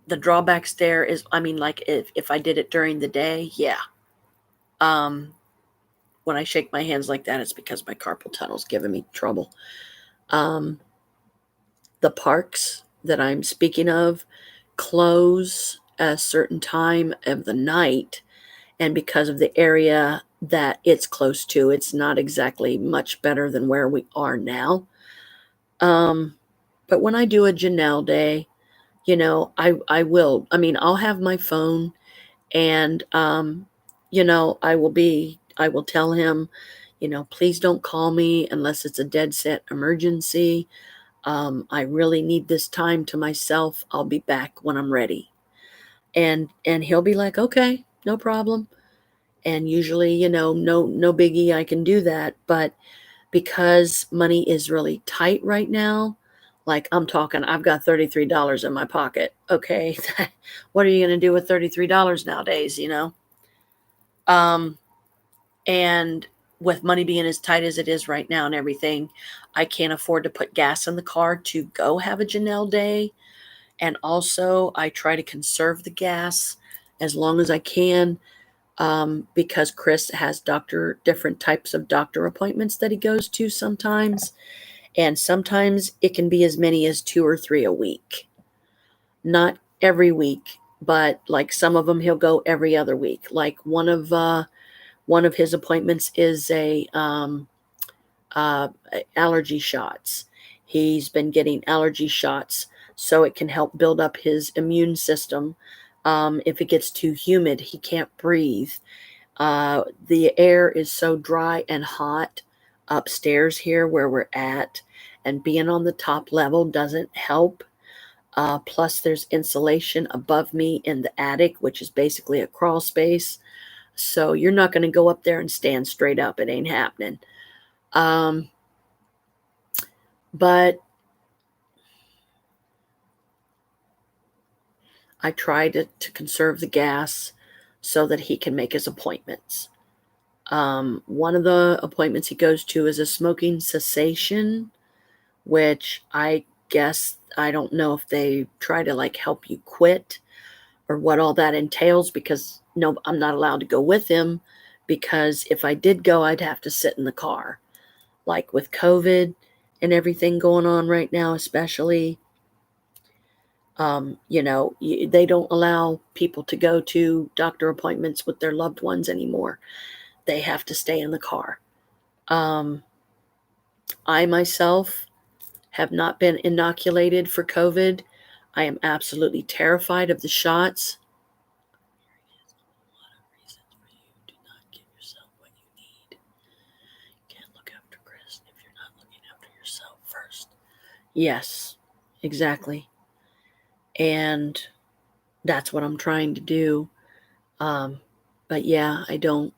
the drawbacks there is, like if I did it during the day, yeah. When I shake my hands like that, it's because my carpal tunnel's giving me trouble. The parks that I'm speaking of close at a certain time of the night, and because of the area that it's close to, it's not exactly much better than where we are now. But when I do a Janelle day, I will. I'll have my phone, and I will tell him, please don't call me unless it's a dead set emergency. I really need this time to myself. I'll be back when I'm ready. And he'll be like, okay, no problem. And usually, no biggie, I can do that. But because money is really tight right now, like I'm talking, I've got $33 in my pocket. Okay. What are you going to do with $33 nowadays, And with money being as tight as it is right now and everything, I can't afford to put gas in the car to go have a Janelle day. And also, I try to conserve the gas as long as I can, because Chris has different types of doctor appointments that he goes to sometimes. And sometimes it can be as many as 2 or 3 a week. Not every week, but like some of them he'll go every other week. Like one of his appointments is allergy shots. He's been getting allergy shots so it can help build up his immune system. If it gets too humid, he can't breathe. The air is so dry and hot upstairs here where we're at, and being on the top level doesn't help. Plus, there's insulation above me in the attic, which is basically a crawl space. So you're not going to go up there and stand straight up. It ain't happening. But I try to conserve the gas so that he can make his appointments. One of the appointments he goes to is a smoking cessation, which I guess, I don't know if they try to like help you quit or what all that entails, because no, I'm not allowed to go with him, because if I did go, I'd have to sit in the car. Like with COVID and everything going on right now, especially, they don't allow people to go to doctor appointments with their loved ones anymore. They have to stay in the car. I myself have not been inoculated for COVID. I am absolutely terrified of the shots. A lot of reasons for you to not give yourself what you need. You can't look after Chris if you're not looking after yourself first. Yes, exactly. And that's what I'm trying to do. But yeah, I don't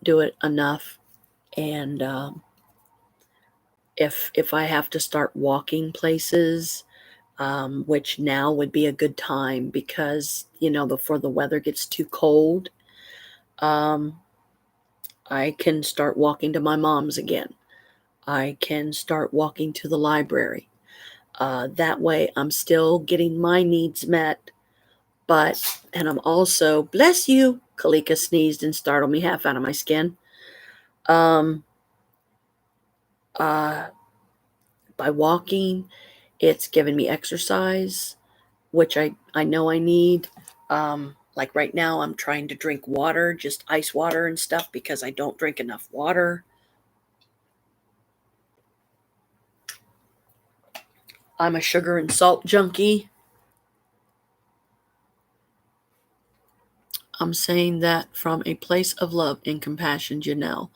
do it enough. And if I have to start walking places, which now would be a good time because, before the weather gets too cold, I can start walking to my mom's again. I can start walking to the library. That way I'm still getting my needs met, And I'm also, bless you, Kalika sneezed and startled me half out of my skin. Um, uh, by walking, it's given me exercise, which I know I need. Like right now, I'm trying to drink water, just ice water and stuff, because I don't drink enough water. I'm a sugar and salt junkie. I'm saying that from a place of love and compassion, Janelle,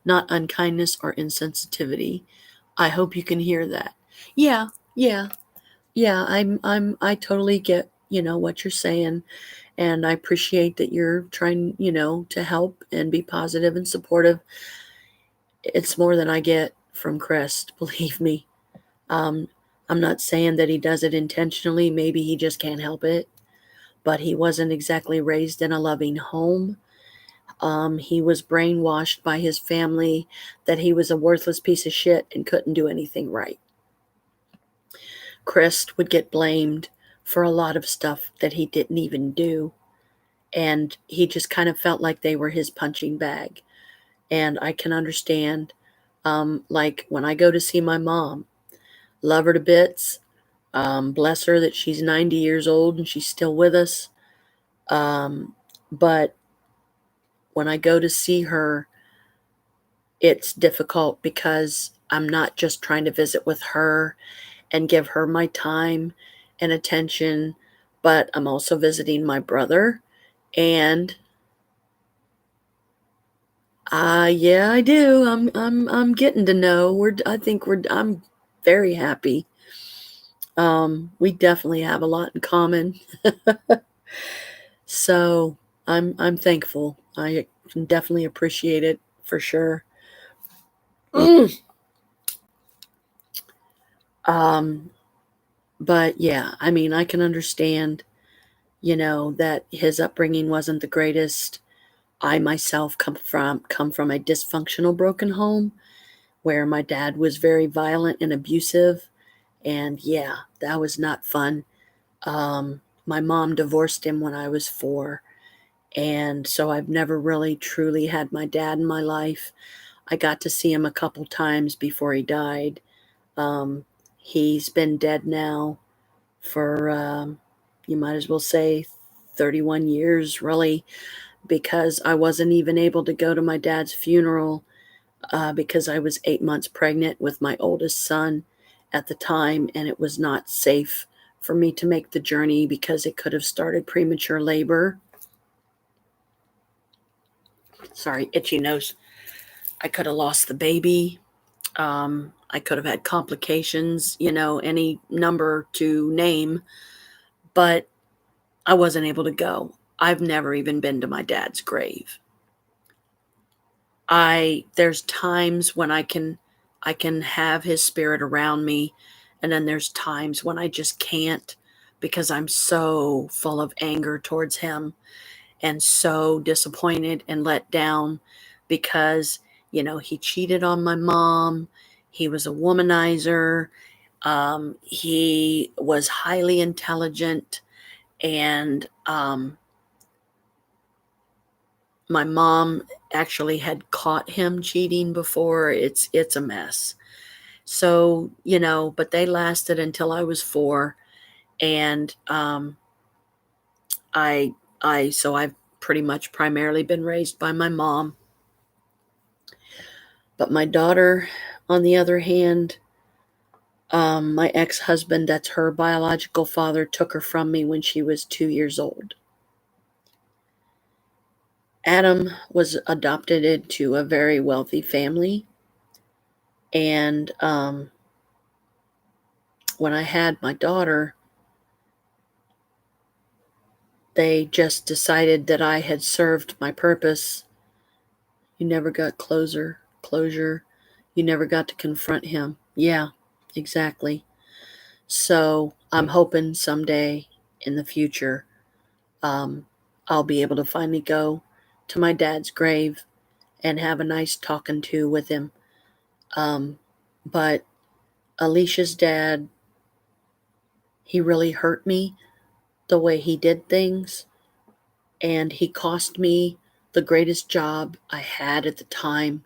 not unkindness or insensitivity. I hope you can hear that. Yeah, yeah, yeah. I totally get, what you're saying. And I appreciate that you're trying, to help and be positive and supportive. It's more than I get from Chris, believe me. Um, I'm not saying that he does it intentionally. Maybe he just can't help it. But he wasn't exactly raised in a loving home. He was brainwashed by his family that he was a worthless piece of shit and couldn't do anything right. Chris would get blamed for a lot of stuff that he didn't even do. And he just kind of felt like they were his punching bag. And I can understand, like when I go to see my mom, love her to bits. Bless her that she's 90 years old and she's still with us. But when I go to see her, it's difficult because I'm not just trying to visit with her and give her my time and attention, but I'm also visiting my brother. And yeah, I do. I'm getting to know. I'm very happy. We definitely have a lot in common. So I'm thankful. I can definitely appreciate it for sure. um, but yeah, I mean, I can understand, that his upbringing wasn't the greatest. I myself come from a dysfunctional broken home where my dad was very violent and abusive, and yeah, that was not fun. My mom divorced him when I was 4, and so I've never really truly had my dad in my life. I got to see him a couple times before he died. Um, he's been dead now for, you might as well say, 31 years, really, because I wasn't even able to go to my dad's funeral because I was 8 months pregnant with my oldest son at the time, and it was not safe for me to make the journey because it could have started premature labor. Sorry, itchy nose. I could have lost the baby. I could have had complications, any number to name, but I wasn't able to go. I've never even been to my dad's grave. There's times when I can have his spirit around me, and then there's times when I just can't because I'm so full of anger towards him and so disappointed and let down because, he cheated on my mom. He was a womanizer. He was highly intelligent, and my mom actually had caught him cheating before. It's a mess. So, but they lasted until I was 4, and I've pretty much primarily been raised by my mom. But my daughter, on the other hand, my ex-husband, that's her biological father, took her from me when she was 2 years old. Adam was adopted into a very wealthy family, and when I had my daughter, they just decided that I had served my purpose. You never got closure. You never got to confront him. Yeah, exactly. So I'm hoping someday in the future, um, I'll be able to finally go to my dad's grave and have a nice talking to with him. But Alicia's dad, he really hurt me. the way he did things, and he cost me the greatest job I had at the time,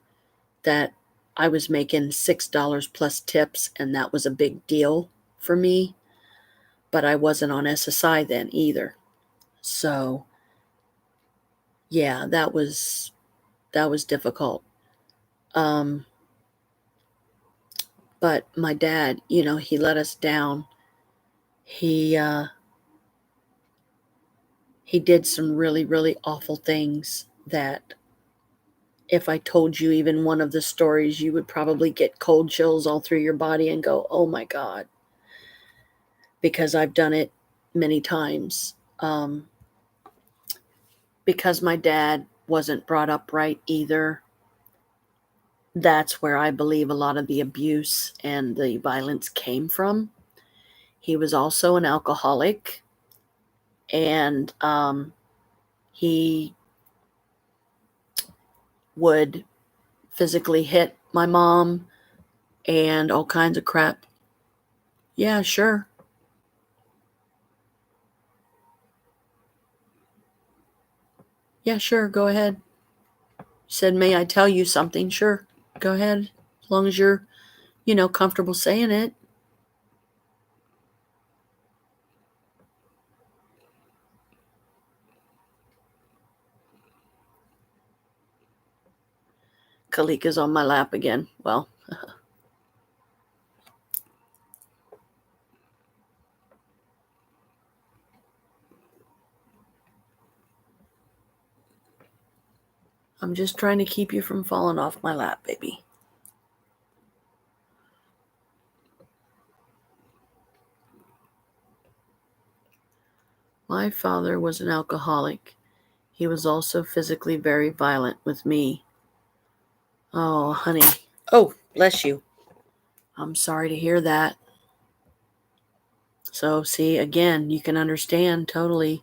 that I was making $6 plus tips, and that was a big deal for me. But I wasn't on SSI then either. So yeah, that was difficult. Um, but my dad, he let us down. He did some really, really awful things that if I told you even one of the stories, you would probably get cold chills all through your body and go, oh my God, because I've done it many times. Because my dad wasn't brought up right either, that's where I believe a lot of the abuse and the violence came from. He was also an alcoholic, and he would physically hit my mom and all kinds of crap. Yeah, sure. Yeah, sure. Go ahead. You said, may I tell you something? Sure. Go ahead. As long as you're, comfortable saying it. Kalika's on my lap again. Well, I'm just trying to keep you from falling off my lap, baby. My father was an alcoholic. He was also physically very violent with me. Oh, honey. Oh, bless you. I'm sorry to hear that. So, see, again, you can understand totally.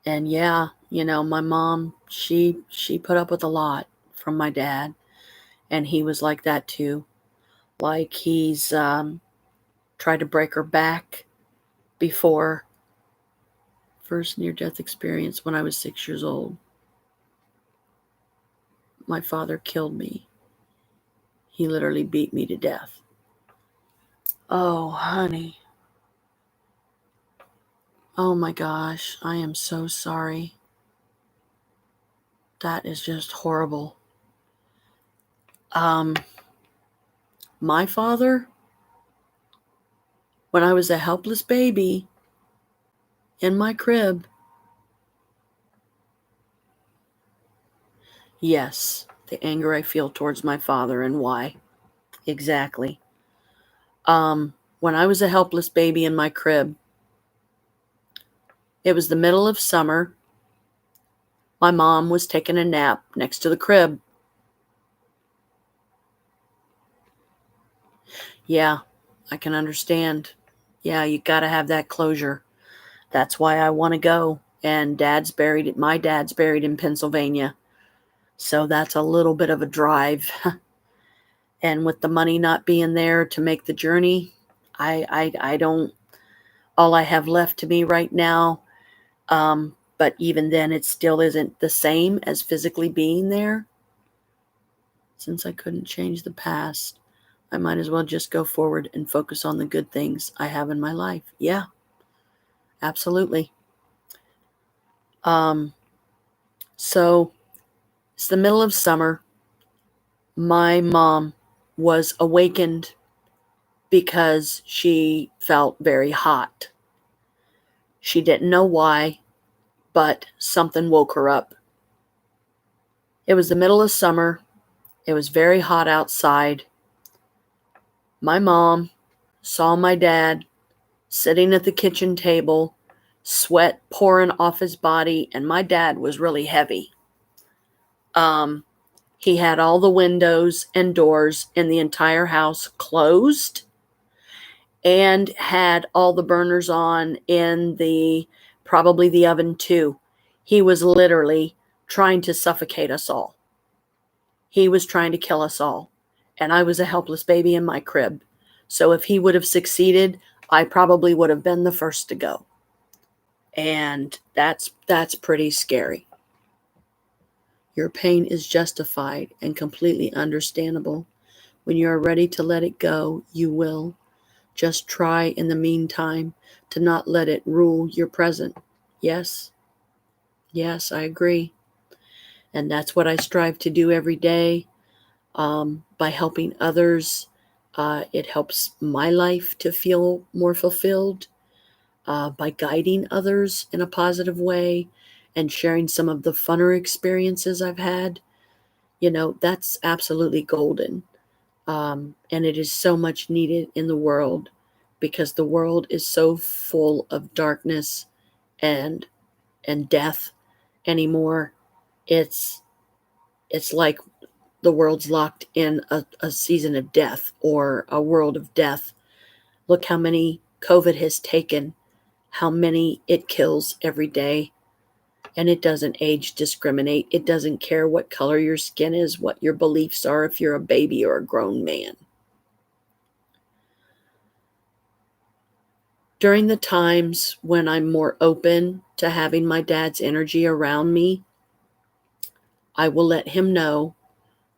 And yeah, my mom, she put up with a lot from my dad, and he was like that too. Like he's tried to break her back before. First near-death experience when I was 6 years old. My father killed me. He literally beat me to death. Oh, honey. Oh my gosh, I am so sorry. That is just horrible. My father, when I was a helpless baby in my crib, yes, the anger I feel towards my father and why. Exactly. When I was a helpless baby in my crib, it was the middle of summer. My mom was taking a nap next to the crib. Yeah, I can understand. Yeah, you got to have that closure. That's why I want to go. And my dad's buried in Pennsylvania. So that's a little bit of a drive. And with the money not being there to make the journey, I don't, all I have left to me right now. But even then, it still isn't the same as physically being there. Since I couldn't change the past, I might as well just go forward and focus on the good things I have in my life. Yeah, absolutely. So it's the middle of summer. My mom was awakened because she felt very hot. She didn't know why, but something woke her up. It was the middle of summer. It was very hot outside. My mom saw my dad sitting at the kitchen table, sweat pouring off his body, and my dad was really heavy. He had all the windows and doors in the entire house closed and had all the burners on in probably the oven too. He was literally trying to suffocate us all. He was trying to kill us all. And I was a helpless baby in my crib. So if he would have succeeded, I probably would have been the first to go. And that's pretty scary. Your pain is justified and completely understandable. When you are ready to let it go, you will. Just try in the meantime to not let it rule your present. Yes, yes, I agree. And that's what I strive to do every day. By helping others, it helps my life to feel more fulfilled. By guiding others in a positive way and sharing some of the funner experiences I've had, that's absolutely golden. And it is so much needed in the world because the world is so full of darkness and death anymore. It's like the world's locked in a season of death or a world of death. Look how many COVID has taken, how many it kills every day. And it doesn't age discriminate. It doesn't care what color your skin is, what your beliefs are, if you're a baby or a grown man. During the times when I'm more open to having my dad's energy around me, I will let him know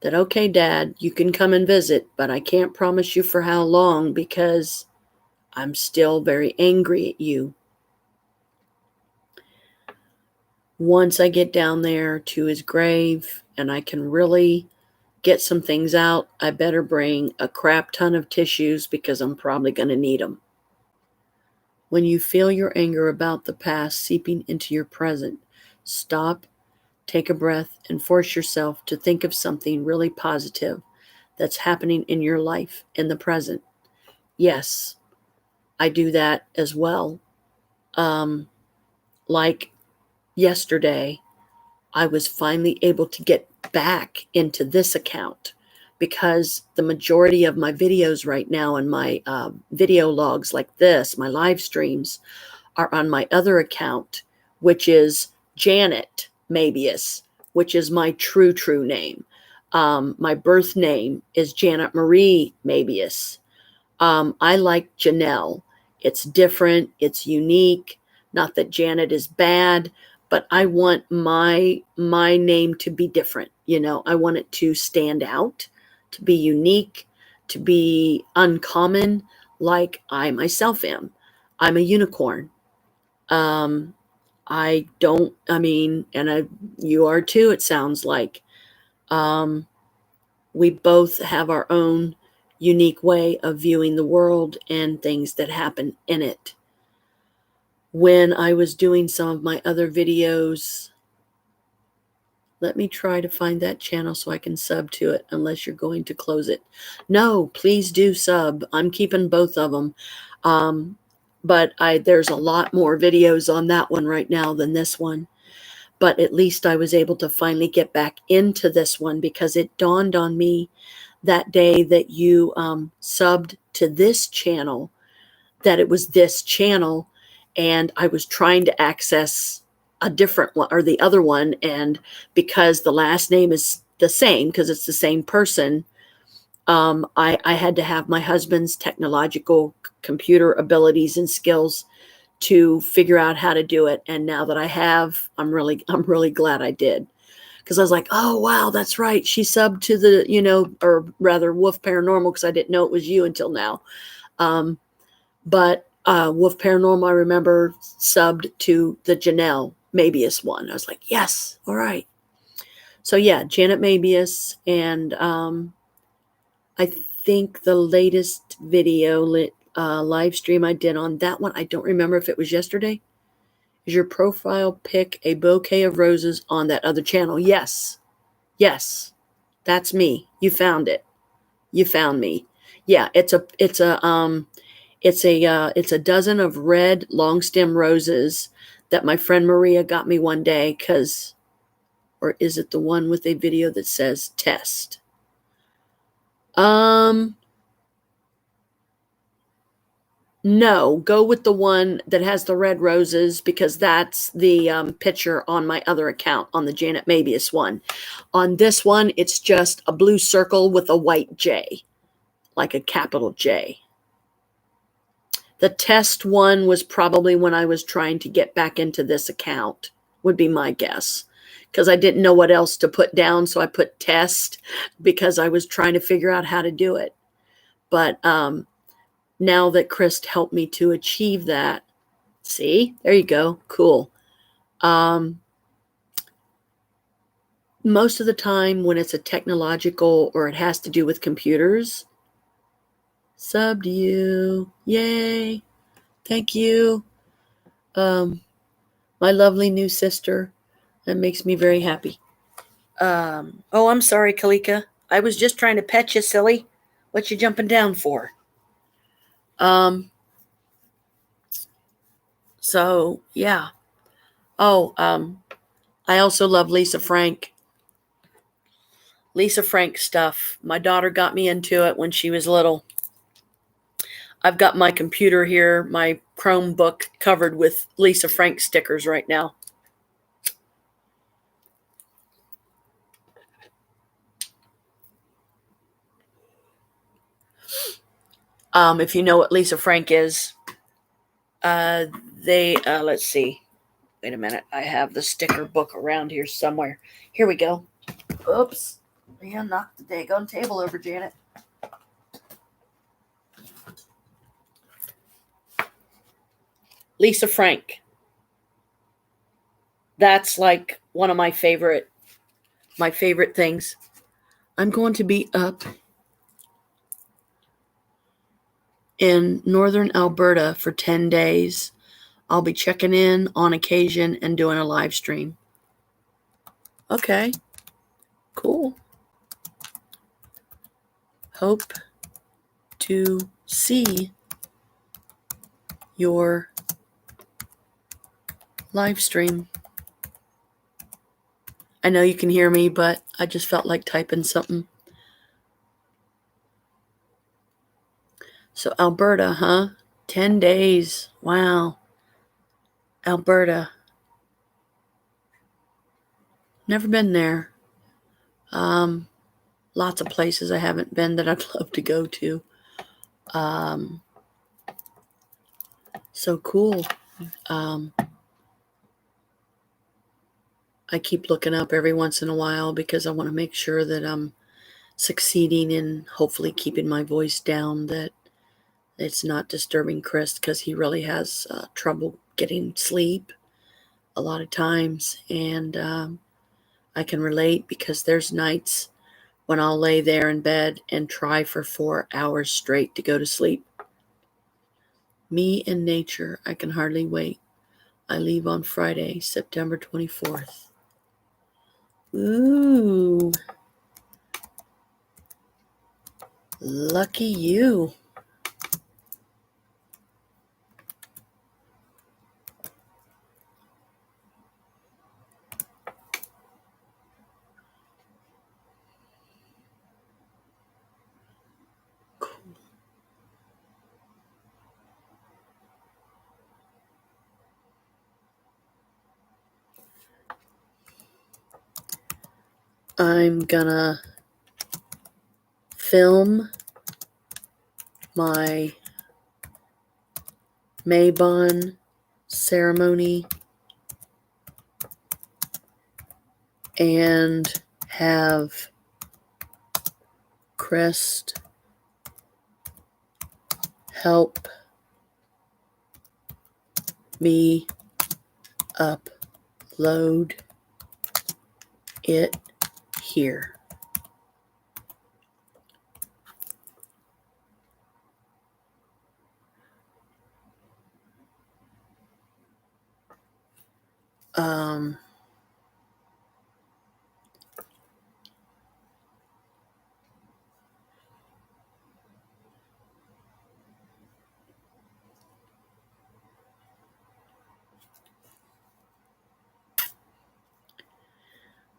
that, okay, Dad, you can come and visit, but I can't promise you for how long because I'm still very angry at you. Once I get down there to his grave and I can really get some things out, I better bring a crap ton of tissues because I'm probably going to need them. When you feel your anger about the past seeping into your present, stop, take a breath, and force yourself to think of something really positive that's happening in your life in the present. Yes, I do that as well. Like yesterday, I was finally able to get back into this account because the majority of my videos right now and my video logs like this, my live streams, are on my other account, which is Janet Mabius, which is my true name. My birth name is Janet Marie Mabius. I like Janelle. It's different. It's unique. Not that Janet is bad, but I want my name to be different. I want it to stand out, to be unique, to be uncommon, like I myself am. I'm a unicorn. You are too, it sounds like. We both have our own unique way of viewing the world and things that happen in it. When I was doing some of my other videos, let me try to find that channel so I can sub to it, unless you're going to close it. No, please do sub. I'm keeping both of them. But there's a lot more videos on that one right now than this one. But at least I was able to finally get back into this one because it dawned on me that day that you subbed to this channel, that it was this channel, and I was trying to access a different one or the other one, and because the last name is the same, because it's the same person, I had to have my husband's technological computer abilities and skills to figure out how to do it. And now that I have, I'm really glad I did. Because I was like, oh, wow, that's right. She subbed to the, or rather Wolf Paranormal, because I didn't know it was you until now. But Wolf Paranormal, I remember, subbed to the Janelle Mabius one. I was like, yes, all right. So, yeah, Janet Mabius. And I think the latest video live stream I did on that one, I don't remember if it was yesterday. Is your profile pic a bouquet of roses on that other channel? Yes, that's me. You found it. You found me. Yeah, it's a dozen of red long stem roses that my friend Maria got me one day. Or is it the one with a video that says test? No, go with the one that has the red roses, because that's the picture on my other account, on the Janet Mabius one. On this one, it's just a blue circle with a white J, like a capital J. The test one was probably when I was trying to get back into this account, would be my guess. Because I didn't know what else to put down, so I put test because I was trying to figure out how to do it. But now that Chris helped me to achieve that, see, there you go, cool. Most of the time when it's a technological or it has to do with computers, sub to you, yay, thank you. My lovely new sister, that makes me very happy. Oh, I'm sorry, Kalika. I was just trying to pet you, silly. What you jumping down for? So yeah. Oh, I also love Lisa Frank. Lisa Frank stuff. My daughter got me into it when she was little. I've got my computer here, my Chromebook covered with Lisa Frank stickers right now. If you know what Lisa Frank is, let's see. Wait a minute. I have the sticker book around here somewhere. Here we go. Oops. Yeah, knocked the daggone table over, Janet. Lisa Frank. That's like one of my favorite things. I'm going to be up in northern Alberta for 10 days. I'll be checking in on occasion and doing a live stream. Okay, cool. Hope to see your live stream. I know you can hear me, but I just felt like typing something. So Alberta, huh? 10 days. Wow. Alberta. Never been there. Lots of places I haven't been that I'd love to go to. So cool. I keep looking up every once in a while because I want to make sure that I'm succeeding in hopefully keeping my voice down, that it's not disturbing Chris, because he really has trouble getting sleep a lot of times. And I can relate, because there's nights when I'll lay there in bed and try for 4 hours straight to go to sleep. Me and nature, I can hardly wait. I leave on Friday, September 24th. Ooh. Lucky you. Cool. I'm gonna film my Maybon ceremony and have Crest help me upload it here.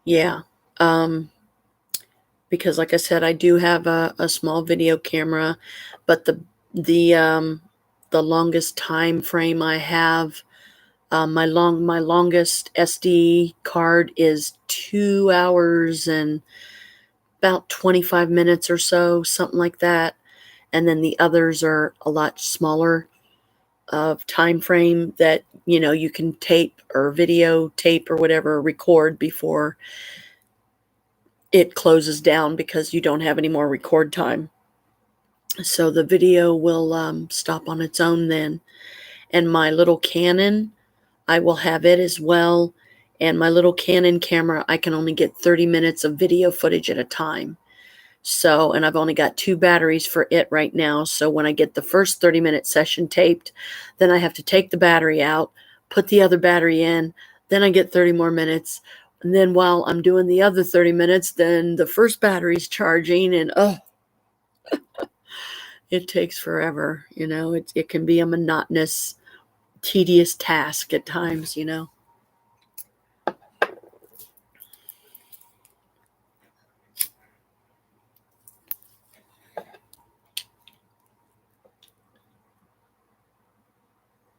Yeah. Because like I said, I do have a small video camera, but the longest time frame I have, my longest SD card is 2 hours and about 25 minutes or so, something like that. And then the others are a lot smaller. of time frame that, you know, you can tape or videotape or whatever, record before it closes down because you don't have any more record time. So the video will stop on its own then. And my little Canon, I will have it as well. And my little Canon camera, I can only get 30 minutes of video footage at a time. So, and I've only got 2 batteries for it right now. So when I get the first 30-minute session taped, then I have to take the battery out, put the other battery in, then I get 30 more minutes. And then while I'm doing the other 30 minutes, then the first battery's charging, and it takes forever. You know, it can be a monotonous, tedious task at times, you know.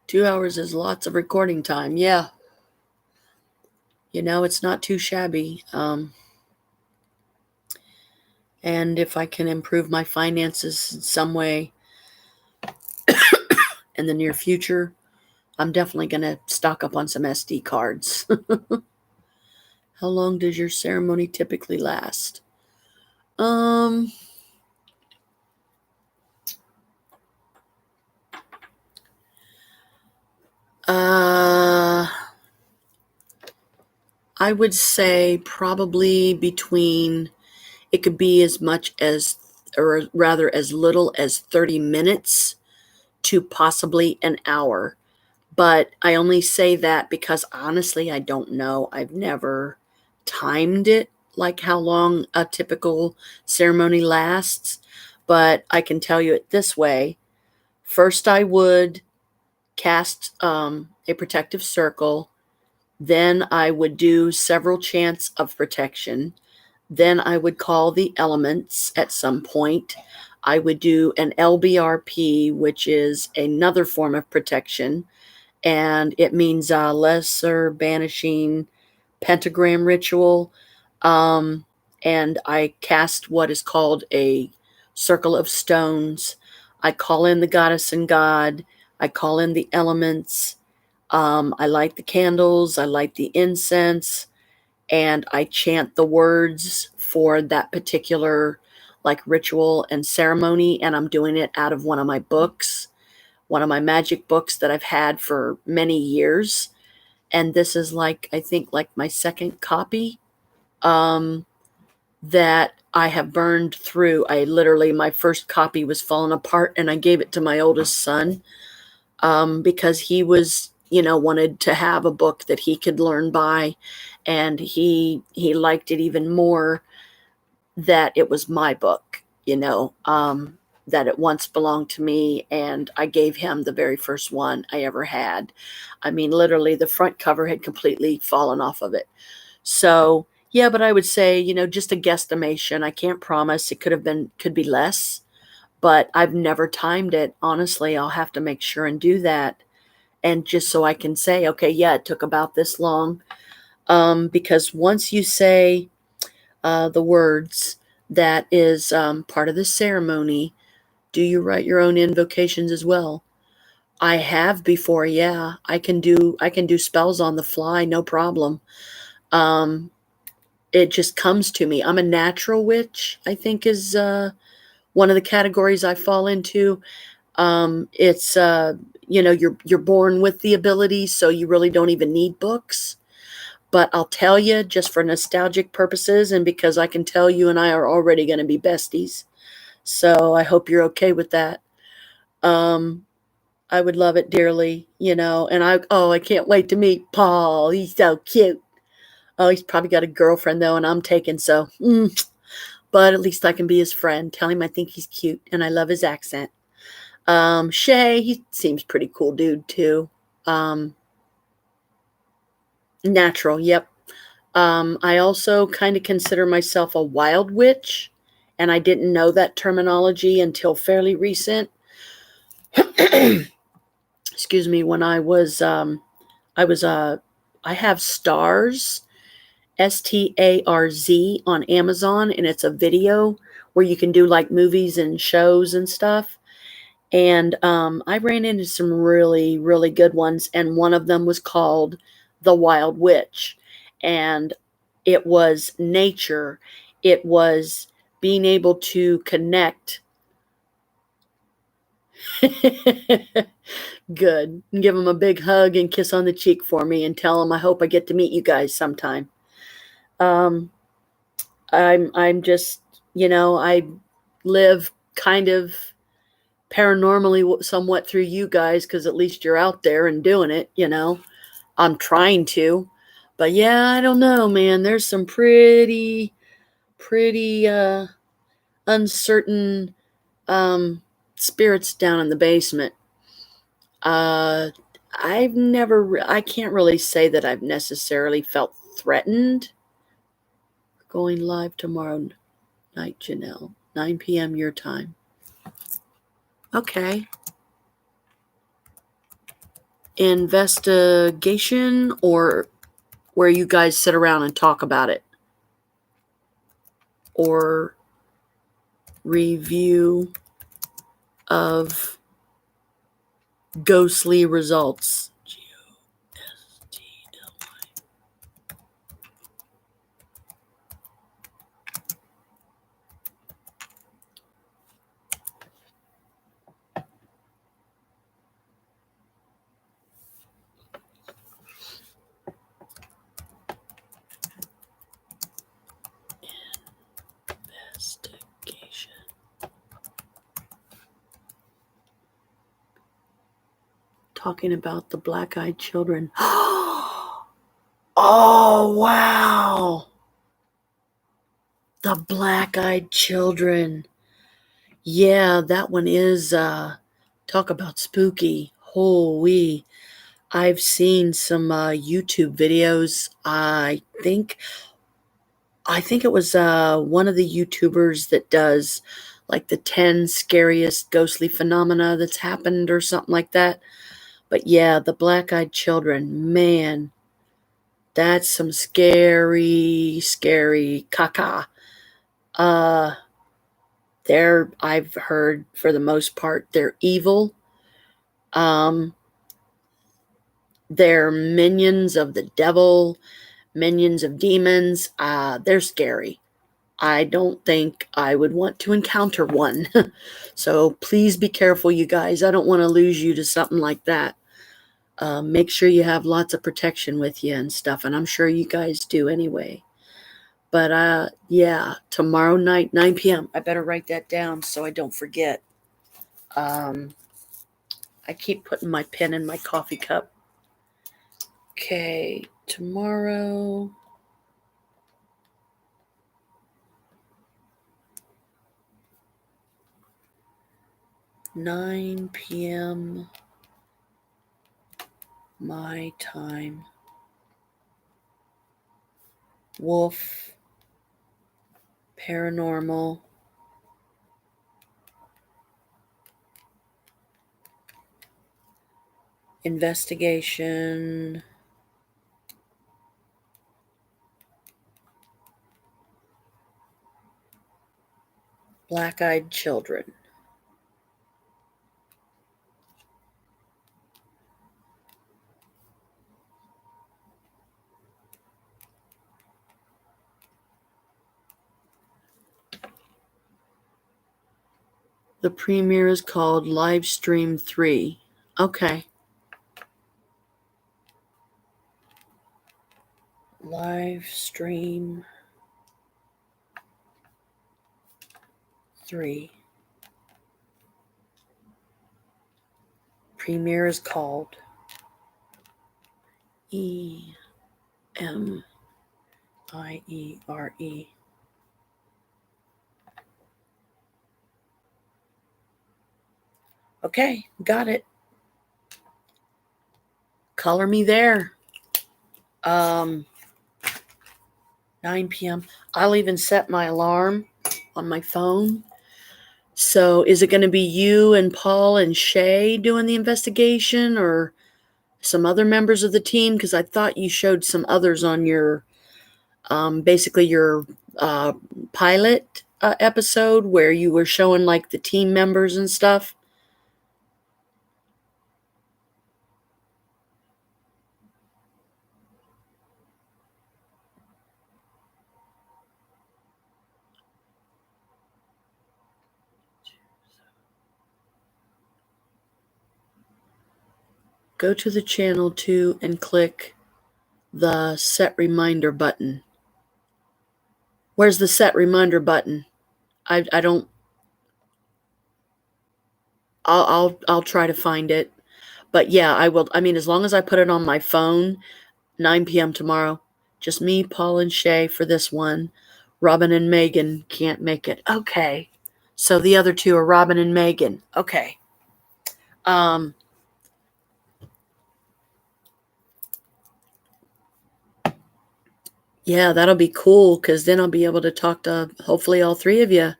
Two hours is lots of recording time. Yeah. You know, it's not too shabby. And if I can improve my finances in some way in the near future, I'm definitely going to stock up on some SD cards. How long does your ceremony typically last? I would say probably between, it could be as much as, or rather as little as 30 minutes to possibly an hour. But I only say that because honestly, I don't know. I've never timed it, like how long a typical ceremony lasts. But I can tell you it this way. First, I would cast a protective circle. Then I would do several chants of protection. Then I would call the elements at some point. I would do an LBRP, which is another form of protection. And it means lesser banishing pentagram ritual. And I cast what is called a circle of stones. I call in the goddess and god. I call in the elements. I light the candles. I light the incense. And I chant the words for that particular like ritual and ceremony. And I'm doing it out of one of my books, one of my magic books that I've had for many years. And this is like, I think like my second copy that I have burned through. I literally, my first copy was falling apart and I gave it to my oldest son because he was, you know, wanted to have a book that he could learn by. And he liked it even more that it was my book, you know, that it once belonged to me, and I gave him the very first one I ever had. I mean, literally the front cover had completely fallen off of it. So, yeah, but I would say, you know, just a guesstimation. I can't promise. It could be less, but I've never timed it. Honestly, I'll have to make sure and do that. And just so I can say, okay, yeah, it took about this long. Because once you say the words, that is part of the ceremony. Do you write your own invocations as well? I have before, yeah. I can do spells on the fly, no problem. It just comes to me. I'm a natural witch, I think is one of the categories I fall into. It's you know, you're born with the ability, so you really don't even need books. But I'll tell you, just for nostalgic purposes, and because I can tell you and I are already going to be besties, so I hope you're okay with that. I would love it dearly, you know, and I can't wait to meet Paul. He's so cute. Oh, he's probably got a girlfriend though, and I'm taken, so, but at least I can be his friend. Tell him I think he's cute and I love his accent. Shay, he seems pretty cool dude too. Natural, yep. I also kind of consider myself a wild witch, and I didn't know that terminology until fairly recent. Excuse me. When I have Stars, STARZ on Amazon, and it's a video where you can do like movies and shows and stuff. And I ran into some really, really good ones. And one of them was called The Wild Witch. And it was nature. It was being able to connect. Good. And give them a big hug and kiss on the cheek for me and tell them I hope I get to meet you guys sometime. I'm just, I live kind of paranormally somewhat through you guys because at least you're out there and doing it. I'm trying to, but yeah, I don't know, man. There's some pretty uncertain spirits down in the basement. uh I can't really say that I've necessarily felt threatened. Going live tomorrow night, Janelle, 9 p.m. your time. Okay. Investigation, or where you guys sit around and talk about it? Or review of ghostly results? Investigation. Talking about the black-eyed children. Oh, wow. The black-eyed children. Yeah, that one is talk about spooky. Holy. I've seen some YouTube videos. I think it was one of the YouTubers that does like the 10 scariest ghostly phenomena that's happened or something like that. But yeah, the black-eyed children, man, that's some scary, scary caca. I've heard for the most part they're evil. They're minions of the devil, minions of demons. They're scary. I don't think I would want to encounter one. So please be careful, you guys. I don't want to lose you to something like that. Make sure you have lots of protection with you and stuff, and I'm sure you guys do anyway. But yeah, tomorrow night, 9 p.m. I better write that down so I don't forget. I keep putting my pen in my coffee cup. Okay, tomorrow. "9 p.m. my time. Wolf, paranormal, investigation, black-eyed children." The premiere is called Livestream 3. Okay. Livestream 3. Premiere is called EMIERE. Okay, got it. Color me there. 9 p.m. I'll even set my alarm on my phone. So is it going to be you and Paul and Shay doing the investigation, or some other members of the team? Because I thought you showed some others on your, basically your pilot episode where you were showing like the team members and stuff. go to the channel too and click the set reminder button. Where's the set reminder button? I don't. I'll try to find it. But yeah, I will. I mean, as long as I put it on my phone, 9 p.m. tomorrow. Just me, Paul, and Shay for this one. Robin and Megan can't make it. Okay. So the other two are Robin and Megan. Okay. Yeah, that'll be cool because then I'll be able to talk to hopefully all three of you.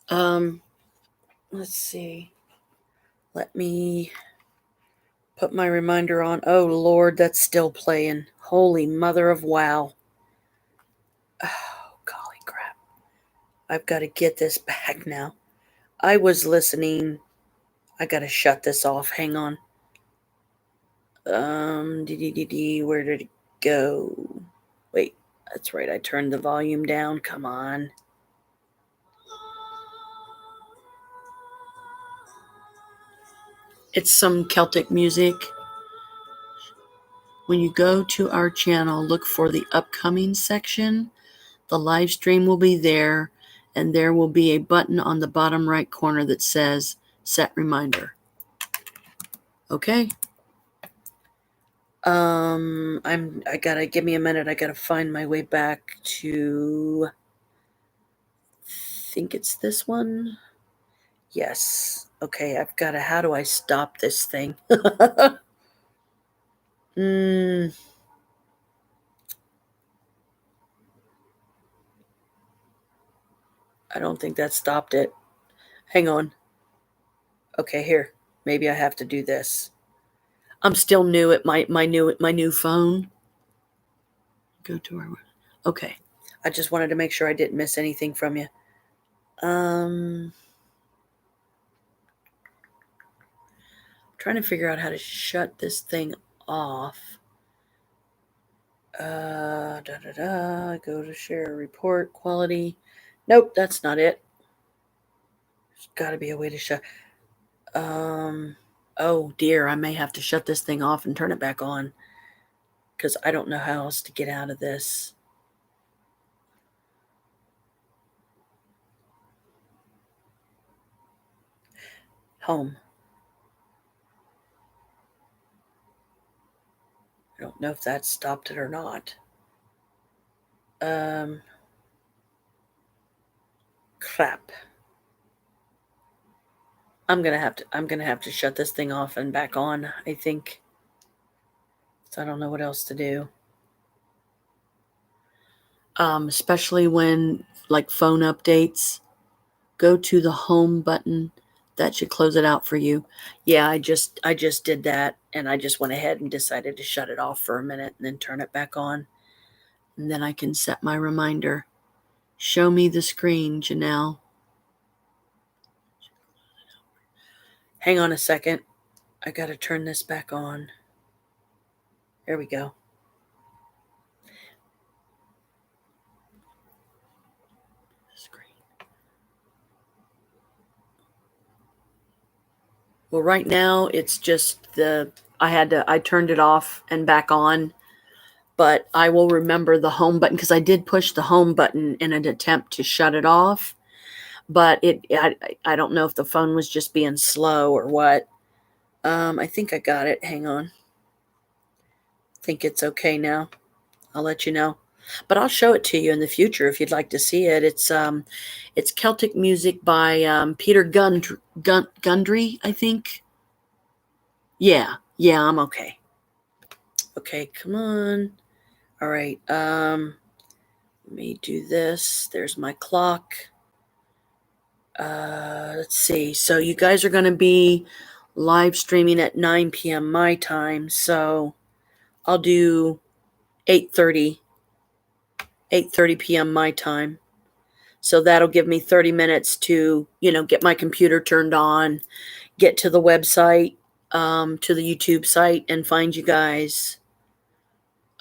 Let's see. Let me put my reminder on. Oh, Lord, that's still playing. Holy mother of wow. Oh, golly crap. I've got to get this back now. I was listening. I got to shut this off. Hang on. Where did it go? Wait, that's right. I turned the volume down. Come on. It's some Celtic music. When you go to our channel, look for the upcoming section. The live stream will be there, and there will be a button on the bottom right corner that says set reminder. Okay. I gotta give me a minute. I gotta find my way back to. I think it's this one. Yes. Okay, I've got to. How do I stop this thing? I don't think that stopped it. Hang on. Okay, here. Maybe I have to do this. I'm still new at my new phone. Go to our. Okay. I just wanted to make sure I didn't miss anything from you. Trying to figure out how to shut this thing off. Go to share report quality. Nope, that's not it. There's got to be a way to shut. Oh dear, I may have to shut this thing off and turn it back on because I don't know how else to get out of this. Home. I don't know if that stopped it or not. Crap. I'm gonna have to shut this thing off and back on, I think. So I don't know what else to do. Especially when like phone updates, go to the home button. That should close it out for you. Yeah, I just did that, and I just went ahead and decided to shut it off for a minute and then turn it back on. And then I can set my reminder. Show me the screen, Janelle. Hang on a second. I got to turn this back on. There we go. Well, right now it's just I turned it off and back on, but I will remember the home button because I did push the home button in an attempt to shut it off, but I don't know if the phone was just being slow or what. I think I got it. Hang on. I think it's okay now. I'll let you know. But I'll show it to you in the future if you'd like to see it. It's Celtic music by Peter Gundry, I think. Yeah, I'm okay. Okay, come on. All right. Let me do this. There's my clock. Let's see. So you guys are going to be live streaming at 9 p.m. my time. So I'll do 8:30 p.m. my time. So that'll give me 30 minutes to, get my computer turned on, get to the website, to the YouTube site, and find you guys.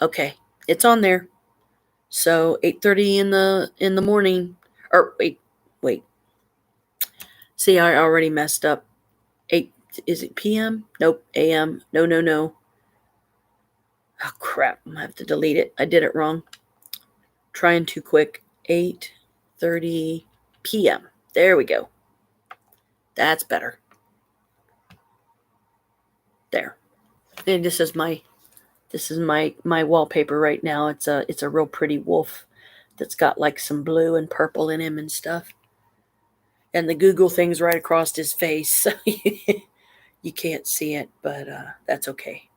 Okay, it's on there. So 8:30 in the morning. Or wait. See, I already messed up. Is it PM? Nope. AM. No. Oh, crap. I'm going to have to delete it. I did it wrong. Trying too quick. 8:30 p.m. There we go. That's better. There. And this is my wallpaper right now. It's a real pretty wolf that's got like some blue and purple in him and stuff. And the Google thing's right across his face. So you can't see it, but that's okay.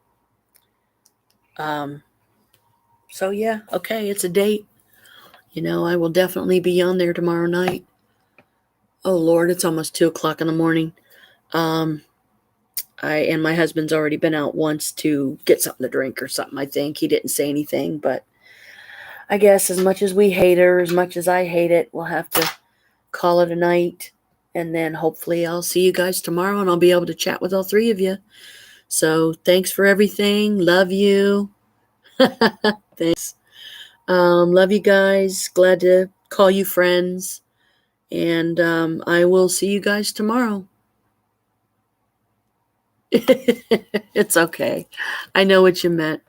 So yeah, okay, it's a date. I will definitely be on there tomorrow night. Oh Lord, it's almost 2:00 in the morning. And my husband's already been out once to get something to drink or something, I think. He didn't say anything, but I guess as much as we hate her, as much as I hate it, we'll have to call it a night. And then hopefully I'll see you guys tomorrow and I'll be able to chat with all three of you. So thanks for everything. Love you. Thanks. Love you guys. Glad to call you friends. And I will see you guys tomorrow. It's okay. I know what you meant.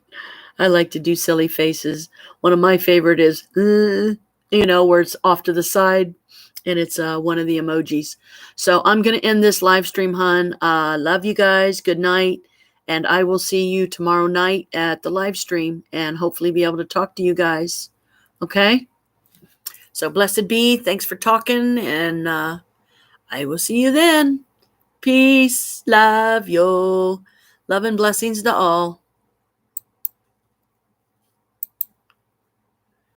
I like to do silly faces. One of my favorite is, where it's off to the side, and it's one of the emojis. So I'm going to end this live stream, hon. Love you guys. Good night. And I will see you tomorrow night at the live stream and hopefully be able to talk to you guys. Okay? So blessed be. Thanks for talking, and I will see you then. Peace. Love you. Love and blessings to all.